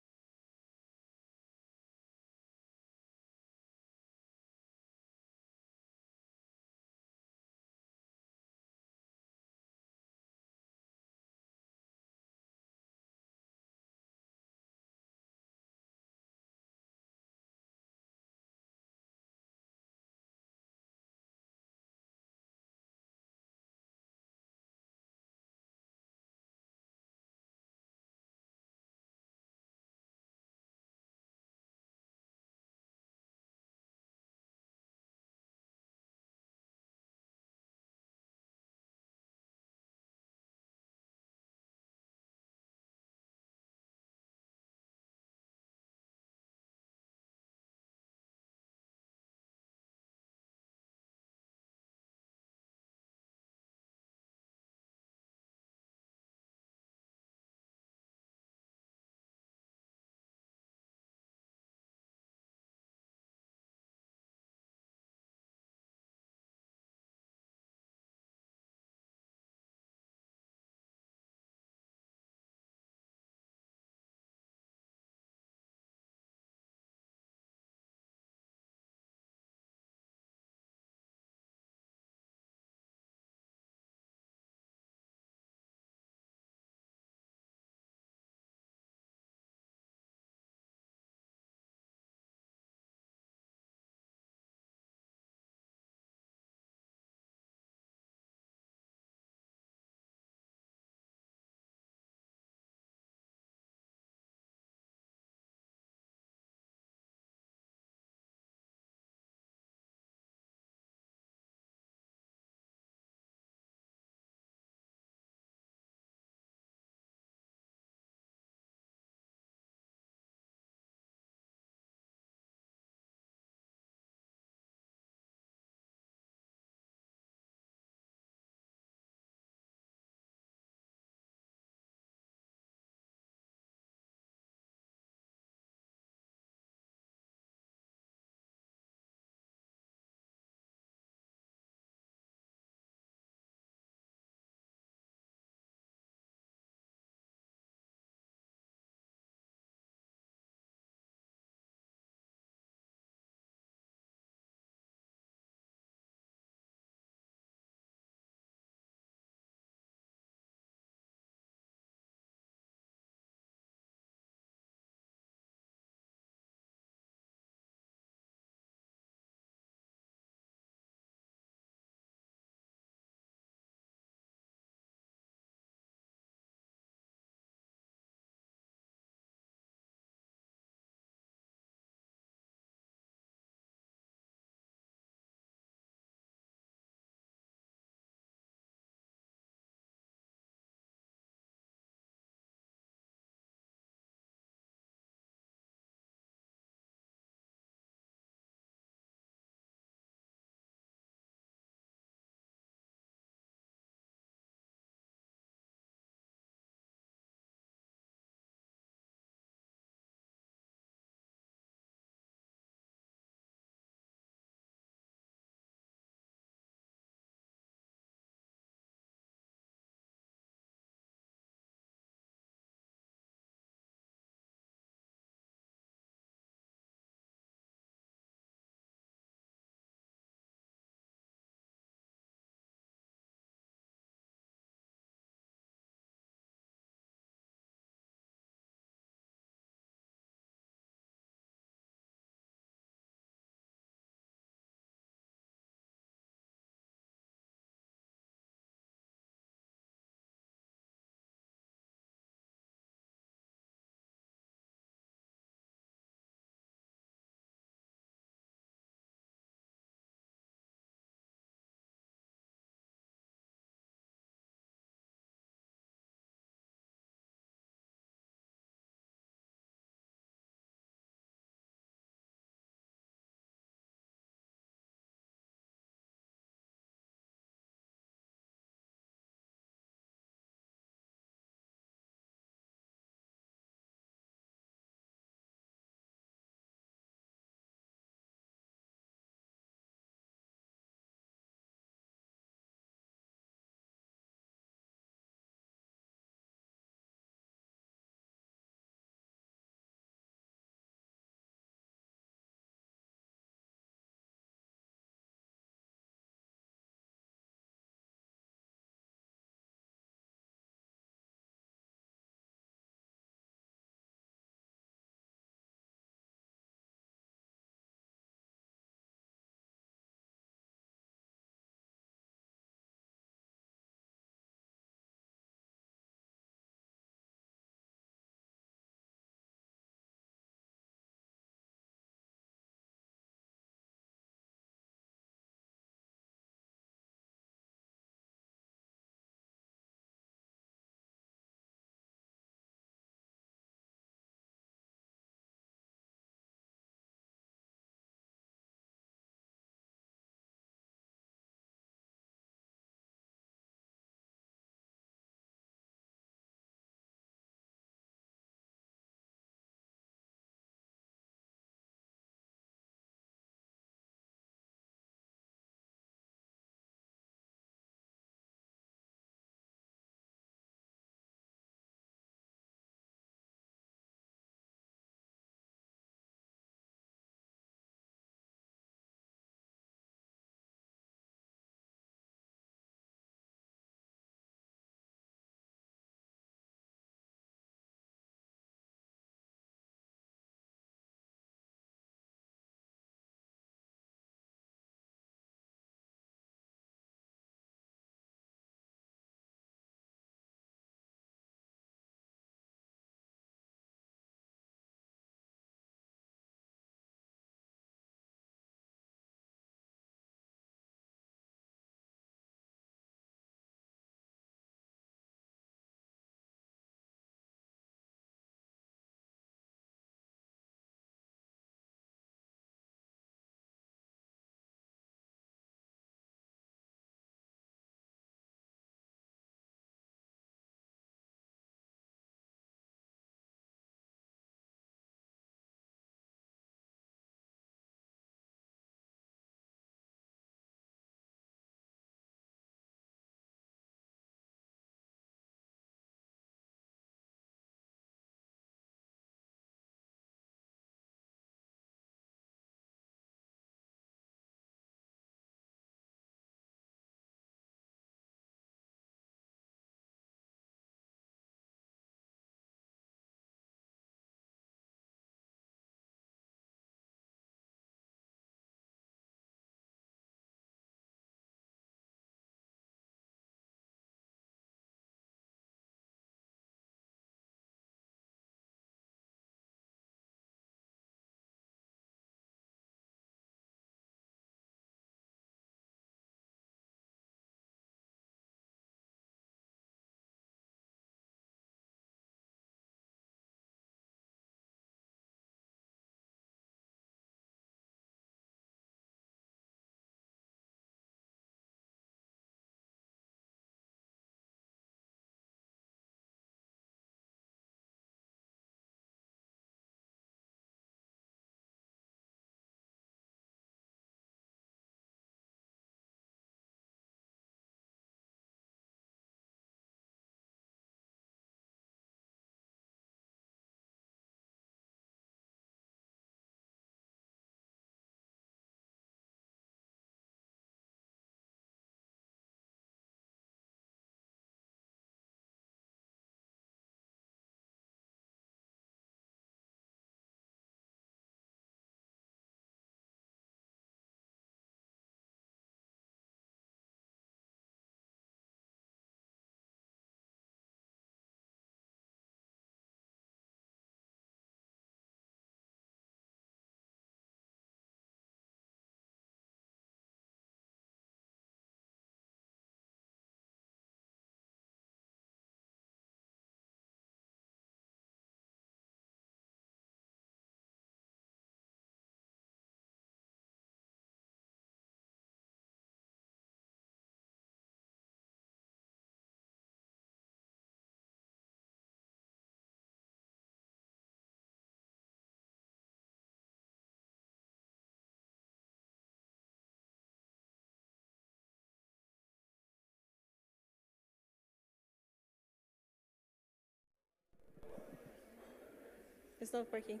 It's not working.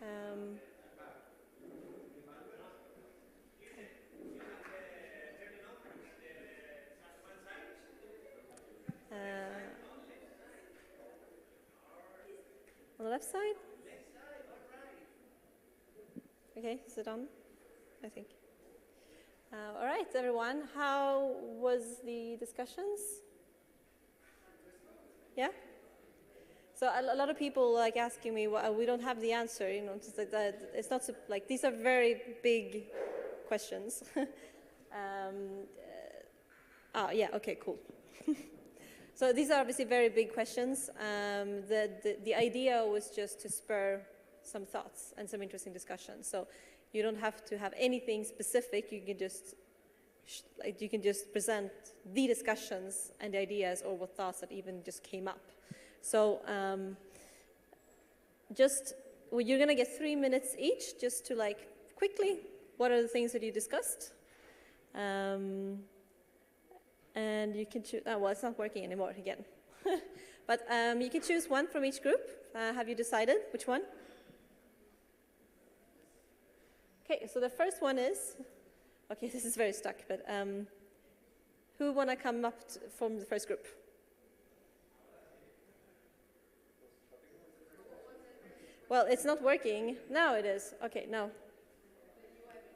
On the left side? Okay, is it on? I think. All right, everyone. How was the discussions? Yeah? So a lot of people like asking me, well, we don't have the answer, you know, just like that. It's not so, like, these are very big questions. Yeah, okay, cool. So these are obviously very big questions. The idea was just to spur some thoughts and some interesting discussions. So you don't have to have anything specific. You can just present the discussions and the ideas or what thoughts that even just came up. So you're going to get 3 minutes each just to like quickly, what are the things that you discussed? And you can choose, well, it's not working anymore again. But you can choose one from each group. Have you decided which one? Okay, so the first one is, okay, this is very stuck, but who want to come up from the first group? Well, it's not working. Now it is. Okay, now.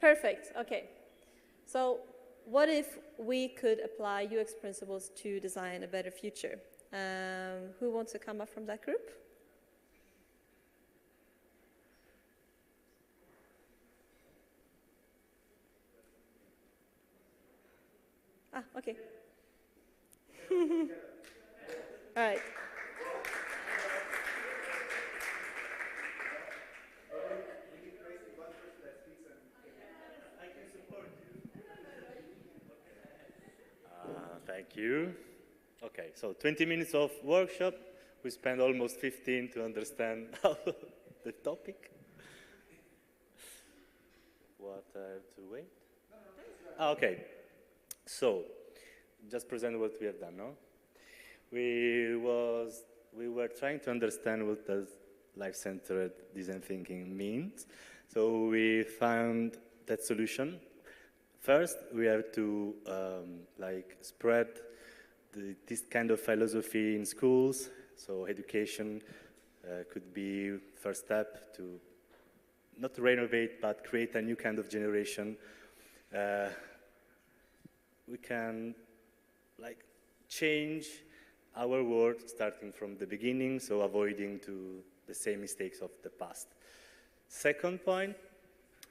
Perfect, okay. So what if we could apply UX principles to design a better future? Who wants to come up from that group? Ah, okay. All right. Thank you. Okay, so 20 minutes of workshop. We spent almost 15 to understand the topic. What I have to wait? Okay, so just present what we have done, no? We were trying to understand what does life-centered design thinking means. So we found that solution. First, we have to spread this kind of philosophy in schools. So education could be first step to not renovate, but create a new kind of generation. We can change our world starting from the beginning, so avoiding to the same mistakes of the past. Second point,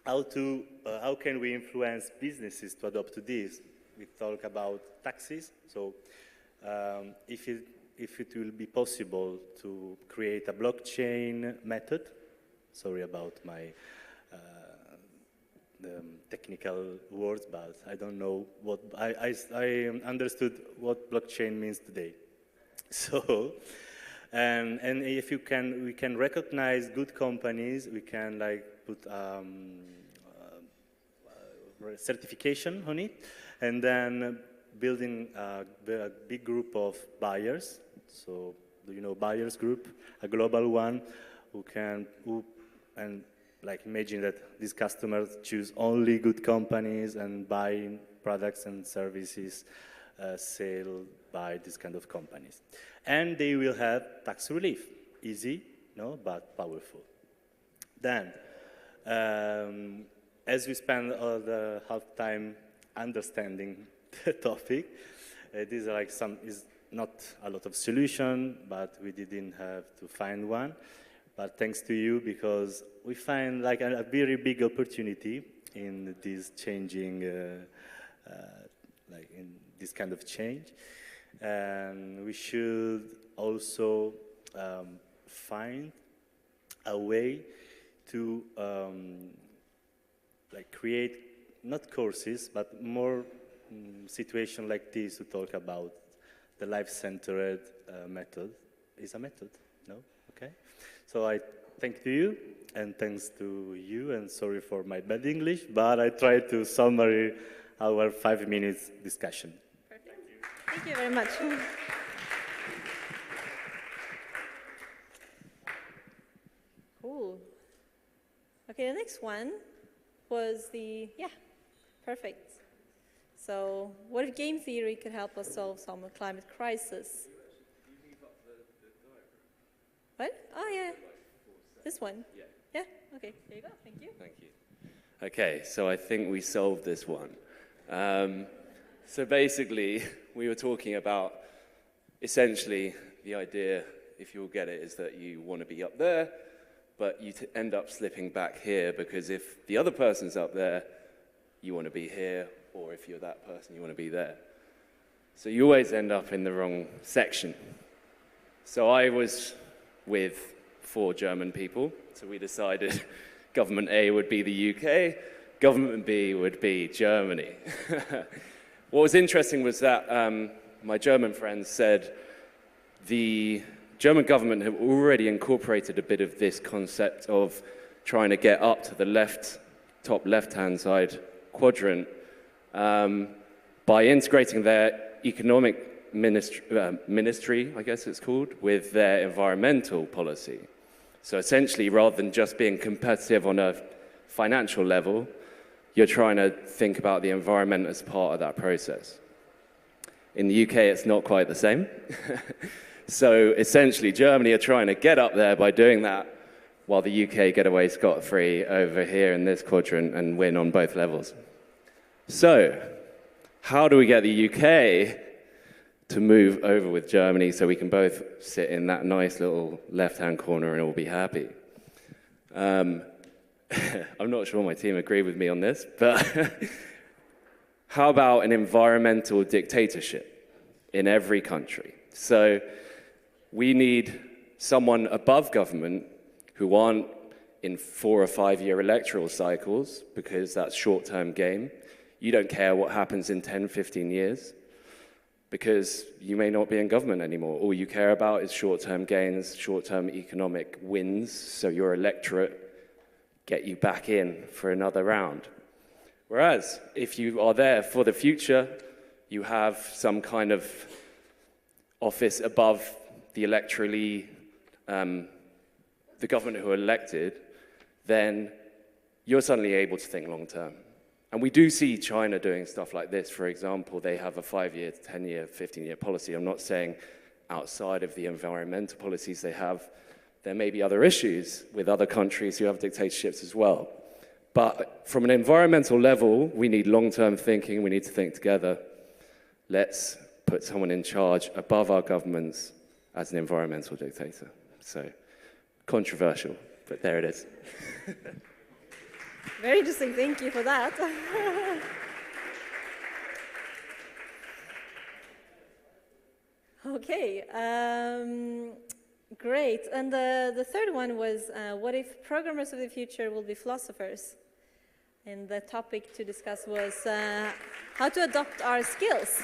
how can we influence businesses to adopt to this? We talk about taxes, so if it will be possible to create a blockchain method, sorry about my the technical words, but I don't know what, I understood what blockchain means today. So, and if we can recognize good companies, we can put certification on it, and then building a big group of buyers. So, do you know buyers group, a global one, imagine that these customers choose only good companies and buy products and services sold by this kind of companies. And they will have tax relief. Easy, no, but powerful. Then, as we spend all the half time understanding the topic, these are is not a lot of solution, but we didn't have to find one. But thanks to you, because we find a very big opportunity in this changing, in this kind of change. And we should also find a way to create not courses, but more situation like this to talk about the life-centered method. Is a method? No? Okay. So I thank you, and thanks to you, and sorry for my bad English, but I tried to summarize our 5 minutes discussion. Perfect. Thank you very much. Okay, the next one was perfect. So what if game theory could help us solve some climate crisis? What? Oh, yeah. This one? Yeah, okay, there you go, thank you. Thank you. Okay, so I think we solved this one. So basically, we were talking about, essentially, the idea, if you'll get it, is that you want to be up there, but you end up slipping back here, because if the other person's up there, you want to be here, or if you're that person, you want to be there. So you always end up in the wrong section. So I was with 4 German people, so we decided government A would be the UK, government B would be Germany. What was interesting was that my German friends said the German government have already incorporated a bit of this concept of trying to get up to the top left-hand side quadrant by integrating their economic ministry, I guess it's called, with their environmental policy. So essentially, rather than just being competitive on a financial level, you're trying to think about the environment as part of that process. In the UK, it's not quite the same. So essentially, Germany are trying to get up there by doing that, while the UK get away scot-free over here in this quadrant and win on both levels. So, how do we get the UK to move over with Germany so we can both sit in that nice little left-hand corner and all be happy? I'm not sure my team agree with me on this, but how about an environmental dictatorship in every country? So we need someone above government who aren't in 4 or 5 year electoral cycles, because that's short-term game. You don't care what happens in 10, 15 years, because you may not be in government anymore. All you care about is short-term gains, short-term economic wins, so your electorate get you back in for another round. Whereas, if you are there for the future, you have some kind of office above the electorally, the government who are elected, then you're suddenly able to think long-term. And we do see China doing stuff like this. For example, they have a 5-year, 10-year, 15-year policy. I'm not saying outside of the environmental policies they have, there may be other issues with other countries who have dictatorships as well. But from an environmental level, we need long-term thinking. We need to think together. Let's put someone in charge above our governments as an environmental dictator. So, controversial, but there it is. Very interesting, thank you for that. Okay, great. And the third one was, what if programmers of the future will be philosophers? And the topic to discuss was how to adopt our skills.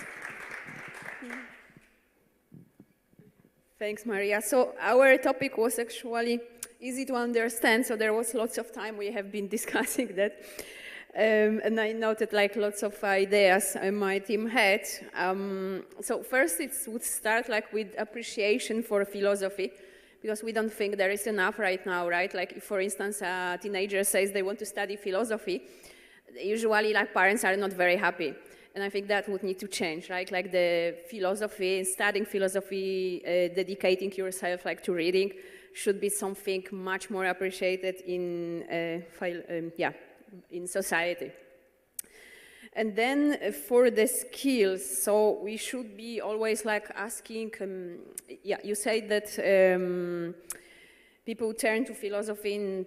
Thanks, Maria. So our topic was actually easy to understand, so there was lots of time we have been discussing that. And I noted like lots of ideas my team had. So first it would start like with appreciation for philosophy, because we don't think there is enough right now, right? Like if, for instance, a teenager says they want to study philosophy, usually like parents are not very happy. And I think that would need to change, right? Like the philosophy, studying philosophy, dedicating yourself like to reading should be something much more appreciated in, in society. And then for the skills, so we should be always like asking, you say that people turn to philosophy in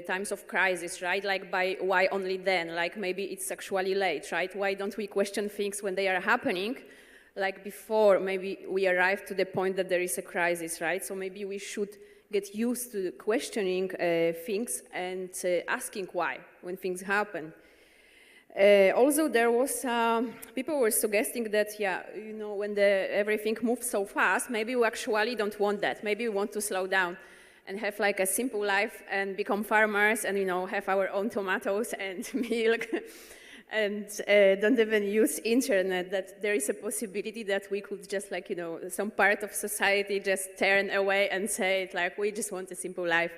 times of crisis, right? Like why only then? Like maybe it's actually late, right? Why don't we question things when they are happening? Like before, maybe we arrive to the point that there is a crisis, right? So maybe we should get used to questioning things and asking why when things happen. Also, there was, people were suggesting that, when everything moves so fast, maybe we actually don't want that. Maybe we want to slow down and have like a simple life and become farmers and, have our own tomatoes and milk and don't even use internet, that there is a possibility that we could just like, some part of society just turn away and say it like, we just want a simple life.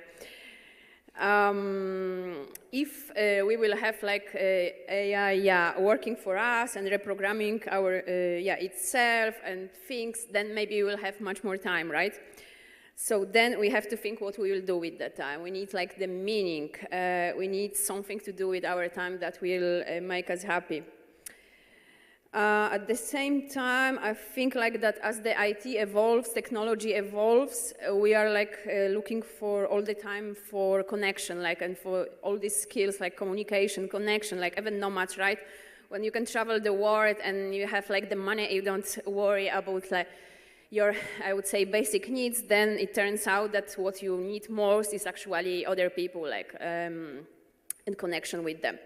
If we will have like AI working for us and reprogramming our itself and things, then maybe we will have much more time, right? So then we have to think what we will do with that time. We need like the meaning. We need something to do with our time that will make us happy. At the same time, I think like that as the IT evolves, technology evolves, we are like looking for all the time for connection, like, and for all these skills like communication, connection, like even nomads, right? When you can travel the world and you have like the money, you don't worry about like your, I would say, basic needs, then it turns out that what you need most is actually other people, like, in connection with them.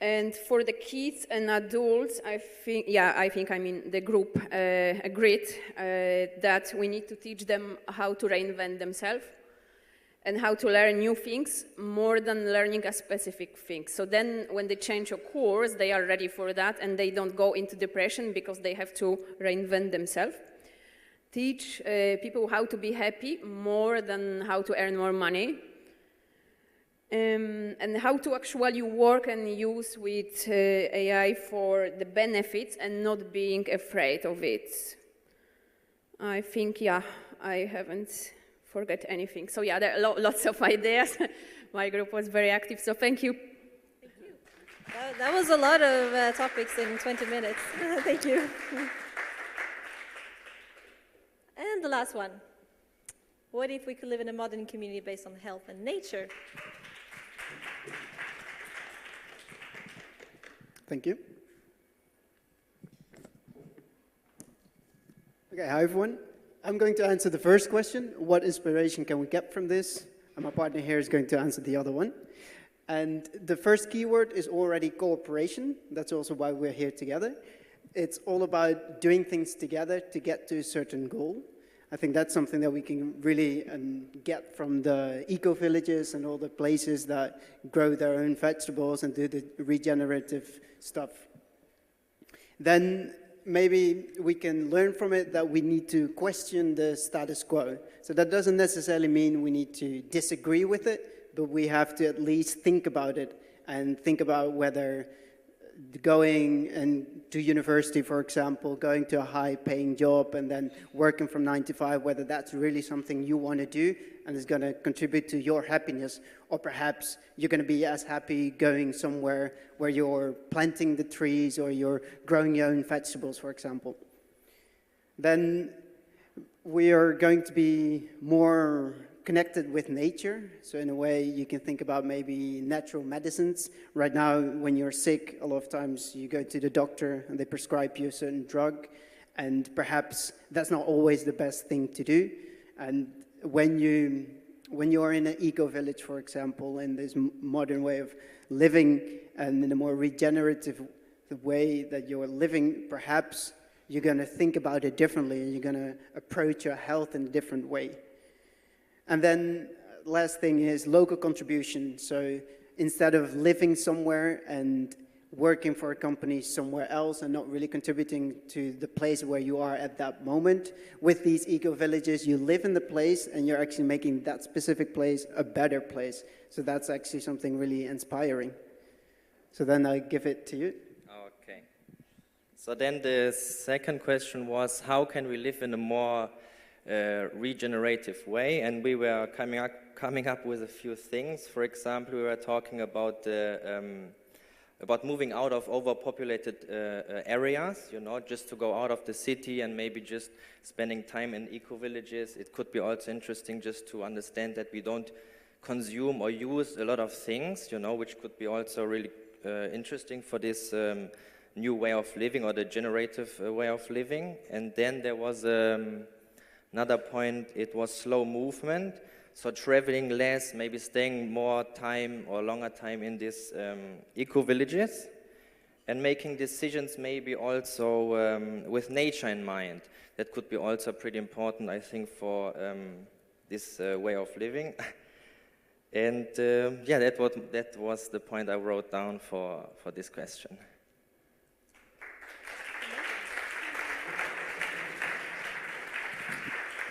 And for the kids and adults, I think the group agreed that we need to teach them how to reinvent themselves and how to learn new things more than learning a specific thing. So then when they change a course, they are ready for that and they don't go into depression because they have to reinvent themselves. Teach people how to be happy more than how to earn more money. And how to actually work and use with AI for the benefits and not being afraid of it. I think, I haven't forgot anything. So there are lots of ideas. My group was very active, so thank you. Thank you. That was a lot of topics in 20 minutes. Thank you. And the last one. What if we could live in a modern community based on health and nature? Thank you. Okay, hi everyone. I'm going to answer the first question. What inspiration can we get from this? And my partner here is going to answer the other one. And the first keyword is already cooperation. That's also why we're here together. It's all about doing things together to get to a certain goal. I think that's something that we can really get from the eco-villages and all the places that grow their own vegetables and do the regenerative stuff. Then maybe we can learn from it that we need to question the status quo. So that doesn't necessarily mean we need to disagree with it, but we have to at least think about it and think about whether going to university, for example, going to a high-paying job and then working from 9 to 5, whether that's really something you want to do and is going to contribute to your happiness, or perhaps you're going to be as happy going somewhere where you're planting the trees or you're growing your own vegetables, for example. Then we are going to be more connected with nature. So in a way, you can think about maybe natural medicines. Right now, when you're sick, a lot of times you go to the doctor and they prescribe you a certain drug, and perhaps that's not always the best thing to do. And when you are in an eco-village, for example, in this modern way of living and in a more regenerative way that you're living, perhaps you're going to think about it differently and you're going to approach your health in a different way. And then last thing is local contribution. So instead of living somewhere and working for a company somewhere else and not really contributing to the place where you are at that moment, with these eco-villages, you live in the place and you're actually making that specific place a better place. So that's actually something really inspiring. So then I give it to you. Okay. So then the second question was, how can we live in a more regenerative way? And we were coming up with a few things. For example, we were talking about moving out of overpopulated areas, you know, just to go out of the city and maybe just spending time in eco-villages. It could be also interesting just to understand that we don't consume or use a lot of things, you know, which could be also really interesting for this new way of living or the generative way of living. And then there was another point, it was slow movement. So traveling less, maybe staying more time or longer time in these eco-villages and making decisions maybe also with nature in mind. That could be also pretty important, I think, for this way of living. And yeah, that was the point I wrote down for this question.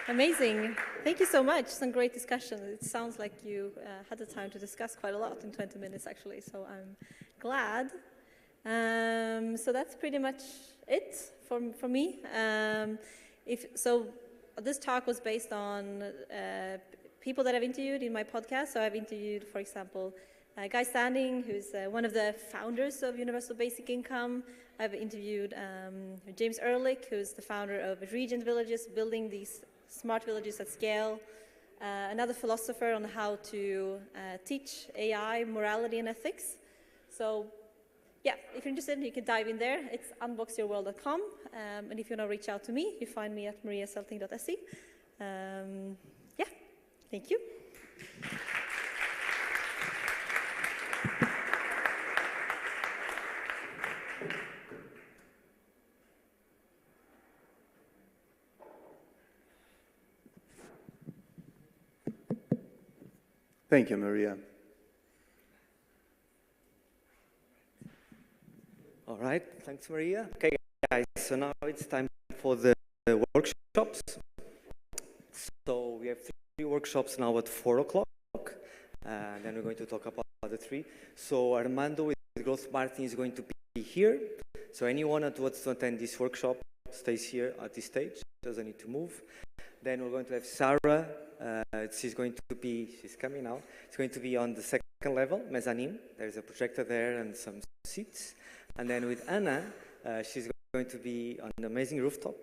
Amazing. Thank you so much. Some great discussion. It sounds like you had the time to discuss quite a lot in 20 minutes, actually, so I'm glad. So that's pretty much it for me. So this talk was based on people that I've interviewed in my podcast. So I've interviewed, for example, Guy Standing, who's one of the founders of Universal Basic Income. I've interviewed James Ehrlich, who's the founder of Regent Villages, building these smart villages at scale. Another philosopher on how to teach AI morality and ethics. So yeah, if you're interested, you can dive in there. It's unboxyourworld.com. And if you want to reach out to me, you find me at mariaselting.se. Yeah, thank you. Thank you, Maria. All right, thanks, Maria. Okay, guys, so now it's time for the workshops. So we have 3 workshops now at 4 o'clock, and then we're going to talk about the 3. So Armando with Growth Marketing is going to be here. So anyone that wants to attend this workshop stays here at this stage, doesn't need to move. Then we're going to have Sarah. She's coming now. She's going to be on the 2nd level, mezzanine. There's a projector there and some seats. And then with Anna, she's going to be on an amazing rooftop,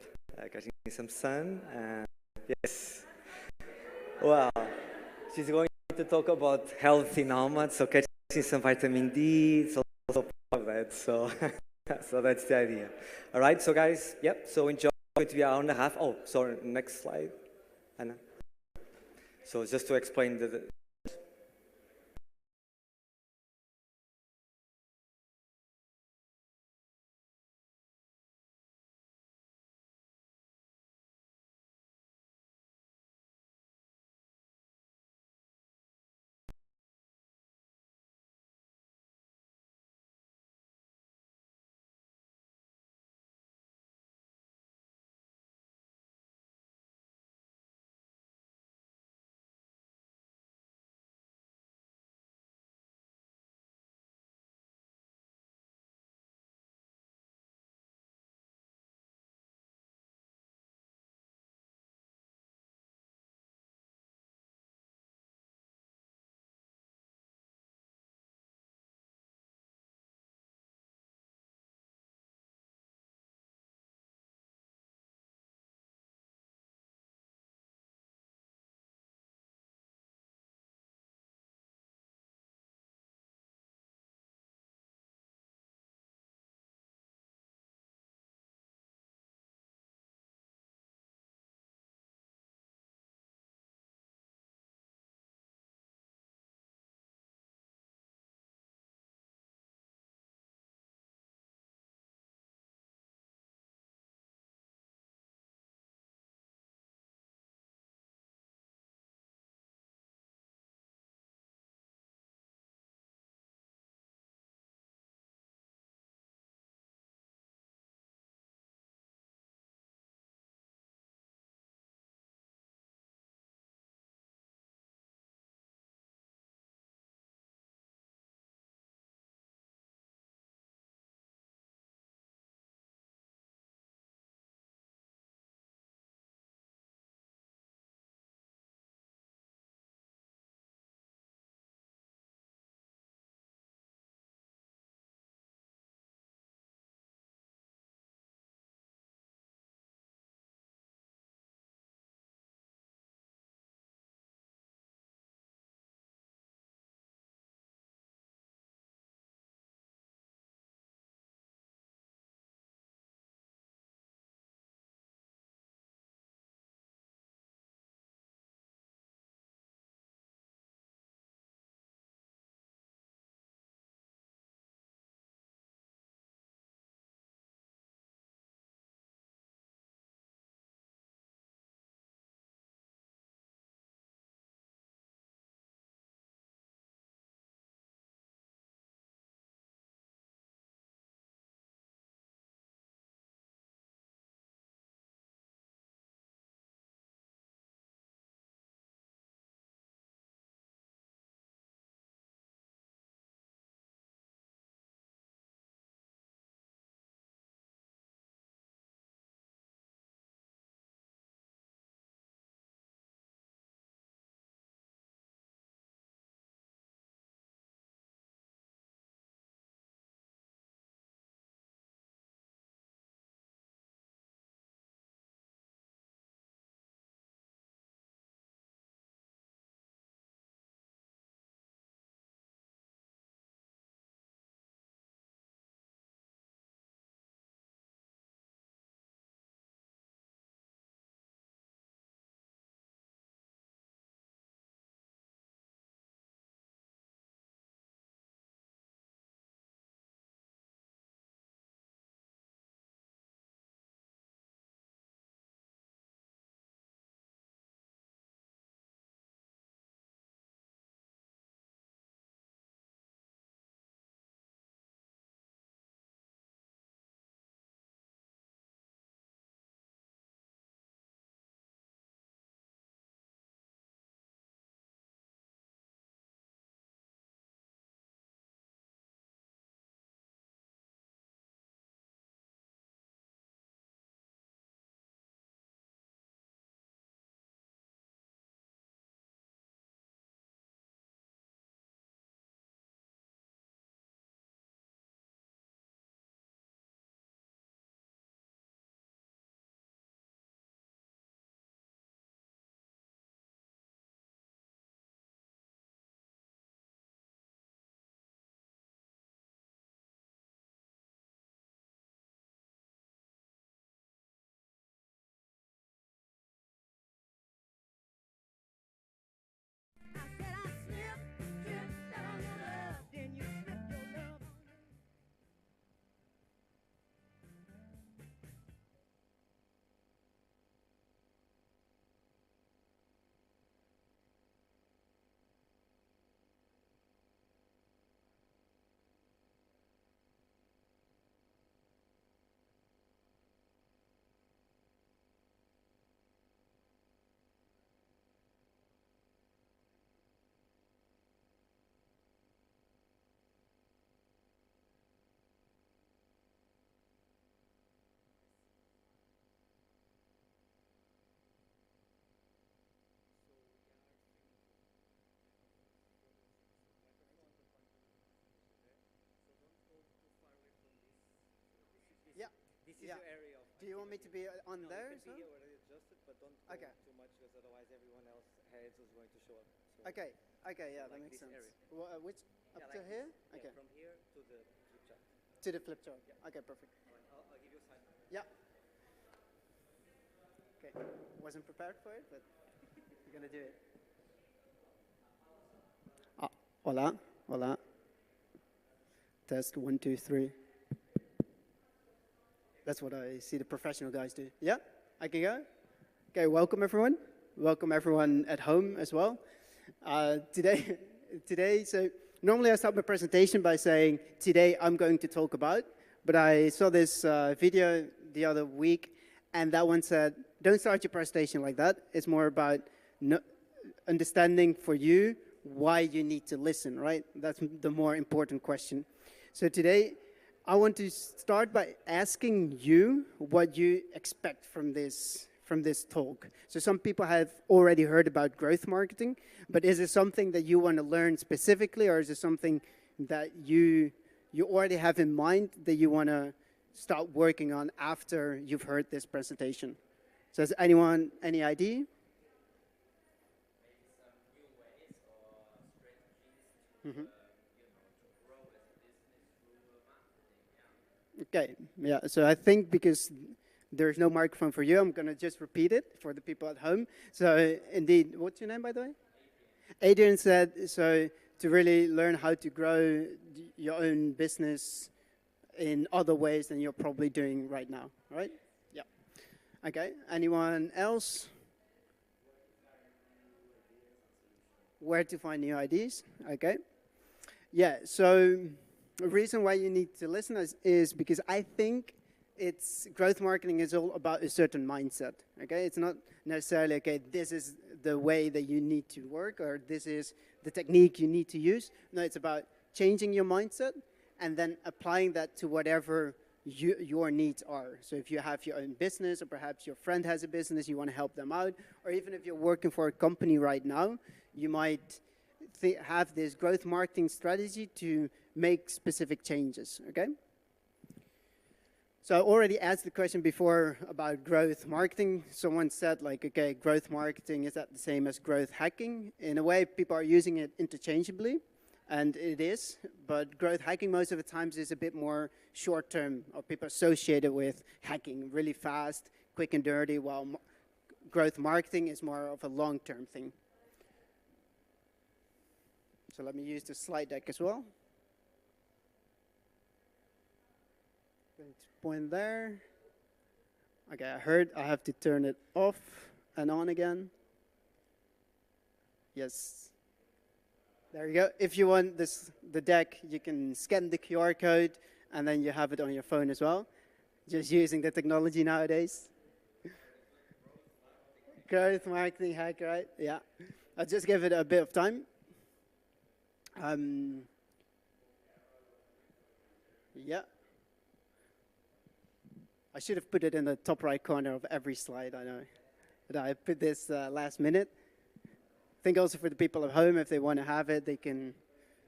catching some sun. Yes. Well, she's going to talk about healthy nomads, so catching some vitamin D. It's also part of that. So, so that's the idea. All right, so guys, yep. So enjoy. It's going to be an hour and a half. Oh, sorry. Next slide, Anna. So just to explain the Yeah. Do you want me to be on No, there? you can So? be here already adjusted, but don't go too much because otherwise everyone else heads is going to show up. So Okay. Okay. Yeah, like that makes this sense. area. Which up Yeah, to like here? this. Okay. Yeah, from here to the flip chart. To the flip chart. Okay. Perfect. I'll give you a sign. Yeah. Okay. Wasn't prepared for it, but we're gonna do it. Hola. Hola. Test 1, 2, 3. That's what I see the professional guys do. Yeah, I can go. Okay, welcome everyone. Welcome everyone at home as well. Today, so normally I start my presentation by saying, today I'm going to talk about, but I saw this video the other week, and that one said, don't start your presentation like that. It's more about understanding for you why you need to listen, right? That's the more important question. So today, I want to start by asking you what you expect from this talk. So some people have already heard about growth marketing, but is it something that you want to learn specifically, or is it something that you already have in mind that you want to start working on after you've heard this presentation? So has anyone any idea? Mm-hmm. Okay, yeah, so I think because there's no microphone for you, I'm going to just repeat it for the people at home. So indeed, what's your name, by the way? Adrian said, so to really learn how to grow your own business in other ways than you're probably doing right now, right? Yeah. Okay, anyone else? Where to find new ideas? Okay. Yeah, so the reason why you need to listen is because I think growth marketing is all about a certain mindset, okay? It's not necessarily, okay, this is the way that you need to work, or this is the technique you need to use. No, it's about changing your mindset and then applying that to whatever your needs are. So if you have your own business, or perhaps your friend has a business, you want to help them out, or even if you're working for a company right now, you might have this growth marketing strategy to make specific changes, okay? So I already asked the question before about growth marketing. Someone said, like, okay, growth marketing, is that the same as growth hacking? In a way, people are using it interchangeably, and it is, but growth hacking most of the times is a bit more short-term, or people associate it with hacking, really fast, quick and dirty, while growth marketing is more of a long-term thing. So let me use the slide deck as well. Going to point there. Okay, I heard I have to turn it off and on again. Yes. There you go. If you want the deck, you can scan the QR code, and then you have it on your phone as well. Just using the technology nowadays. Growth marketing hack, right? Yeah. I'll just give it a bit of time. Yeah. I should have put it in the top right corner of every slide, I know. But I put this last minute. I think also for the people at home, if they want to have it, they can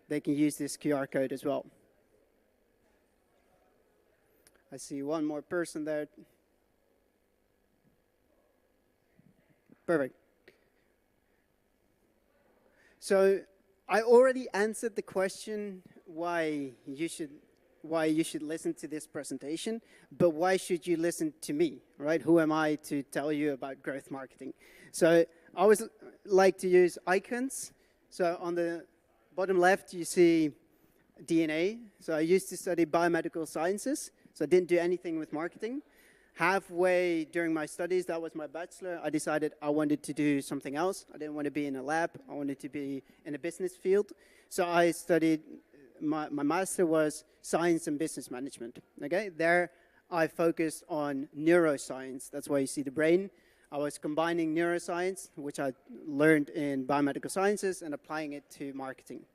use this QR code as well. I see one more person there. Perfect. So I already answered the question why you should listen to this presentation, but why should you listen to me, right? Who am I to tell you about growth marketing? So I always like to use icons. So on the bottom left, you see DNA. So I used to study biomedical sciences, so I didn't do anything with marketing. Halfway during my studies, that was my bachelor, I decided I wanted to do something else. I didn't want to be in a lab. I wanted to be in a business field. So I studied, my master was science and business management. Okay, there I focused on neuroscience. That's why you see the brain. I was combining neuroscience, which I learned in biomedical sciences, and applying it to marketing.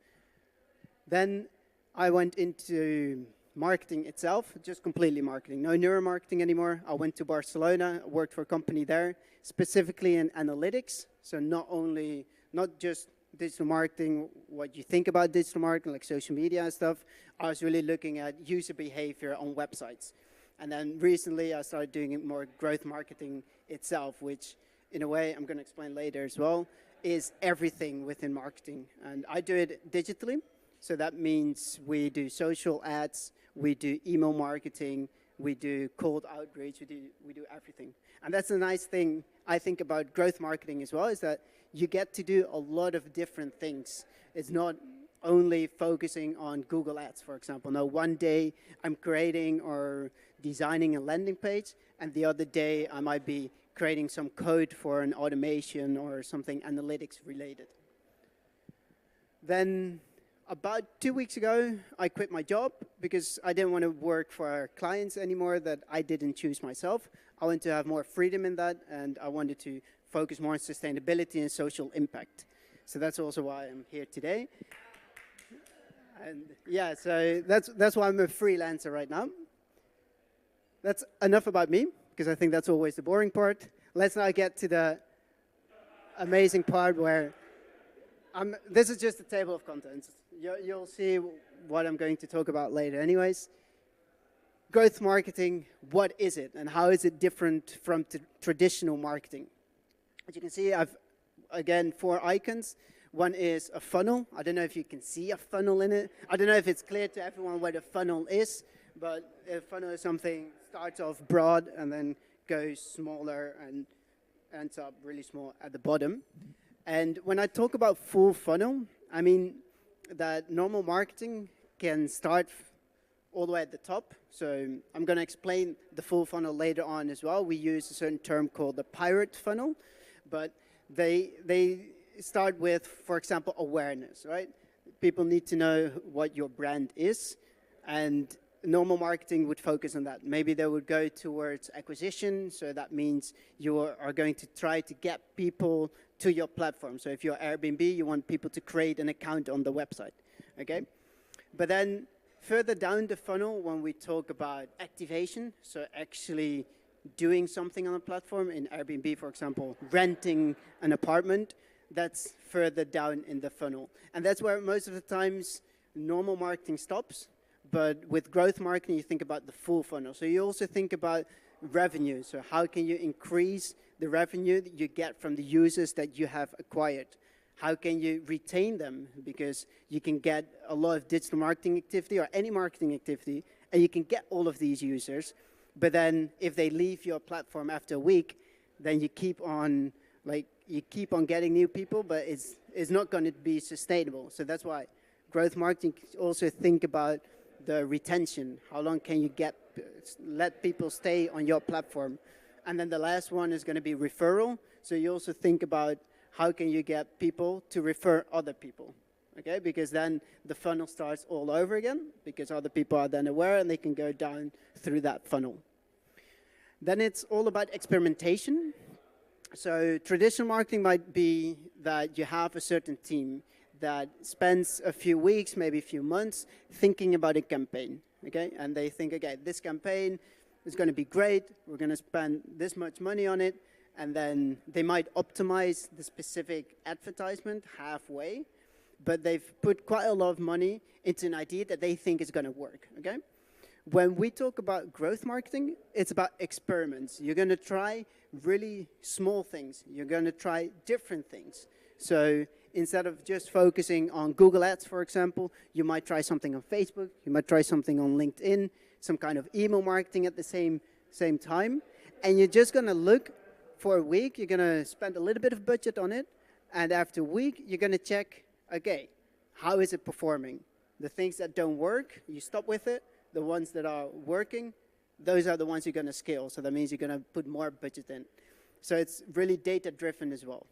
Then I went into marketing itself, just completely marketing. No neuromarketing anymore. I went to Barcelona, worked for a company there, specifically in analytics. So not just digital marketing, what you think about digital marketing, like social media and stuff. I was really looking at user behavior on websites. And then recently I started doing more growth marketing itself, which in a way I'm going to explain later as well, is everything within marketing. And I do it digitally. So that means we do social ads, we do email marketing, we do cold outreach, we do everything. And that's a nice thing I think about growth marketing as well, is that you get to do a lot of different things. It's not only focusing on Google Ads, for example. No, one day I'm creating or designing a landing page, and the other day I might be creating some code for an automation or something analytics related. Then about 2 weeks ago, I quit my job because I didn't want to work for clients anymore that I didn't choose myself. I wanted to have more freedom in that, and I wanted to focus more on sustainability and social impact. So that's also why I'm here today. And yeah, so that's why I'm a freelancer right now. That's enough about me, because I think that's always the boring part. Let's now get to the amazing part where this is just a table of contents. You'll see what I'm going to talk about later. Anyways, growth marketing, what is it and how is it different from traditional marketing? As you can see, I've, again, 4 icons. One is a funnel. I don't know if you can see a funnel in it. I don't know if it's clear to everyone what a funnel is, but a funnel is something starts off broad and then goes smaller and ends up really small at the bottom. And when I talk about full funnel, I mean that normal marketing can start all the way at the top. So I'm going to explain the full funnel later on as well. We use a certain term called the pirate funnel, but they start with, for example, awareness, right? People need to know what your brand is, and normal marketing would focus on that. Maybe they would go towards acquisition, so that means you are going to try to get people to your platform. So if you're Airbnb, you want people to create an account on the website, okay? But then further down the funnel, when we talk about activation, so actually doing something on a platform, in Airbnb, for example, renting an apartment, that's further down in the funnel. And that's where most of the times normal marketing stops. But with growth marketing, you think about the full funnel. So you also think about revenue. So how can you increase the revenue that you get from the users that you have acquired? How can you retain them? Because you can get a lot of digital marketing activity or any marketing activity, and you can get all of these users. But then if they leave your platform after a week, then you keep on getting new people, but it's not going to be sustainable. So that's why growth marketing also think about the retention. How long can you let people stay on your platform? And then the last one is going to be referral. So you also think about how can you get people to refer other people, okay? Because then the funnel starts all over again, because other people are then aware and they can go down through that funnel. Then it's all about experimentation. So traditional marketing might be that you have a certain team that spends a few weeks, maybe a few months, thinking about a campaign, okay? And they think, okay, this campaign is going to be great. We're going to spend this much money on it. And then they might optimize the specific advertisement halfway, but they've put quite a lot of money into an idea that they think is going to work, okay? When we talk about growth marketing, it's about experiments. You're going to try really small things. You're going to try different things. So instead of just focusing on Google Ads, for example, you might try something on Facebook. You might try something on LinkedIn, some kind of email marketing at the same time. And you're just going to look for a week. You're going to spend a little bit of budget on it. And after a week, you're going to check, okay, how is it performing? The things that don't work, you stop with it. The ones that are working, those are the ones you're going to scale. So that means you're going to put more budget in. So it's really data-driven as well.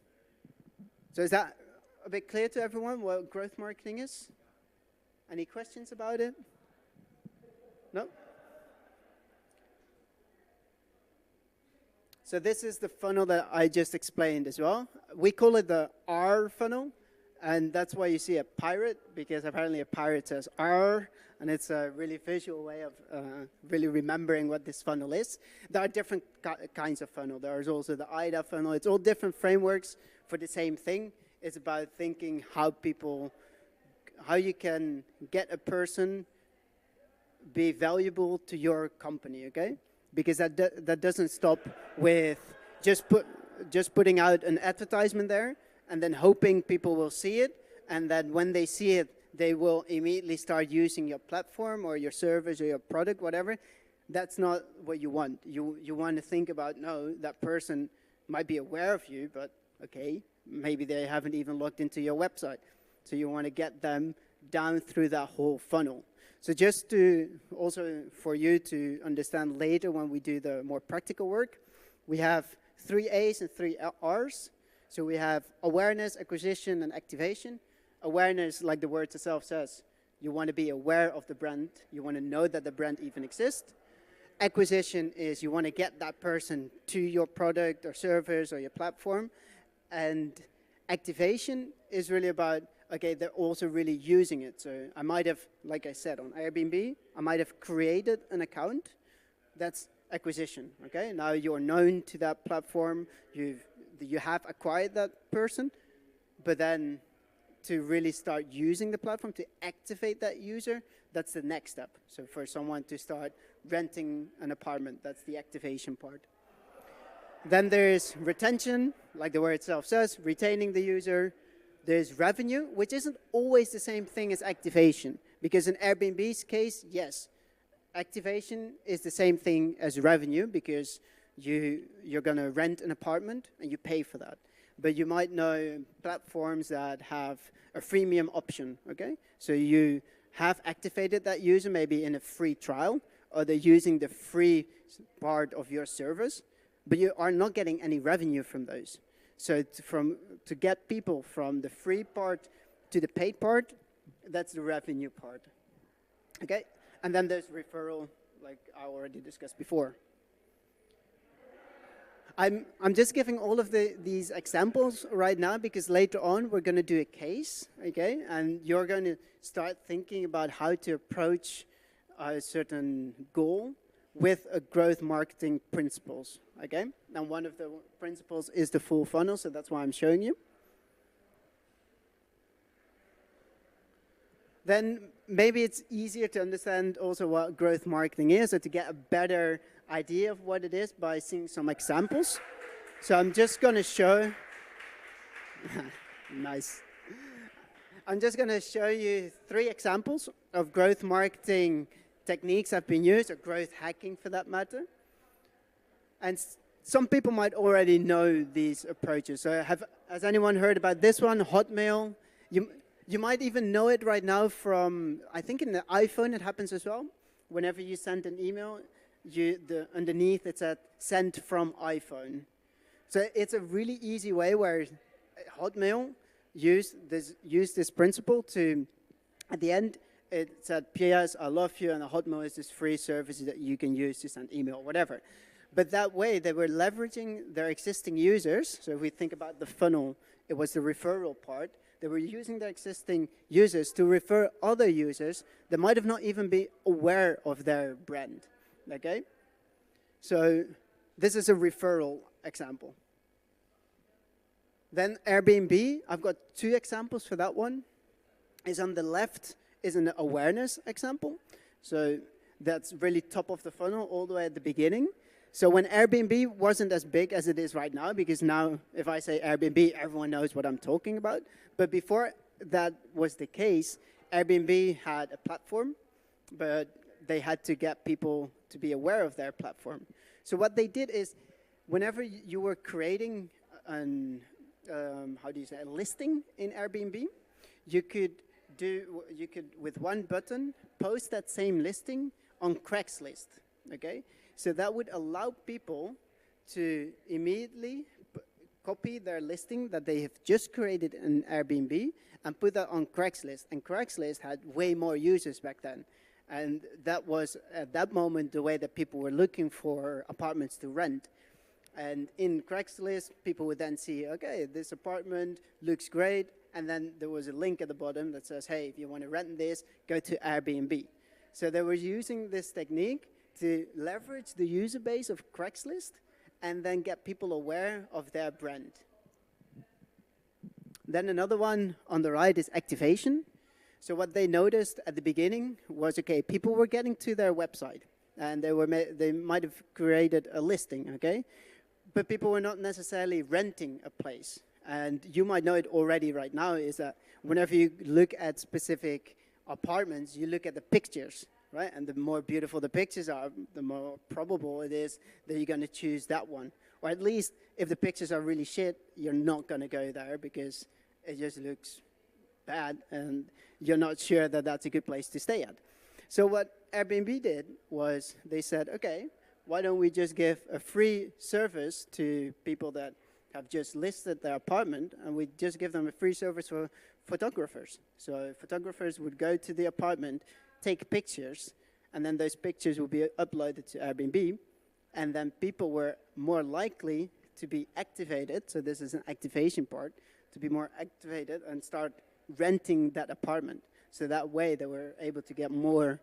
So is that a bit clear to everyone what growth marketing is? Any questions about it? No? So this is the funnel that I just explained as well. We call it the R funnel. And that's why you see a pirate, because apparently a pirate says R, and it's a really visual way of really remembering what this funnel is. There are different kinds of funnel. There's also the IDA funnel. It's all different frameworks for the same thing. It's about thinking how you can get a person be valuable to your company, okay? Because that doesn't stop with just putting out an advertisement there and then hoping people will see it, and that when they see it, they will immediately start using your platform or your service or your product, whatever. That's not what you want. You want to think about, no, that person might be aware of you, but okay, maybe they haven't even logged into your website. So you want to get them down through that whole funnel. So just to also for you to understand later when we do the more practical work, we have 3 A's and 3 R's. So we have awareness, acquisition, and activation. Awareness, like the word itself says, you want to be aware of the brand. You want to know that the brand even exists. Acquisition is you want to get that person to your product or service or your platform. And activation is really about, okay, they're also really using it. So I might have, like I said, on Airbnb, I might have created an account. That's acquisition, okay? Now you're known to that platform. You have acquired that person, but then to really start using the platform, to activate that user, that's the next step. So for someone to start renting an apartment, that's the activation part. Then there's retention, like the word itself says, retaining the user. There's revenue, which isn't always the same thing as activation, because in Airbnb's case, yes, activation is the same thing as revenue, because you're going to rent an apartment and you pay for that. But you might know platforms that have a freemium option, okay? So you have activated that user maybe in a free trial, or they're using the free part of your service, but you are not getting any revenue from those. So to get people from the free part to the paid part, that's the revenue part, okay? And then there's referral, like I already discussed before. I'm just giving all of these examples right now because later on we're going to do a case, okay? And you're going to start thinking about how to approach a certain goal with a growth marketing principles, okay? And one of the principles is the full funnel, so that's why I'm showing you. Then maybe it's easier to understand also what growth marketing is, or to get a better idea of what it is by seeing some examples. So I'm just going to show, nice. I'm just going to show you 3 examples of growth marketing techniques that have been used, or growth hacking for that matter. And some people might already know these approaches. So has anyone heard about this one, Hotmail? You might even know it right now from, I think in the iPhone it happens as well. Whenever you send an email, underneath it said sent from iPhone. So it's a really easy way where Hotmail used this principle to, at the end, it said, P.S. I love you, and Hotmail is this free service that you can use to send email, whatever. But that way, they were leveraging their existing users. So if we think about the funnel, it was the referral part. They were using their existing users to refer other users that might have not even been aware of their brand, okay? So this is a referral example. Then Airbnb, I've got 2 examples for that one. Is on the left is an awareness example. So that's really top of the funnel all the way at the beginning. So when Airbnb wasn't as big as it is right now, because now if I say Airbnb, everyone knows what I'm talking about. But before that was the case, Airbnb had a platform, but they had to get people to be aware of their platform. So what they did is, whenever you were creating a listing in Airbnb, you could with one button post that same listing on Craigslist. Okay, so that would allow people to immediately copy their listing that they have just created in Airbnb and put that on Craigslist. And Craigslist had way more users back then. And that was, at that moment, the way that people were looking for apartments to rent. And in Craigslist, people would then see, okay, this apartment looks great. And then there was a link at the bottom that says, hey, if you want to rent this, go to Airbnb. So they were using this technique to leverage the user base of Craigslist and then get people aware of their brand. Then another one on the right is activation. So what they noticed at the beginning was, okay, people were getting to their website, and they might have created a listing, okay? But people were not necessarily renting a place. And you might know it already right now, is that whenever you look at specific apartments, you look at the pictures, right? And the more beautiful the pictures are, the more probable it is that you're going to choose that one. Or at least, if the pictures are really shit, you're not going to go there because it just looks bad, and you're not sure that that's a good place to stay at. So what Airbnb did was they said, okay, why don't we just give a free service to people that have just listed their apartment, and we just give them a free service for photographers. So photographers would go to the apartment, take pictures, and then those pictures will be uploaded to Airbnb, and then people were more likely to be activated, so this is an activation part, to be more activated and start renting that apartment. So that way they were able to get more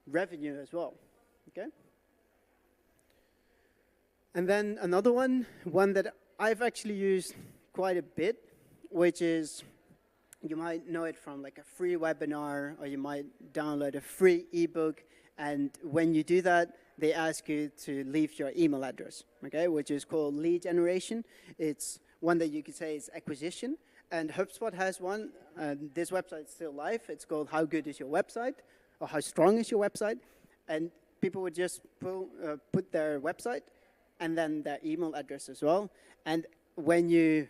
revenue as well, okay? And then another one that I've actually used quite a bit, which is, you might know it from like a free webinar, or you might download a free ebook, and when you do that, they ask you to leave your email address, okay, which is called lead generation. It's one that you could say is acquisition, and HubSpot has one, and this website's still live. It's called How Good Is Your Website, or How Strong Is Your Website, and people would just put their website and then their email address as well, and when you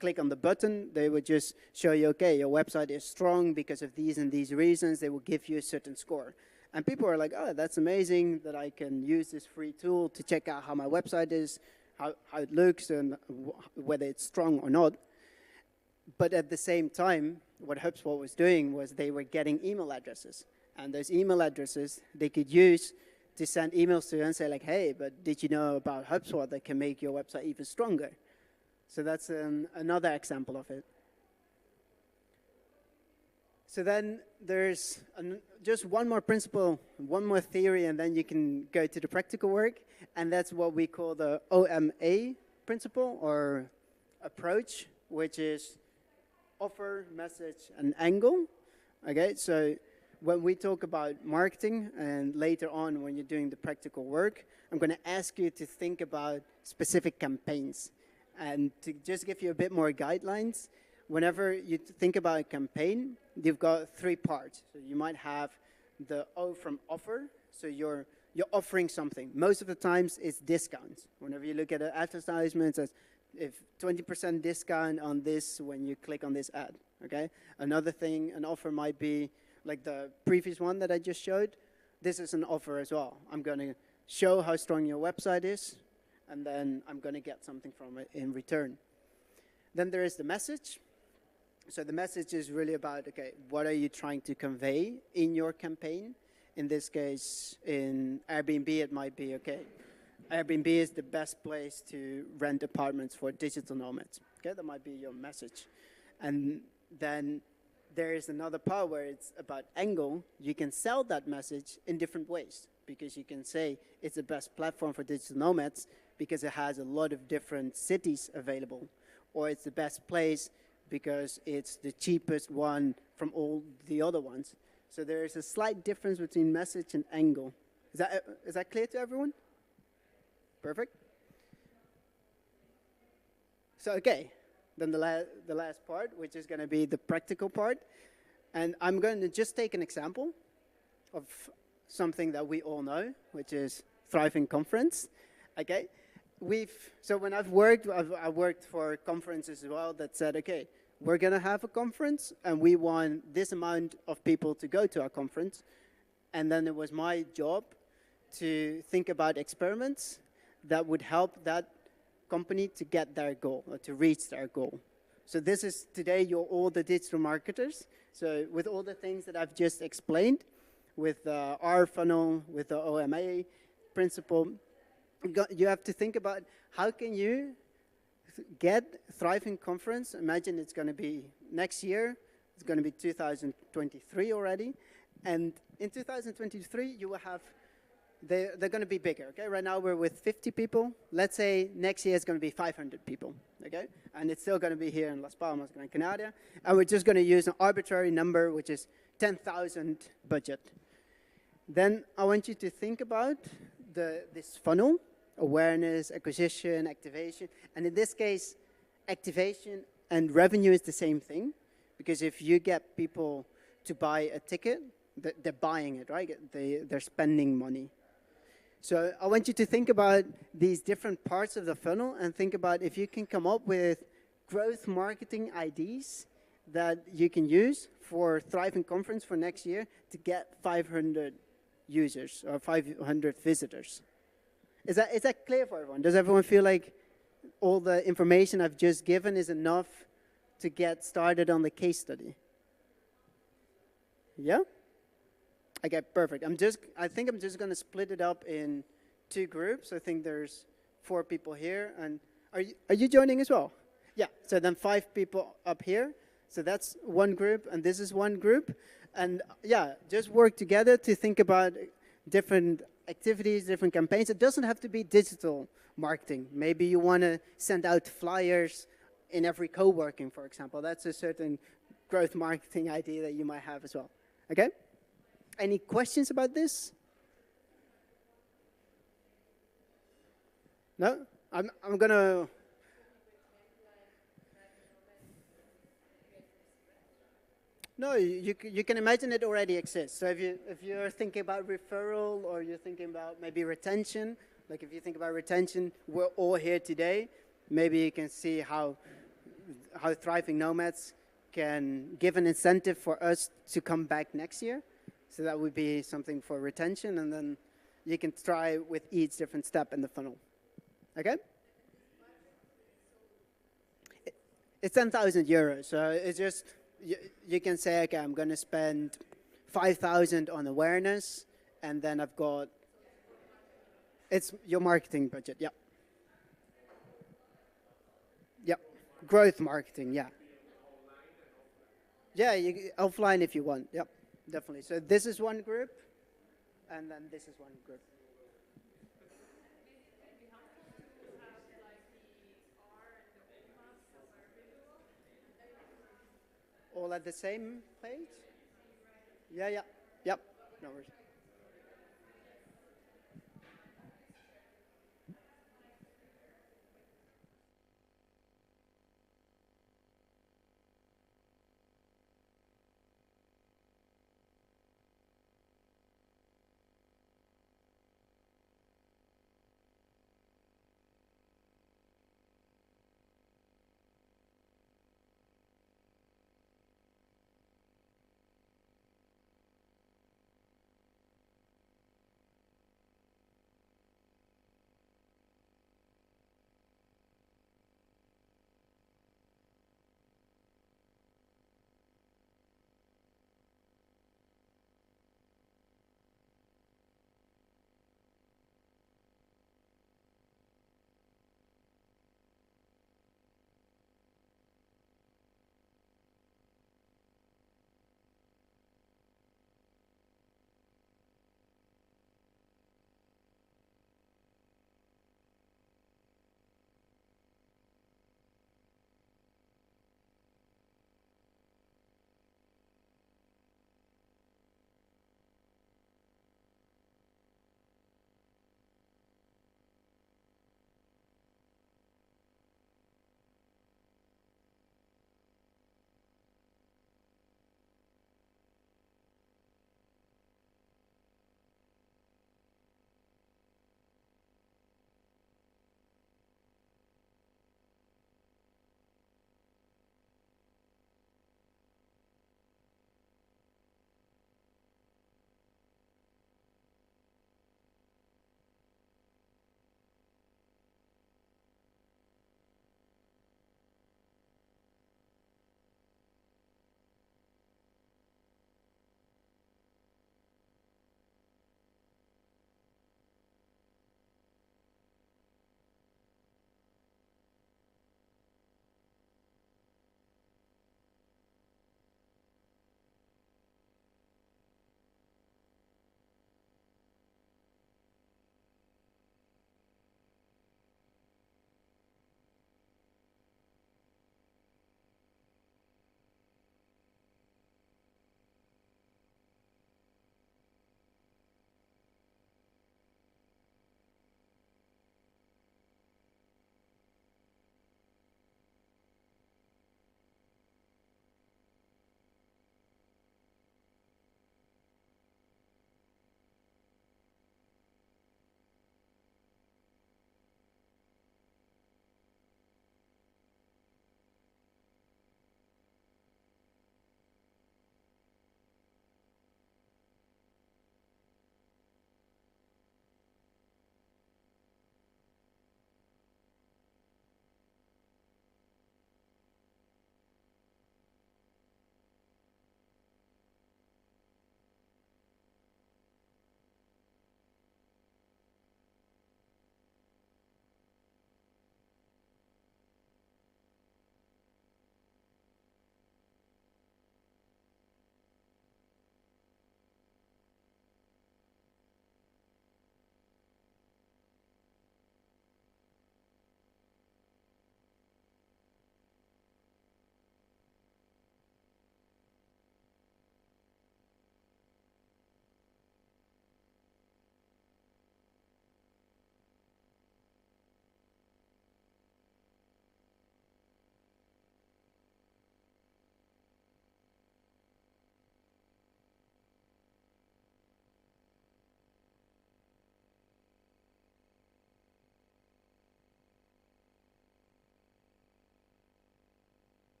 click on the button, they would just show you, okay, your website is strong because of these and these reasons. They will give you a certain score. And people are like, oh, that's amazing that I can use this free tool to check out how my website is, how it looks, and whether it's strong or not. But at the same time, what HubSpot was doing was they were getting email addresses. And those email addresses they could use to send emails to and say like, hey, but did you know about HubSpot that can make your website even stronger? So that's another example of it. So then there's just one more principle, one more theory, and then you can go to the practical work. And that's what we call the OMA principle or approach, which is offer, message, and angle. Okay, so when we talk about marketing, and later on when you're doing the practical work, I'm going to ask you to think about specific campaigns. And to just give you a bit more guidelines, whenever you think about a campaign, you've got three parts. So you might have the O from offer, so you're offering something. Most of the times it's discounts. Whenever you look at an advertisement, it's if 20% discount on this when you click on this ad, okay? Another thing, an offer might be like the previous one that I just showed. This is an offer as well. I'm going to show how strong your website is, and then I'm going to get something from it in return. Then there is the message. So the message is really about, okay, what are you trying to convey in your campaign? In this case, in Airbnb, it might be, okay, Airbnb is the best place to rent apartments for digital nomads. Okay, that might be your message. And then there is another part where it's about angle. You can sell that message in different ways, because you can say it's the best platform for digital nomads because it has a lot of different cities available, or it's the best place because it's the cheapest one from all the other ones. So there is a slight difference between message and angle. Is that clear to everyone? Perfect. So, okay, then the last part, which is going to be the practical part. And I'm going to just take an example of something that we all know, which is Thriving Conference. Okay, so when I've worked for conferences as well that said, okay, we're going to have a conference and we want this amount of people to go to our conference. And then it was my job to think about experiments that would help that company to get their goal or to reach their goal. So this is, today you're all the digital marketers. So with all the things that I've just explained, with the R funnel, with the OMA principle, you have to think about how can you get Thriving Conference. Imagine it's going to be next year. It's going to be 2023 already. And in 2023, you will have they're going to be bigger, okay? Right now we're with 50 people. Let's say next year it's going to be 500 people, okay? And it's still going to be here in Las Palmas, Gran Canaria. And we're just going to use an arbitrary number, which is 10,000 budget. Then I want you to think about this funnel: awareness, acquisition, activation. And in this case, activation and revenue is the same thing, because if you get people to buy a ticket, they're buying it, right? They're spending money. So I want you to think about these different parts of the funnel and think about if you can come up with growth marketing ideas that you can use for Thriving Conference for next year to get 500 users or 500 visitors. Is that clear for everyone? Does everyone feel like all the information I've just given is enough to get started on the case study? Yeah? Okay, perfect. I think I'm just going to split it up in 2 groups. I think there's 4 people here. And are you joining as well? Yeah, so then 5 people up here. So that's one group, and this is one group. And yeah, just work together to think about different activities, different campaigns. It doesn't have to be digital marketing. Maybe you want to send out flyers in every co-working, for example. That's a certain growth marketing idea that you might have as well. Okay? Any questions about this? No? I'm going to... No, you can imagine it already exists. So if you're thinking about referral or you're thinking about maybe retention, like if you think about retention, we're all here today. Maybe you can see how Thriving Nomads can give an incentive for us to come back next year. So that would be something for retention, and then you can try with each different step in the funnel. Okay? It's 10,000 euros. So it's just, you can say, okay, I'm going to spend 5,000 on awareness, and then I've got, it's your marketing budget, yeah. Yeah, growth marketing, yeah. Yeah, offline if you want, yep. Definitely. So this is one group, and then this is one group. All at the same page? Yeah, yeah. Yep. No worries.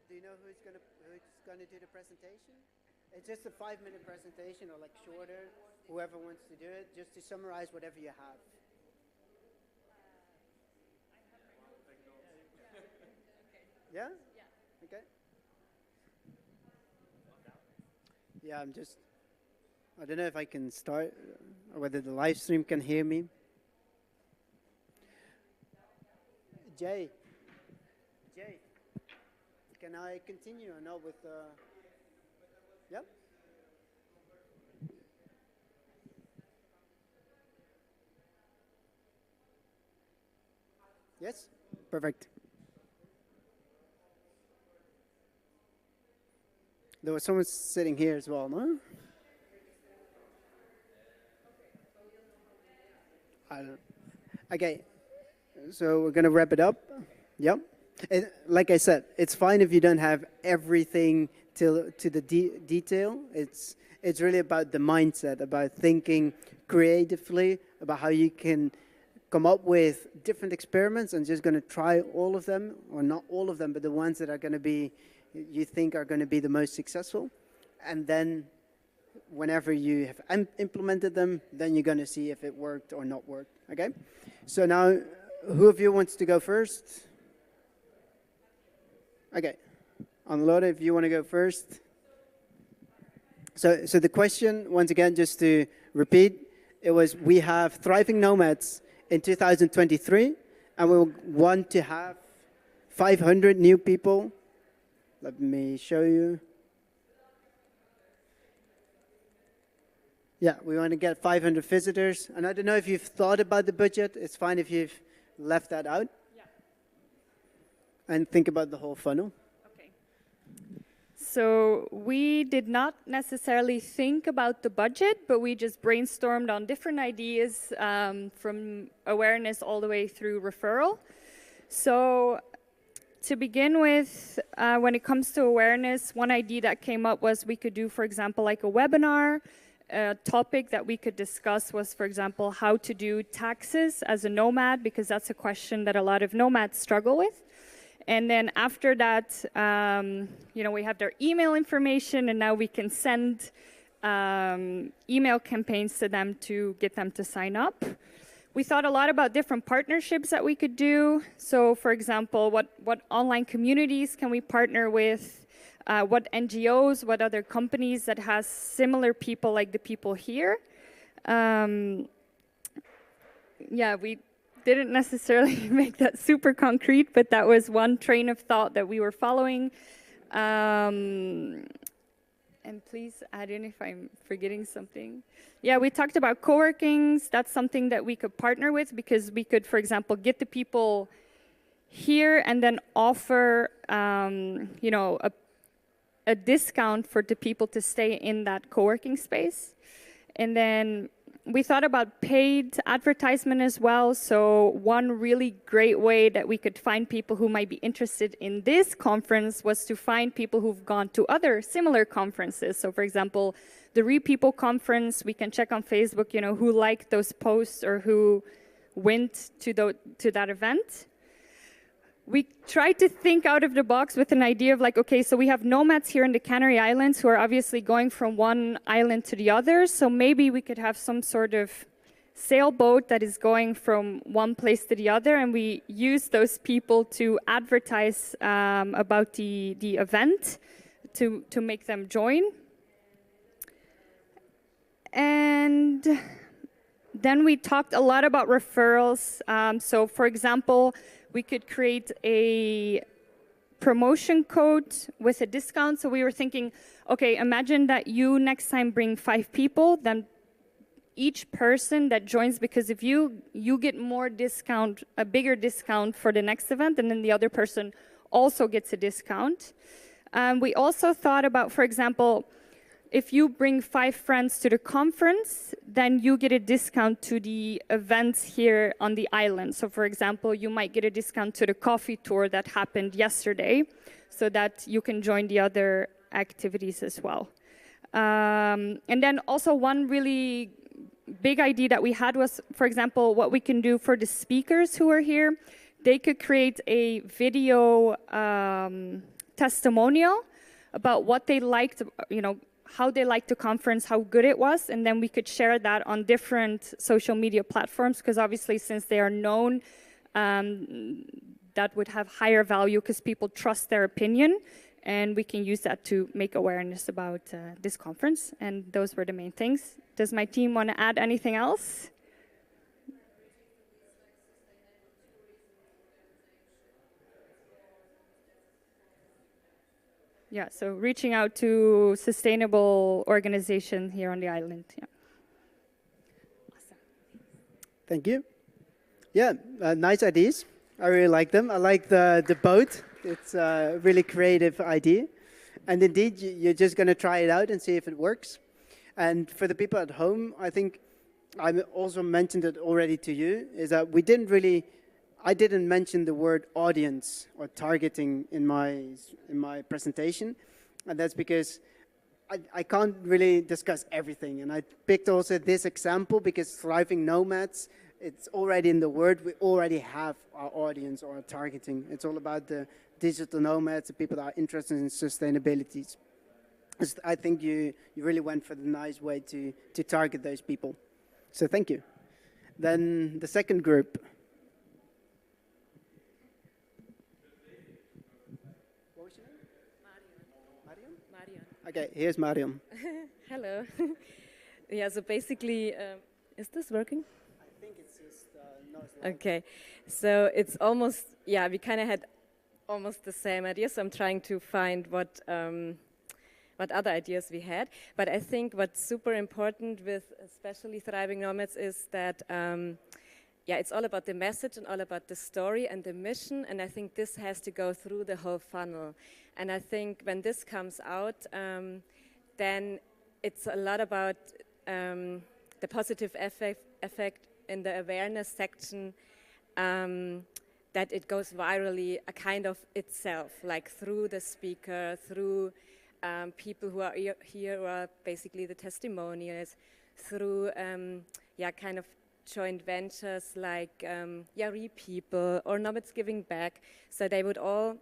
Do you know who's gonna do the presentation? It's just a 5-minute presentation, or like shorter. Whoever wants to do it, just to summarize whatever you have. Yeah? Okay. Yeah, I don't know if I can start, or whether the live stream can hear me. Jay, can I continue or not with, yep? Yes? Perfect. There was someone sitting here as well, no? I don't. Okay, so we're gonna wrap it up. Yep. And like I said, it's fine if you don't have everything to the detail. It's really about the mindset, about thinking creatively, about how you can come up with different experiments and just gonna try all of them, or not all of them, but the ones that are gonna be, you think are gonna be the most successful. And then whenever you have implemented them, then you're gonna see if it worked or not worked, okay? So now, who of you wants to go first? Okay, Anne-Laure, if you want to go first. So the question, once again, just to repeat, it was, we have thriving nomads in 2023, and we want to have 500 new people. Let me show you. Yeah, we want to get 500 visitors. And I don't know if you've thought about the budget. It's fine if you've left that out. Yeah. And think about the whole funnel. Okay. So we did not necessarily think about the budget, but we just brainstormed on different ideas from awareness all the way through referral. So to begin with, when it comes to awareness, one idea that came up was we could do, for example, like a webinar. A topic that we could discuss was, for example, how to do taxes as a nomad, because that's a question that a lot of nomads struggle with. And then after that, we have their email information, and now we can send email campaigns to them to get them to sign up. We thought a lot about different partnerships that we could do. So, for example, what online communities can we partner with? What NGOs, what other companies that has similar people like the people here. Yeah, we didn't necessarily make that super concrete, but that was one train of thought that we were following. And please add in if I'm forgetting something. Yeah, we talked about co-workings. That's something that we could partner with, because we could, for example, get the people here and then offer, a discount for the people to stay in that co-working space. And then we thought about paid advertisement as well. So one really great way that we could find people who might be interested in this conference was to find people who've gone to other similar conferences. So for example, the People conference, we can check on Facebook, who liked those posts or who went to that event. We tried to think out of the box with an idea of like, okay, so we have nomads here in the Canary Islands who are obviously going from one island to the other. So maybe we could have some sort of sailboat that is going from one place to the other, and we use those people to advertise about the event to make them join. And then we talked a lot about referrals. So for example, we could create a promotion code with a discount. So we were thinking, okay, imagine that you next time bring 5 people, then each person that joins because of you, you get more discount, a bigger discount for the next event, and then the other person also gets a discount. We also thought about, for example, if you bring 5 friends to the conference, then you get a discount to the events here on the island. So for example, you might get a discount to the coffee tour that happened yesterday, so that you can join the other activities as well. And then also one really big idea that we had was, for example, what we can do for the speakers who are here. They could create a video testimonial about what they liked, how they liked the conference, how good it was, and then we could share that on different social media platforms, because obviously since they are known, that would have higher value because people trust their opinion, and we can use that to make awareness about this conference. And those were the main things. Does my team want to add anything else? Yeah, so reaching out to sustainable organization here on the island. Yeah. Awesome. Thank you. Yeah, nice ideas. I really like them. I like the boat. It's a really creative idea. And indeed, you're just going to try it out and see if it works. And for the people at home, I think I also mentioned it already to you, is that I didn't mention the word audience or targeting in my presentation, and that's because I can't really discuss everything. And I picked also this example because thriving nomads, it's already in the word. We already have our audience or our targeting. It's all about the digital nomads, the people that are interested in sustainability. I think you really went for the nice way to target those people. So thank you. Then the second group. Okay, here's Mariam. Hello. Yeah, so basically, is this working? I think it's just, no, it's not. Okay, so it's almost, yeah, we kind of had almost the same idea, so I'm trying to find what other ideas we had. But I think what's super important with especially Thriving Nomads is that, yeah, it's all about the message and all about the story and the mission, and I think this has to go through the whole funnel. And I think when this comes out, then it's a lot about the positive effect in the awareness section, that it goes virally a kind of itself, like through the speaker, through people who are here who are basically the testimonials, through yeah, kind of joint ventures like People or Nomads Giving Back. So they would all,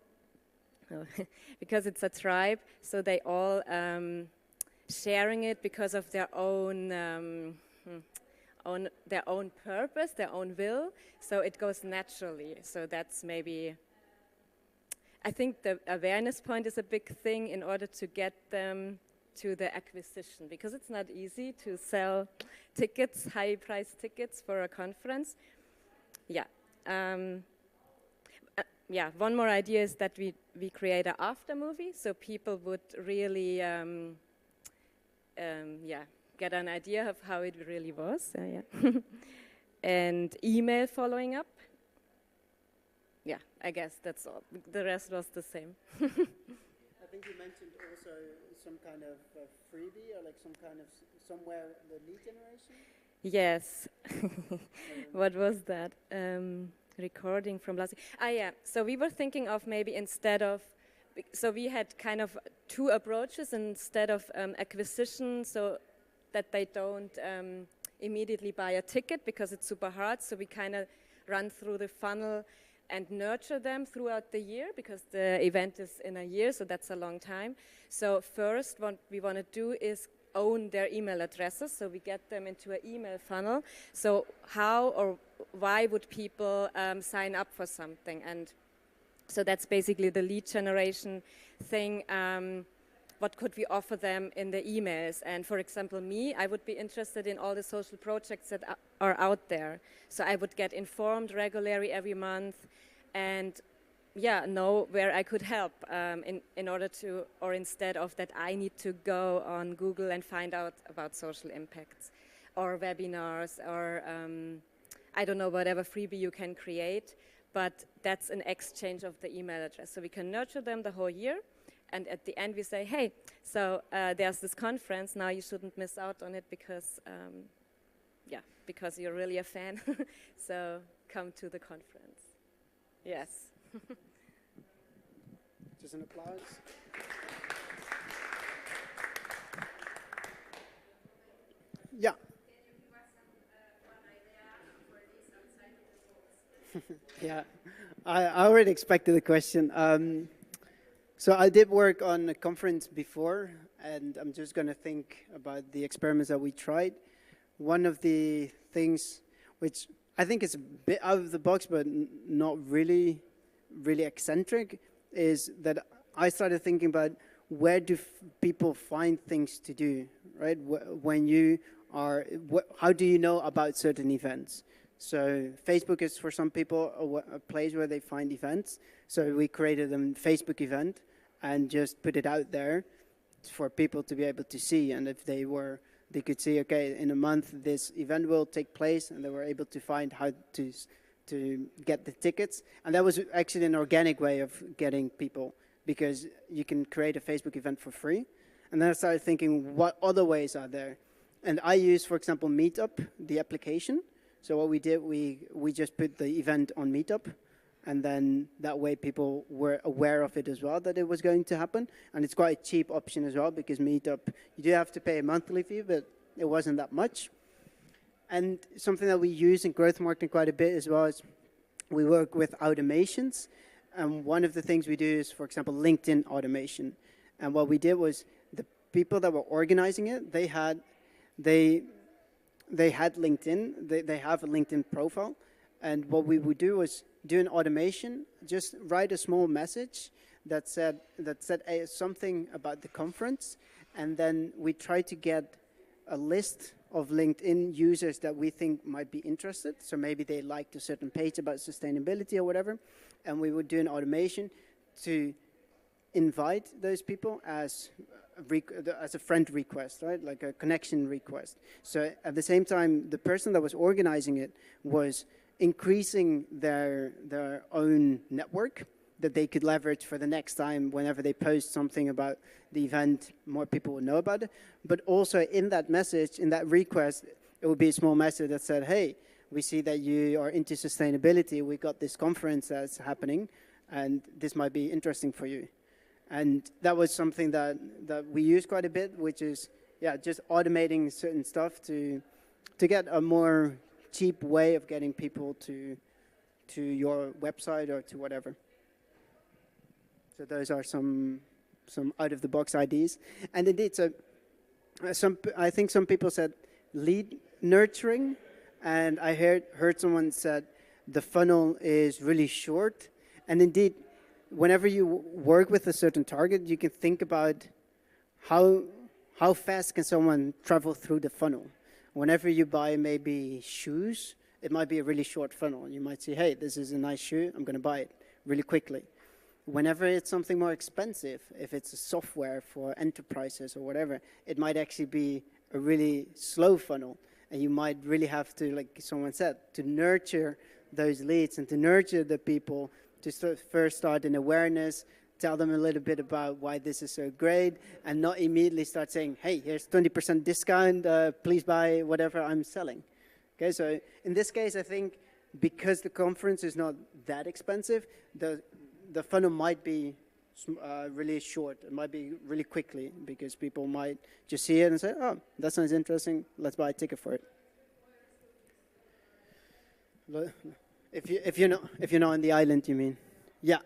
because it's a tribe, so they all sharing it because of their own purpose, their own will. So it goes naturally. So that's maybe, I think the awareness point is a big thing in order to get them to the acquisition, because it's not easy to sell tickets, high-priced tickets for a conference. Yeah. Yeah, one more idea is that we create an after movie, so people would really yeah, get an idea of how it really was. Yeah. And email following up. Yeah, I guess that's all. The rest was the same. I think you mentioned also some kind of freebie or like some kind of somewhere the lead generation? Yes. What was that? Recording from last year. Ah, yeah. So we were thinking of maybe instead of, so we had kind of two approaches instead of acquisition, so that they don't immediately buy a ticket because it's super hard. So we kind of run through the funnel and nurture them throughout the year, because the event is in a year, so that's a long time. So first, what we want to do is own their email addresses, so we get them into an email funnel. So how or why would people sign up for something? And so that's basically the lead generation thing. What could we offer them in the emails? And for example, me, I would be interested in all the social projects that are out there. So I would get informed regularly every month and yeah, know where I could help in order to, or instead of that I need to go on Google and find out about social impacts or webinars or I don't know, whatever freebie you can create, but that's an exchange of the email address. So we can nurture them the whole year. And at the end we say, hey, so there's this conference, now you shouldn't miss out on it because, yeah, because you're really a fan. So come to the conference. Yes. Just an applause. Yeah. Yeah, I already expected the question. So I did work on a conference before, and I'm just going to think about the experiments that we tried. One of the things which I think is a bit out of the box, but not really eccentric, is that I started thinking about where do people find things to do, right? When you are, how do you know about certain events? So Facebook is for some people a place where they find events. So we created a Facebook event and just put it out there for people to be able to see. And if they could see, okay, in a month this event will take place, and they were able to find how to get the tickets. And that was actually an organic way of getting people, because you can create a Facebook event for free. And then I started thinking, what other ways are there? And I use, for example, Meetup, the application. So what we did, we just put the event on Meetup, and then that way people were aware of it as well, that it was going to happen. And it's quite a cheap option as well, because Meetup, you do have to pay a monthly fee, but it wasn't that much. And something that we use in growth marketing quite a bit as well is we work with automations. And one of the things we do is, for example, LinkedIn automation. And what we did was the people that were organizing it, they had LinkedIn, they have a LinkedIn profile. And what we would do was do an automation, just write a small message that said something about the conference. And then we try to get a list of LinkedIn users that we think might be interested. So maybe they liked a certain page about sustainability or whatever. And we would do an automation to invite those people as a friend request, right? Like a connection request. So at the same time, the person that was organizing it was increasing their own network that they could leverage for the next time. Whenever they post something about the event, more people will know about it. But also in that message, in that request, it would be a small message that said, hey, we see that you are into sustainability. We got this conference that's happening, and this might be interesting for you. And that was something that we use quite a bit, which is, yeah, just automating certain stuff to get a more cheap way of getting people to your website or to whatever. So those are some out-of-the-box ideas. And indeed, so I think some people said lead nurturing, and I heard someone said the funnel is really short. And indeed, whenever you work with a certain target, you can think about how fast can someone travel through the funnel. Whenever you buy maybe shoes, it might be a really short funnel. You might say, hey, this is a nice shoe, I'm going to buy it really quickly. Whenever it's something more expensive, if it's a software for enterprises or whatever, it might actually be a really slow funnel. And you might really have to, like someone said, to nurture those leads and to nurture the people to first start an awareness, tell them a little bit about why this is so great, and not immediately start saying, hey, here's 20% discount, please buy whatever I'm selling. Okay, so in this case, I think because the conference is not that expensive, the funnel might be really short. It might be really quickly, because people might just see it and say, oh, that sounds interesting, let's buy a ticket for it. If you're not on the island, you mean? Yeah,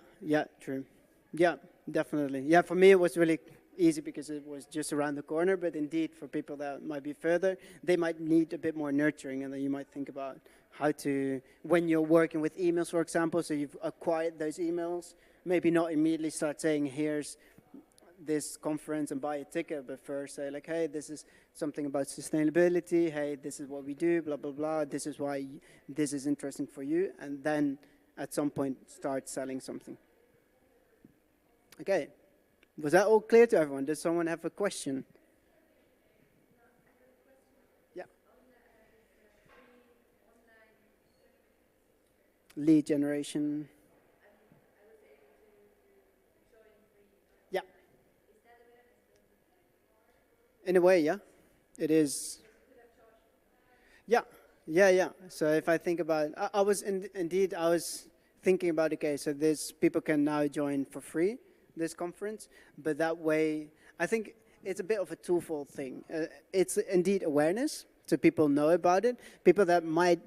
true. Yeah, definitely. Yeah, for me it was really easy because it was just around the corner, but indeed for people that might be further, they might need a bit more nurturing, and then you might think about how to, when you're working with emails, for example, so you've acquired those emails, maybe not immediately start saying, here's this conference and buy a ticket, but first say like, hey, this is something about sustainability, hey, this is what we do, blah, blah, blah, this is why this is interesting for you, and then at some point start selling something. Okay, was that all clear to everyone? Does someone have a question? Yeah. Lead generation. Yeah. In a way, yeah. It is. Yeah. So if I think about, I was thinking about, okay, so this people can now join for free this conference, but that way, I think it's a bit of a twofold thing. It's indeed awareness, so people know about it. People that might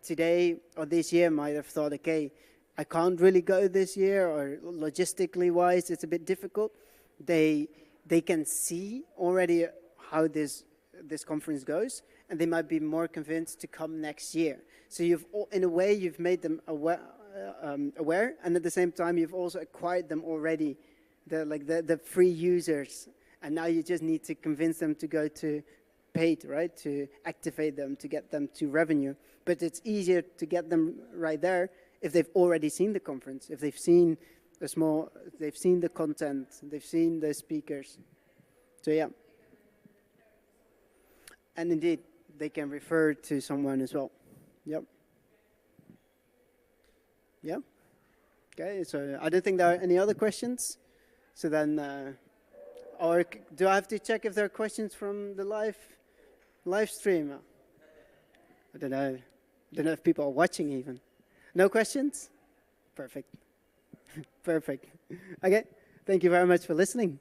today or this year might have thought, okay, I can't really go this year, or logistically wise, it's a bit difficult, they can see already how this conference goes, and they might be more convinced to come next year. So in a way, you've made them aware, and at the same time, you've also acquired them already, the free users, and now you just need to convince them to go to paid, right? To activate them, to get them to revenue. But it's easier to get them right there if they've already seen the conference, if they've seen they've seen the content, they've seen the speakers. So yeah. And indeed, they can refer to someone as well. Yep. Yeah. Okay, so I don't think there are any other questions. So then, or do I have to check if there are questions from the live stream? I don't know. I don't know if people are watching even. No questions? Perfect. Perfect. Okay. Thank you very much for listening.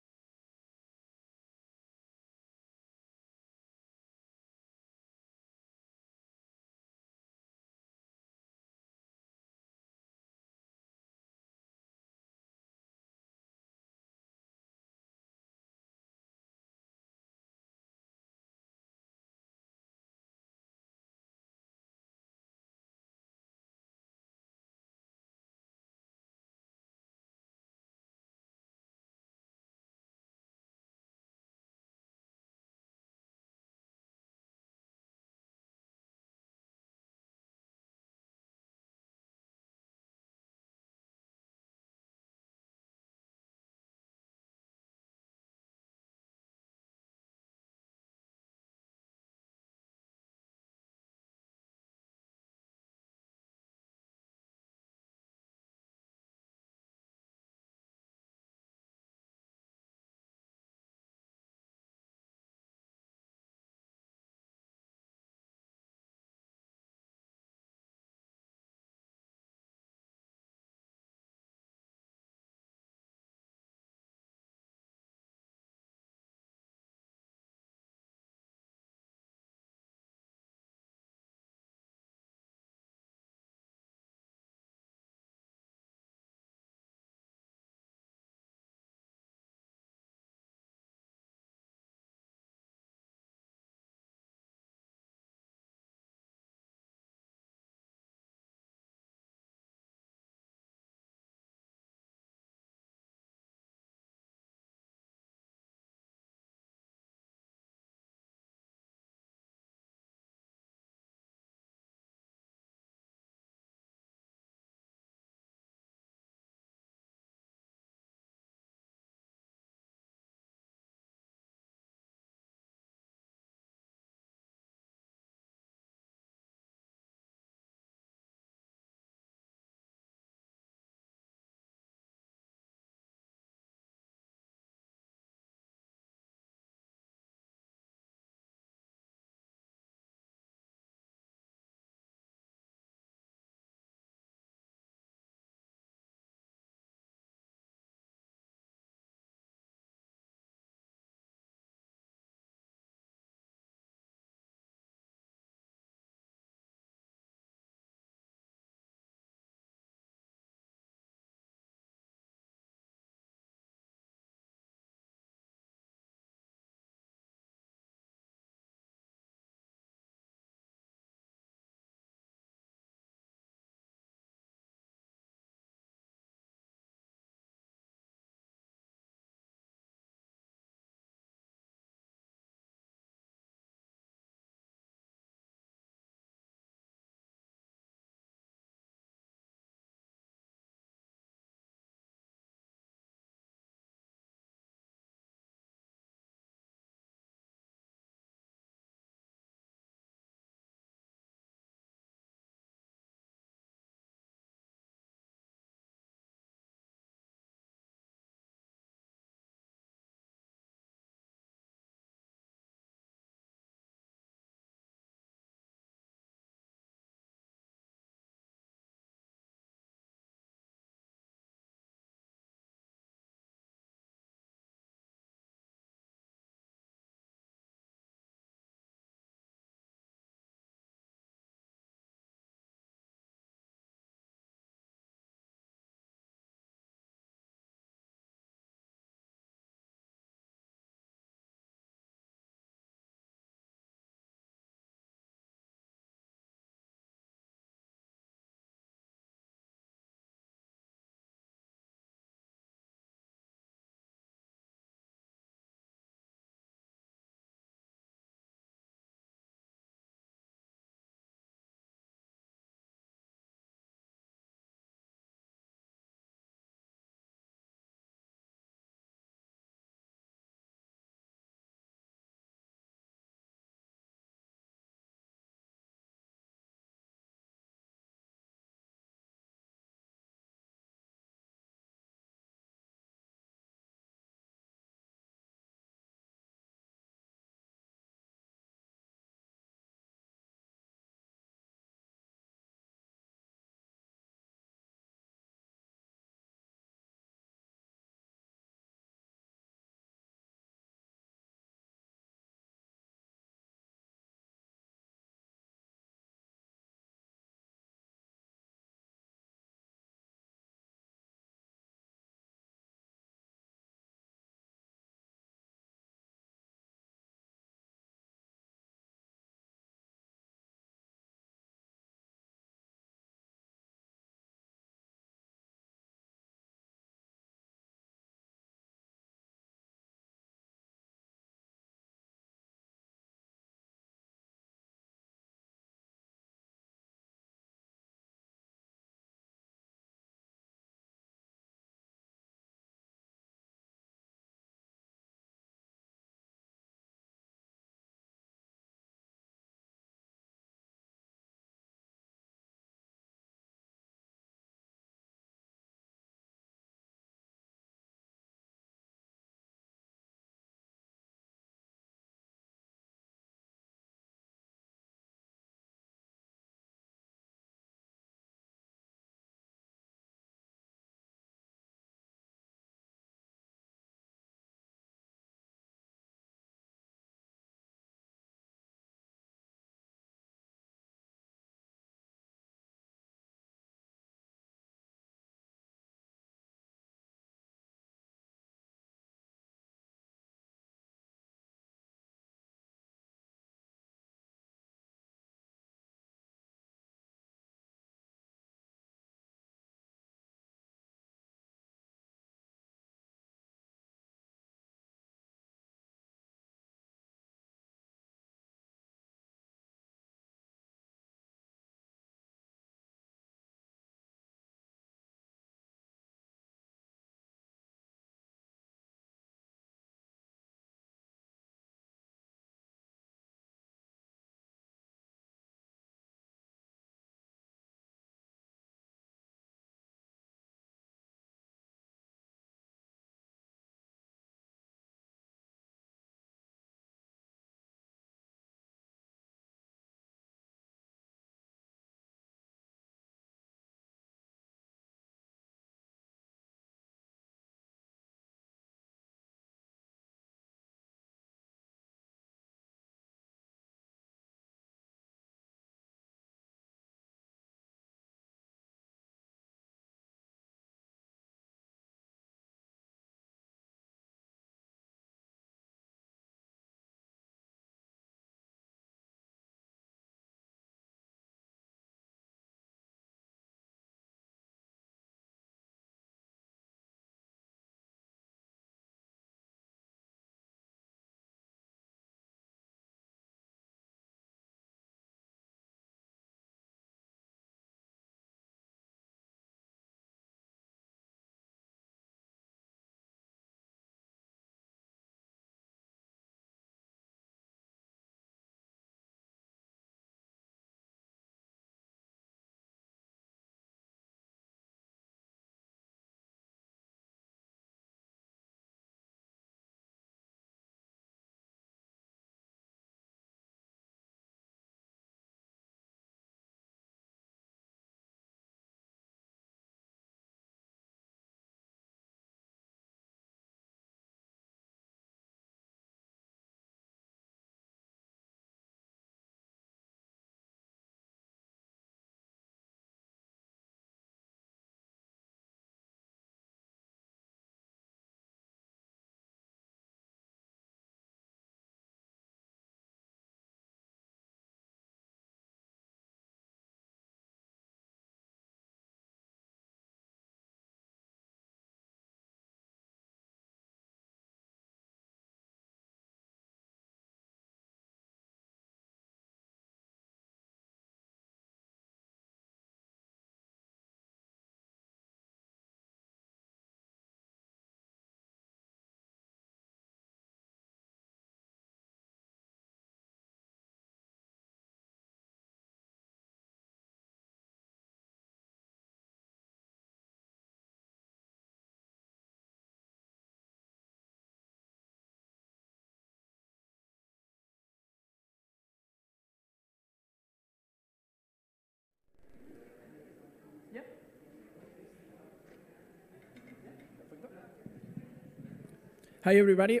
Hi, everybody.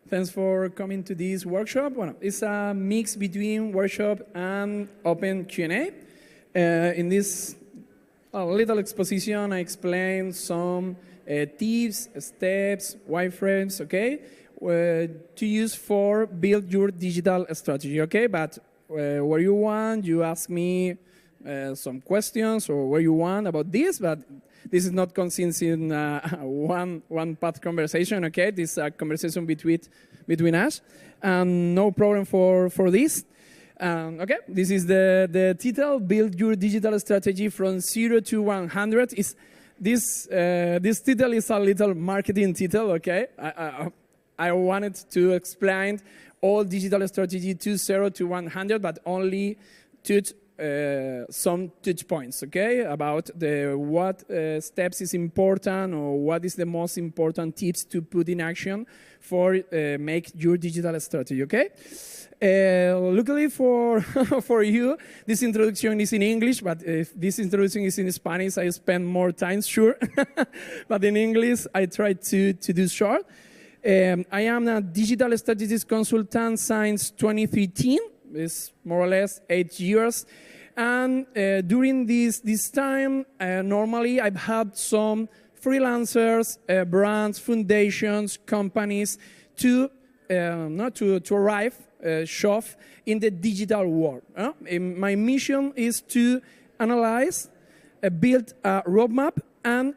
Thanks for coming to this workshop. Well, it's a mix between workshop and open Q&A. In this little exposition, I explained some tips, steps, wireframes, okay, to use for build your digital strategy, okay? But where you want, you ask me some questions or where you want about this, but this is not consisting in one-path conversation, okay? This is a conversation between us, and no problem for this. Okay, this is the title, Build Your Digital Strategy from 0 to 100. This title is a little marketing title, okay? I wanted to explain all digital strategy to 0 to 100, but only touch some touch points, okay, about what steps is important or what is the most important tips to put in action for make your digital strategy, okay? Luckily for you, this introduction is in English, but if this introduction is in Spanish, I spend more time, sure. But in English, I try to do short. I am a digital strategist consultant since 2013. It's more or less 8 years. And during this time, normally I've had some freelancers, brands, foundations, companies to arrive, shop in the digital world. My mission is to analyze, build a roadmap, and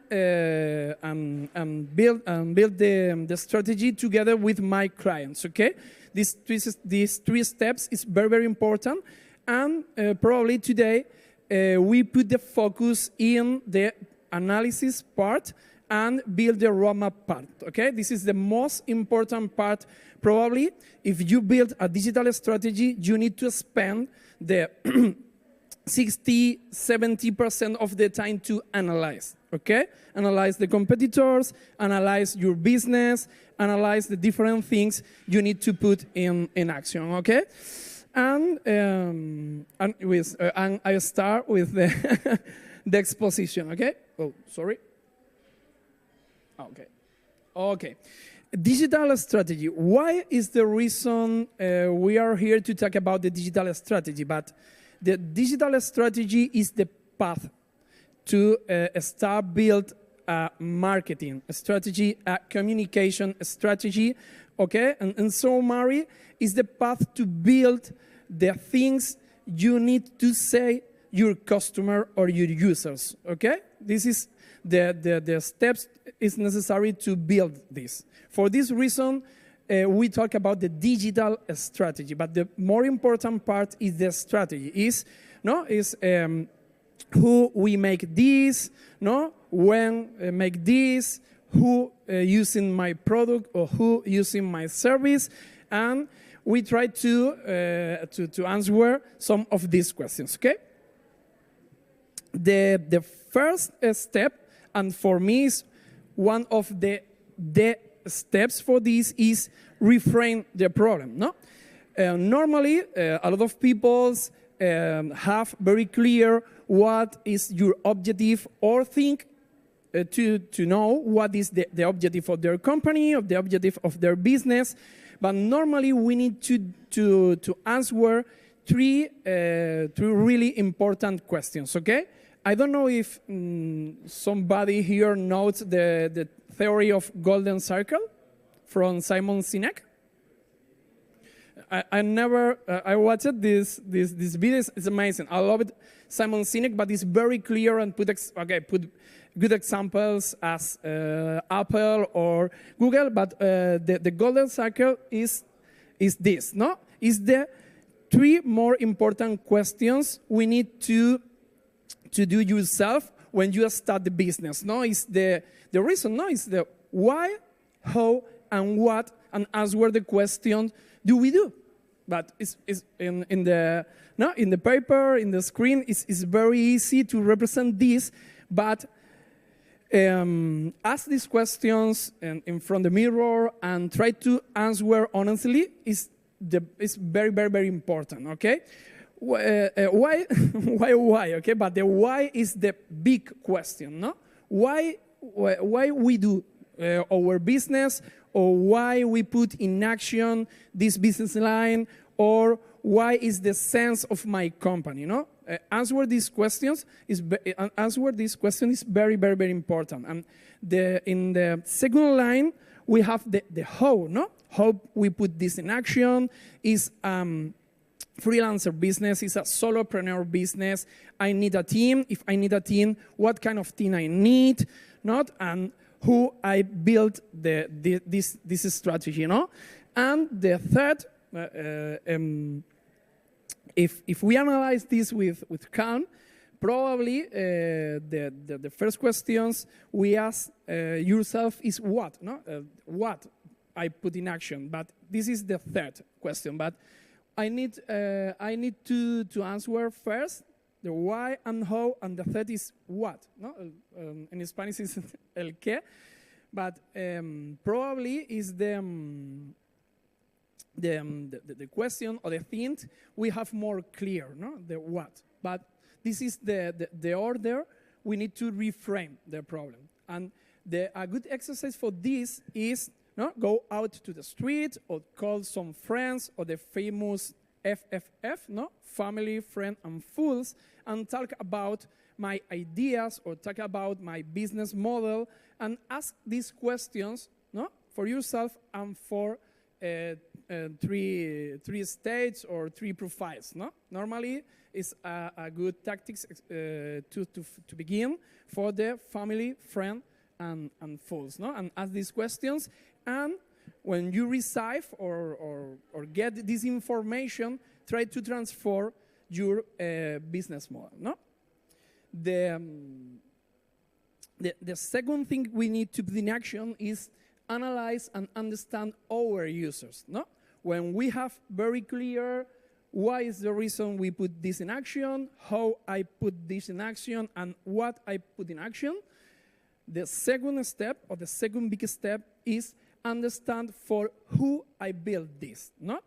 build the strategy together with my clients. Okay, these 3 steps is very, very important. And probably today, we put the focus in the analysis part and build the roadmap part, okay? This is the most important part. Probably, if you build a digital strategy, you need to spend the 60–70% of the time to analyze, okay? Analyze the competitors, analyze your business, analyze the different things you need to put in action, okay? And I start with the, the exposition, okay? Oh, sorry. Okay. Okay. Digital strategy. Why is the reason we are here to talk about the digital strategy? But the digital strategy is the path to start build a marketing strategy, a communication strategy, okay? And so, Mari, is the path to build the things you need to say your customer or your users, okay? This is the steps is necessary to build this. For this reason, we talk about the digital strategy, but the more important part is the strategy, who we make this, when make this, who using my product or who using my service, and we try to answer some of these questions, okay? The first step, and for me is one of the steps for this, is reframe the problem, no? Normally, a lot of people have very clear what is your objective or think to know what is the objective of their company or the objective of their business. But normally we need to answer three really important questions, okay? I don't know if somebody here knows the theory of golden circle from Simon Sinek. I watched this video. It's amazing. I love it, Simon Sinek, but it's very clear and put good examples as Apple or Google. But the golden circle is this, no? Is the 3 more important questions we need to do yourself when you start the business. No, is the reason. No, is the why, how, and what, and answer the question. Do we do? But it's in the paper, in the screen, it's very easy to represent this. But ask these questions in front of the mirror and try to answer honestly is very, very, very important. Okay. why, okay? But the why is the big question, no? Why we do our business, or why we put in action this business line, or why is the sense of my company, no? Answer these questions is very, very, very important. And in the second line, we have the how, no? How we put this in action is freelancer business, is a solopreneur business. I need a team. If I need a team, what kind of team I need, not? And who I built this strategy, no? And the third, if we analyze this with calm, probably the first questions we ask yourself is what, no? What I put in action. But this is the third question. But I need to answer first the why and how, and the third is what, no? In Spanish is el qué, but probably is the question or the thing we have more clear, no? The what. But this is the order we need to reframe the problem. And a good exercise for this is, no, go out to the street or call some friends or the famous FFF, no? Family, friend, and fools, and talk about my ideas or talk about my business model and ask these questions, no? For yourself and for three states or three profiles, no? Normally, it's a good tactics to begin for the family, friend, and fools, no? And ask these questions, and when you receive or get this information, try to transform your business model, no? The second thing we need to put in action is analyze and understand our users, no? When we have very clear why is the reason we put this in action, how I put this in action, and what I put in action, the second step, or the second biggest step, is understand for who I built this, no?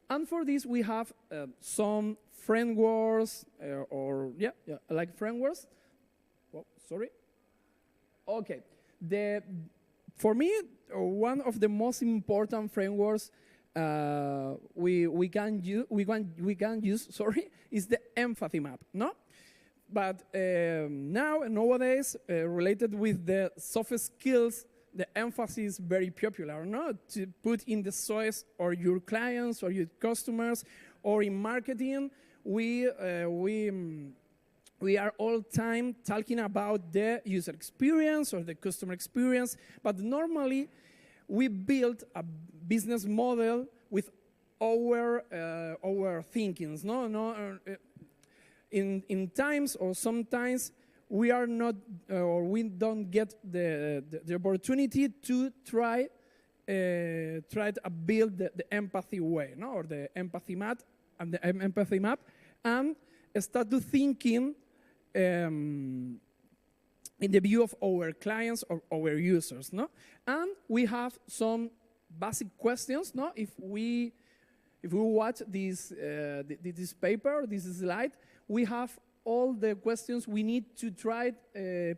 And for this, we have some frameworks, like frameworks. Oh, sorry. Okay. For me, one of the most important frameworks we can use, is the empathy map, no? But nowadays, related with the soft skills, the emphasis is very popular, no? To put in the choice or your clients or your customers, or in marketing, we are all time talking about the user experience or the customer experience, but normally we build a business model with our thinkings, no? In times or sometimes we are not, or we don't get the opportunity to try to build the empathy way, no? Or the empathy map, and start to thinking in the view of our clients or our users, no? And we have some basic questions, no? If we watch this paper, this slide, we have all the questions we need to try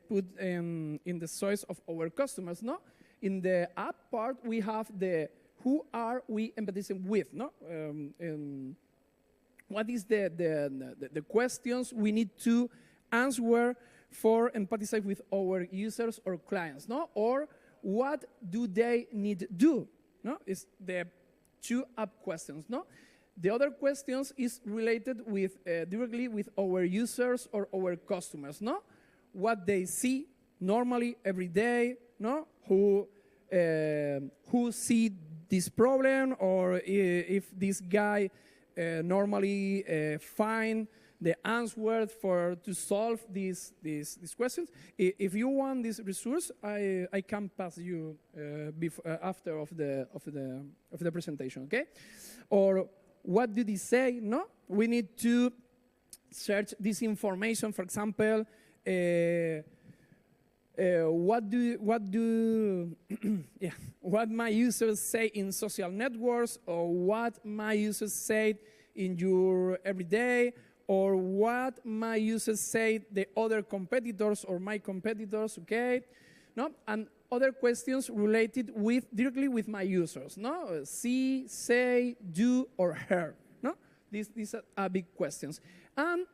put in the choice of our customers, no? In the app part, we have the who are we empathizing with, no? What is the questions we need to answer for empathize with our users or clients, no? Or what do they need to do, no? It's the two app questions, no? The other questions is related with directly with our users or our customers, no? What they see normally every day, no? Who see this problem, or if this guy normally find the answer to solve these questions. If you want this resource, I can pass you after of the presentation, okay? Or what do they say? No, we need to search this information. For example, what my users say in social networks, or what my users say in your everyday, or what my users say the other competitors or my competitors, okay? No? And other questions related directly with my users, no? See, say, do, or hear, no? These are big questions. And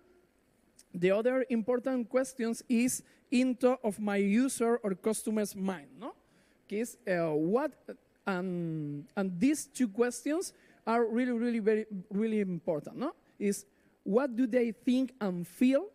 the other important questions is into of my user or customer's mind, no? Is and these two questions are really important, no? Is what do they think and feel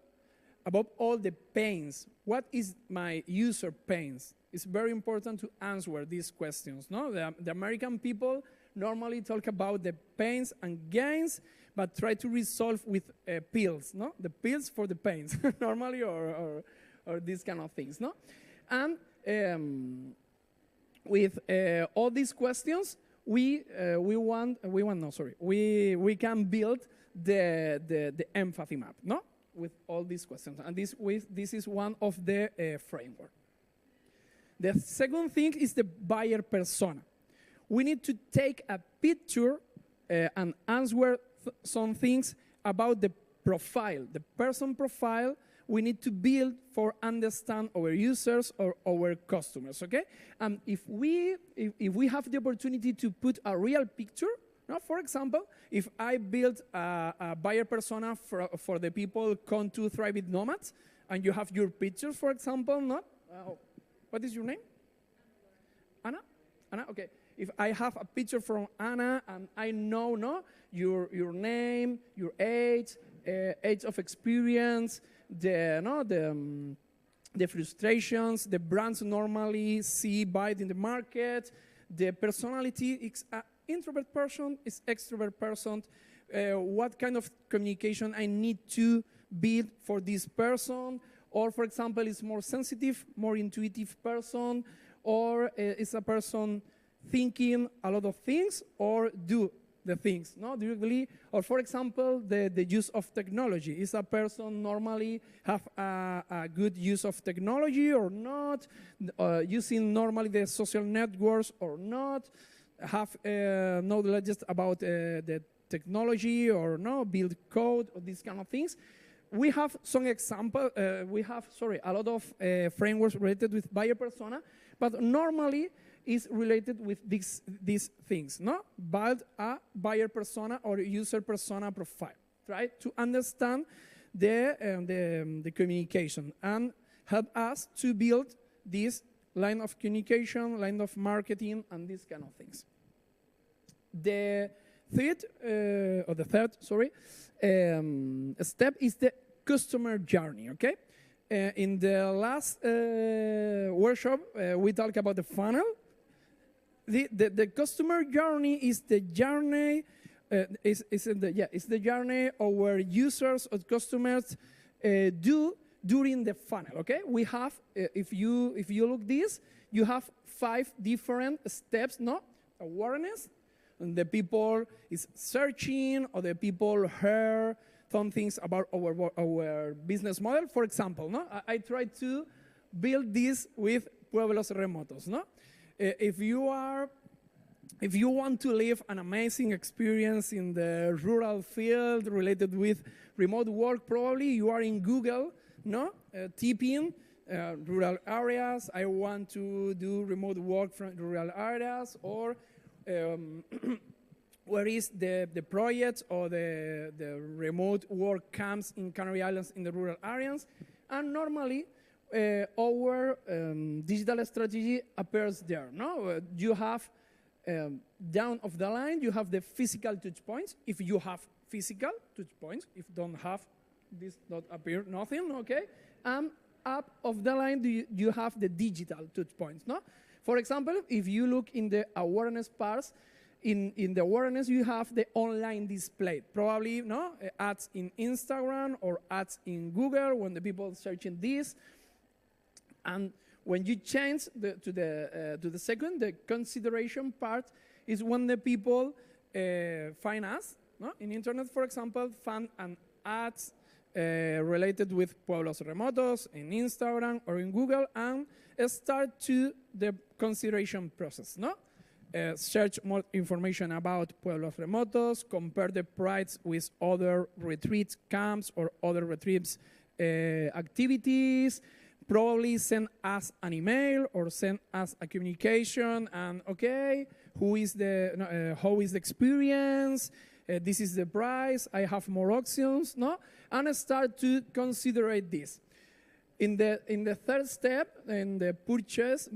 about all the pains? What is my user pains? It's very important to answer these questions, no? The American people normally talk about the pains and gains, but try to resolve with pills, no? The pills for the pains, normally, or these kind of things, no? And with all these questions, we can build the empathy map, no? With all these questions, and this is one of the framework. The second thing is the buyer persona. We need to take a picture and answer some things about the profile, the person profile we need to build for understand our users or our customers, okay? And if we have the opportunity to put a real picture, no, for example, if I build a buyer persona for the people come to thrive with Nomads, and you have your pictures, for example, no? What is your name? Anna? Anna, okay. If I have a picture from Anna and I know, no, your name, your age of experience, the frustrations, the brands normally see buy in the market, the personality, is introvert person, is extrovert person, what kind of communication I need to build for this person, or for example, is more sensitive, more intuitive person, or is a person thinking a lot of things or do the things, no, directly, or for example, the use of technology. Is a person normally have a good use of technology or not, using normally the social networks or not, have knowledge about the technology or no, build code or these kind of things. We have some example, we have, a lot of frameworks related with buyer persona, but normally is related with these things, no? Build a buyer persona or user persona profile, right? To understand the communication and help us to build this line of communication, line of marketing, and these kind of things. The third step is the customer journey, okay? In the last workshop, we talked about the funnel. The customer journey is the journey, it's the journey our users or customers do during the funnel. Okay, we have if you look this, you have 5 different steps. No, awareness, and the people is searching, or the people hear some things about our business model. For example, no, I tried to build this with Pueblos Remotos. No. If you want to live an amazing experience in the rural field related with remote work, probably you are in Google, no? Typing rural areas. I want to do remote work from rural areas, or where is the project or the remote work camps in Canary Islands in the rural areas, and normally. Our digital strategy appears there. No, you have down of the line, you have the physical touch points. If you have physical touch points, if don't have, this not appear nothing. Okay, and up of the line, you have the digital touch points. No, for example, if you look in the awareness parts, in the awareness you have the online display. Probably no ads in Instagram or ads in Google when the people searching this. And when you change to the second, the consideration part is when the people find us, no? In internet, for example, find an ads related with Pueblos Remotos in Instagram or in Google, and start to the consideration process. No, search more information about Pueblos Remotos, compare the price with other retreats, camps, or other retreats activities, probably send us an email or send us a communication and, okay, how is the experience? This is the price, I have more options, no? And start to consider this. In the third step, in the purchase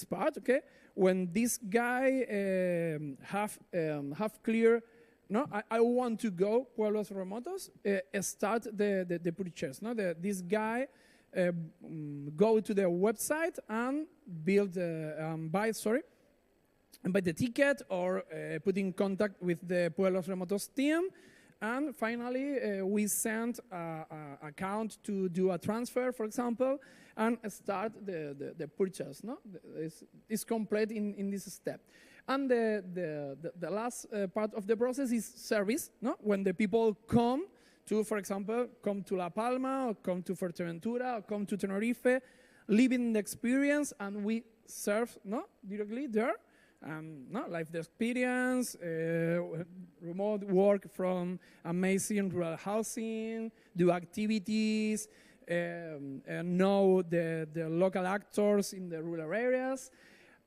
part, okay, when this guy have clear, no, I want to go Pueblos Remotos, start the purchase, no? This guy go to the website and buy the ticket or put in contact with the Pueblos Remotos team. And finally, we send an account to do a transfer, for example, and start the purchase. No, it's complete in this step. And the last part of the process is service. No, when the people come to, for example, come to La Palma, or come to Fuerteventura, or come to Tenerife, living the experience, and we serve directly there. Life experience, remote work from amazing rural housing, do activities, know the local actors in the rural areas.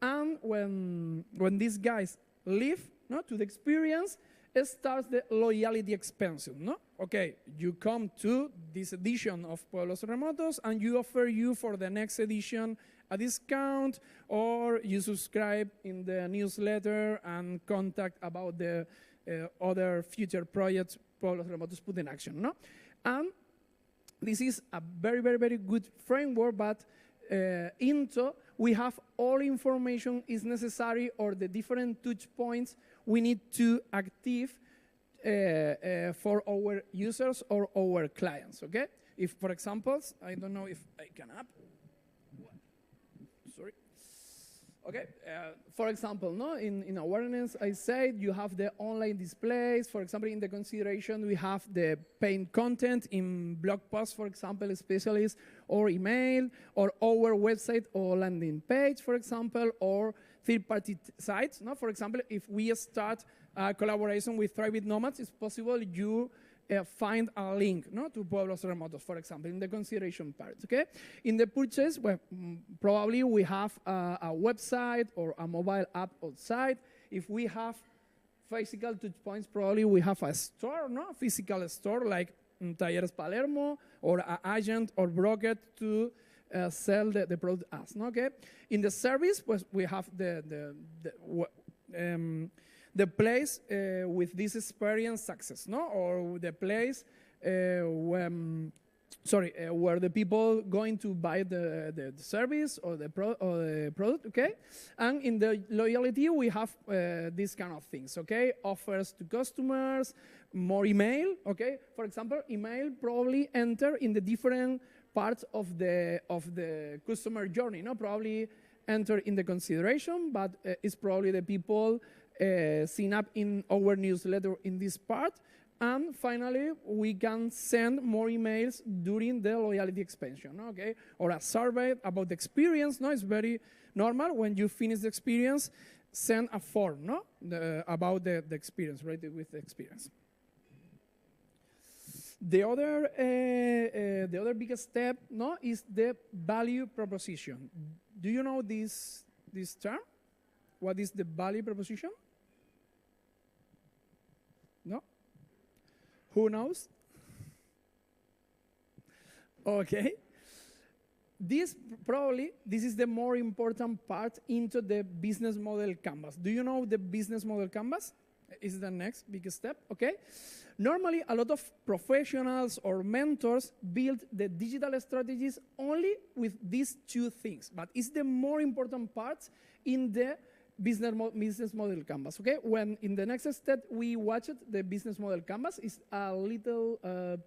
And when these guys live to the experience, it starts the loyalty expansion. No? Okay, you come to this edition of Pueblos Remotos and you offer you for the next edition a discount, or you subscribe in the newsletter and contact about the other future projects Pueblos Remotos put in action. No? And this is a very, very, very good framework, but into we have all information is necessary or the different touch points we need to active for our users or our clients, okay? If, for example, I don't know if I can up. Sorry. Okay, for example, in awareness, I said you have the online displays. For example, in the consideration, we have the paid content in blog posts, for example, specialists, or email, or our website or landing page, for example, or third-party sites. No? For example, if we start a collaboration with Thrive with Nomads, it's possible you find a link to Pueblos Remotos, for example, in the consideration part, okay? In the purchase, well, probably we have a website or a mobile app outside. If we have physical touch points, probably we have a store, a physical store like Talleres Palermo, or an agent or broker to sell the product as, okay? In the service, pues, we have the place with this experience success, or the place where the people going to buy the service or the product, okay? And in the loyalty, we have these kind of things, okay? Offers to customers, more email, okay? For example, email probably enter in the different parts of the customer journey, probably enter in the consideration, but it's probably the people sign up in our newsletter in this part. And finally, we can send more emails during the loyalty expansion, okay? Or a survey about the experience, It's very normal. When you finish the experience, send a form, about the experience, right, with the experience. The other biggest step, is the value proposition. Do you know this term? What is the value proposition? No? Who knows? Okay. This is the more important part into the business model canvas. Do you know the business model canvas? Is the next big step, okay? Normally, a lot of professionals or mentors build the digital strategies only with these two things, but it's the more important part in the business model canvas, okay? When in the next step we watched the business model canvas, is a little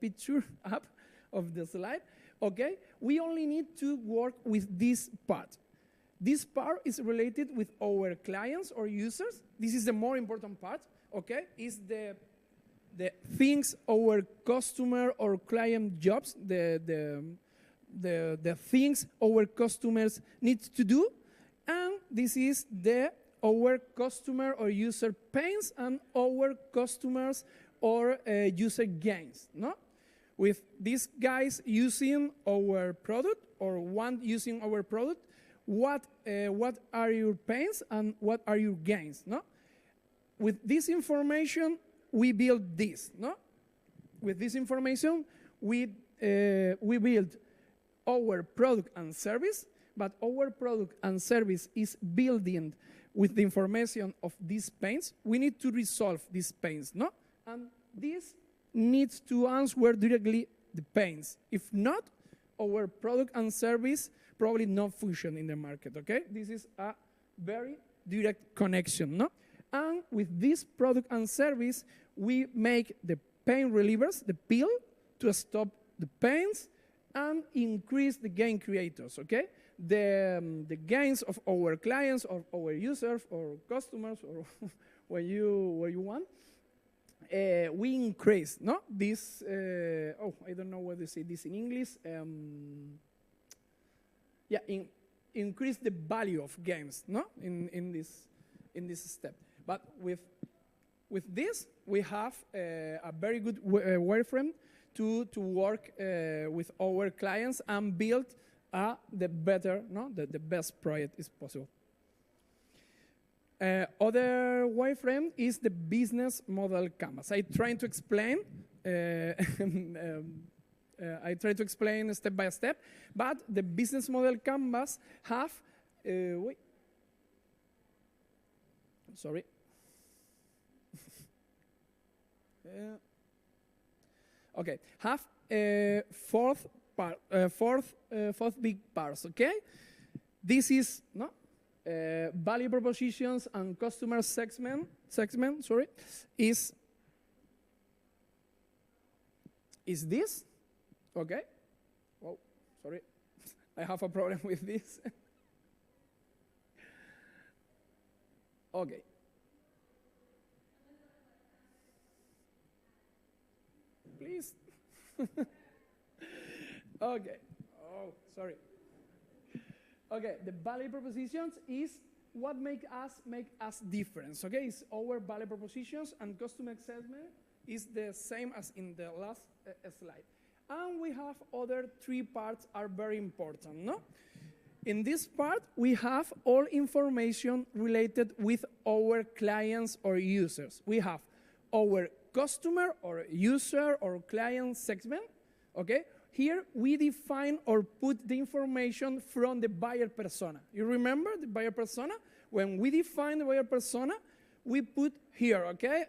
picture up of the slide, okay? We only need to work with this part. This part is related with our clients or users. This is the more important part, okay? Is the things our customer or client jobs, the things our customers need to do, and this is the our customer or user pains and our customers or user gains, no? With these guys using our product or one using our product, what are your pains and what are your gains, no? With this information, we build this, no? With this information, we build our product and service, but our product and service is building with the information of these pains. We need to resolve these pains, no? And this needs to answer directly the pains. If not, our product and service probably not function in the market, okay? This is a very direct connection, no? And with this product and service, we make the pain relievers, the pill, to stop the pains and increase the gain creators, okay? The gains of our clients or our users or customers or where you want, we increase, no? This, I don't know what to say this in English. Increase the value of games, no? In this step. But with this, we have a very good wireframe to work with our clients and build the best project is possible. Other wireframe is the business model canvas. I try to explain step by step, but the business model canvas have have four big parts. Okay, this is value propositions and customer segment. Is this okay? Oh, sorry, I have a problem with this. Okay. Please. Okay. Oh, sorry. Okay, the value propositions is what make us different. Okay, it's our value propositions and customer segment is the same as in the last slide. And we have other three parts are very important, no? In this part, we have all information related with our clients or users. We have our customer or user or client segment, okay? Here, we define or put the information from the buyer persona. You remember the buyer persona? When we define the buyer persona, we put here, okay?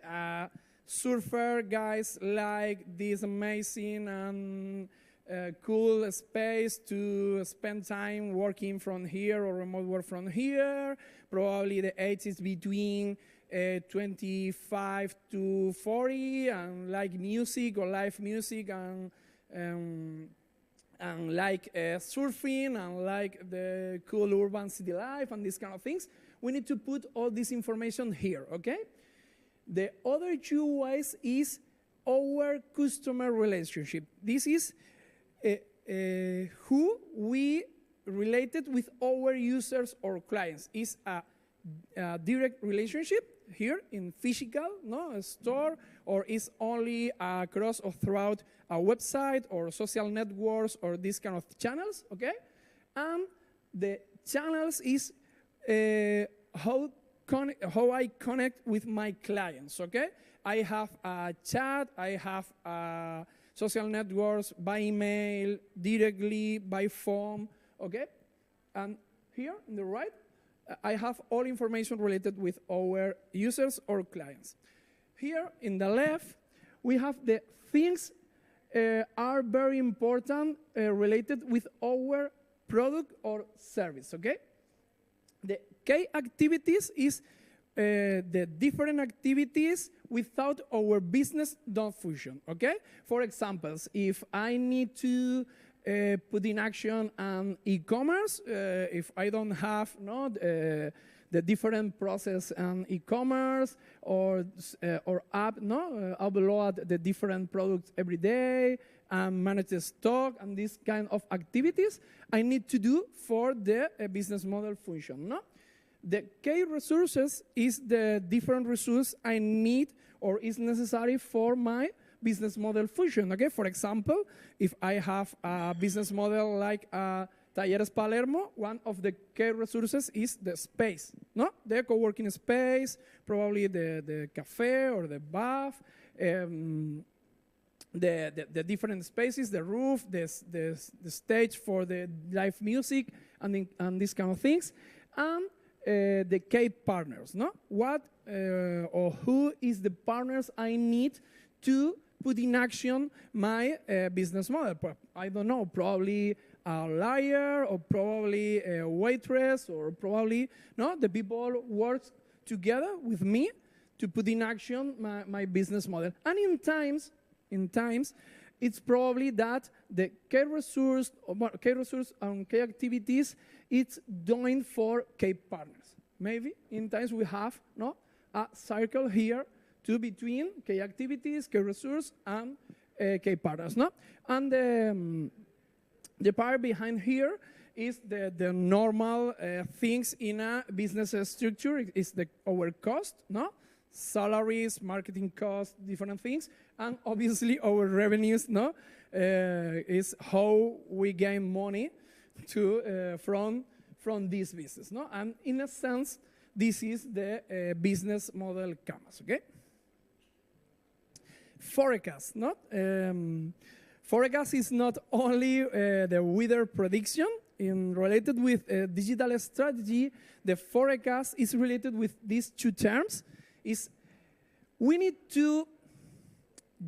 Surfer guys like this amazing and cool space to spend time working from here or remote work from here. Probably the age is between 25 to 40 and like music or live music and like surfing and like the cool urban city life and these kind of things. We need to put all this information here, okay? The other two ways is our customer relationship. This is who we related with our users or clients. It's a direct relationship here in physical, a store, or is only across or throughout a website or social networks or these kind of channels, okay? And the channels is how I connect with my clients, okay? I have a chat, I have social networks by email, directly, by phone, okay? And here on the right, I have all information related with our users or clients. Here in the left, we have the things are very important related with our product or service, okay? The key activities is the different activities without our business don't function, okay? For example, if I need to put in action an e-commerce, if I don't have the different process and e-commerce or app, upload the different products every day and manage the stock and these kind of activities I need to do for the business model function, no? The K resources is the different resource I need or is necessary for my business model function. Okay, for example, if I have a business model like Talleres Palermo, one of the K resources is the space, no? The co-working space, probably the cafe or the bath, the different spaces, the roof, the stage for the live music, and these kind of things, and the K partners, no? What or who is the partners I need to put in action my business model? I don't know, probably a liar, or probably a waitress, or probably, no, the people work together with me to put in action my business model. And in times, it's probably that the K resource and K activities, it's doing for K partners. Maybe in times we have, no, a circle here between K activities, K resource, and K partners, no? And the part behind here is the normal things in a business structure. Is our cost, no? Salaries, marketing costs, different things, and obviously our revenues, no? Is how we gain money from this business, no? And in a sense, this is the business model canvas, okay? Forecast, no? Forecast is not only the weather prediction. Related with digital strategy, the forecast is related with these two terms. We need to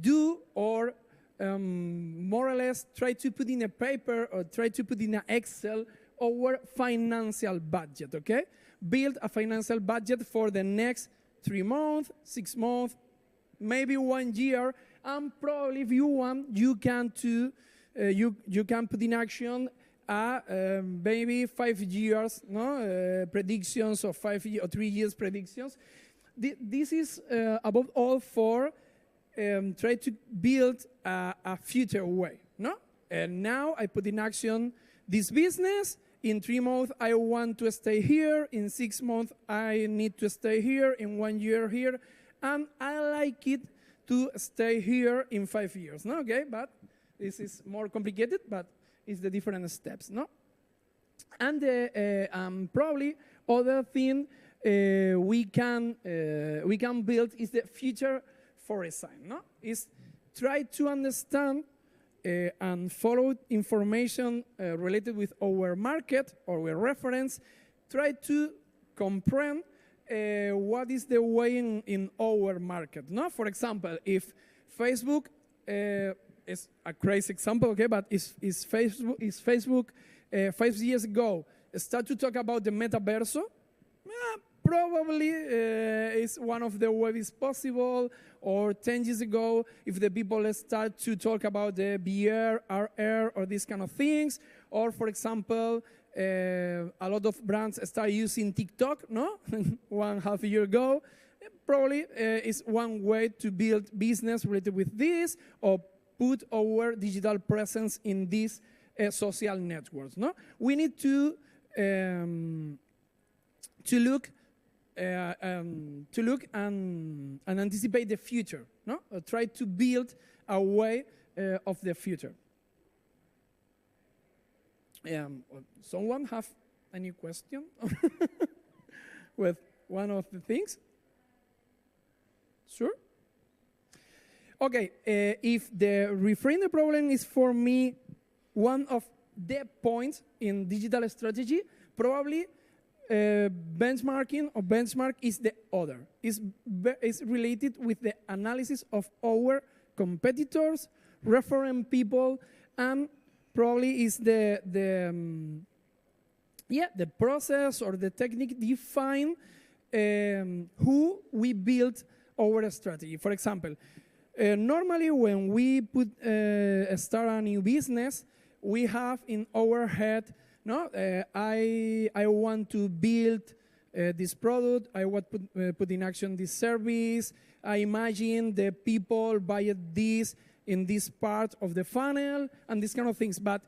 do or more or less try to put in a paper or try to put in an Excel our financial budget, okay? Build a financial budget for the next 3 months, 6 months, maybe 1 year, and probably if you want, you can put in action maybe 5 years, no, predictions, or 5 or 3 years predictions. This is above all for try to build a future way, no? And now I put in action this business. In 3 months, I want to stay here. In 6 months, I need to stay here. In 1 year here, and I like it to stay here in 5 years, no? Okay, but this is more complicated, but it's the different steps, no? And probably other thing we can build is the future foresight, no? Is try to understand and follow information related with our market or our reference. Try to comprehend what is the way in our market, no? For example, if Facebook is a crazy example, okay, but is Facebook 5 years ago start to talk about the metaverso? Probably is one of the ways possible. Or 10 years ago, if the people start to talk about the VR, AR, or these kind of things, or for example, a lot of brands start using TikTok, no? 1.5 years ago, probably is one way to build business related with this, or put our digital presence in these social networks, no? We need to look and anticipate the future, no? Or try to build a way of the future. Someone have any question with one of the things? Sure? Okay, if the reframe the problem is for me one of the points in digital strategy, probably benchmarking or benchmark is the other. Is related with the analysis of our competitors, reference people, and probably is the process or the technique define who we build our strategy. For example, normally when we start a new business, we have in our head, no, I want to build this product, I want to put in action this service, I imagine the people buy this in this part of the funnel, and these kind of things. But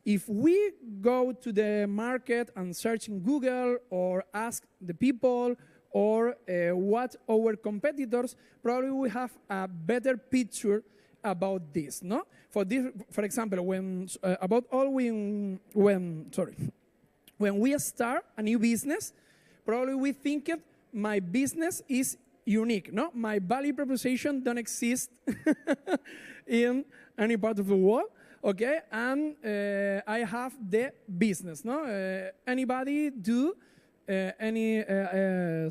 If we go to the market and search in Google or ask the people or what our competitors, probably we have a better picture about this, no? For example, when we start a new business, probably we think my business is unique, no? My value proposition don't exist in any part of the world, okay? And I have the business, no? Anybody do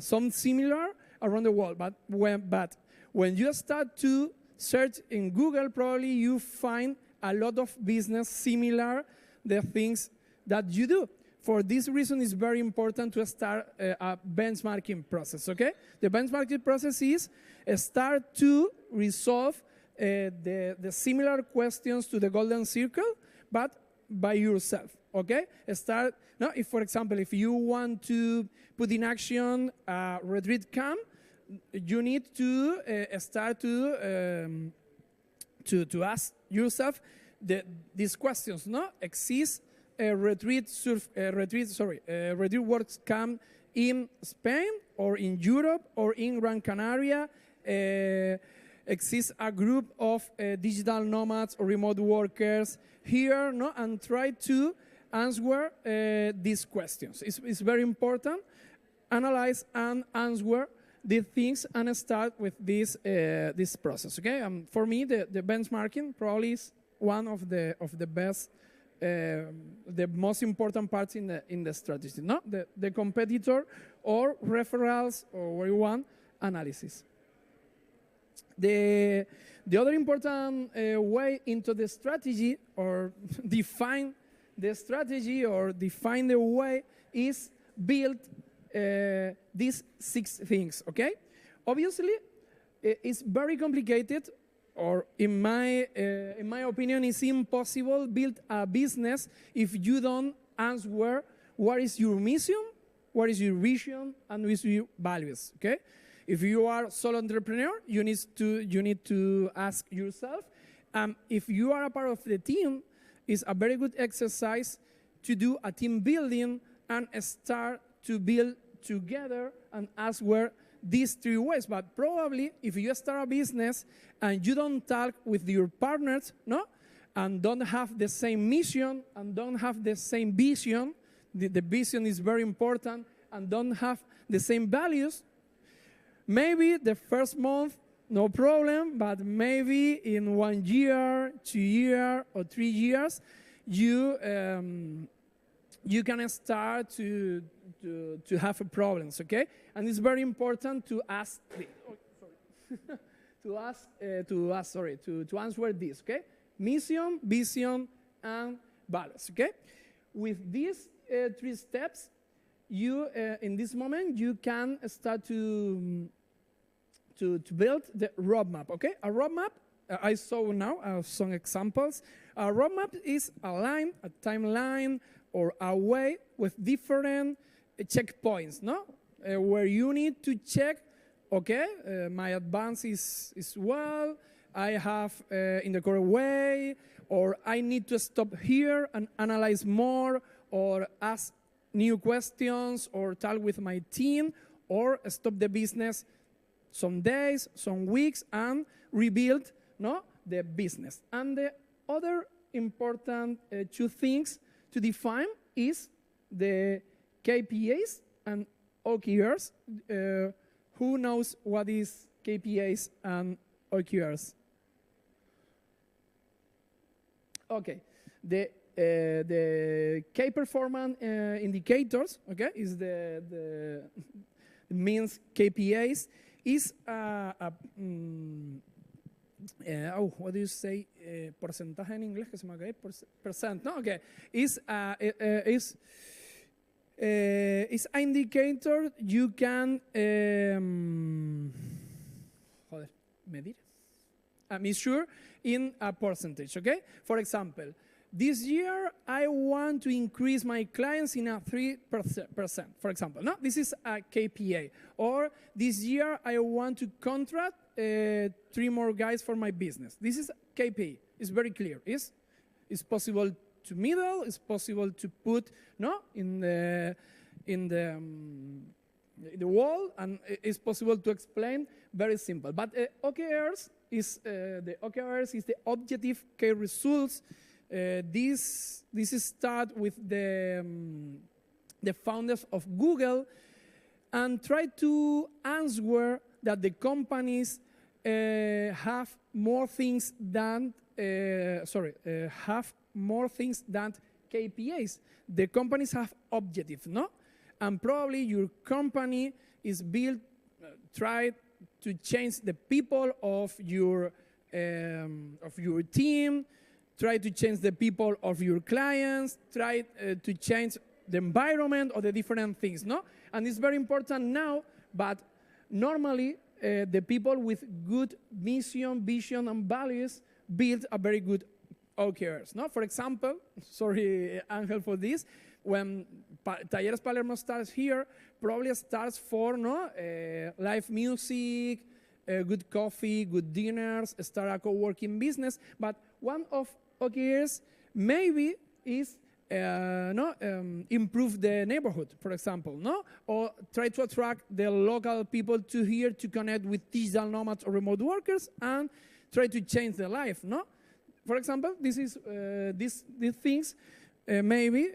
some similar around the world, but when you start to search in Google, probably you find a lot of business similar the things that you do. For this reason, it's very important to start a benchmarking process, okay? The benchmarking process is start to resolve the similar questions to the golden circle, but by yourself, okay? If, for example, if you want to put in action a retreat camp, you need to start to ask yourself these questions, no? Exists a retreat works camp in Spain or in Europe or in Gran Canaria? Exists a group of digital nomads or remote workers here, no? And try to answer these questions. It's very important. Analyze and answer the things and start with this process. Okay, for me, the benchmarking probably is one of the best, the most important parts in the strategy. No, the competitor or referrals or where you want analysis. The other important way into the strategy or define the strategy or define the way is build these 6 things, okay? Obviously, it's very complicated, or in my opinion, it's impossible to build a business if you don't answer what is your mission, what is your vision, and what is your values, okay? If you are a solo entrepreneur, you need to ask yourself. If you are a part of the team, it's a very good exercise to do a team building and start to build together and answer these 3 ways. But probably if you start a business and you don't talk with your partners, no, and don't have the same mission and don't have the same vision, the vision is very important, and don't have the same values, maybe the first month, no problem, but maybe in 1 year, 2 years, or 3 years, you can start to have problems, okay? And it's very important to ask, to answer this, okay? Mission, vision, and values, okay? With these 3 steps, you in this moment you can start to build the roadmap, okay? A roadmap, I saw now some examples. A roadmap is a line, a timeline, or a way with different checkpoints, no? Where you need to check, okay, my advance is well, I have in the correct way, or I need to stop here and analyze more, or ask new questions, or talk with my team, or stop the business some days, some weeks, and rebuild, no, the business. And the other important 2 things to define is the KPIs and OKRs. Who knows what is KPIs and OKRs? Okay, the key performance indicators, okay, is the means KPIs is what do you say? Porcentaje en inglés, que se me acaba, percent, no? Okay, is an indicator you can measure in a percentage, okay? For example, this year I want to increase my clients in a 3%, for example. No, this is a KPI. Or this year I want to contract 3 more guys for my business. This is KPI. It's very clear. It's possible to middle, it's possible to put in the wall, and it's possible to explain very simple. But OKRs is the objective key results. This start with the founders of Google and try to answer that the companies have more things than KPIs. The companies have objectives, no? And probably your company is built, try to change the people of your team, try to change the people of your clients, try to change the environment or the different things, no? And it's very important now, but normally the people with good mission, vision, and values build a very good OKRs, no? For example, sorry, Angel, for this, when Talleres Palermo starts here, probably starts for live music, good coffee, good dinners, start a co-working business. But one of OKRs maybe is improve the neighborhood, for example, no? Or try to attract the local people to here to connect with digital nomads or remote workers and try to change their life, no? For example, this is these things maybe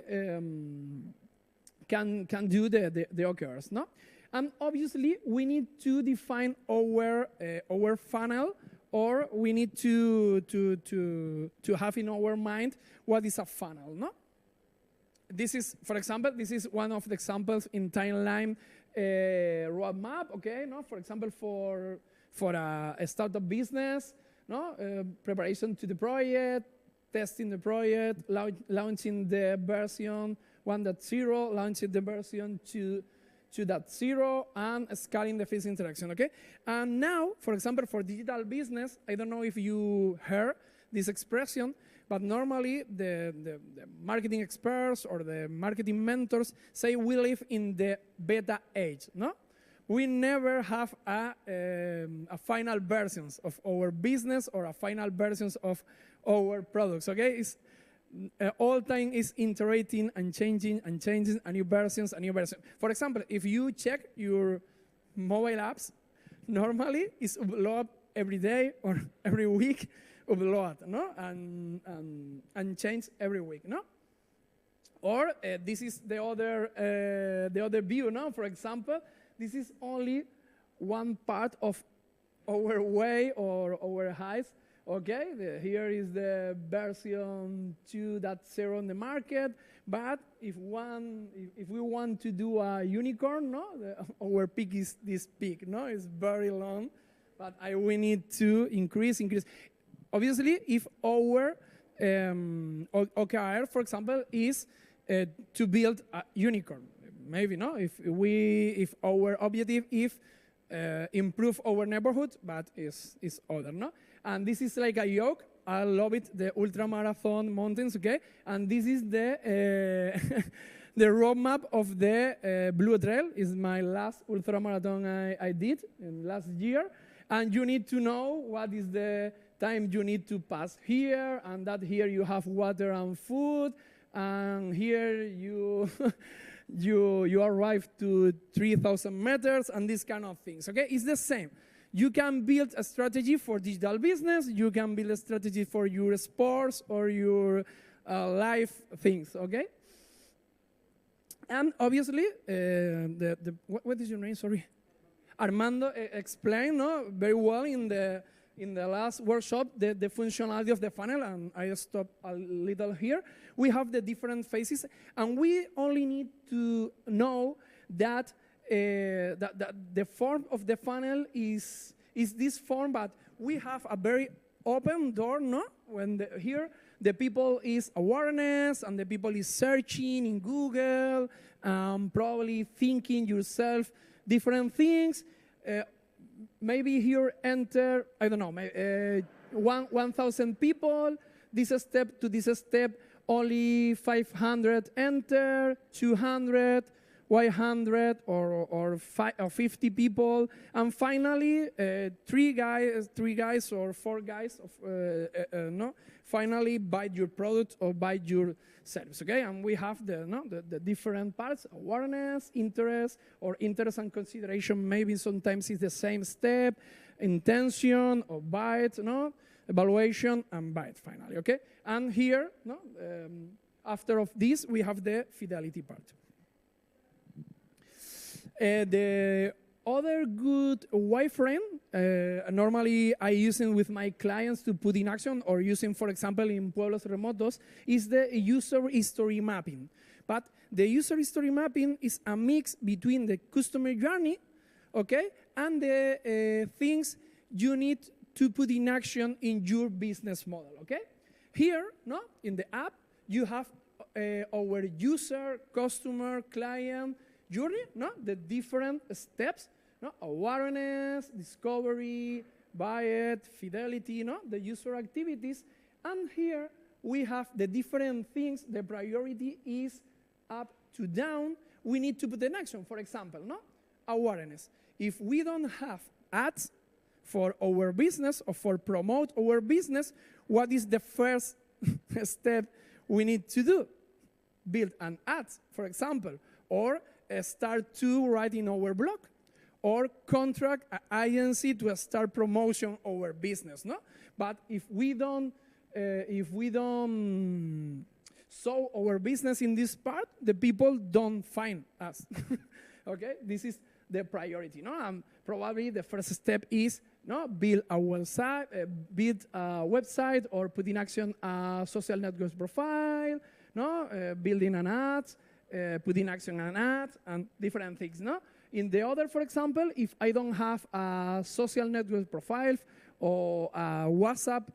can do the OKRs, no? And obviously, we need to define our funnel, or we need to have in our mind what is a funnel, no? This is, for example, this is one of the examples in timeline roadmap, okay, no? For example, for a startup business, no? Preparation to the project, testing the project, launching the version 1.0, launching the version 2.0, and scaling the first interaction, okay? And now, for example, for digital business, I don't know if you heard this expression, but normally the marketing experts or the marketing mentors say we live in the beta age, no? We never have a final versions of our business or a final versions of our products, okay? It's, all time is iterating and changing a new versions, a new version. For example, if you check your mobile apps, normally it's upload every day or every week, upload, no? And change every week, no? Or this is the other view, no? For example, this is only one part of our way or our height. Okay, here is the version 2.0 on the market, but if we want to do a unicorn, no, our peak is this peak, no, it's very long, but we need to increase. Obviously, if our OKR, for example, is to build a unicorn, maybe, no, if our objective is improve our neighborhood, but is other, no? And this is like a joke. I love it, the ultramarathon mountains, okay? And this is the the roadmap of the Blue Trail. It's my last ultramarathon I did in last year. And you need to know what is the time you need to pass here, and that here you have water and food, and here you you arrive to 3,000 meters, and these kind of things, okay? It's the same. You can build a strategy for digital business. You can build a strategy for your sports or your life things, okay? And obviously, what is your name? Sorry. Armando explained very well in the last workshop the functionality of the funnel, and I stop a little here. We have the different phases, and we only need to know that the form of the funnel is this form, but we have a very open door, no? When here the people is awareness, and the people is searching in Google, probably thinking yourself different things. Maybe here enter, I don't know, 1,000 people. This step to this step, only 500 enter, 200, 100 or 50 people, and finally three guys or four guys finally buy your product or buy your service. Okay, and we have the different parts: awareness, interest, or interest and consideration. Maybe sometimes it's the same step: intention or buy it, evaluation and buy it finally. Okay, and here after of this we have the fidelity part. The other good wireframe, normally I use it with my clients to put in action, or using, for example, in Pueblos Remotos, is the user history mapping. But the user history mapping is a mix between the customer journey, okay, and the things you need to put in action in your business model, okay? Here, in the app, you have our user, customer, client journey, the different steps, awareness, discovery, buy it, fidelity, the user activities. And here we have the different things. The priority is up to down. We need to put in action. For example, awareness. If we don't have ads for our business or for promote our business, what is the first step we need to do? Build an ad, for example, or start to write in our blog, or contract an agency to start promotion our business. But if we don't show our business in this part, the people don't find us. Okay, this is the priority. And probably the first step is build a website, or put in action a social network profile, building an ad, put in action an ad, and different things. In the other, for example, if I don't have a social network profile or a WhatsApp,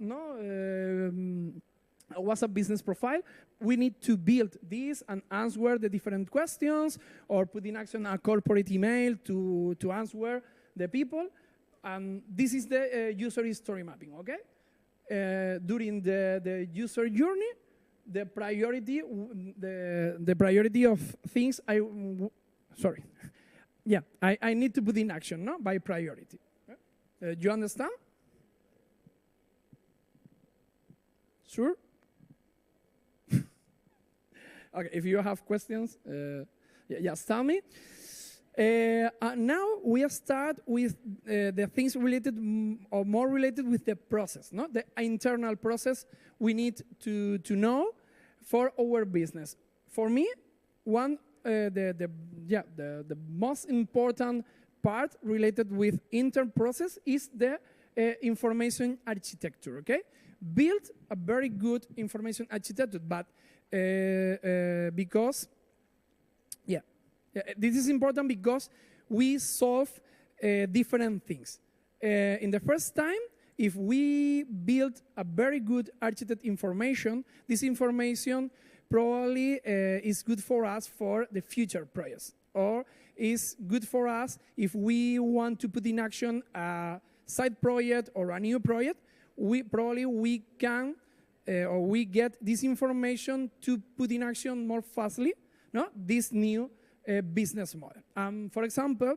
a WhatsApp business profile, we need to build this and answer the different questions, or put in action a corporate email to answer the people. And this is the user history mapping, okay? During the user journey, the priority of things I need to put in action, by priority. Do you understand? Sure? Okay, if you have questions, just tell me. Now we start with the things related, or more related with the process, the internal process we need to know for our business. For me, the most important part related with internal process is the information architecture. Okay, build a very good information architecture, but because this is important because we solve different things. In the first time, if we build a very good architect information, this information probably is good for us for the future projects, or is good for us if we want to put in action a side project or a new project. We can or we get this information to put in action more fastly, this new business model. For example,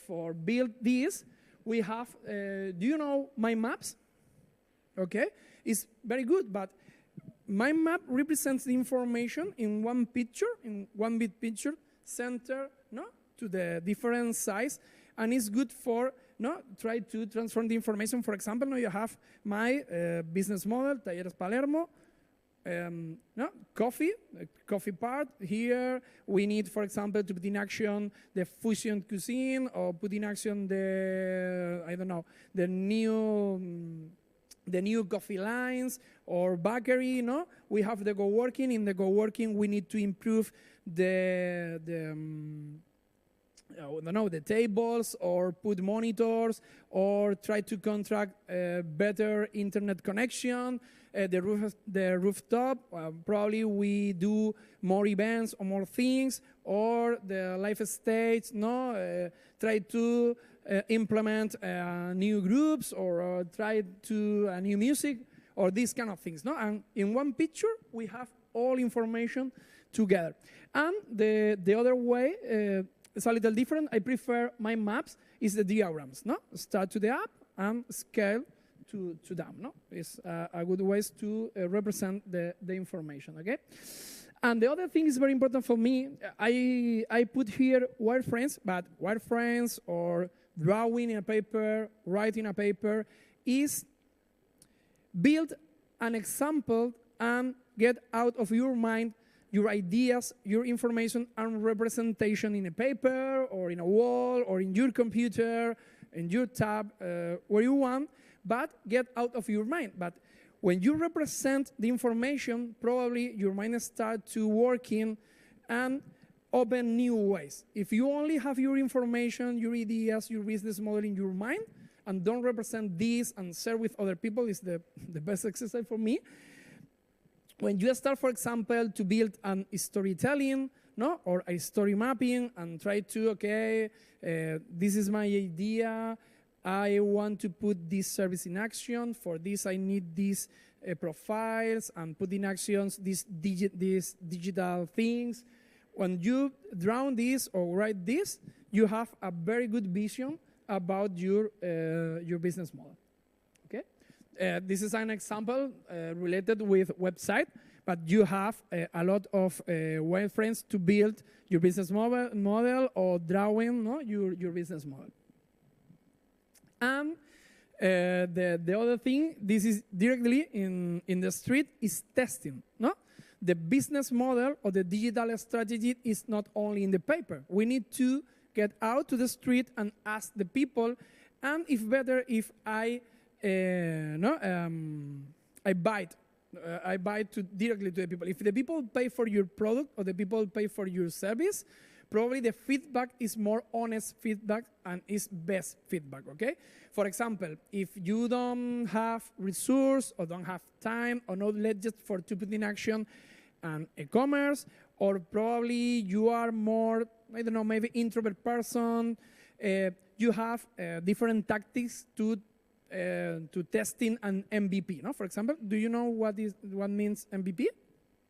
for build this, we have, do you know mind maps? Okay, it's very good, but mind map represents the information in one picture, in one big picture, center, to the different size, and it's good for try to transform the information. For example, now you have my business model, Talleres Palermo, coffee part. Here we need, for example, to put in action the fusion cuisine, or put in action the, I don't know, the new coffee lines or bakery. We have the co-working. In the co-working, we need to improve the tables, or put monitors, or try to contract better internet connection. The rooftop, probably we do more events or more things, or the life stage, try to implement new groups, or try to new music, or these kind of things. And in one picture, we have all information together. And the other way is a little different. I prefer my maps is the diagrams. No, start to the app and scale to them. No, it's a good way to represent the information. Okay. And the other thing is very important for me. I put here wireframes, but wireframes or drawing in a paper, writing a paper is build an example and get out of your mind your ideas, your information, and representation in a paper or in a wall or in your computer, in your tab, where you want, but get out of your mind. But when you represent the information, probably your mind starts to working and open new ways. If you only have your information, your ideas, your business model in your mind, and don't represent this and share with other people, is the best exercise for me. When you start, for example, to build an storytelling, no, or a story mapping, and try to, okay, this is my idea, I want to put this service in action. For this, I need these profiles and put in actions these digital things. When you draw this or write this, you have a very good vision about your business model. Okay, this is an example related with website, but you have a lot of wireframes to build your business model or drawing, no, your business model. And the other thing, this is directly in the street, is testing. No, the business model or the digital strategy is not only in the paper. We need to get out to the street and ask the people. And if better, if I buy directly to the people. If the people pay for your product or the people pay for your service, probably the feedback is more honest feedback and is best feedback, okay? For example, if you don't have resource or don't have time or knowledge for to put in action an e-commerce, or probably you are more, I don't know, maybe introvert person, you have different tactics to testing an MVP, no? For example, do you know what means MVP?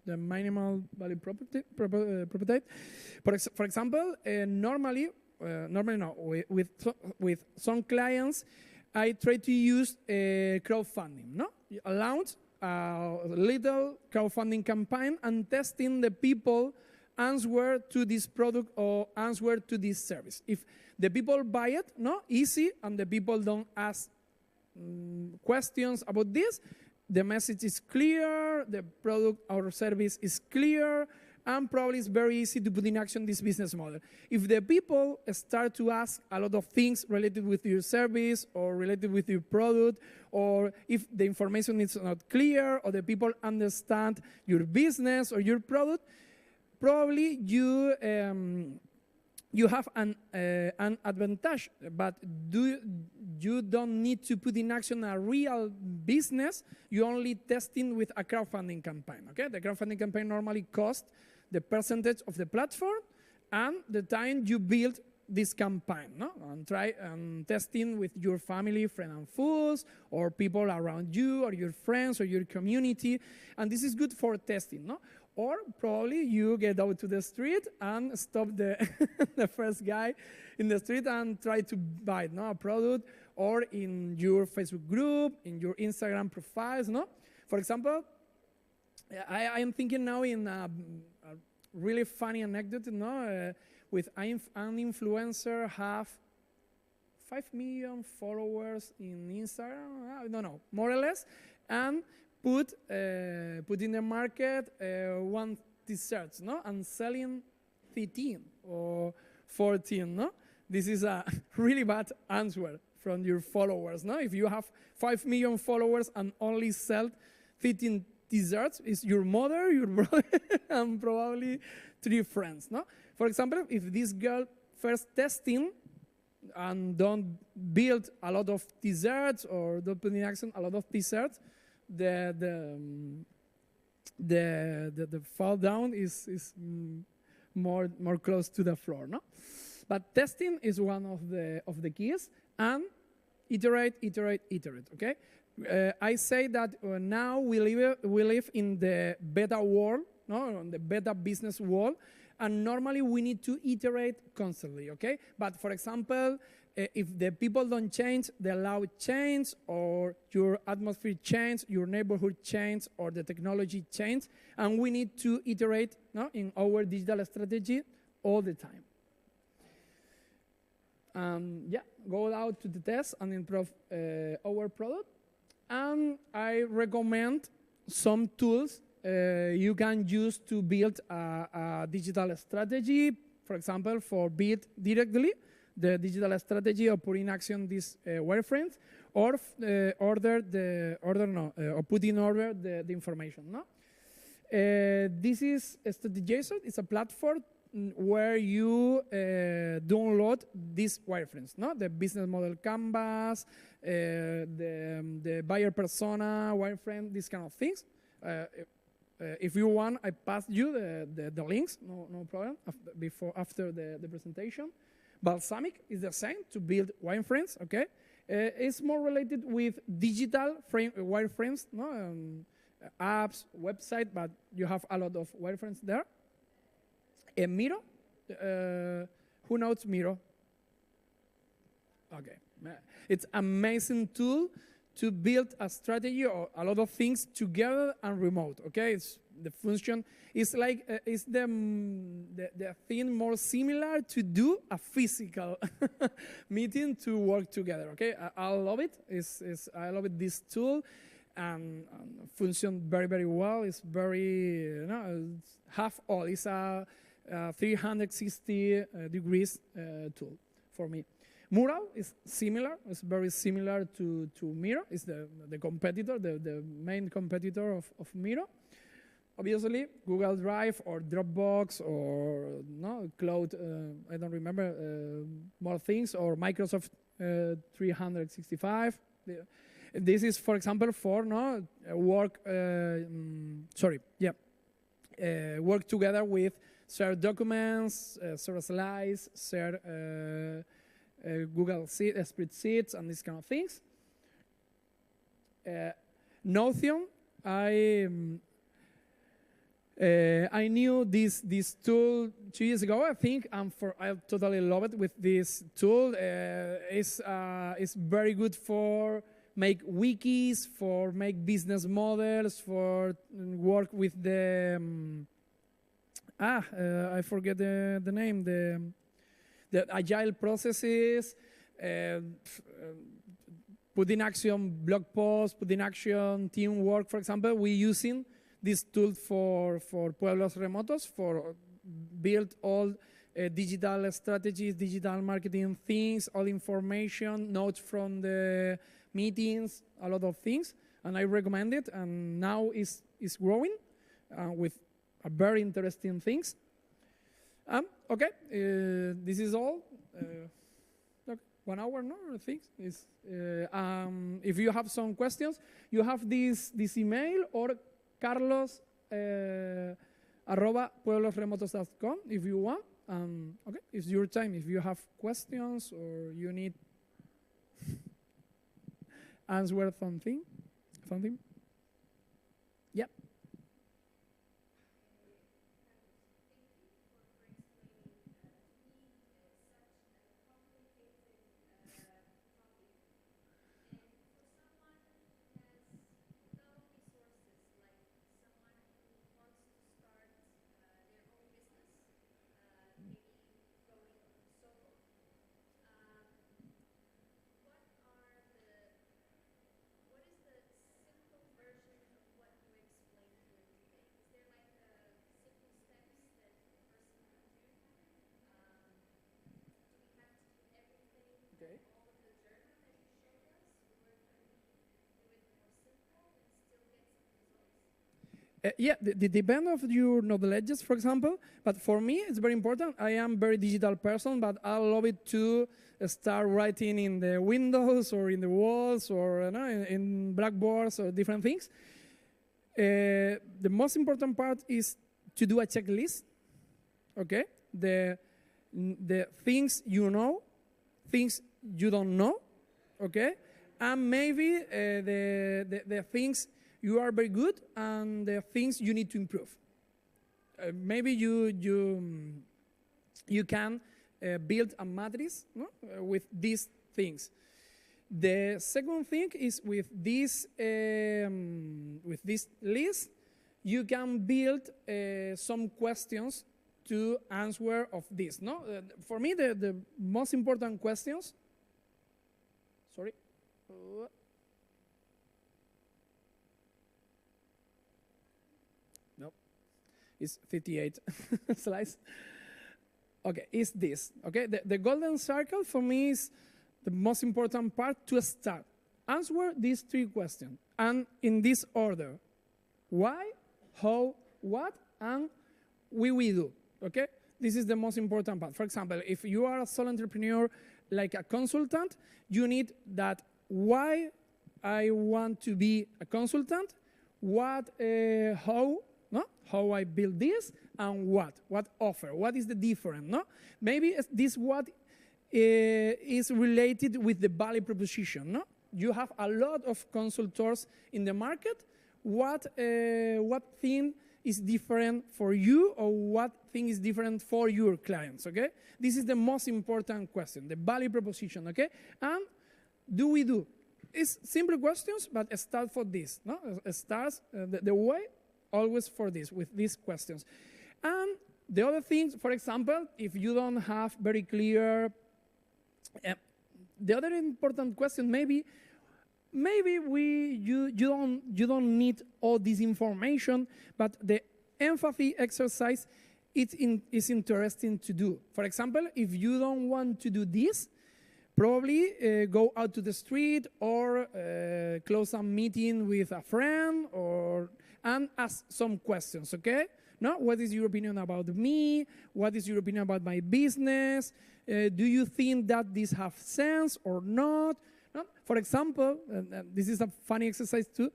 The minimal value property. For example, normally no. With some clients, I try to use crowdfunding. No, I launch a little crowdfunding campaign and testing the people answer to this product or answer to this service. If the people buy it, no, easy, and the people don't ask questions about this, the message is clear, the product or service is clear, and probably it's very easy to put in action this business model. If the people start to ask a lot of things related with your service or related with your product, or if the information is not clear or the people understand your business or your product, probably you have an advantage, but you don't need to put in action a real business. You only testing with a crowdfunding campaign. Okay, the crowdfunding campaign normally costs the percentage of the platform and the time you build this campaign. No, and try testing with your family, friends, and fools, or people around you, or your friends, or your community, and this is good for testing. No. Or probably you get out to the street and stop the, the first guy in the street and try to buy a product, or in your Facebook group, in your Instagram profiles. No? For example, I am thinking now in a really funny anecdote. With an influencer have 5 million followers in Instagram, I don't know, more or less, and put in the market one t-shirts, no, and selling 13 or 14, no. This is a really bad answer from your followers, no. If you have 5 million followers and only sell 13 t-shirts, is your mother, your brother, and probably 3 friends, no. For example, if this girl first testing and don't build a lot of t-shirts or don't put in action a lot of t-shirts, the fall down is more close to the floor, no? But testing is one of the keys, and iterate. Okay, I say that now we live in the beta world, no, on the beta business world, and normally we need to iterate constantly, okay? But for example, if the people don't change, the law change, or your atmosphere change, your neighborhood change, or the technology change, and we need to iterate, no, in our digital strategy all the time. Yeah, go out to the test and improve our product. And I recommend some tools you can use to build a digital strategy. For example, for build directly the digital strategy or put in action these wireframes, or put in order the information. No? This is Strategizer. It's a platform where you download these wireframes, no? The business model canvas, the buyer persona wireframe, these kind of things. If you want, I pass you the links, no problem, after the presentation. Balsamic is the same to build wireframes, okay? It's more related with digital wireframes, no? Apps, website, but you have a lot of wireframes there. Miro, who knows Miro? Okay, it's an amazing tool to build a strategy or a lot of things together and remote. Okay, it's the function is like is the thing more similar to do a physical meeting to work together. Okay, I love it. I love it. This tool and function very well. It's very half all. It's a 360 degrees tool for me. Mural is similar. It's very similar to Miro. It's the competitor, the main competitor of Miro. Obviously, Google Drive or Dropbox or Cloud. I don't remember more things, or Microsoft 365. This is, for example, for work. Work together with share documents, share slides, share Google spreadsheets, and these kind of things. Notion, I knew this tool 2 years ago, I think, and I totally love it with this tool. It's very good for make wikis, for make business models, for work with the I forget the name, the agile processes, put in action blog posts, put in action teamwork. For example, we're using this tool for Pueblos Remotos, for build all digital strategies, digital marketing things, all information, notes from the meetings, a lot of things, and I recommend it. And now it's growing with a very interesting things. Okay, this is all. Okay, 1 hour, no? I think is. If you have some questions, you have this email or Carlos @pueblosremotos.com if you want. Okay, it's your time. If you have questions or you need answer something. Yeah. Yeah, depend of your knowledges, for example. But for me, it's very important. I am very digital person, but I love it to start writing in the windows or in the walls or in blackboards or different things. The most important part is to do a checklist. Okay, the things you know, things you don't know. Okay, and maybe the things you are very good and the things you need to improve. maybe you can build a matrix, no? With these things. The second thing is with this list, you can build some questions to answer of this. No, for me the most important questions. Sorry. Nope. It's 58 slides. Okay, is this. Okay, the golden circle for me is the most important part to start. Answer these 3 questions, and in this order. Why, how, what, and we will do, okay? This is the most important part. For example, if you are a solo entrepreneur, like a consultant, you need that why I want to be a consultant, what, how I build this, and what offer, what is the difference, no? Maybe this what is related with the value proposition, no? You have a lot of consultants in the market. What thing is different for you, or what thing is different for your clients, okay? This is the most important question, the value proposition, okay? And do we do? It's simple questions, but start for this, no? Starts the way always for this, with these questions. And the other things, for example, if you don't have very clear, the other important question maybe you don't need all this information, but the empathy exercise is interesting to do. For example, if you don't want to do this, probably go out to the street or close a meeting with a friend and ask some questions, okay? No, what is your opinion about me? What is your opinion about my business? Do you think that this has sense or not? No? For example, this is a funny exercise too.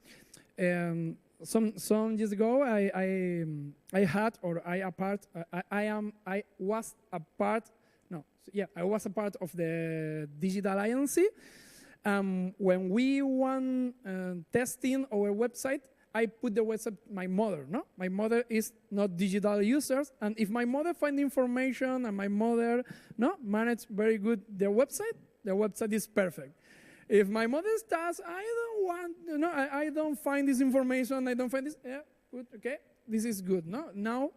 Some years ago, I was a part of the Digital Alliance. When we were testing our website, I put the website my mother. No, my mother is not digital users, and if my mother find information and my mother manage very good the website is perfect. If my mother does, I don't find this information, I don't find this, yeah, good, okay, this is good. No, now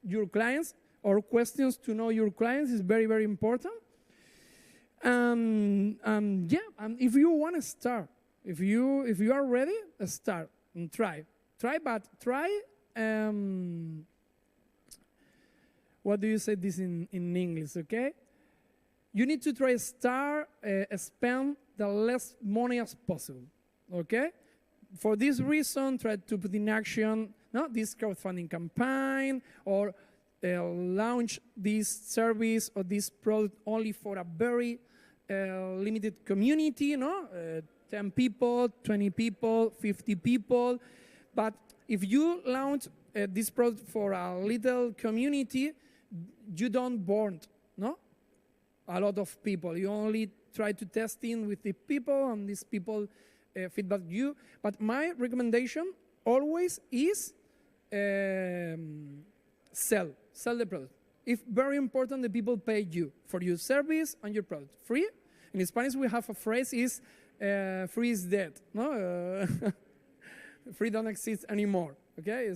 your clients or questions to know your clients is very, very important. And if you want to start, if you are ready, start and try. But try. What do you say this in English? Okay, you need to try spend the less money as possible. Okay, for this reason, try to put in action this crowdfunding campaign or launch this service or this product only for a very limited community, 10 people, 20 people, 50 people. But if you launch this product for a little community, you don't burn a lot of people. You only try to test in with the people, and these people feedback you. But my recommendation always is sell the product. It's very important that people pay you for your service and your product. Free, in Spanish we have a phrase is free is dead. No, free don't exist anymore. Okay,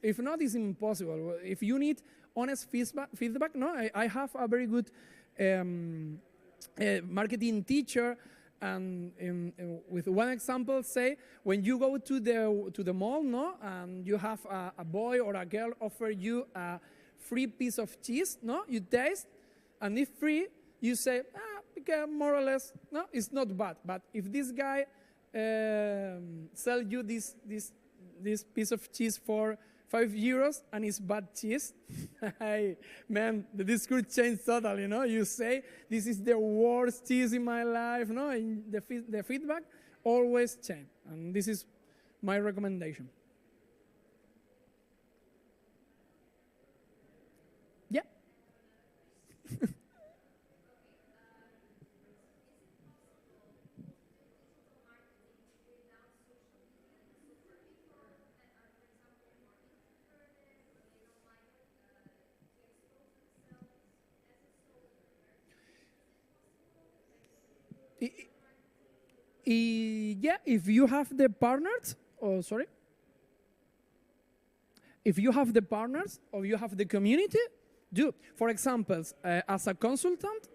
if not, it's impossible. If you need honest feedback. No, I have a very good marketing teacher, and with one example, say when you go to the mall, and you have a boy or a girl offer you a free piece of cheese, you taste, and if free, you say, okay, more or less, it's not bad. But if this guy sell you this piece of cheese for €5 and it's bad cheese, hey, man, the discourse changed totally, You say, this is the worst cheese in my life, and the feedback always change. And this is my recommendation. Yeah. Yeah, if you have the partners, if you have the partners or you have the community, do. For example, as a consultant,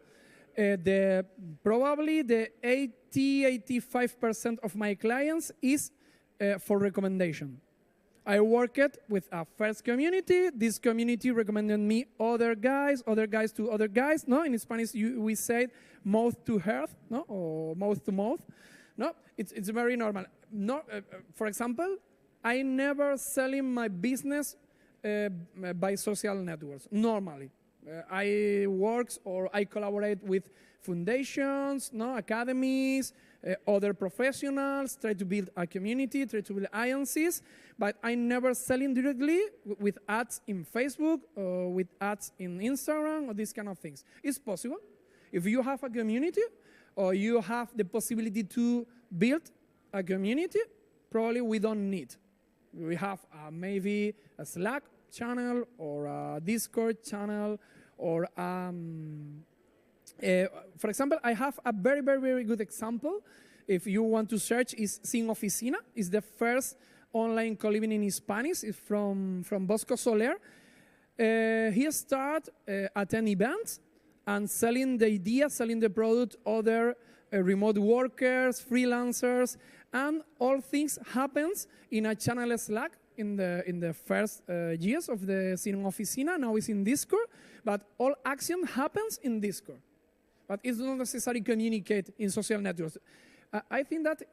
probably the 85% of my clients is for recommendation. I worked with a first community. This community recommended me other guys to other guys. No, in Spanish we say mouth to earth, no, or mouth to mouth. No, it's very normal. No, for example, I never selling my business by social networks. Normally, I work or I collaborate with foundations, no, academies, other professionals, try to build a community, try to build alliances, but I never selling directly with ads in Facebook or with ads in Instagram or these kind of things. It's possible. If you have a community or you have the possibility to build a community, probably we don't need. We have maybe a Slack channel or a Discord channel or for example, I have a very, very, very good example. If you want to search, is Sin Oficina. It's the first online co-living in Spanish. It's from Bosco Soler. He started attending events and selling the idea, selling the product, other remote workers, freelancers, and all things happens in a channel Slack in the first years of the Sin Oficina. Now it's in Discord, but all action happens in Discord. But it's not necessary to communicate in social networks. I think that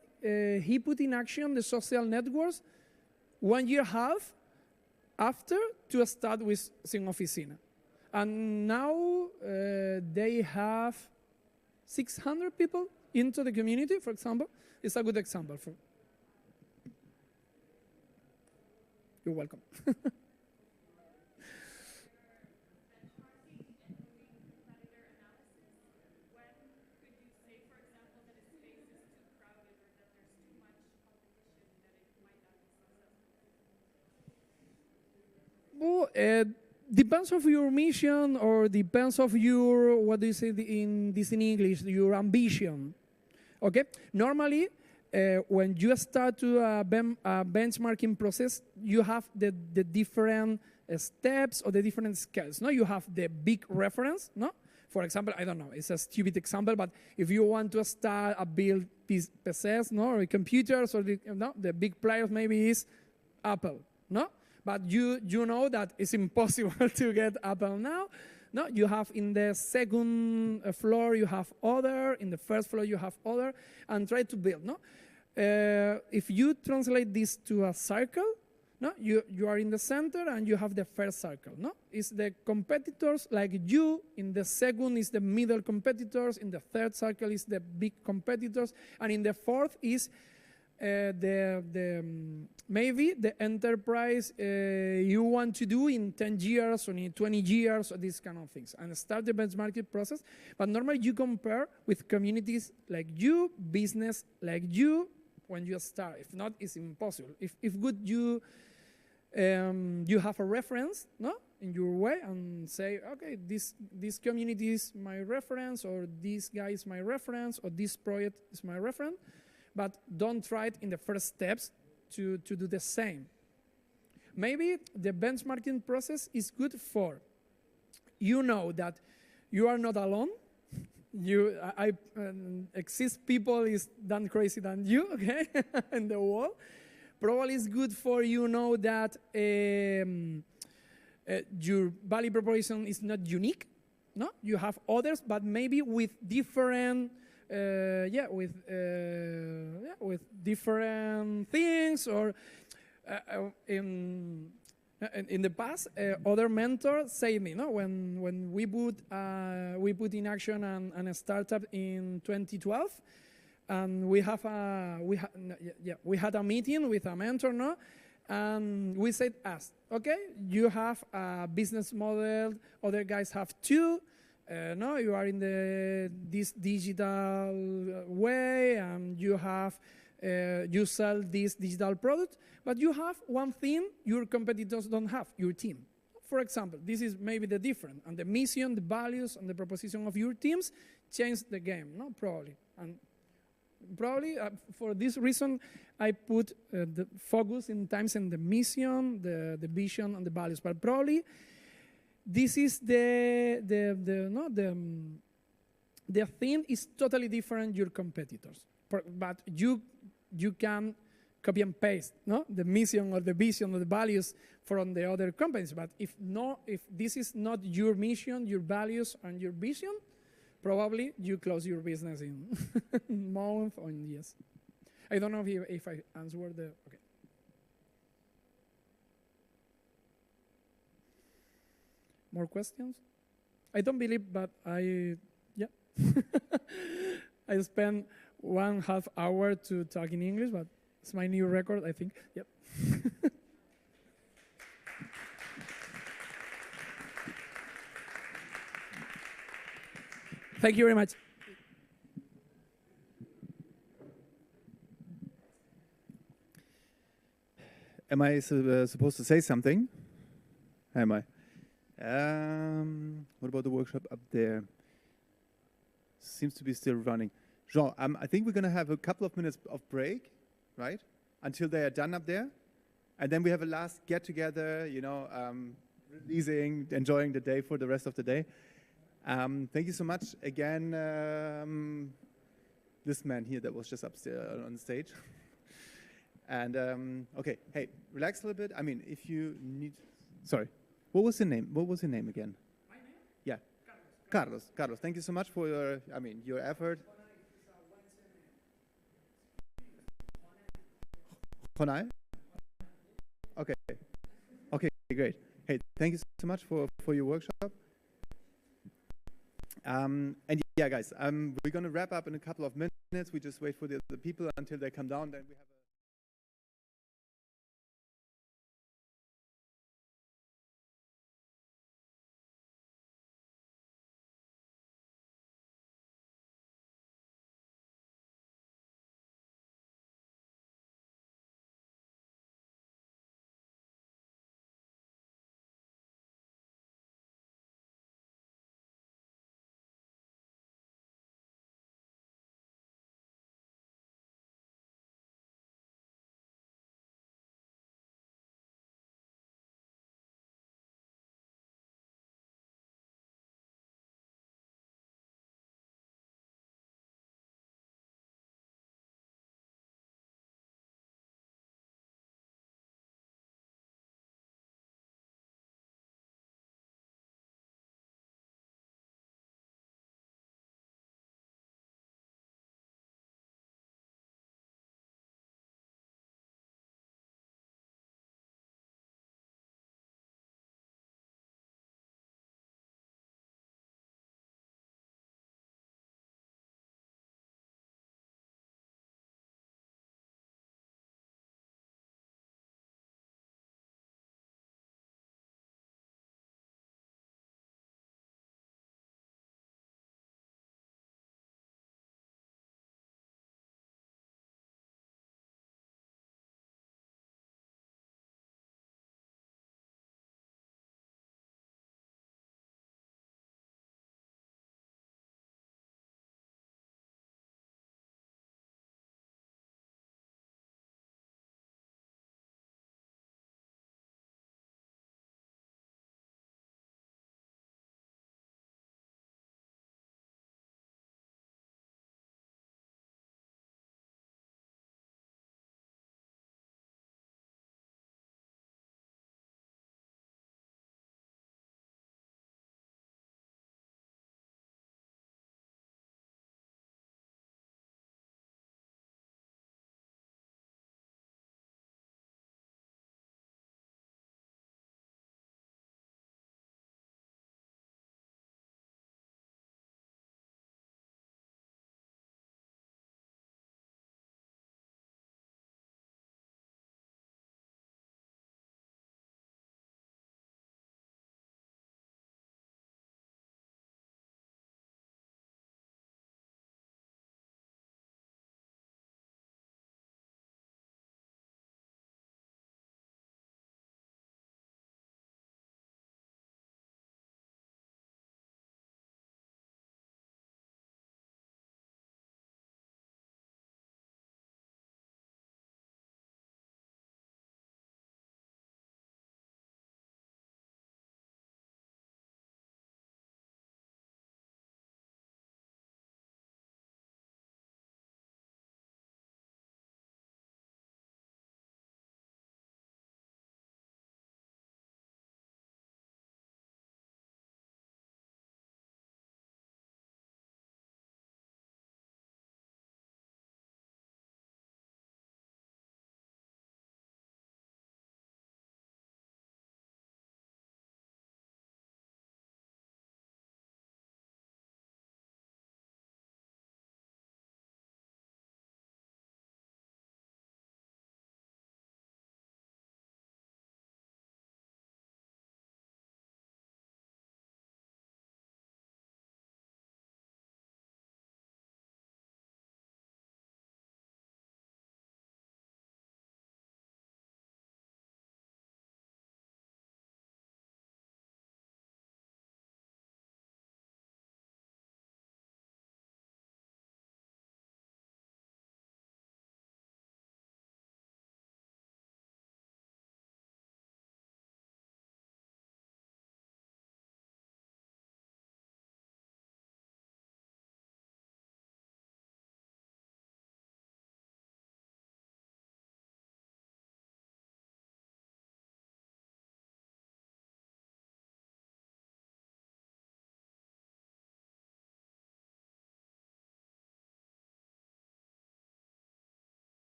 he put in action the social networks 1.5 years after to start with Sin Oficina. And now they have 600 people into the community, for example. It's a good example. You're welcome. Well, depends of your mission or depends of your, what do you say in English, your ambition. Okay? Normally, when you start to a benchmarking process, you have the different steps or the different scales. No, you have the big reference. No, for example, I don't know, it's a stupid example, but if you want to start a build these PCs, no, or computers, or the big players maybe is Apple. No. But you know that it's impossible to get Apple now. No, you have in the second floor you have other, in the first floor you have other, and try to build. No, if you translate this to a circle, no, you are in the center and you have the first circle. No, it's the competitors like you. In the second is the middle competitors. In the third circle is the big competitors, and in the fourth is maybe the enterprise you want to do in 10 years or in 20 years or these kind of things, and start the benchmarking process. But normally you compare with communities like you, business like you, when you start. If not, it's impossible. If good, you have a reference, no, in your way, and say, okay, this community is my reference, or this guy is my reference, or this project is my reference. But don't try it in the first steps to do the same. Maybe the benchmarking process is good for, you know that you are not alone. Exist people is done crazy than you, okay, in the world. Probably it's good for you know that your value proposition is not unique. No, you have others, but maybe with different. With different things, or in the past, other mentors say me, no, when we put in action a startup in 2012, and we had a meeting with a mentor, no, and we said, okay, you have a business model, other guys have two. No, you are in this digital way, and you sell this digital product, but you have one thing your competitors don't have, your team. For example, this is maybe the difference, and the mission, the values, and the proposition of your teams change the game, no, probably. And probably for this reason, I put the focus in times in the mission, the vision, and the values. But probably this is the thing is totally different your competitors. But you can copy and paste the mission or the vision or the values from the other companies. But if this is not your mission, your values, and your vision, probably you close your business in month or in years. I don't know if I answered the, okay. More questions? I don't believe, but yeah. I spent 1.5 hours to talk in English, but it's my new record, I think. Yep. Thank you very much. Am I supposed to say something? Am I? What about the workshop up there? Seems to be still running. Jean, I think we're going to have a couple of minutes of break, right? Until they are done up there. And then we have a last get-together, releasing, enjoying the day for the rest of the day. Thank you so much. Again, this man here that was just upstairs on stage. And, okay, hey, relax a little bit. I mean, if you need... Sorry. What was your name? What was your name again? My name? Yeah. Carlos. Carlos, thank you so much for your effort. Honai? Okay. Okay, great. Hey, thank you so much for your workshop. And yeah, guys, we're going to wrap up in a couple of minutes. We just wait for the people until they come down. Then we have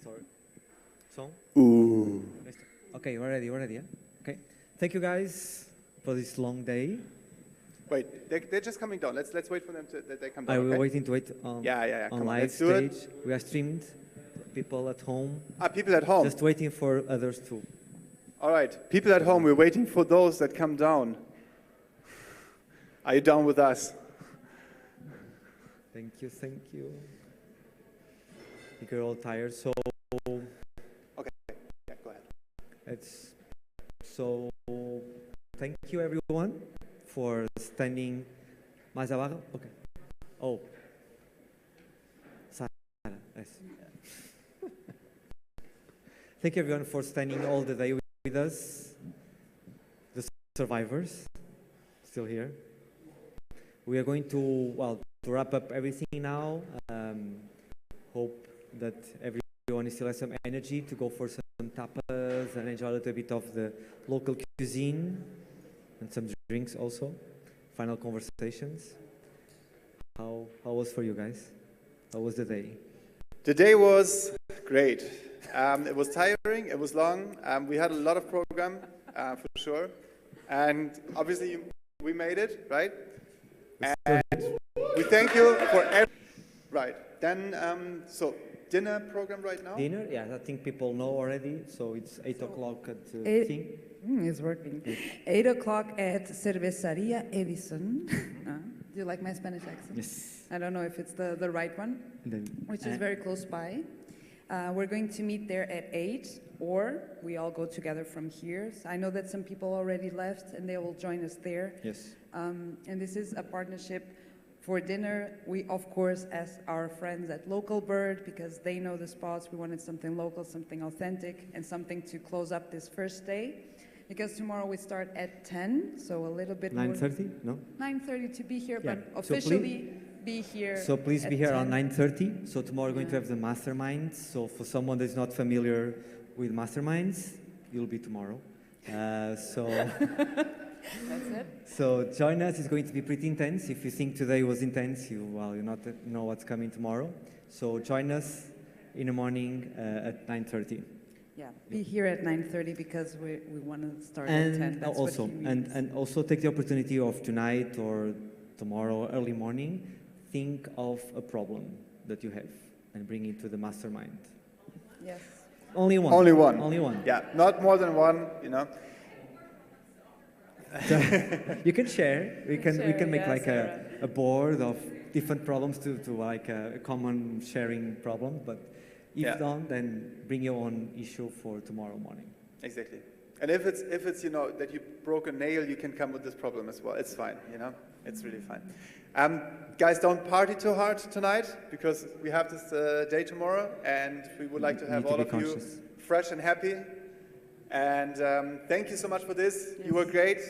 Sorry. So? Ooh. Okay, we're ready, yeah? Okay. Thank you guys for this long day. Wait, they're just coming down. Let's wait for them that they come down. We're okay? waiting to wait on, Yeah. on Come on, live let's do it. stage. We are streamed. People at home. People at home. Just waiting for others too. All right, people at home, we're waiting for those that come down. Are you down with us? Thank you, thank you. I think you're all tired, so... Okay, yeah, go ahead. So, thank you everyone for standing mais abajo. Okay. Oh. Sara, yes. Thank you everyone for standing all the day with us. The survivors, still here. We are going to wrap up everything now. Hope that everyone still has some energy to go for some tapas and enjoy a little bit of the local cuisine and some drinks also. Final conversations. How was for you guys? How was the day? The day was great. It was tiring, it was long. We had a lot of program, for sure. And obviously we made it, right? And we thank you for right. Then, so dinner program right now? Dinner, yeah, I think people know already. So it's 8 o'clock at the thing. It's working. 8 o'clock at Cerveceria Edison. Do you like my Spanish accent? Yes. I don't know if it's the right one, which is very close by. We're going to meet there at 8, or we all go together from here. So I know that some people already left, and they will join us there. Yes. And this is a partnership for dinner. We, of course, ask our friends at Local Bird, because they know the spots. We wanted something local, something authentic, and something to close up this first day. Because tomorrow we start at 10, so a little bit 9:30? No? 9:30 to be here, Yeah. but So officially be here. So please be at here 10. around 9:30. So tomorrow we're going to have the masterminds. So for someone that's not familiar with masterminds, you'll be tomorrow. That's it. So join us. It's going to be pretty intense. If you think today was intense, you not know what's coming tomorrow. So join us in the morning at 9:30. Yeah, be here at 9:30 because we want to start And at 10. That's also, what he means. and also take the opportunity of tonight or tomorrow early morning, think of a problem that you have and bring it to the mastermind. Yes. Only one. Only one. Only one. Yeah, not more than one, you know. You can share. We can make yeah, like a board of different problems to like a common sharing problem. But if not, then bring your own issue for tomorrow morning. Exactly. And if it's you know that you broke a nail, you can come with this problem as well. It's fine, you know. It's really fine. Guys, don't party too hard tonight because we have this day tomorrow, and we would like to have all of you fresh and happy. And thank you so much for this. Yes. You were great.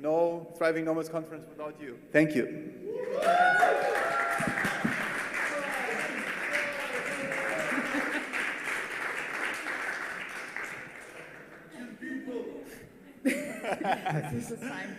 No Thriving Nomads conference without you. Thank you. This is a sign.